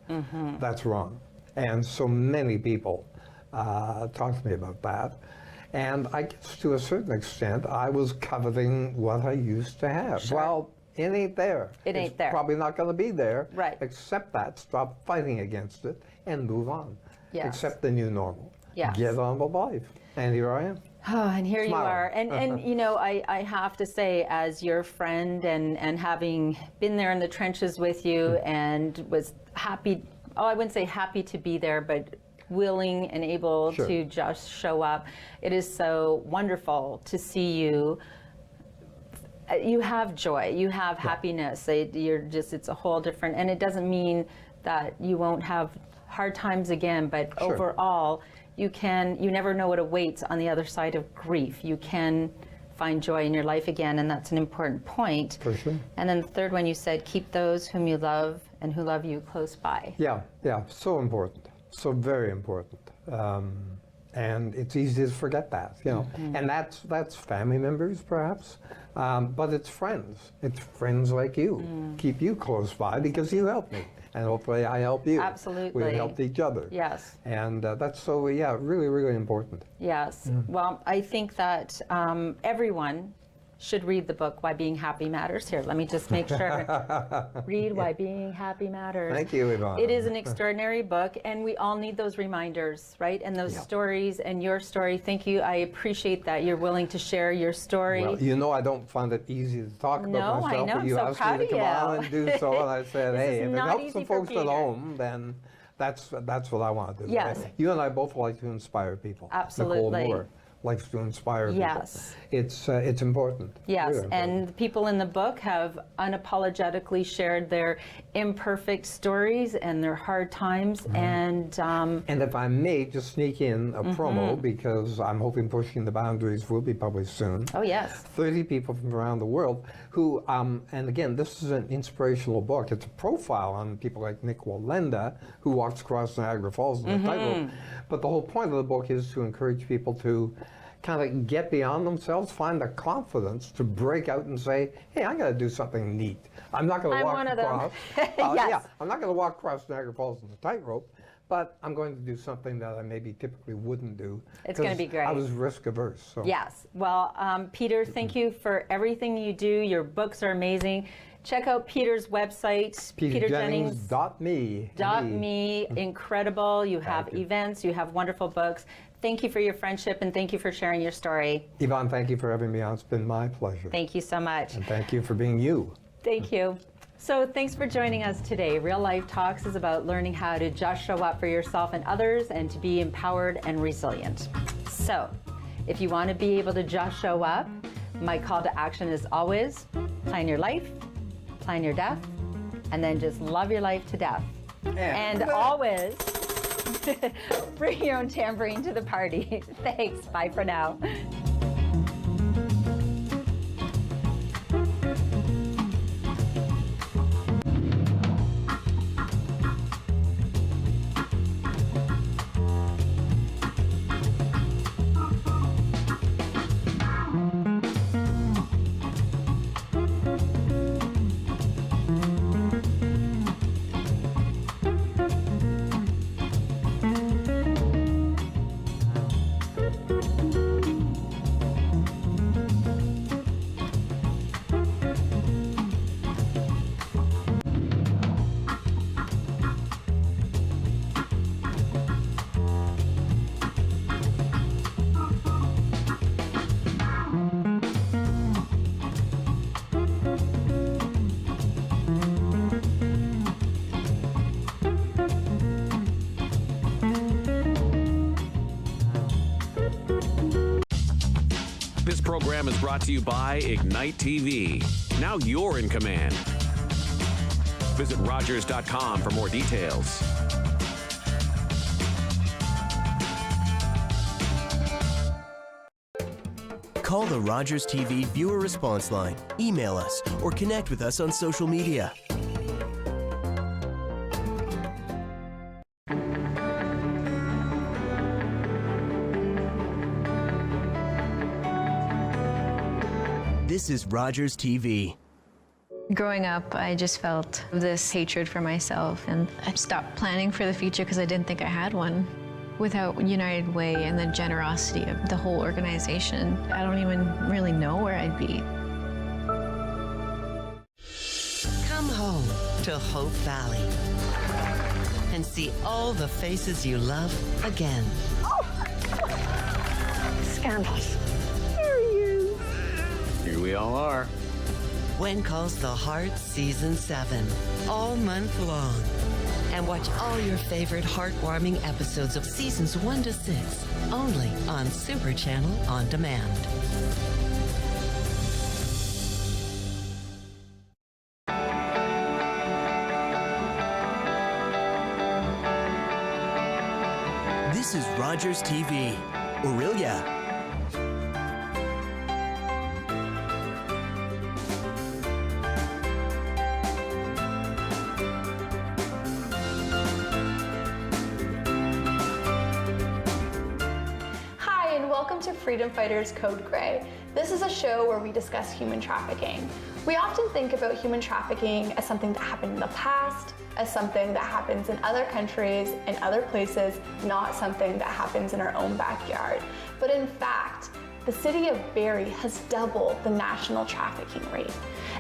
that's wrong. And so many people talk to me about that. And I guess to a certain extent, I was coveting what I used to have. Sure. Well, it ain't there. Ain't there. Probably not going to be there. Right. Accept that, stop fighting against it, and move on. Yes. Accept the new normal. Yes. Get on with life. And here I am. Oh, and here Smiling. you are. And you know, I have to say, as your friend and having been there in the trenches with you and was happy, I wouldn't say happy to be there, but willing and able Sure. to just show up. It is so wonderful to see you. You have joy, you have happiness. It's a whole different, and it doesn't mean that you won't have hard times again, but Sure. overall, you never know what awaits on the other side of grief. You can find joy in your life again, and that's an important point. For sure. And then the third one, you said, keep those whom you love and who love you close by. Yeah, so important, so very important. And it's easy to forget that, you know. And that's family members, perhaps, but it's friends. It's friends like you. Keep you close by because you help me, and hopefully I help you. Absolutely. We helped each other. Yes. And that's so, really, really important. Yes. Well, I think that everyone should read the book, Why Being Happy Matters. Here, let me just make sure. Read Why Being Happy Matters. Thank you, Yvonne. It is an extraordinary book, and we all need those reminders, right? And those stories, and your story. Thank you. I appreciate that you're willing to share your story. Well, you know I don't find it easy to talk about myself, I know. but you I'm so asked proud me to of come on you. and do so, and I said, This hey, is if it not helps easy the for folks at Peter. home, then that's what I want to do. Yes. You and I both like to inspire people. Absolutely. Nicole Moore likes to inspire Yes. people. It's important. Yes, Really important. and the people in the book have unapologetically shared their imperfect stories and their hard times, and if I may just sneak in a promo, because I'm hoping Pushing the Boundaries will be published soon. oh yes, 30 people from around the world who, and again, this is an inspirational book. It's a profile on people like Nick Wallenda, who walks across Niagara Falls in a tightrope. But the whole point of the book is to encourage people to kind of get beyond themselves, find the confidence to break out and say, hey, I got to do something neat. I'm not going to walk one of them. across. Yes. Yeah, I'm not going to walk across Niagara Falls in a tightrope, but I'm going to do something that I maybe typically wouldn't do. It's gonna be great. I was risk averse. So. yes. Well, Peter, thank you for everything you do. Your books are amazing. Check out Peter's website, PeterJennings.me. Incredible. You have Thank you. events, you have wonderful books. Thank you for your friendship, and thank you for sharing your story. Yvonne, thank you for having me on. It's been my pleasure. Thank you so much. And thank you for being you. Thank you. So thanks for joining us today. Real Life Talks is about learning how to just show up for yourself and others and to be empowered and resilient. So if you want to be able to just show up, my call to action is always plan your life, plan your death, and then just love your life to death. And always bring your own tambourine to the party. Thanks. Bye for now. This program is brought to you by Ignite TV. Now you're in command. Visit Rogers.com for more details. Call the Rogers TV viewer response line, email us, or connect with us on social media. This is Rogers TV. Growing up, I just felt this hatred for myself, and I stopped planning for the future because I didn't think I had one. Without United Way and the generosity of the whole organization, I don't even really know where I'd be. Come home to Hope Valley and see all the faces you love again. Scandals. There he is. Here we all are. When Calls the Heart Season 7, all month long. And watch all your favorite heartwarming episodes of Seasons 1 to 6, only on Super Channel On Demand. This is Rogers TV, Orillia. Welcome to Freedom Fighters Code Gray. This is a show where we discuss human trafficking. We often think about human trafficking as something that happened in the past, as something that happens in other countries and other places, not something that happens in our own backyard. But in fact, the city of Barrie has doubled the national trafficking rate.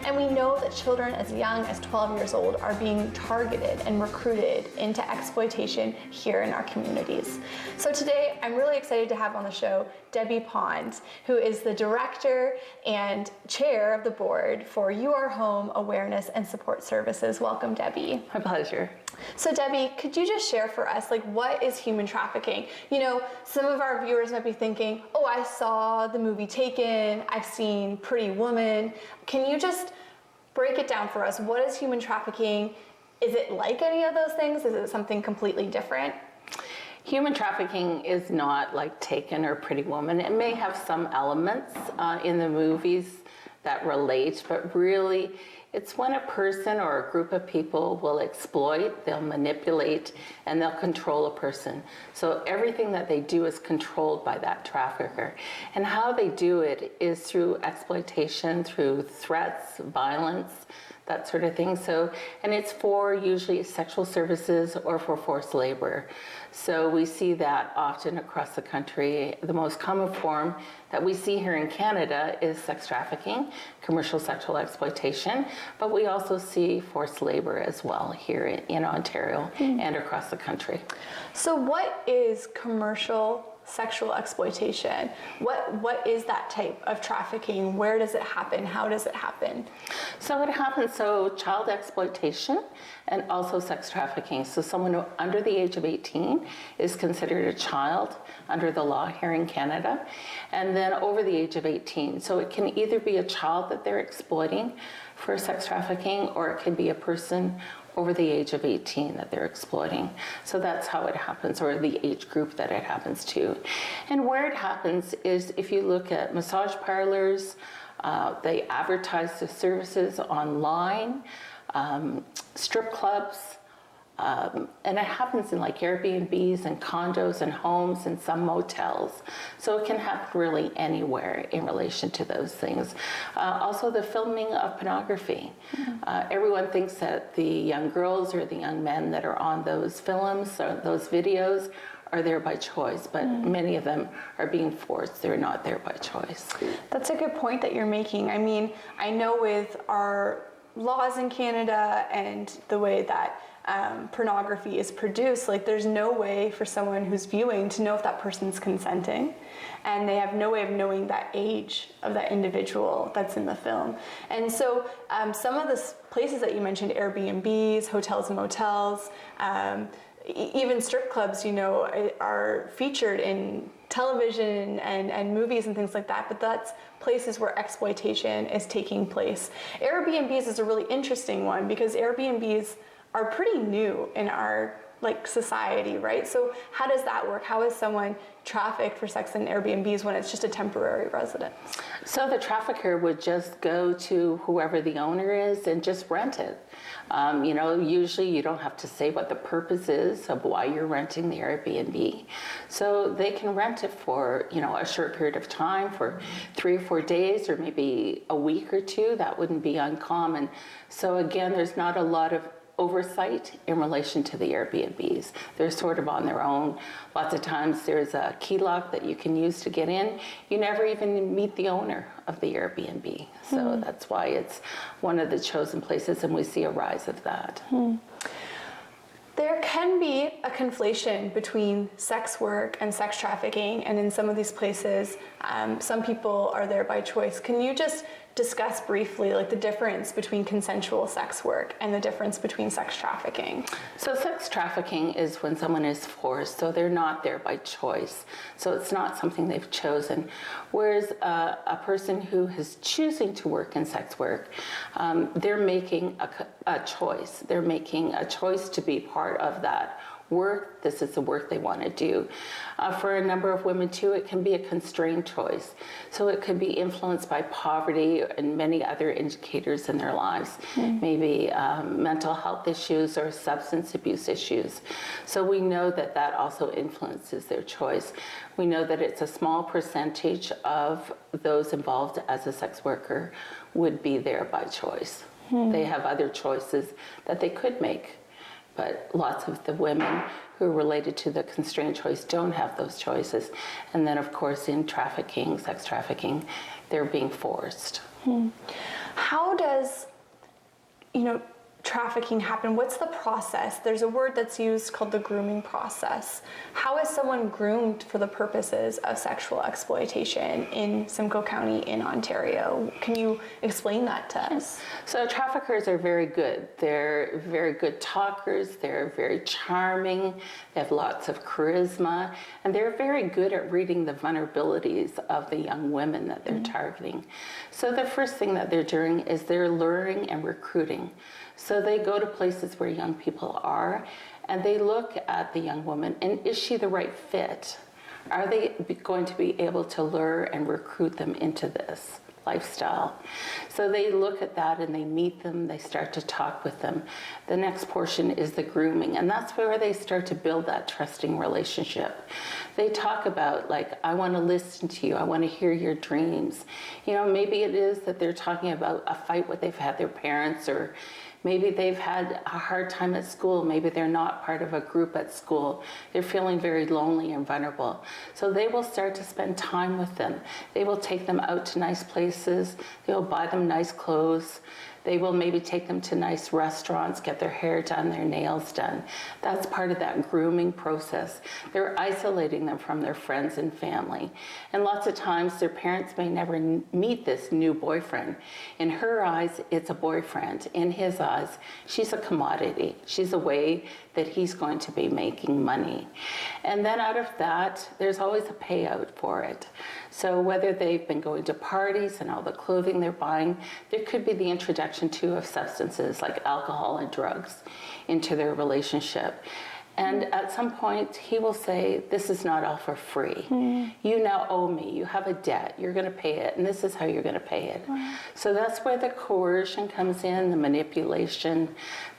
And we know that children as young as 12 years old are being targeted and recruited into exploitation here in our communities. So today, I'm really excited to have on the show Debbie Pond, who is the director and chair of the board for You Are Home Awareness and Support Services. Welcome, Debbie. My pleasure. So Debbie, could you just share for us, what is human trafficking? You know, some of our viewers might be thinking, oh, I saw the movie Taken, I've seen Pretty Woman. Can you just break it down for us? What is human trafficking? Is it like any of those things? Is it something completely different? Human trafficking is not like Taken or Pretty Woman. It may have some elements in the movies that relate, but really it's when a person or a group of people will exploit, they'll manipulate, and they'll control a person. So everything that they do is controlled by that trafficker. And how they do it is through exploitation, through threats, violence, that sort of thing. So, and it's for usually sexual services or for forced labor. So we see that often across the country. The most common form that we see here in Canada is sex trafficking, commercial sexual exploitation, but we also see forced labor as well here in Ontario and across the country. So what is commercial sexual exploitation? What is that type of trafficking? Where does it happen? How does it happen? So it happens, child exploitation and also sex trafficking. So someone under the age of 18 is considered a child under the law here in Canada, and then over the age of 18. So it can either be a child that they're exploiting for sex trafficking, or it can be a person over the age of 18 that they're exploiting. So that's how it happens, or the age group that it happens to. And where it happens is if you look at massage parlors, they advertise the services online, strip clubs, and it happens in Airbnbs and condos and homes and some motels. So it can happen really anywhere in relation to those things. Also the filming of pornography. Everyone thinks that the young girls or the young men that are on those films or those videos are there by choice, but many of them are being forced. They're not there by choice. That's a good point that you're making. I mean, I know with our laws in Canada and the way that pornography is produced, there's no way for someone who's viewing to know if that person's consenting, and they have no way of knowing that age of that individual that's in the film. And so some of the places that you mentioned, Airbnbs, hotels and motels, even strip clubs, are featured in television and movies and things like that, but that's places where exploitation is taking place. Airbnbs is a really interesting one because Airbnbs are pretty new in our like society, right? So how does that work? How is someone trafficked for sex in Airbnbs when it's just a temporary residence? So the trafficker would just go to whoever the owner is and just rent it. Usually you don't have to say what the purpose is of why you're renting the Airbnb. So they can rent it for, a short period of time, for 3 or 4 days, or maybe a week or two. That wouldn't be uncommon. So again, there's not a lot of oversight in relation to the Airbnbs. They're sort of on their own. Lots of times there's a key lock that you can use to get in. You never even meet the owner of the Airbnb. So that's why it's one of the chosen places, and we see a rise of that. There can be a conflation between sex work and sex trafficking, and in some of these places, some people are there by choice. Can you just discuss briefly the difference between consensual sex work and the difference between sex trafficking? So sex trafficking is when someone is forced, so they're not there by choice. So it's not something they've chosen. Whereas a person who is choosing to work in sex work, they're making a choice. They're making a choice to be part of that work. This is the work they want to do. For a number of women too, it can be a constrained choice. So it could be influenced by poverty and many other indicators in their lives, maybe mental health issues or substance abuse issues. So we know that that also influences their choice. We know that it's a small percentage of those involved as a sex worker would be there by choice. They have other choices that they could make. But lots of the women who are related to the constrained choice don't have those choices. And then, of course, in trafficking, sex trafficking, they're being forced. How does, trafficking happen? What's the process? There's a word that's used called the grooming process. How is someone groomed for the purposes of sexual exploitation in Simcoe County in Ontario? Can you explain that to us? So traffickers are very good. They're very good talkers. They're very charming. They have lots of charisma. And they're very good at reading the vulnerabilities of the young women that they're targeting. So the first thing that they're doing is they're luring and recruiting. So they go to places where young people are, and they look at the young woman, and is she the right fit? Are they going to be able to lure and recruit them into this lifestyle? So they look at that and they meet them, they start to talk with them. The next portion is the grooming, and that's where they start to build that trusting relationship. They talk about, I want to listen to you, I want to hear your dreams. Maybe it is that they're talking about a fight what they've had their parents, or maybe they've had a hard time at school. Maybe they're not part of a group at school. They're feeling very lonely and vulnerable. So they will start to spend time with them. They will take them out to nice places. They will buy them nice clothes. They will maybe take them to nice restaurants, get their hair done, their nails done. That's part of that grooming process. They're isolating them from their friends and family. And lots of times their parents may never meet this new boyfriend. In her eyes, it's a boyfriend. In his eyes, she's a commodity. She's a way that he's going to be making money. And then out of that, there's always a payout for it. So whether they've been going to parties and all the clothing they're buying, there could be the introduction too of substances like alcohol and drugs into their relationship. And at some point, he will say, this is not all for free. You now owe me. You have a debt. You're going to pay it, and this is how you're going to pay it. So that's where the coercion comes in, the manipulation.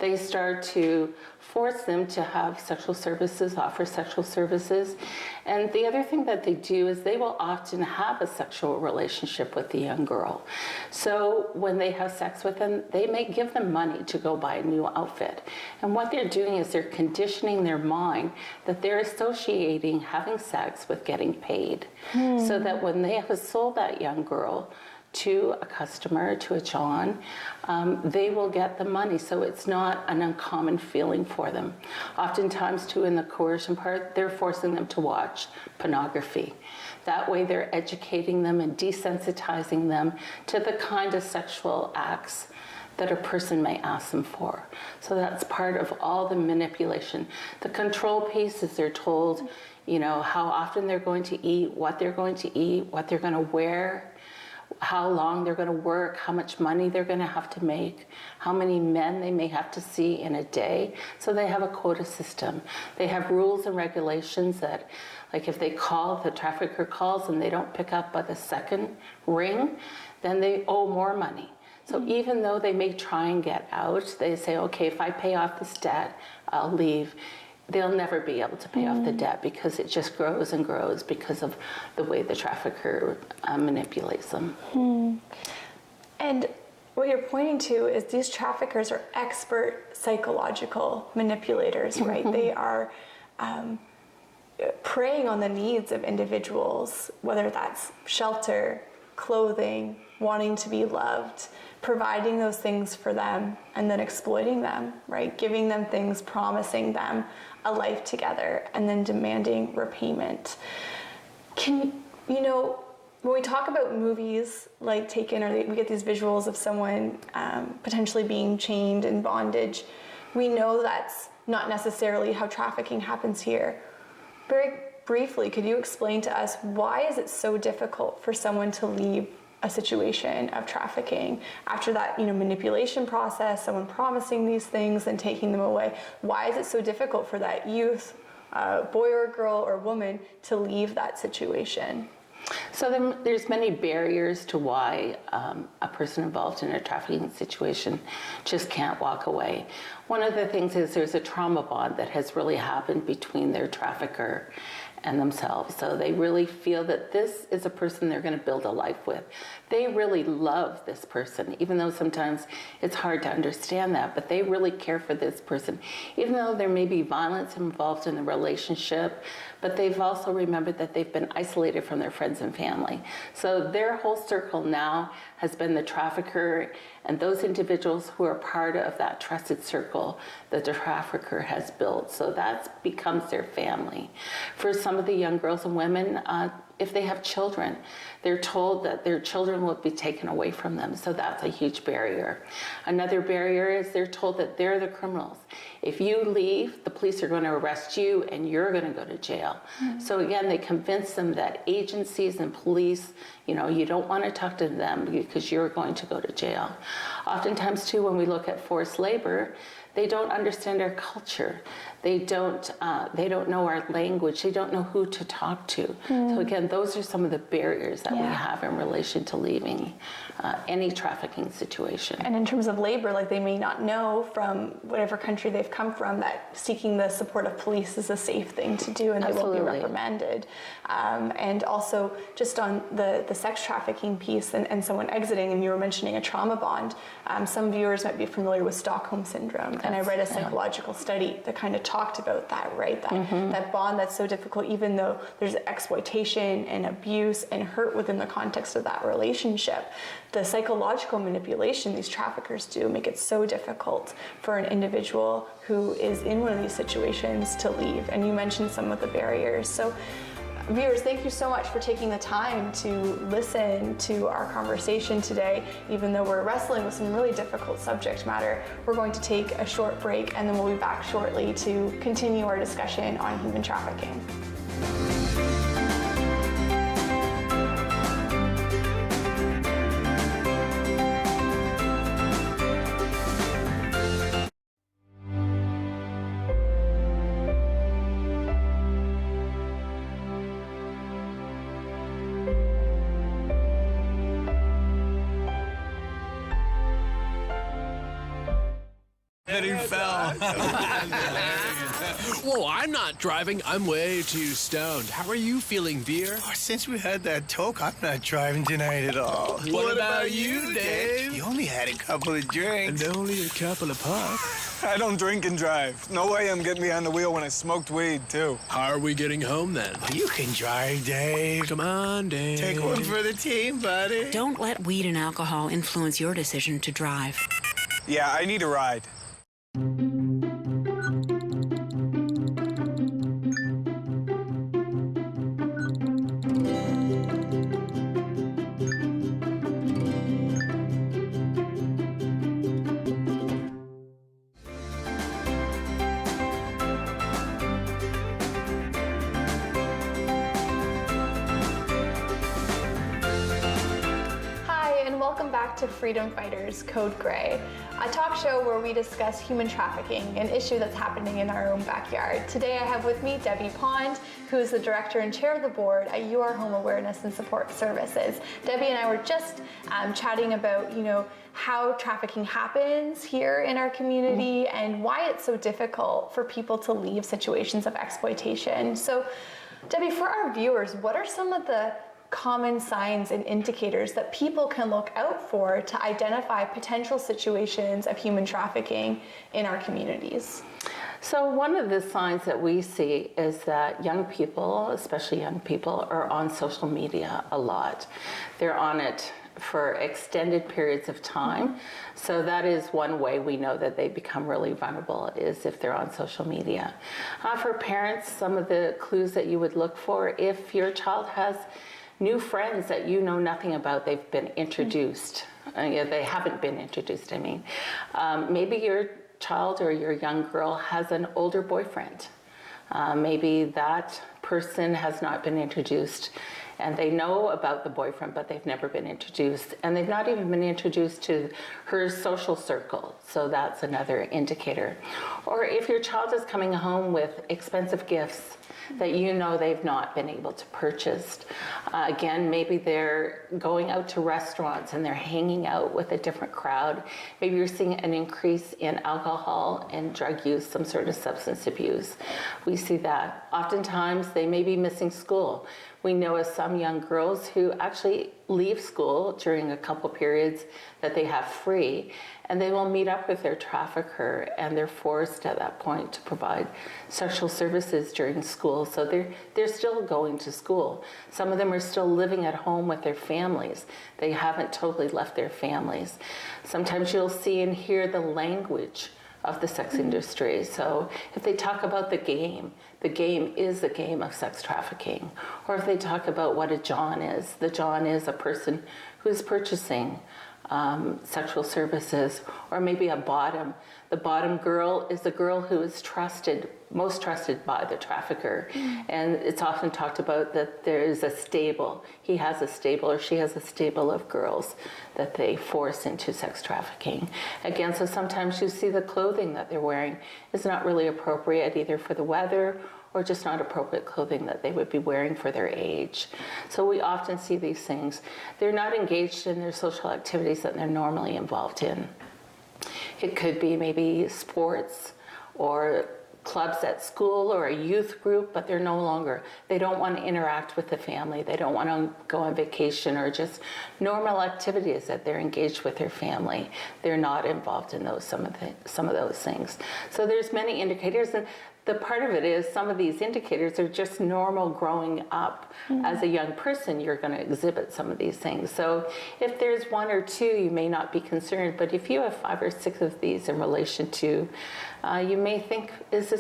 They start to force them to have sexual services, offer sexual services. And the other thing that they do is they will often have a sexual relationship with the young girl. So when they have sex with them, they may give them money to go buy a new outfit. And what they're doing is they're conditioning their mind that they're associating having sex with getting paid. So that when they have sold that young girl to a customer, to a John, they will get the money. So it's not an uncommon feeling for them. Oftentimes, too, in the coercion part, they're forcing them to watch pornography. That way they're educating them and desensitizing them to the kind of sexual acts that a person may ask them for. So that's part of all the manipulation. The control piece is they're told, how often they're going to eat, what they're going to eat, what they're going to wear, how long they're going to work, how much money they're going to have to make, how many men they may have to see in a day. So they have a quota system. They have rules and regulations that, like if they call, if the trafficker calls and they don't pick up by the second ring, then they owe more money. So even though they may try and get out, they say, okay, if I pay off this debt, I'll leave. They'll never be able to pay off the debt because it just grows and grows because of the way the trafficker manipulates them. And what you're pointing to is these traffickers are expert psychological manipulators, right? They are preying on the needs of individuals, whether that's shelter, clothing, wanting to be loved, providing those things for them, and then exploiting them, right? Giving them things, promising them a life together, and then demanding repayment. When we talk about movies like Taken, or we get these visuals of someone potentially being chained in bondage, we know that's not necessarily how trafficking happens here. Very briefly, could you explain to us why is it so difficult for someone to leave a situation of trafficking after that manipulation process, someone promising these things and taking them away? Why is it so difficult for that youth, boy or girl or woman, to leave that situation? So there's many barriers to why a person involved in a trafficking situation just can't walk away. One of the things is there's a trauma bond that has really happened between their trafficker and themselves. So they really feel that this is a person they're going to build a life with. They really love this person, even though sometimes it's hard to understand that, but they really care for this person, even though there may be violence involved in the relationship, but they've also remembered that they've been isolated from their friends and family. So their whole circle now has been the trafficker and those individuals who are part of that trusted circle that the trafficker has built. So that becomes their family. For some of the young girls and women, if they have children, they're told that their children will be taken away from them. So that's a huge barrier. Another barrier is they're told that they're the criminals. If you leave, the police are going to arrest you and you're going to go to jail. So again, they convince them that agencies and police, you don't want to talk to them because you're going to go to jail. Oftentimes too, when we look at forced labor, they don't understand our culture. They don't know our language. They don't know who to talk to. So again, those are some of the barriers that we have in relation to leaving any trafficking situation. And in terms of labor, like they may not know from whatever country they've come from that seeking the support of police is a safe thing to do and they won't be reprimanded. And also just on the sex trafficking piece and someone exiting, and you were mentioning a trauma bond, some viewers might be familiar with Stockholm Syndrome. And I read a psychological study that kind of talked about that, right? That bond that's so difficult, even though there's exploitation and abuse and hurt within the context of that relationship. The psychological manipulation these traffickers do make it so difficult for an individual who is in one of these situations to leave. And you mentioned some of the barriers. So viewers, thank you so much for taking the time to listen to our conversation today. Even though we're wrestling with some really difficult subject matter, we're going to take a short break and then we'll be back shortly to continue our discussion on human trafficking. That he fell. Whoa, I'm not driving. I'm way too stoned. How are you feeling, dear? Oh, since we had that talk, I'm not driving tonight at all. What about you, Dave? You only had a couple of drinks. And only a couple of puffs. I don't drink and drive. No way I'm getting behind the wheel when I smoked weed, too. How are we getting home, then? Oh, you can drive, Dave. Come on, Dave. Take one for the team, buddy. Don't let weed and alcohol influence your decision to drive. Yeah, I need a ride. welcome back to Freedom Fighters Code Grey, a talk show where we discuss human trafficking, an issue that's happening in our own backyard. Today I have with me Debbie Pond, who is the director and chair of the board at UR Home Awareness and Support Services. Debbie and I were just chatting about, how trafficking happens here in our community and why it's so difficult for people to leave situations of exploitation. So, Debbie, for our viewers, what are some of the common signs and indicators that people can look out for to identify potential situations of human trafficking in our communities? So one of the signs that we see is that young people, especially young people, are on social media a lot. They're on it for extended periods of time. So that is one way we know that they become really vulnerable, is if they're on social media. For parents, some of the clues that you would look for, if your child has new friends that you know nothing about, they've been introduced. They haven't been introduced, I mean. Maybe your child or your young girl has an older boyfriend. Maybe that person has not been introduced and they know about the boyfriend, but they've never been introduced, and they've not even been introduced to her social circle. So that's another indicator. Or if your child is coming home with expensive gifts that you know they've not been able to purchase. Again, maybe they're going out to restaurants and they're hanging out with a different crowd. Maybe you're seeing an increase in alcohol and drug use, some sort of substance abuse. We see that. Oftentimes, they may be missing school. We know of some young girls who actually leave school during a couple periods that they have free, and they will meet up with their trafficker, and they're forced at that point to provide sexual services during school. So they're still going to school. Some of them are still living at home with their families. They haven't totally left their families. Sometimes you'll see and hear the language of the sex industry. So if they talk about the game is the game of sex trafficking. Or if they talk about what a John is, the John is a person who's purchasing sexual services. Or maybe a bottom. The bottom girl is the girl who is most trusted by the trafficker. And it's often talked about that there is a stable. He has a stable or she has a stable of girls that they force into sex trafficking. Again, so sometimes you see the clothing that they're wearing is not really appropriate either for the weather or just not appropriate clothing that they would be wearing for their age. So we often see these things. They're not engaged in their social activities that they're normally involved in. It could be maybe sports or clubs at school or a youth group, but they don't want to interact with the family. They don't want to go on vacation or just normal activities that they're engaged with their family. They're not involved in some of those things. So there's many indicators, and the part of it is some of these indicators are just normal growing up. As a young person, you're going to exhibit some of these things. So if there's one or two, you may not be concerned, but if you have 5 or 6 of these in relation to, you may think, is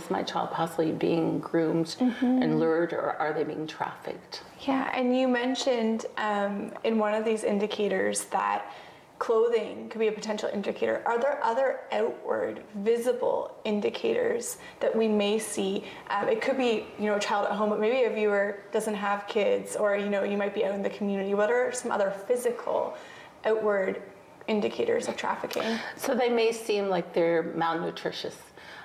my child possibly being groomed and lured, or are they being trafficked? Yeah, and you mentioned in one of these indicators that clothing could be a potential indicator. Are there other outward, visible indicators that we may see? It could be, a child at home, but maybe a viewer doesn't have kids, or, you might be out in the community. What are some other physical, outward indicators of trafficking? So they may seem like they're malnutritious.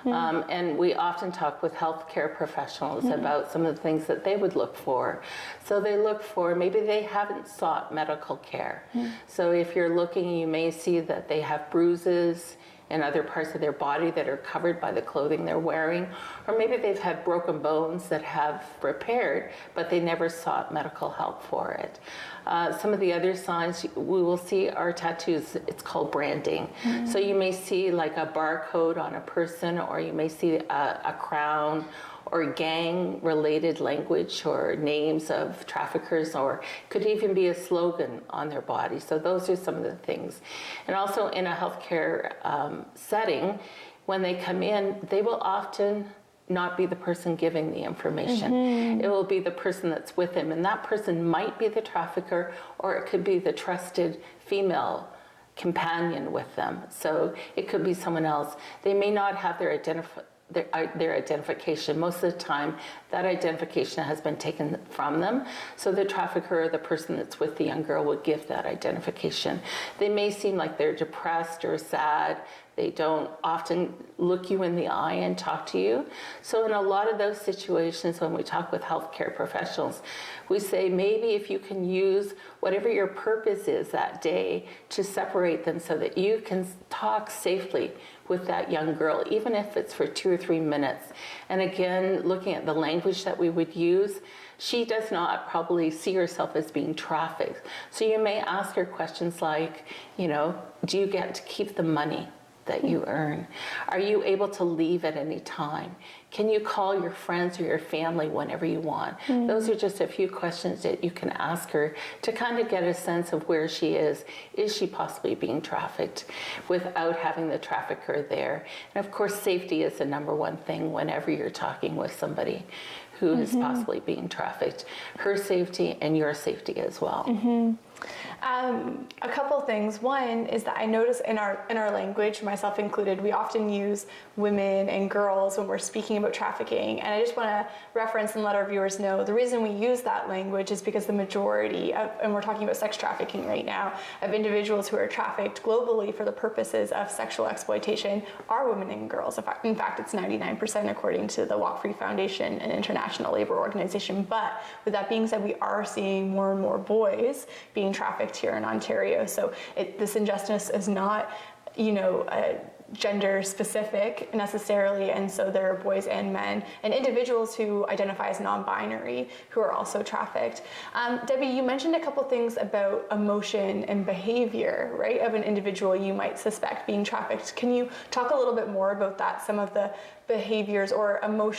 And we often talk with healthcare professionals about some of the things that they would look for. So they look for, maybe they haven't sought medical care. So if you're looking, you may see that they have bruises in other parts of their body that are covered by the clothing they're wearing. Or maybe they've had broken bones that have repaired, but they never sought medical help for it. Some of the other signs we will see are tattoos. It's called branding. So you may see like a barcode on a person, or you may see a crown or gang-related language or names of traffickers, or could even be a slogan on their body. So those are some of the things. And also in a healthcare setting, when they come in, they will often not be the person giving the information. It will be the person that's with them, and that person might be the trafficker, or it could be the trusted female companion with them. So it could be someone else. They may not have their their identification. Most of the time, that identification has been taken from them. So the trafficker, the person that's with the young girl, would give that identification. They may seem like they're depressed or sad. They don't often look you in the eye and talk to you. So in a lot of those situations, when we talk with healthcare professionals, we say maybe if you can use whatever your purpose is that day to separate them so that you can talk safely with that young girl, even if it's for 2 or 3 minutes. And again, looking at the language that we would use, she does not probably see herself as being trafficked. So you may ask her questions like, do you get to keep the money that you earn? Are you able to leave at any time? Can you call your friends or your family whenever you want? Those are just a few questions that you can ask her to kind of get a sense of where she is. Is she possibly being trafficked without having the trafficker there? And of course, safety is the number one thing whenever you're talking with somebody who is possibly being trafficked. Her safety and your safety as well. A couple things. One is that I notice in our language, myself included, we often use women and girls when we're speaking about trafficking. And I just want to reference and let our viewers know the reason we use that language is because the majority of, and we're talking about sex trafficking right now, of individuals who are trafficked globally for the purposes of sexual exploitation are women and girls. In fact, it's 99% according to the Walk Free Foundation and International Labor Organization. But with that being said, we are seeing more and more boys being trafficked here in Ontario. So this injustice is not, gender specific necessarily, and so there are boys and men and individuals who identify as non-binary who are also trafficked. Debbie, you mentioned a couple things about emotion and behavior, right, of an individual you might suspect being trafficked. Can you talk a little bit more about that, some of the behaviors or emotions